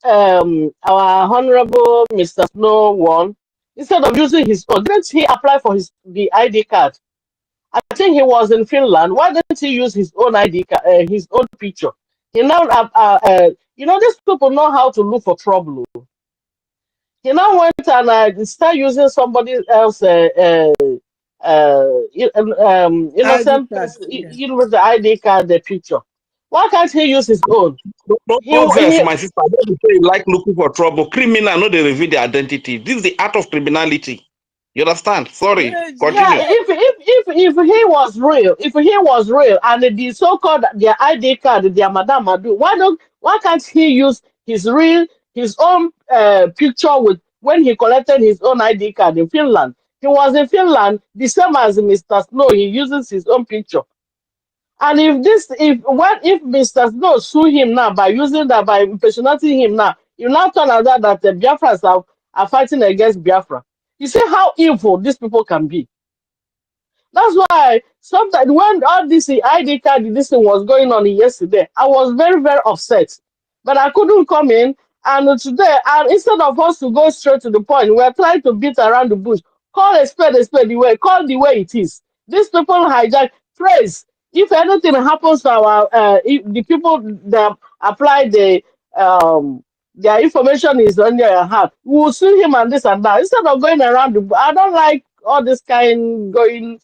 our honorable Mr. Snow one, instead of using his own. Didn't he apply for the ID card? I think he was in Finland. Why didn't he use his own ID card, his own picture? He now, these people know how to look for trouble. He now went and started using somebody else, innocent person, with the ID card, the picture. Why can't he use his own? don't vex, my sister. Don't be say you like looking for trouble. Criminal, no, they reveal their identity. This is the art of criminality. You understand? Sorry. Continue. Yeah, if he was real, and the so-called their ID card, their Madame Madu, why can't he use his own picture with when he collected his own ID card in Finland? He was in Finland, the same as Mr. Snow. He uses his own picture. And if Mr. Snow sue him now by impersonating him now, you now turn out that the Biafrans are fighting against Biafra. You see how evil these people can be. That's why sometimes when all this ID card, this thing was going on yesterday, I was very, very upset. But I couldn't come in. And today, instead of us to go straight to the point, we're trying to beat around the bush. Call a spade call the way it is. These people hijack praise. If anything happens to the people that apply their information is on their heart, we will sue him and this and that. Instead of going around I don't like all this kind going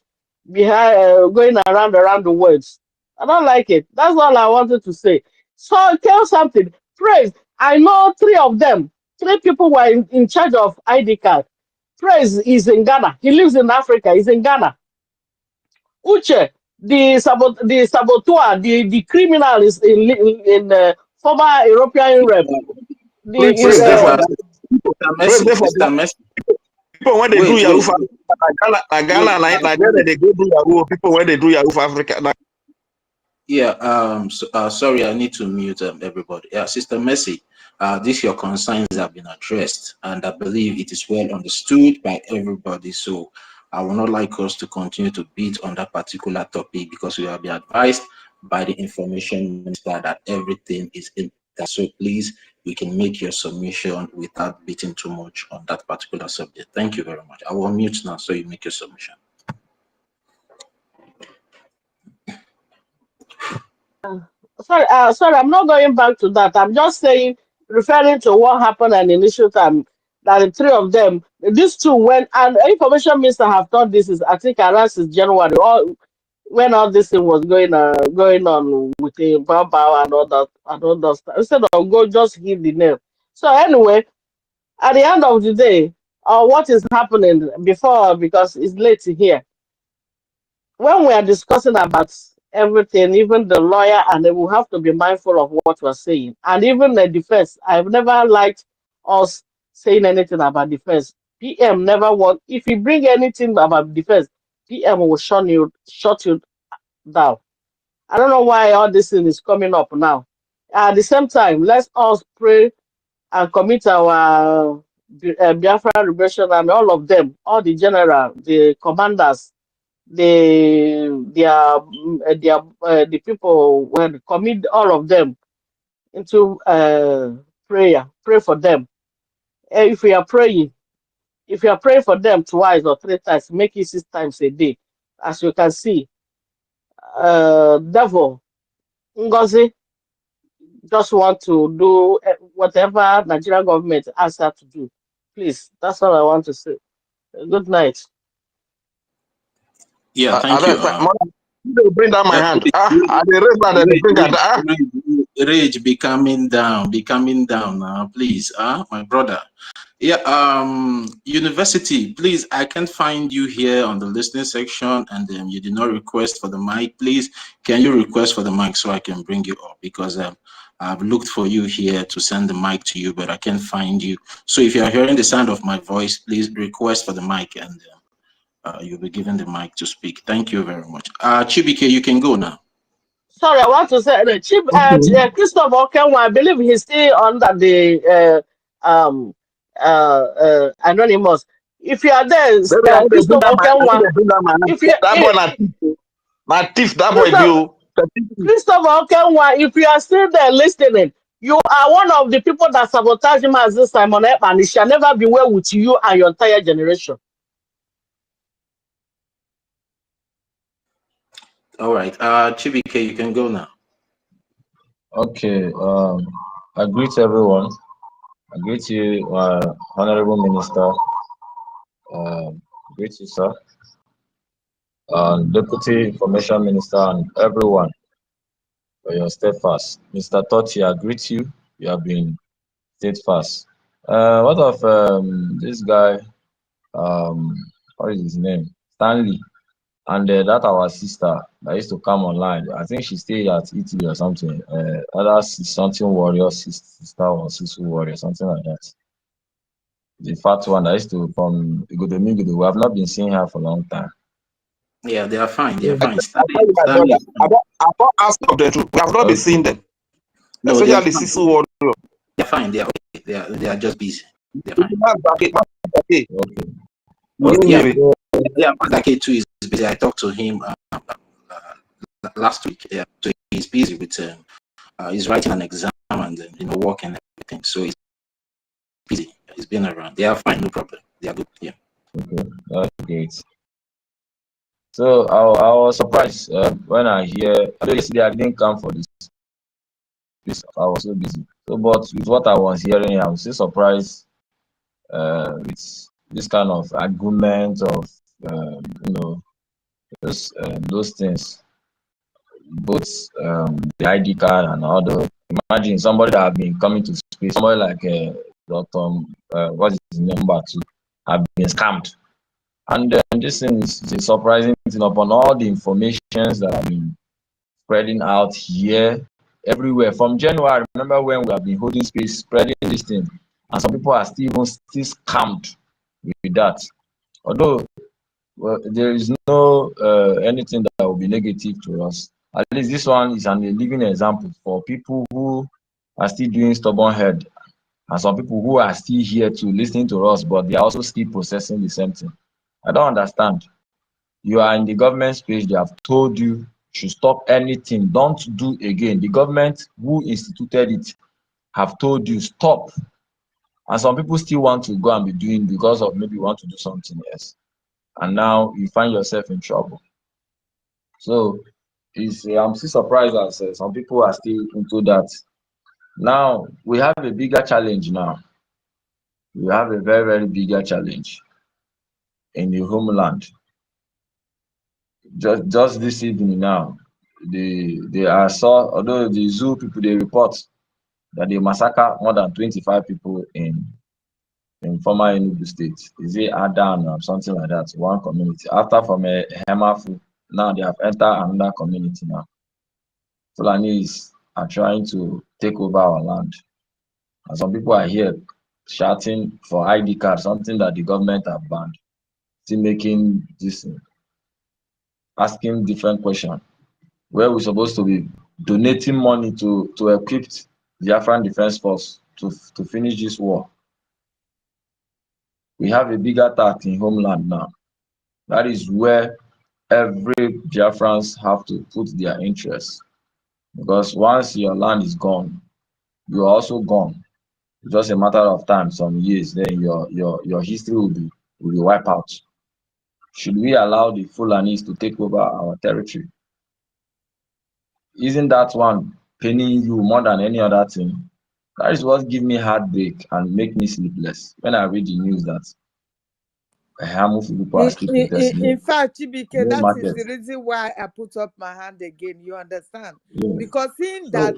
around the words. I don't like it. That's all I wanted to say. So tell something. Praise. I know three people were in charge of ID card. Praise is in Ghana. He lives in Africa. He's in Ghana. Uche, the saboteur, the criminal is in former European rep. People when they do Yahoo for Ghana, Nigeria, they go do Yahoo. People when they do Yahoo for Africa. Yeah. Sorry, I need to mute everybody. Yeah, Sister Mercy. These your concerns have been addressed, and I believe it is well understood by everybody. So I would not like us to continue to beat on that particular topic because we have been advised by the information minister that everything is in there. So please, you can make your submission without beating too much on that particular subject. Thank you very much. I will mute now so you make your submission. Sorry, I'm not going back to that. I'm just saying, referring to what happened at the initial time, that the three of them, these two went, and information minister have done this is I think around since January, all when all this thing was going on with the Baba and all that stuff. Instead of go just hit the nail. So anyway, at the end of the day, what is happening before because it's late here. When we are discussing about everything, even the lawyer, and then we have to be mindful of what we're saying. And even the defense, I've never liked us saying anything about defense. PM never want, if you bring anything about defense, PM will shut you down. I don't know why all this thing is coming up now. At the same time, let's all pray and commit our Biafra Liberation and all of them, all the general, the commanders, the people when commit all of them into prayer. Pray for them. If we are praying, for them twice or three times, make it 6 times a day. As you can see, devil Ngozi just want to do whatever Nigerian government asks her to do. Please, that's all I want to say. Good night. Yeah, thank you. Bring down my hand. Rage, be coming down now, please. My brother. Yeah, university, please, I can't find you here on the listening section, and you did not request for the mic. Please, can you request for the mic so I can bring you up? Because I've looked for you here to send the mic to you, but I can't find you. So if you're hearing the sound of my voice, please request for the mic, and you'll be given the mic to speak. Thank you very much. Chibike, you can go now. Sorry, I want to say Christopher Okenwa, I believe he's still under the anonymous. If you are there, Christopher Okenwa, if you Christopher Okenwa, if you are still there listening, you are one of the people that sabotage him as this Simon Epp, and it shall never be well with you and your entire generation. All right, Chibike, you can go now. Okay, I greet everyone. I greet you, Honorable Minister. Greet you, sir. Deputy Information Minister and everyone for your steadfast. Mr. Totti, I greet you. You have been steadfast. What of this guy? What is his name? Stanley. And that our sister that used to come online. I think she stayed at Italy or something. Other something warrior sister or sister warrior, something like that. The fat one that used to from Igodomigodo. We have not been seeing her for a long time. Yeah, they are fine. They are fine. I don't ask of the truth. We have not been seeing them. No, especially Sisu warrior. They're fine. They are okay. They are just busy. They're fine. Okay. Yeah, Madake too is busy. I talked to him last week. Yeah, so he's busy with he's writing an exam and work and everything. So he's busy. He's been around. They are fine, no problem. They are good. Yeah. Okay, that's great. So I was surprised when I hear. Yesterday I didn't come for this. I was so busy. So, but with what I was hearing, I was still surprised with this kind of argument of those things, both the ID card and all the. Imagine somebody that have been coming to space, somebody like Dr. What is his number 2, have been scammed, and this thing is a surprising thing upon all the informations that have been spreading out here everywhere from January. Remember when we have been holding space, spreading this thing, and some people are still scammed with that. Although there is no anything that will be negative to us. At least this one is a living example for people who are still doing stubborn head, and some people who are still here to listening to us, but they are also still processing the same thing. I don't understand. You are in the government space, they have told you should stop anything, don't do again. The government who instituted it have told you stop. And some people still want to go and be doing because of maybe you want to do something else. And now you find yourself in trouble. So I'm still surprised that some people are still into that. Now we have a bigger challenge now. We have a very, very bigger challenge in the homeland. Just this evening now, I saw, although the zoo people they report that they massacre more than 25 people in former Enugu state. Is it Adan or something like that? One community. After from a Hemafu, now they have entered another community now. Fulanis are trying to take over our land. And some people are here shouting for ID card, something that the government have banned. Still making this, asking different questions. Where we're supposed to be donating money to equip the Biafran Defense Force to finish this war. We have a bigger task in Homeland now. That is where every Biafrans have to put their interests. Because once your land is gone, you are also gone. It's just a matter of time, some years, then your history will be wiped out. Should we allow the Fulanis to take over our territory? Isn't that one paining you more than any other thing? That is what gives me heartbreak and make me sleepless when I read the news that Hamufu people are still protesting. In fact, Chibike, No that is market. the reason why I put up my hand again. You understand? Yeah. Because seeing that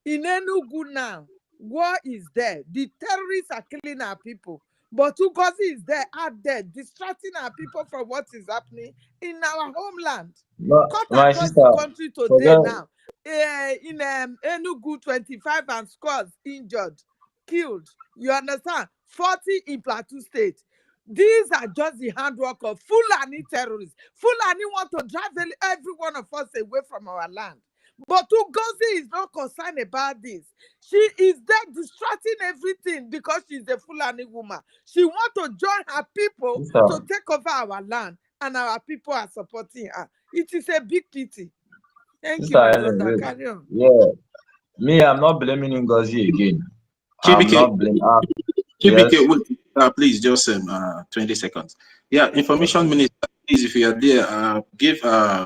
in Enugu now, war is there. The terrorists are killing our people. But Ugozi is there, out there, distracting our people from what is happening in our homeland. Cut My across sister, the country today forget, now. In Enugu, 25 and scores injured, killed. You understand? 40 in Plateau State. These are just the handwork of Fulani terrorists. Fulani want to drive every one of us away from our land. But Ugozi is not concerned about this. She is there distracting everything because she's a Fulani woman. She wants to join her people to take over our land, and our people are supporting her. It is a big pity. Thank you, my brother. Carry on. Yeah, me, I'm not blaming Ngozi again. I'm KBK, not blaming her. KBK, Yes. wait, please, just 20 seconds. Yeah, information minister, please, if you are there, give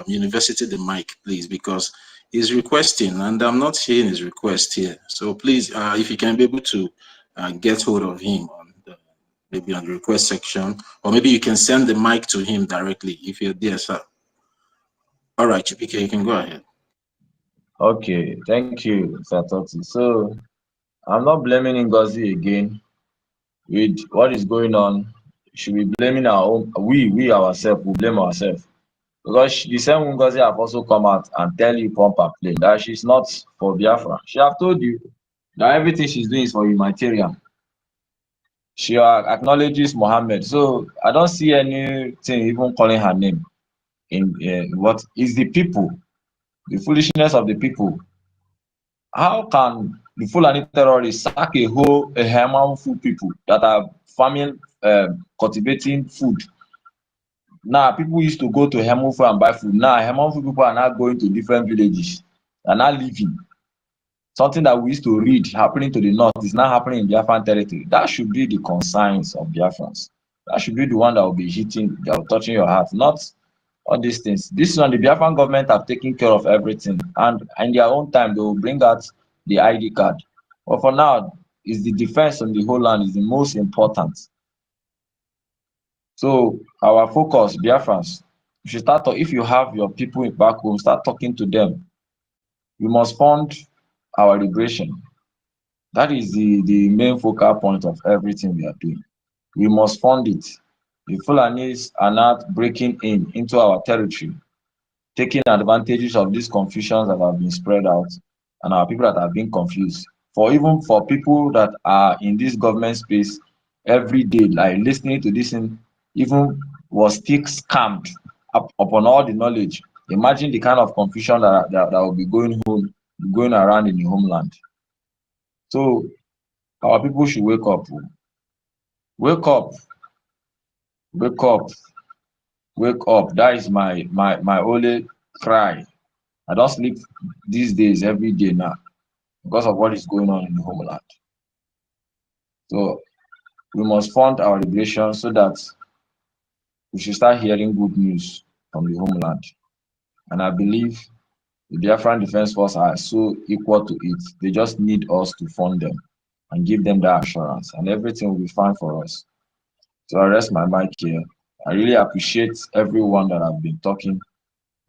university the mic, please, because he's requesting, and I'm not hearing his request here. So please, if you can be able to get hold of him on maybe on the request section, or maybe you can send the mic to him directly if you're there, sir. All right, KBK, you can go ahead. Okay, thank you, Satoti. So I'm not blaming Ngozi again. With what is going on, should be blaming our own. We ourselves will blame ourselves because the same Ngozi have also come out and tell you pump her plane that she's not for Biafra. She have told you that everything she's doing is for humanitarian. She acknowledges Mohammed, so I don't see anything even calling her name. In what is the people, the foolishness of the people. How can the Fulani terrorists sack a handful people that are farming, cultivating food? Now people used to go to Hemufu and buy food. Now Hemufu people are now going to different villages. They are now living. Something that we used to read happening to the north is now happening in Biafran territory. That should be the concerns of Biafrans. That should be the one that will be hitting, that will touching your heart, not all these things. This one, the Biafran government have taken care of everything, and in their own time they will bring out the ID card. But for now, is the defense on the whole land is the most important. So our focus, Biafrans, you should start. If you have your people back home, start talking to them. We must fund our liberation. That is the main focal point of everything we are doing. We must fund it. The Fulanis are not breaking into our territory, taking advantages of these confusions that have been spread out and our people that have been confused. Even for people that are in this government space every day, like listening to this thing, even was still scammed upon all the knowledge. Imagine the kind of confusion that will be going around in the homeland. So our people should wake up. Wake up. Wake up. wake up. That is my only cry. I don't sleep these days every day now because of what is going on in the homeland. So we must fund our liberation so that we should start hearing good news from the homeland. And I believe the Biafran Defense Force are so equal to it. They just need us to fund them and give them that assurance, and everything will be fine for us. So I rest my mic here. I really appreciate everyone that have been talking,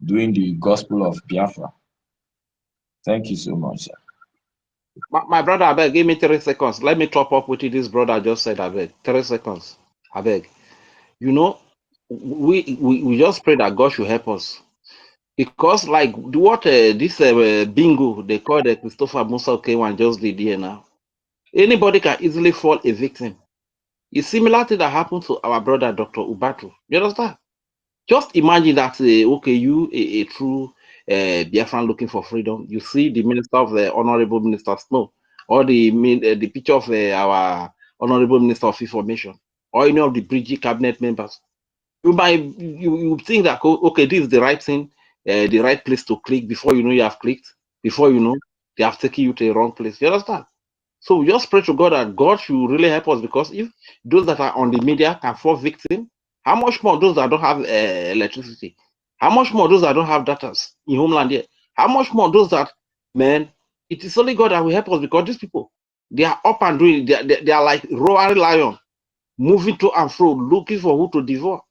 doing the gospel of Biafra. Thank you so much, sir. My brother, I beg, give me 3 seconds. Let me top up with this brother just said, I beg. 3 seconds. I beg. You know, we just pray that God should help us. Because like what this bingo they call the Christopher Musa K1 just did here now. Anybody can easily fall a victim. It's similar to that happened to our brother Dr. Ubatu. You understand? Just imagine that okay, you a true Biafran looking for freedom. You see the minister of the honorable minister Snow, or the picture of our honorable minister of information, or any of the Bridge cabinet members. You think that okay, this is the right thing, the right place to click. Before you know you have clicked. Before you know they have taken you to the wrong place. You understand? So we just pray to God that God should really help us, because if those that are on the media can fall victim, how much more those that don't have electricity? How much more those that don't have data in homeland here? How much more those that, man, it is only God that will help us, because these people, they are up and doing, they are like roaring lion, moving to and fro, looking for who to devour.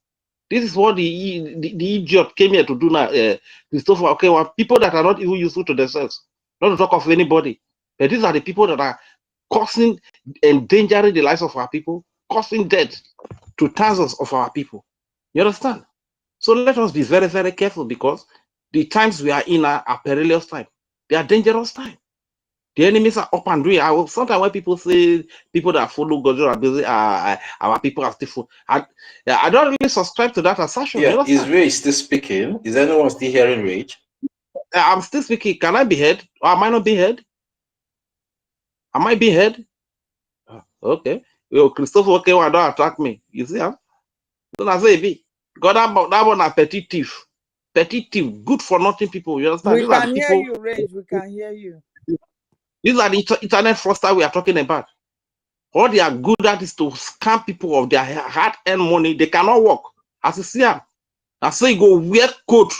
This is what the idiot came here to do now, Christopher. Okay, well, people that are not even useful to themselves, not to talk of anybody. But these are the people that are causing, endangering the lives of our people, causing death to thousands of our people. You understand? So let us be very, very careful, because the times we are in are perilous times. They are dangerous times. The enemies are up and doing. Sometimes when people say people that follow God are busy, our people are still. I don't really subscribe to that assertion. Yeah, You is understand? Ray still speaking? Is anyone still hearing Rage? I'm still speaking. Can I be heard, or am I not being heard? Am I being heard? Okay. Yo, Christopher, okay, why don't attack me? You see, huh? Don't I say be? God, that one a petty thief. Petty thief, good for nothing people. You understand? We These are the can hear people. you, Range. We can hear you. These are the internet fraudsters we are talking about. All they are good at is to scam people of their hard-earned money. They cannot work. As you see, I say go wear coat,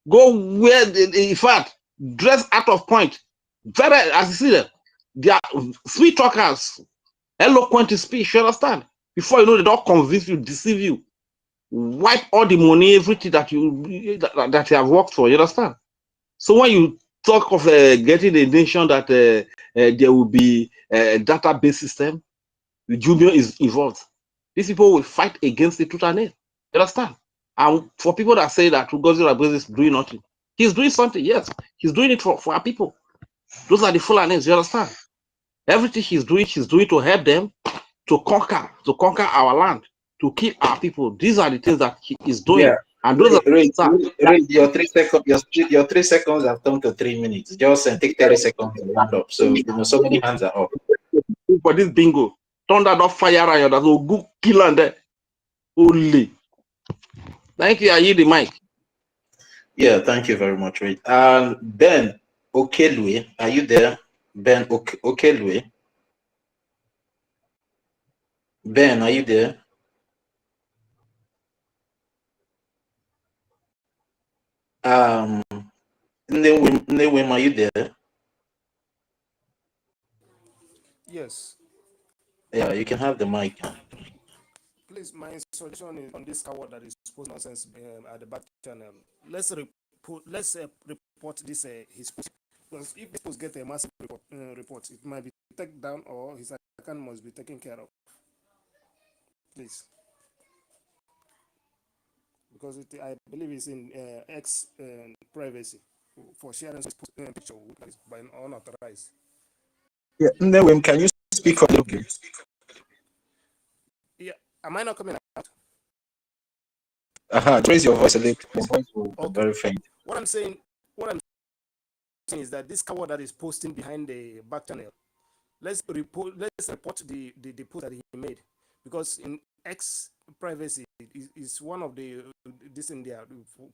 go wear in fact, dress out of point. Very, as you see them, they are sweet talkers, eloquent in speech. You understand? Before you know, they don't convince you, deceive you, wipe all the money, everything that you have worked for. You understand? So when you talk of getting a nation that there will be a database system, the Jumio is involved. These people will fight against it tooth and nail. You understand? And for people that say that Ugozi is doing nothing, he's doing something. Yes, he's doing it for our people. Those are the Fulanis. You understand? Everything she's doing to help them to conquer our land, to kill our people. These are the things that he is doing. Yeah. And those are Your 3 seconds, your 3 seconds have turned to 3 minutes. Just take 30 seconds to round up. So so many hands are up. For this bingo. Thunder not fire and that will go kill and there. Only. Thank you. I yield the mic. Yeah, thank you very much, Ray. Ben Okelwe, are you there? Ben Okelwe. Ben, are you there? Newim, are you there? Yes. Yeah, you can have the mic. Please, my suggestion is on this coward that is post nonsense at the back channel. Let's report this his post, because if this post get a massive report, it might be taken down or his account must be taken care of. Please, because I believe it's in X privacy for sharing this picture by unauthorized. Yeah, Newim, can you speak a little bit? Yeah, am I not coming out? Raise your voice a little. Your voice was Okay. very faint. What I'm saying is that this coward that is posting behind the back channel, let's report the post that he made, because in X privacy is one of the this in there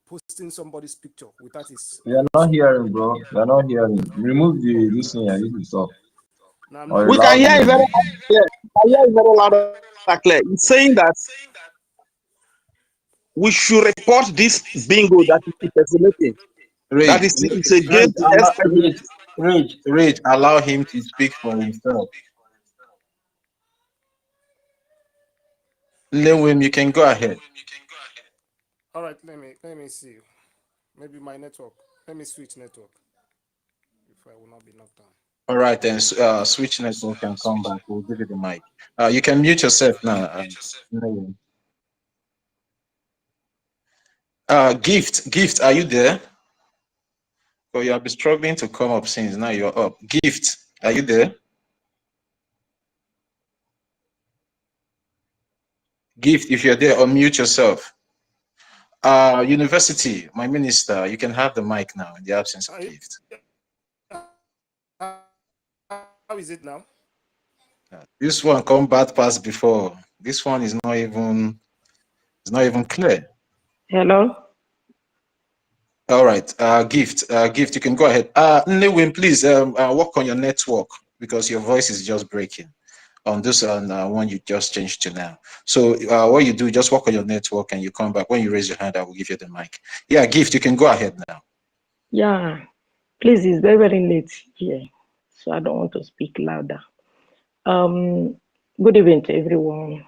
posting somebody's picture without his We are not hearing, bro. We are not hearing. Remove the this thing and this is off. No, I'm Or not We can loud hear it the very loud and clear. I hear it very loud and clear. It's saying that we should report this bingo that is impersonating. That Rage, is, it's against the X privacy. Rage, allow him to speak for himself. Lewin, you can go ahead. All right, let me see. Maybe my network. Let me switch network. If I will not be knocked down. All right, then switch network and come back. We'll give you the mic. You can mute yourself now. Lewin. Gift, are you there? Oh, you have been struggling to come up since now you're up. Gift, are you there? Gift, if you're there, unmute yourself. University, my minister, you can have the mic now in the absence of Gift. How is it now? This one come bad past before. This one is not even clear. Hello. All right, Gift, you can go ahead. Lewin, please work on your network because your voice is just breaking on this one you just changed to now. So what you do, just work on your network and you come back. When you raise your hand, I will give you the mic. Yeah, Gift, you can go ahead now. Yeah, please, it's very, very late here, so I don't want to speak louder. Good evening to everyone.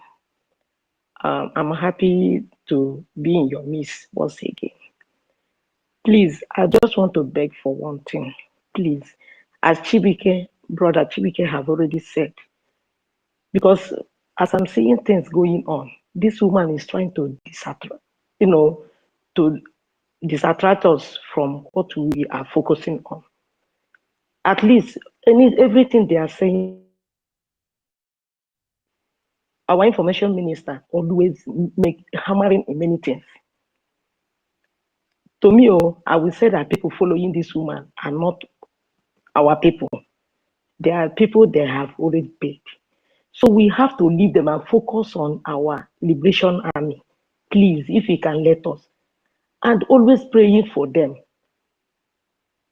I'm happy to be in your midst once again. Please, I just want to beg for one thing. Please, as brother Chibike have already said, because as I'm seeing things going on, this woman is trying to disattract us from what we are focusing on. At least everything they are saying, our information minister always make hammering in many things. To me, I will say that people following this woman are not our people. They are people they have already paid. So we have to leave them and focus on our liberation army. Please, if you can let us. And always praying for them.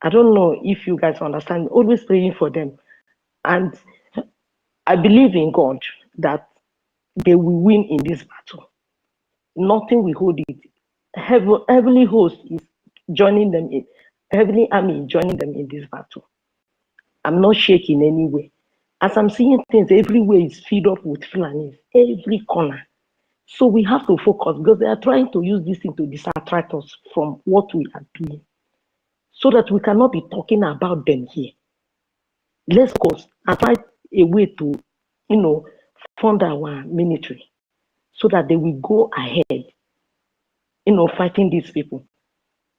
I don't know if you guys understand, always praying for them. And I believe in God that they will win in this battle. Nothing will hold it. Heavenly host is joining them in, heavenly army is joining them in this battle. I'm not shaking anyway. As I'm seeing things, everywhere is filled up with Fulanis, every corner. So we have to focus because they are trying to use this thing to distract us from what we are doing so that we cannot be talking about them here. Let's go and find a way to, fund our military so that they will go ahead, fighting these people.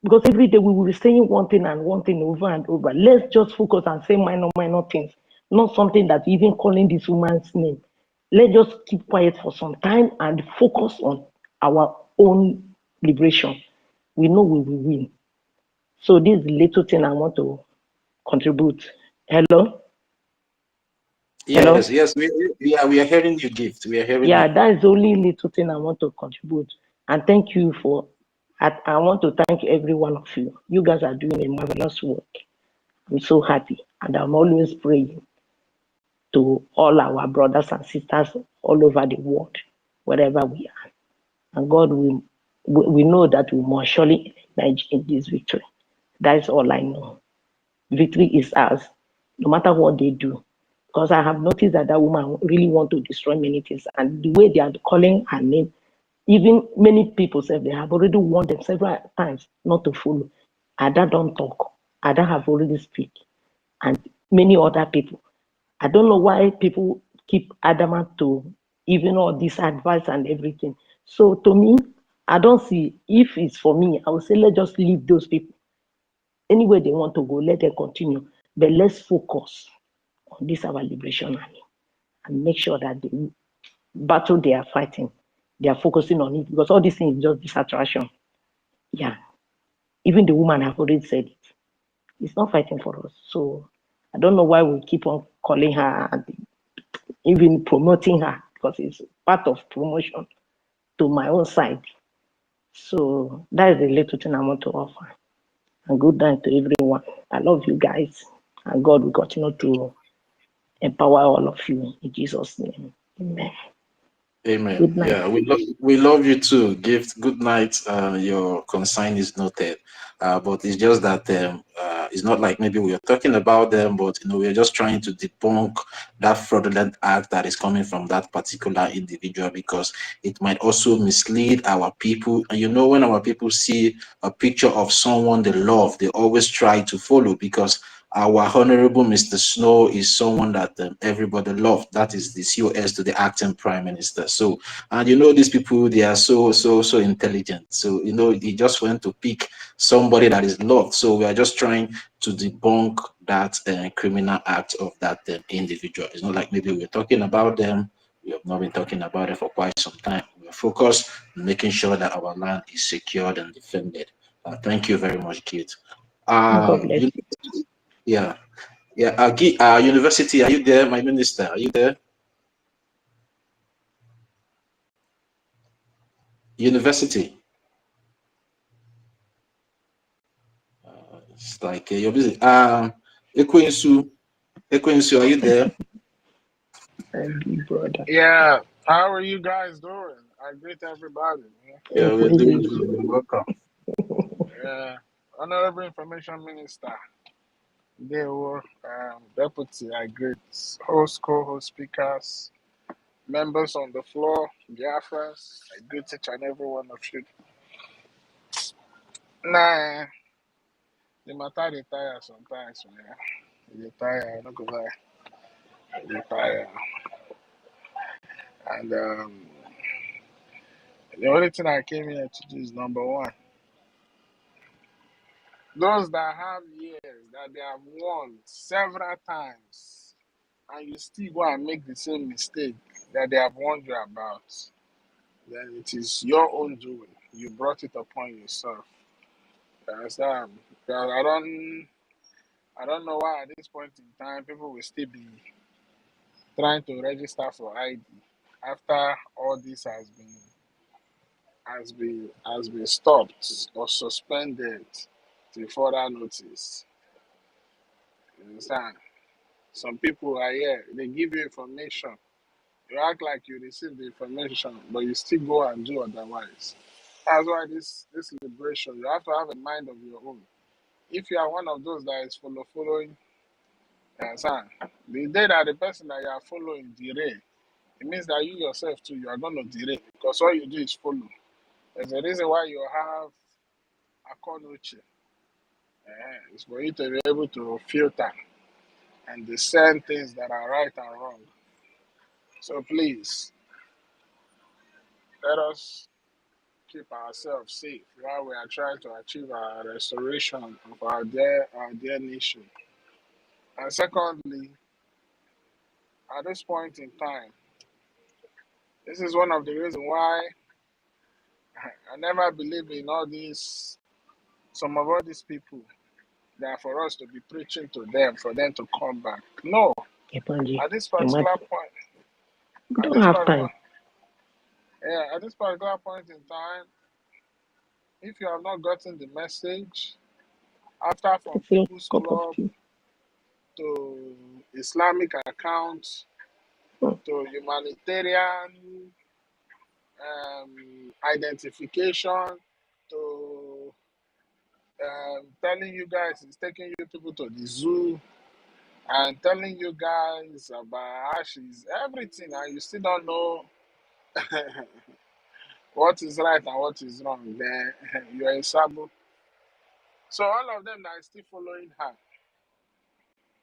Because every day we will be saying one thing and one thing over and over. Let's just focus and say minor things, not something that even calling this woman's name. Let's just keep quiet for some time and focus on our own liberation. We know we will win. So this is the little thing I want to contribute. Hello? Hello? Yes, we are hearing you, Gift. We are hearing Yeah, you. that is the only little thing I want to contribute. And thank you for, I want to thank every one of you. You guys are doing a marvelous work. I'm so happy. And I'm always praying to all our brothers and sisters all over the world, wherever we are. And God, we know that we must surely emerge in this victory. That's all I know. Victory is ours, no matter what they do. Because I have noticed that that woman really want to destroy many things. And the way they are calling her name, even many people say they have already warned them several times not to follow. Ada don't talk. Ada have already speak. And many other people. I don't know why people keep adamant to even all this advice and everything. So to me, I don't see, if it's for me, I would say let's just leave those people. Anywhere they want to go, let them continue. But let's focus on this our liberation army and make sure that the battle they are fighting, they are focusing on it because all these things is just distraction. Yeah. Even the woman have already said it. It's not fighting for us. So I don't know why we keep on calling her and even promoting her because it's part of promotion to my own side. So that is the little thing I want to offer. And good night to everyone. I love you guys. And God will continue to empower all of you in Jesus' name. Amen. Amen. Good night. Yeah, we love you too. Gift, good night. Your consign is noted. But it's just that it's not like maybe we are talking about them, but we're just trying to debunk that fraudulent act that is coming from that particular individual, because it might also mislead our people. And when our people see a picture of someone they love, they always try to follow, because our Honorable Mr. Snow is someone that everybody loved. That is the COS to the acting Prime Minister. So, and these people, they are so intelligent. So, he just went to pick somebody that is loved. So we are just trying to debunk that criminal act of that individual. It's not like maybe we're talking about them. We have not been talking about it for quite some time. We're focused on making sure that our land is secured and defended. Thank you very much, Kate. God bless you. Yeah. University, are you there? My minister, are you there? University. It's like you're busy. Ekwensu, are you there? Brother. Yeah. How are you guys doing? I greet everybody. Yeah, we're doing good. You're welcome. Yeah. Honorable Information Minister, they were deputy. I greet host, co-host speakers, members on the floor, Biafras. I greet each and every one of you. Nah, the matter they tire sometimes, man. They tire, I'm not gonna lie. They tire. And the only thing I came here to do is number one. Those that have years that they have won several times and you still go and make the same mistake that they have warned you about, then it is your own doing. You brought it upon yourself. You understand? Because I don't know why at this point in time people will still be trying to register for ID after all this has been stopped or suspended till further notice. You understand? Some people are here, they give you information. You act like you received the information, but you still go and do otherwise. That's why this liberation, you have to have a mind of your own. If you are one of those that is following, you understand? The day that the person that you are following derail, it means that you yourself too, you are going to derail because all you do is follow. There's a reason why you have a konuchi. It's for you to be able to filter and discern things that are right and wrong. So please, let us keep ourselves safe while we are trying to achieve our restoration of our dear nation. And secondly, at this point in time, this is one of the reasons why I never believe in all these, some of all these people that for us to be preaching to them, for them to come back. No, at this particular point, We don't have time. At this particular point in time, if you have not gotten the message, after from People's Club to Islamic accounts to humanitarian identification to telling you guys it's taking you people to the zoo and telling you guys about ashes, everything, and you still don't know what is right and what is wrong, then you're in trouble. So all of them that are still following her,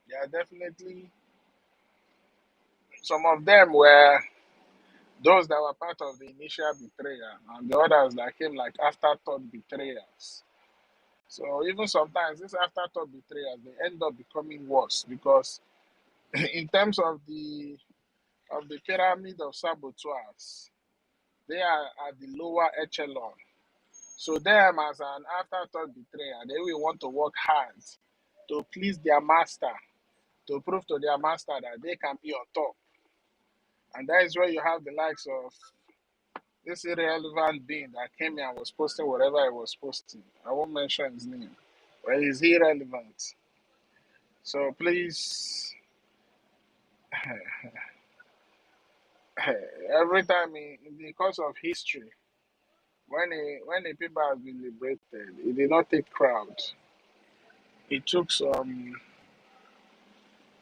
they are definitely, some of them were those that were part of the initial betrayal, and the others that came like afterthought betrayals. So even sometimes these afterthought betrayals, they end up becoming worse because in terms of the pyramid of saboteurs, they are at the lower echelon. So them as an afterthought betrayer, they will want to work hard to please their master, to prove to their master that they can be on top. And that is where you have the likes of this irrelevant being that came here and was posting whatever he was posting. I won't mention his name, but he's irrelevant. So please, every time in the course of history, when a people has been liberated, it did not take crowd. It took some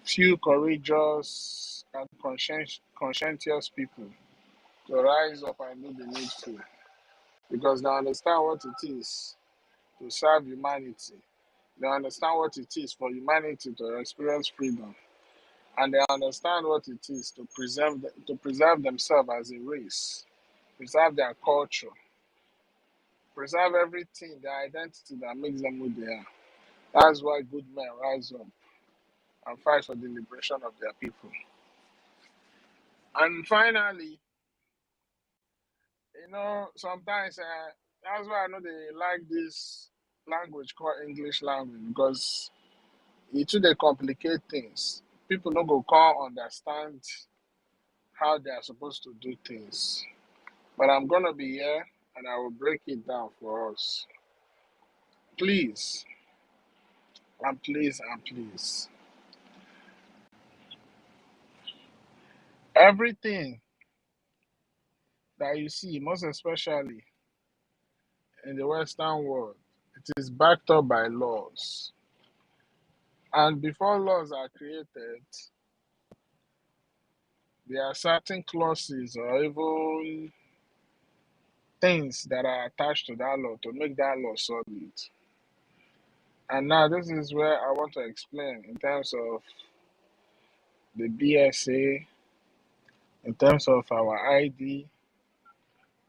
few courageous and conscientious people to rise up and do the needful because they understand what it is to serve humanity. They understand what it is for humanity to experience freedom, and they understand what it is to preserve themselves as a race, preserve their culture, preserve everything, their identity that makes them who they are. That's why good men rise up and fight for the liberation of their people. And finally, sometimes that's why I know they like this language called English language because it too they complicate things. People no go come understand how they are supposed to do things. But I'm gonna be here and I will break it down for us. Please, and please, and please. Everything that you see, most especially in the Western world, it is backed up by laws. And before laws are created, there are certain clauses or even things that are attached to that law to make that law solid. And now this is where I want to explain in terms of the BSA, in terms of our ID,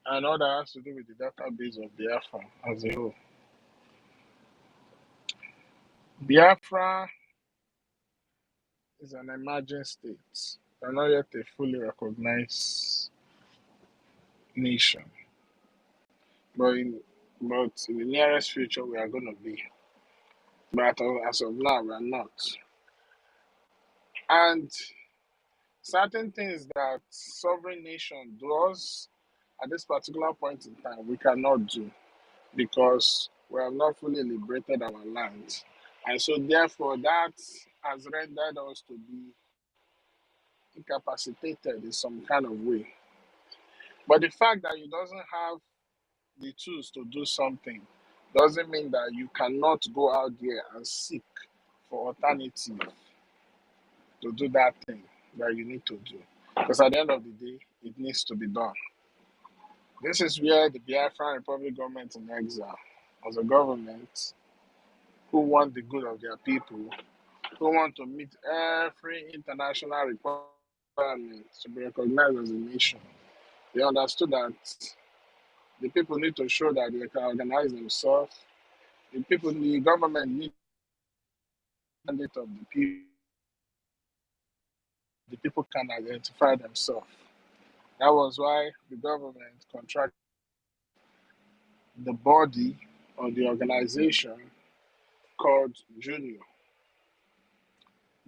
and all that has to do with the database of Biafra as a whole. Biafra is an emerging state, and not yet a fully recognized nation. But in the nearest future, we are going to be. But as of now, we are not. And certain things that sovereign nation does at this particular point in time, we cannot do because we have not fully liberated our land. And so therefore, that has rendered us to be incapacitated in some kind of way. But the fact that you doesn't have the tools to do something doesn't mean that you cannot go out there and seek for alternative to do that thing that you need to do. Because at the end of the day, it needs to be done. This is where the Biafran Republic government in exile, as a government who want the good of their people, who want to meet every international requirement to be recognized as a nation, they understood that the people need to show that they can organize themselves. The government need the mandate of the people. The people can identify themselves. That was why the government contracted the body or the organization called Jumio.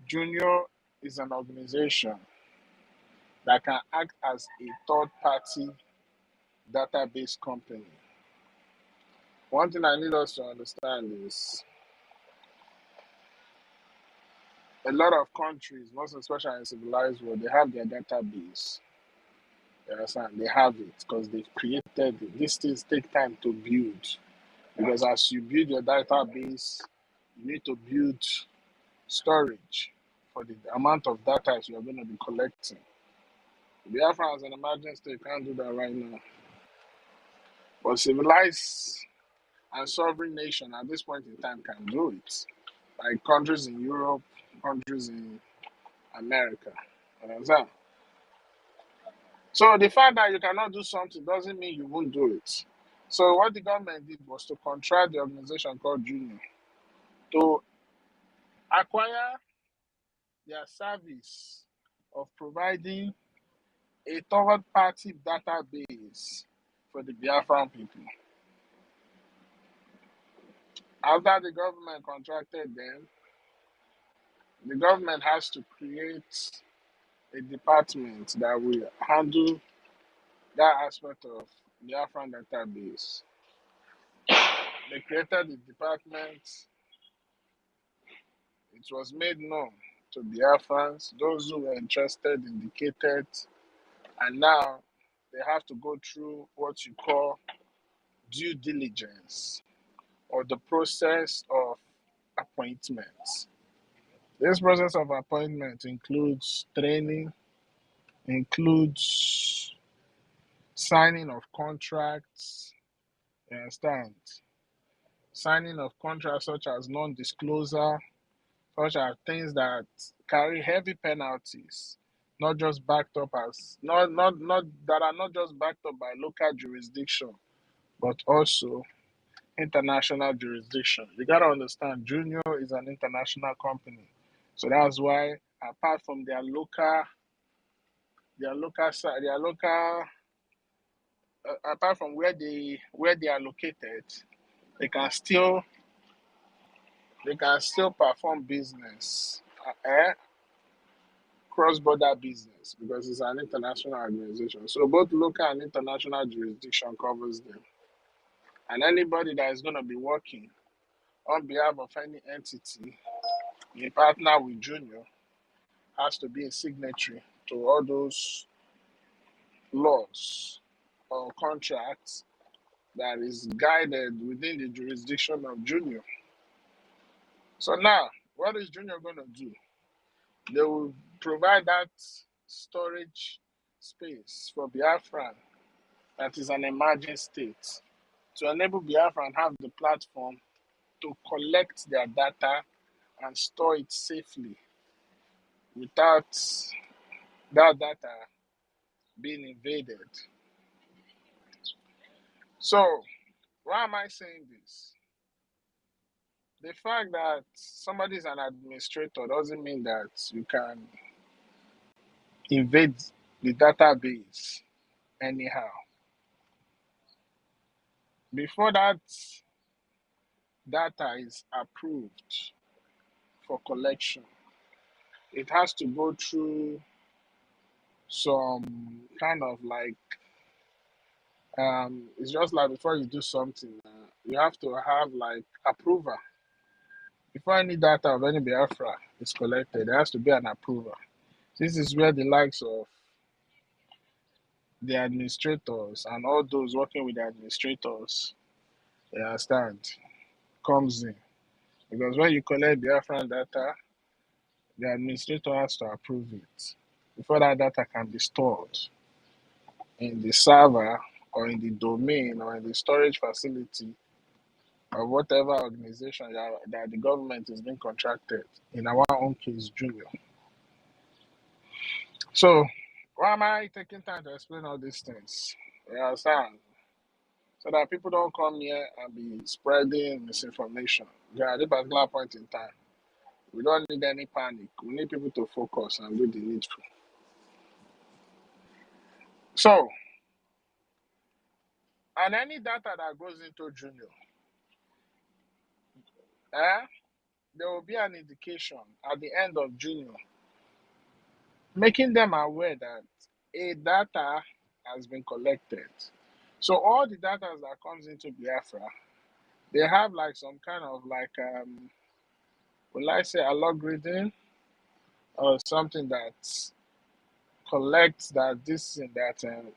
Jumio is an organization that can act as a third-party database company. One thing I need us to understand is a lot of countries, most especially in civilized world, they have their database. You understand? They have it because they've created it. These things take time to build because as you build your database, you need to build storage for the amount of data you are going to be collecting. Biafra as an emergency state can't do that right now. But civilized and sovereign nation at this point in time can do it. Like countries in Europe, countries in America. You understand? So the fact that you cannot do something doesn't mean you won't do it. So what the government did was to contract the organization called Jumio to acquire their service of providing a third-party database for the Biafran people. After the government contracted them, the government has to create a department that will handle that aspect of the Biafran database. They created the department. It was made known to Biafrans. Those who were interested indicated, and now they have to go through what you call due diligence or the process of appointment. This process of appointment includes training, includes signing of contracts, you understand? Signing of contracts such as non-disclosure, such as things that carry heavy penalties, not just backed up as not that are not just backed up by local jurisdiction, but also international jurisdiction. You gotta understand, Jumio is an international company, so that's why apart from their local, apart from where they are located, they can still perform business, cross-border business, because it's an international organization. So both local and international jurisdiction covers them. And anybody that is going to be working on behalf of any entity in partner with Jumio has to be a signatory to all those laws or contracts that is guided within the jurisdiction of Jumio. So now, what is Jumio going to do? They will provide that storage space for Biafran that is an emerging state to enable Biafran have the platform to collect their data and store it safely without that data being invaded. So, why am I saying this? The fact that somebody is an administrator doesn't mean that you can invade the database anyhow. Before that data is approved for collection, it has to go through some kind of like, it's just like before you do something, you have to have like approval. Before any data of any Biafra is collected, there has to be an approval. This is where the likes of the administrators and all those working with the administrators, you understand, comes in. Because when you collect Biafran data, the administrator has to approve it before that data can be stored in the server or in the domain or in the storage facility of whatever organization that the government is being contracted. In our own case, Jumio. So, why am I taking time to explain all these things? You understand? So that people don't come here and be spreading misinformation. Yeah, at this particular point in time, we don't need any panic. We need people to focus and do the needful. So, and any data that goes into Jumio, there will be an indication at the end of Jumio, making them aware that a data has been collected. So all the data that comes into Biafra, they have like some kind of like, will I say algorithm or something that collects that this and that and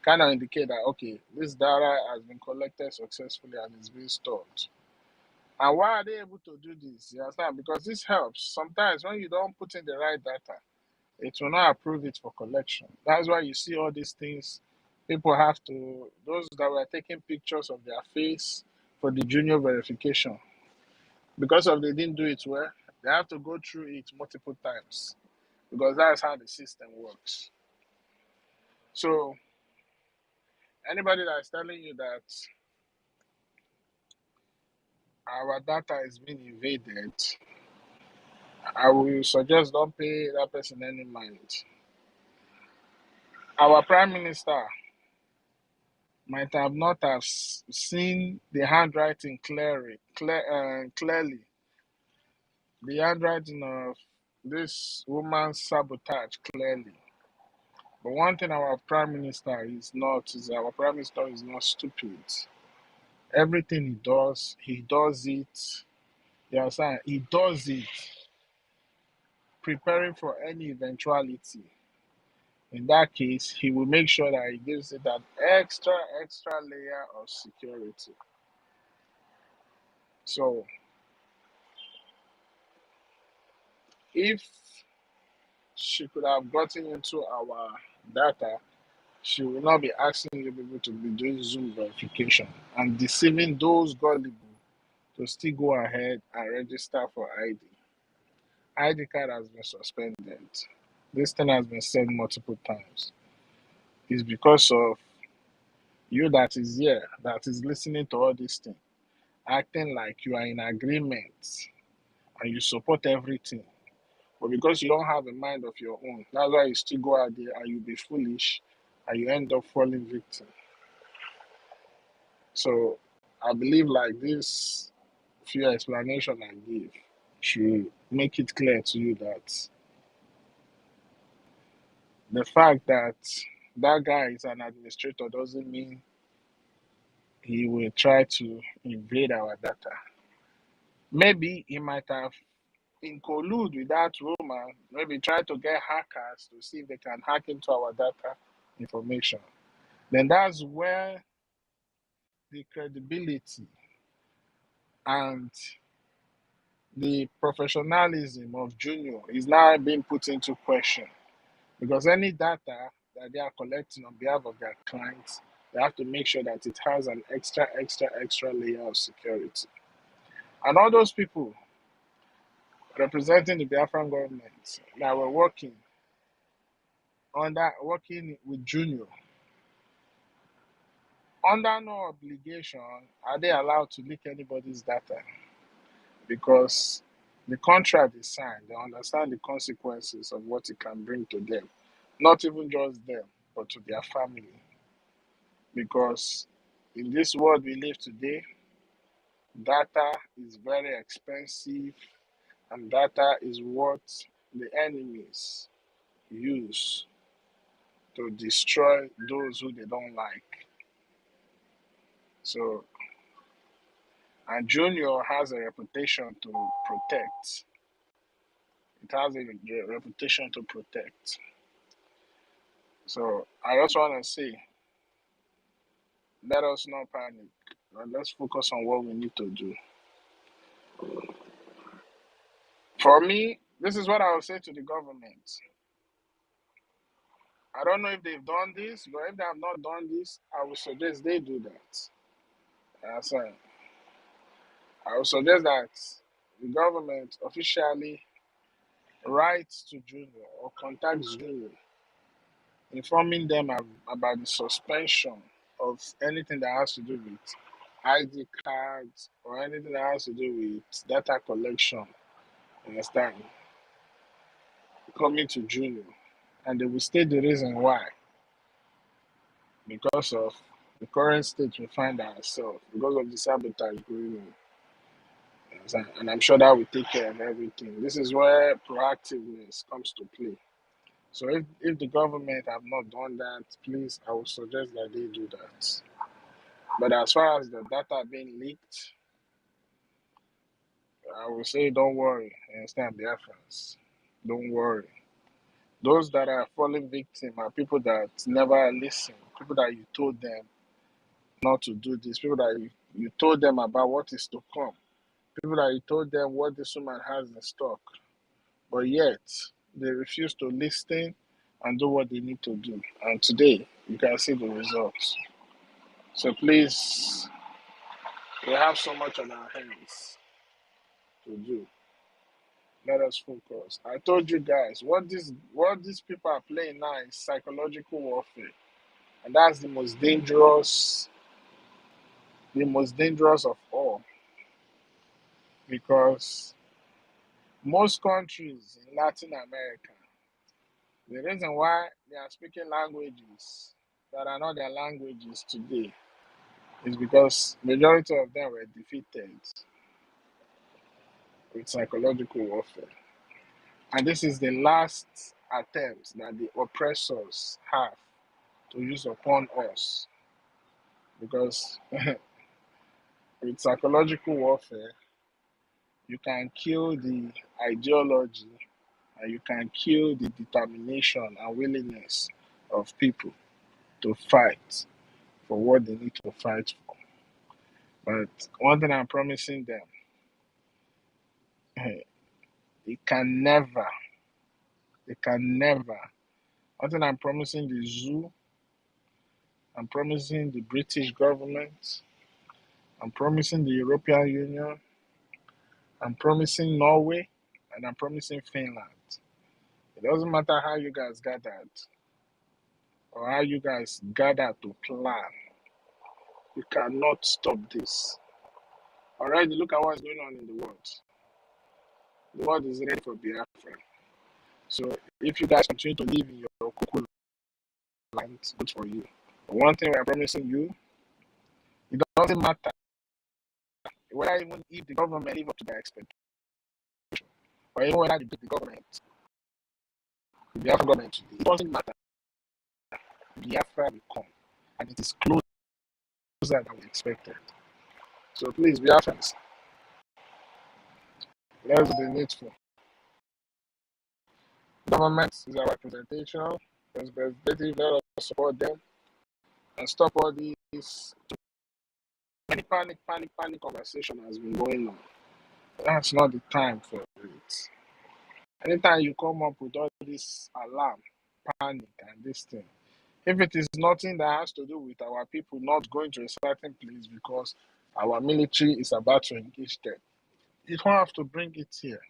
kind of indicate that, okay, this data has been collected successfully and is being stored. And why are they able to do this? You understand? Because this helps. Sometimes when you don't put in the right data, it will not approve it for collection. That's why you see all these things. People have to, those that were taking pictures of their face for the junior verification, because of they didn't do it well, they have to go through it multiple times because that's how the system works. So anybody that is telling you that our data is being invaded, I will suggest don't pay that person any mind. Our prime minister might have not have seen the handwriting clearly, the handwriting of this woman's sabotage clearly. But one thing our prime minister is not is our prime minister is not stupid. Everything he does it. You understand? He does it preparing for any eventuality. In that case, he will make sure that he gives it that extra layer of security. So if she could have gotten into our data, she will not be asking you people to be doing Zoom verification and deceiving those gullible to still go ahead and register for ID. ID card has been suspended. This thing has been said multiple times. It's because of you that is here, that is listening to all these things, acting like you are in agreement and you support everything. But because you don't have a mind of your own, that's why you still go out there and you be foolish and you end up falling victim. So I believe like this few explanation I give should make it clear to you that the fact that that guy is an administrator doesn't mean he will try to invade our data. Maybe he might have in collude with that woman, maybe try to get hackers to see if they can hack into our data information. Then that's where the credibility and the professionalism of Jumio is now being put into question. Because any data that they are collecting on behalf of their clients, they have to make sure that it has an extra layer of security. And all those people representing the Biafran government that were working with Jumio, under no obligation are they allowed to leak anybody's data because the contract is signed. They understand the consequences of what it can bring to them, not even just them, but to their family. Because in this world we live today, data is very expensive, and data is what the enemies use to destroy those who they don't like. So, and Junior has a reputation to protect. It has a reputation to protect. So I just want to say, let us not panic. Let's focus on what we need to do. For me, this is what I would say to the government. I don't know if they've done this, but if they have not done this, I would suggest they do that. So I would suggest that the government officially writes to Junior or contacts Junior, informing them about the suspension of anything that has to do with ID cards or anything that has to do with data collection. Understand? Coming to Junior, and they will state the reason why. Because of the current state we find ourselves, because of the sabotage going on. And I'm sure that will take care of everything. This is where proactiveness comes to play. So if the government have not done that, please, I would suggest that they do that. But as far as the data being leaked, I will say don't worry. Understand, Biafrans. Don't worry. Those that are falling victim are people that never listen, people that you told them not to do this, people that you told them about what is to come, people that you told them what this woman has in stock, but yet they refuse to listen and do what they need to do. And today, you can see the results. So please, we have so much on our hands to do. Let us focus. I told you guys, what these people are playing now is psychological warfare. And that's the most dangerous of all. Because most countries in Latin America, the reason why they are speaking languages that are not their languages today is because majority of them were defeated with psychological warfare. And this is the last attempts that the oppressors have to use upon us, because with psychological warfare, you can kill the ideology and you can kill the determination and willingness of people to fight for what they need to fight for. But one thing I'm promising them, they can never, one thing I'm promising the zoo, I'm promising the British government, I'm promising the European Union, I'm promising Norway, and I'm promising Finland. It doesn't matter how you guys gathered or how you guys gathered to plan. You cannot stop this. Already, look at what's going on in the world. The world is ready for Biafra. So if you guys continue to live in your cuckoo land, it's good for you. But one thing we're promising you, it doesn't matter whether even if the government live up to their expectation, or even whether the government, the Biafra government today, it doesn't matter. Biafra will come, and it is closer than we expected. So please, Biafrans, let's do the needful. Government is our representation, representative, let us support them and stop all these panic conversation has been going on. That's not the time for it. Anytime you come up with all this alarm, panic, and this thing, if it is nothing that has to do with our people not going to a certain place because our military is about to engage them, you don't have to bring it here,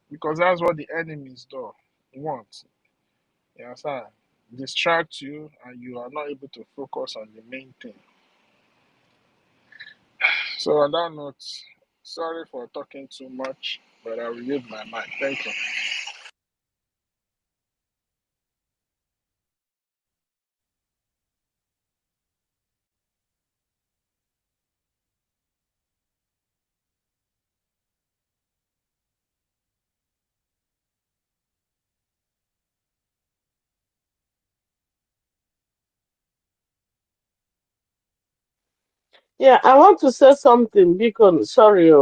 because that's what the enemies do want. You understand? Distract you, and you are not able to focus on the main thing. So on that note, sorry for talking too much, but I will use my mic. Thank you. Yeah, I want to say something because sorry,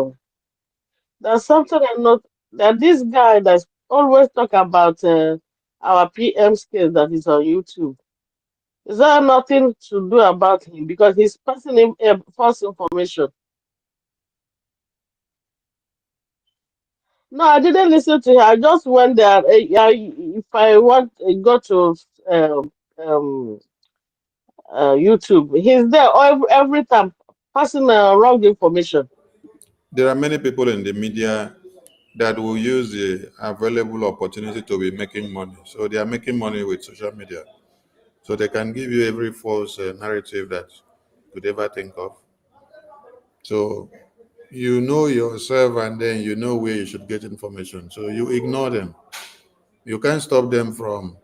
there's something I not that this guy that's always talk about our PM's case that is on YouTube. Is there nothing to do about him because he's passing him false information? No, I didn't listen to him. I just went there. If I want go to um, um, YouTube, he's there every time passing wrong information. There are many people in the media that will use the available opportunity to be making money. So they are making money with social media. So they can give you every false narrative that you could ever think of. So you know yourself and then you know where you should get information. So you ignore them. You can't stop them from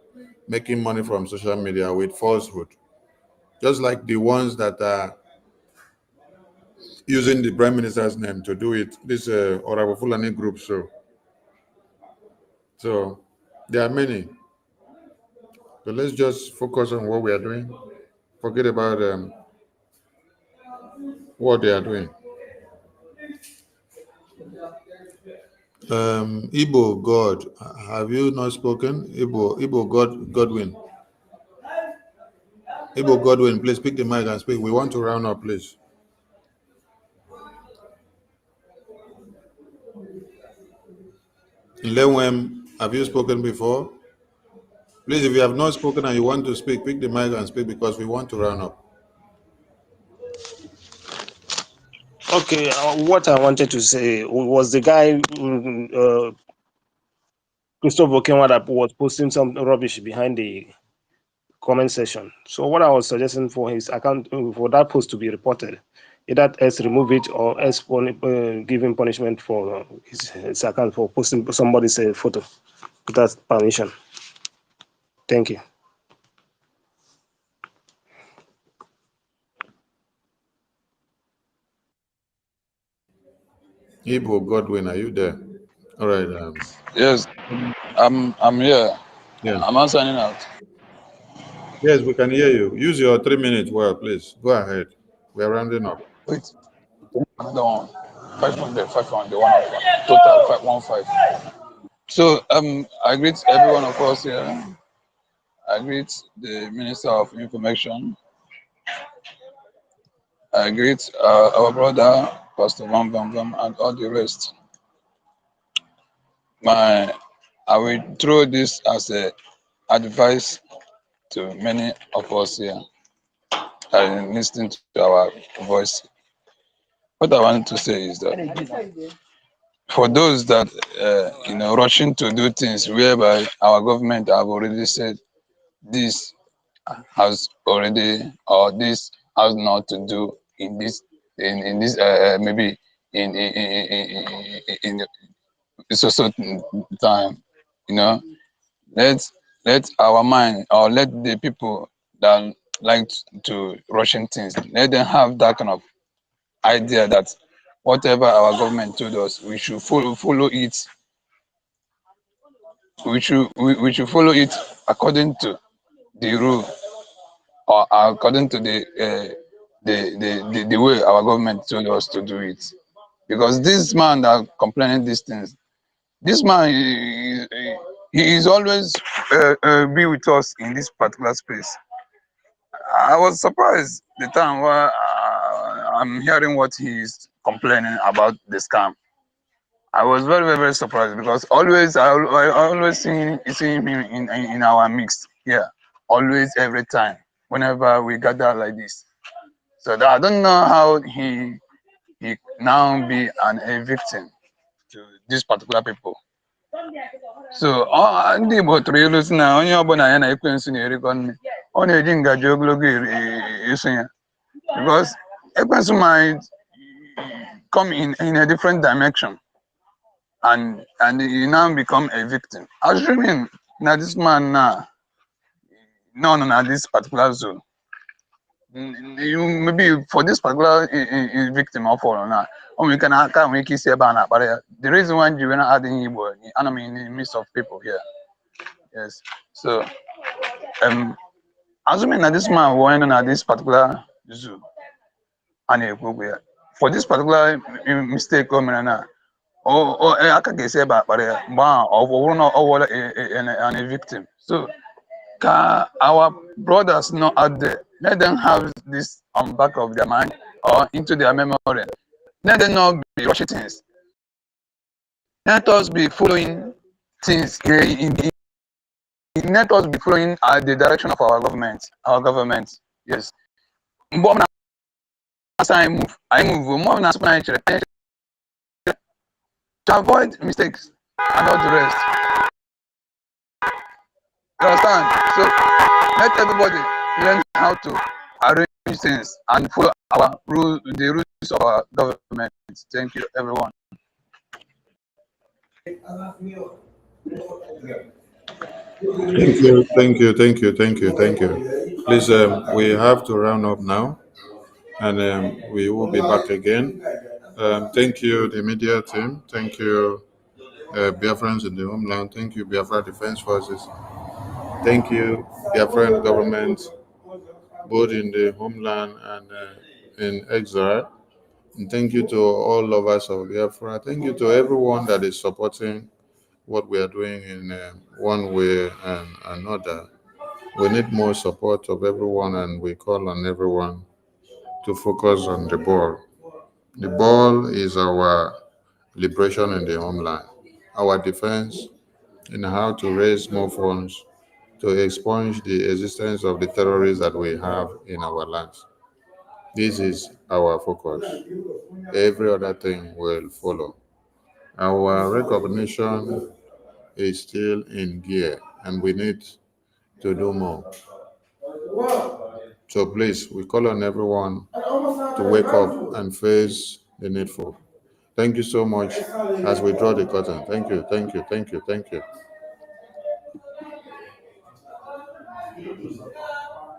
making money from social media with falsehood. Just like the ones that are using the prime minister's name to do it, this Orabo Fulani group. So there are many. So let's just focus on what we are doing. Forget about what they are doing. Igbo God, have you not spoken? Igbo Godwin. Igbo Godwin, please pick the mic and speak. We want to round up, please. Lewem, have you spoken before? Please, if you have not spoken and you want to speak, pick the mic and speak because we want to round up. Okay, what I wanted to say was the guy, Christopher Okenwa, that was posting some rubbish behind the comment section. So what I was suggesting for his account, for that post to be reported, either else remove it or else give him punishment for his account for posting somebody's photo without permission. Thank you. Igbo Godwin, are you there? All right. Yes. I'm here. Yeah. I'm not signing out. Yes, we can hear you. Use your 3 minutes well, please. Go ahead. We are rounding up. Wait, another one. 500, 500, 105. Total 515. So I greet every one of us here. I greet the Minister of Information. I greet our brother, Pastor Bam Bam Bam, and all the rest. I will throw this as a advice to many of us here listening to our voice. What I want to say is that for those that rushing to do things whereby our government have already said this has already or this has not to do in this in this maybe in so certain time, let our mind or let the people that like to rushing things, let them have that kind of idea that whatever our government told us, we should follow it. We should follow it according to the rule or according to the way our government told us to do it. Because this man that complaining these things, this man he is always be with us in this particular space. I was surprised the time where I'm hearing what he's complaining about the scam. I was very, very, very surprised because I always see him in our mix here, always every time whenever we gather like this. So I don't know how he now be a victim to these particular people. So ndị Igbo tụrụ ilu si na onye ọbụla ya na ekwensu na-erikọ nne, ọ na-eji ngaji ogologo eso ya because ekwensu might come in a different dimension and you now become a victim. Assuming that this man now no this particular zone, you maybe for this particular victim of all now, or we can make you say about the reason why you are not adding Igbo, I mean in the midst of people here. Yes. So assuming that this man went on this particular zoo and for this particular mistake coming now. Aka ga-esi ebe akpara ya mgbe ahụ ọ bụrụ na ọ wụrụ a victim. So our brothers not out there, let them have this on back of their mind or into their memory. Let them not be rushing things. Let us be following things let us be following the direction of our government. Yes. I move to avoid mistakes and all the rest. You understand? So let everybody learn how to arrange things and follow the rules of our government. Thank you, everyone. Thank you. Please, we have to round up now, and we will be back again. Thank you, the media team. Thank you, Biafrans in the Homeland. Thank you, Biafra Defense Forces. Thank you, Biafran government, both in the Homeland and in exile. And thank you to all lovers of Biafra. Thank you to everyone that is supporting what we are doing in one way and another. We need more support of everyone, and we call on everyone to focus on the ball. The ball is our liberation in the homeland, our defense in how to raise more funds to expunge the existence of the terrorists that we have in our lands. This is our focus. Every other thing will follow. Our recognition is still in gear, and we need to do more. So please, we call on everyone to wake up and face the needful. Thank you so much as we draw the curtain. Thank you, thank you, thank you, thank you.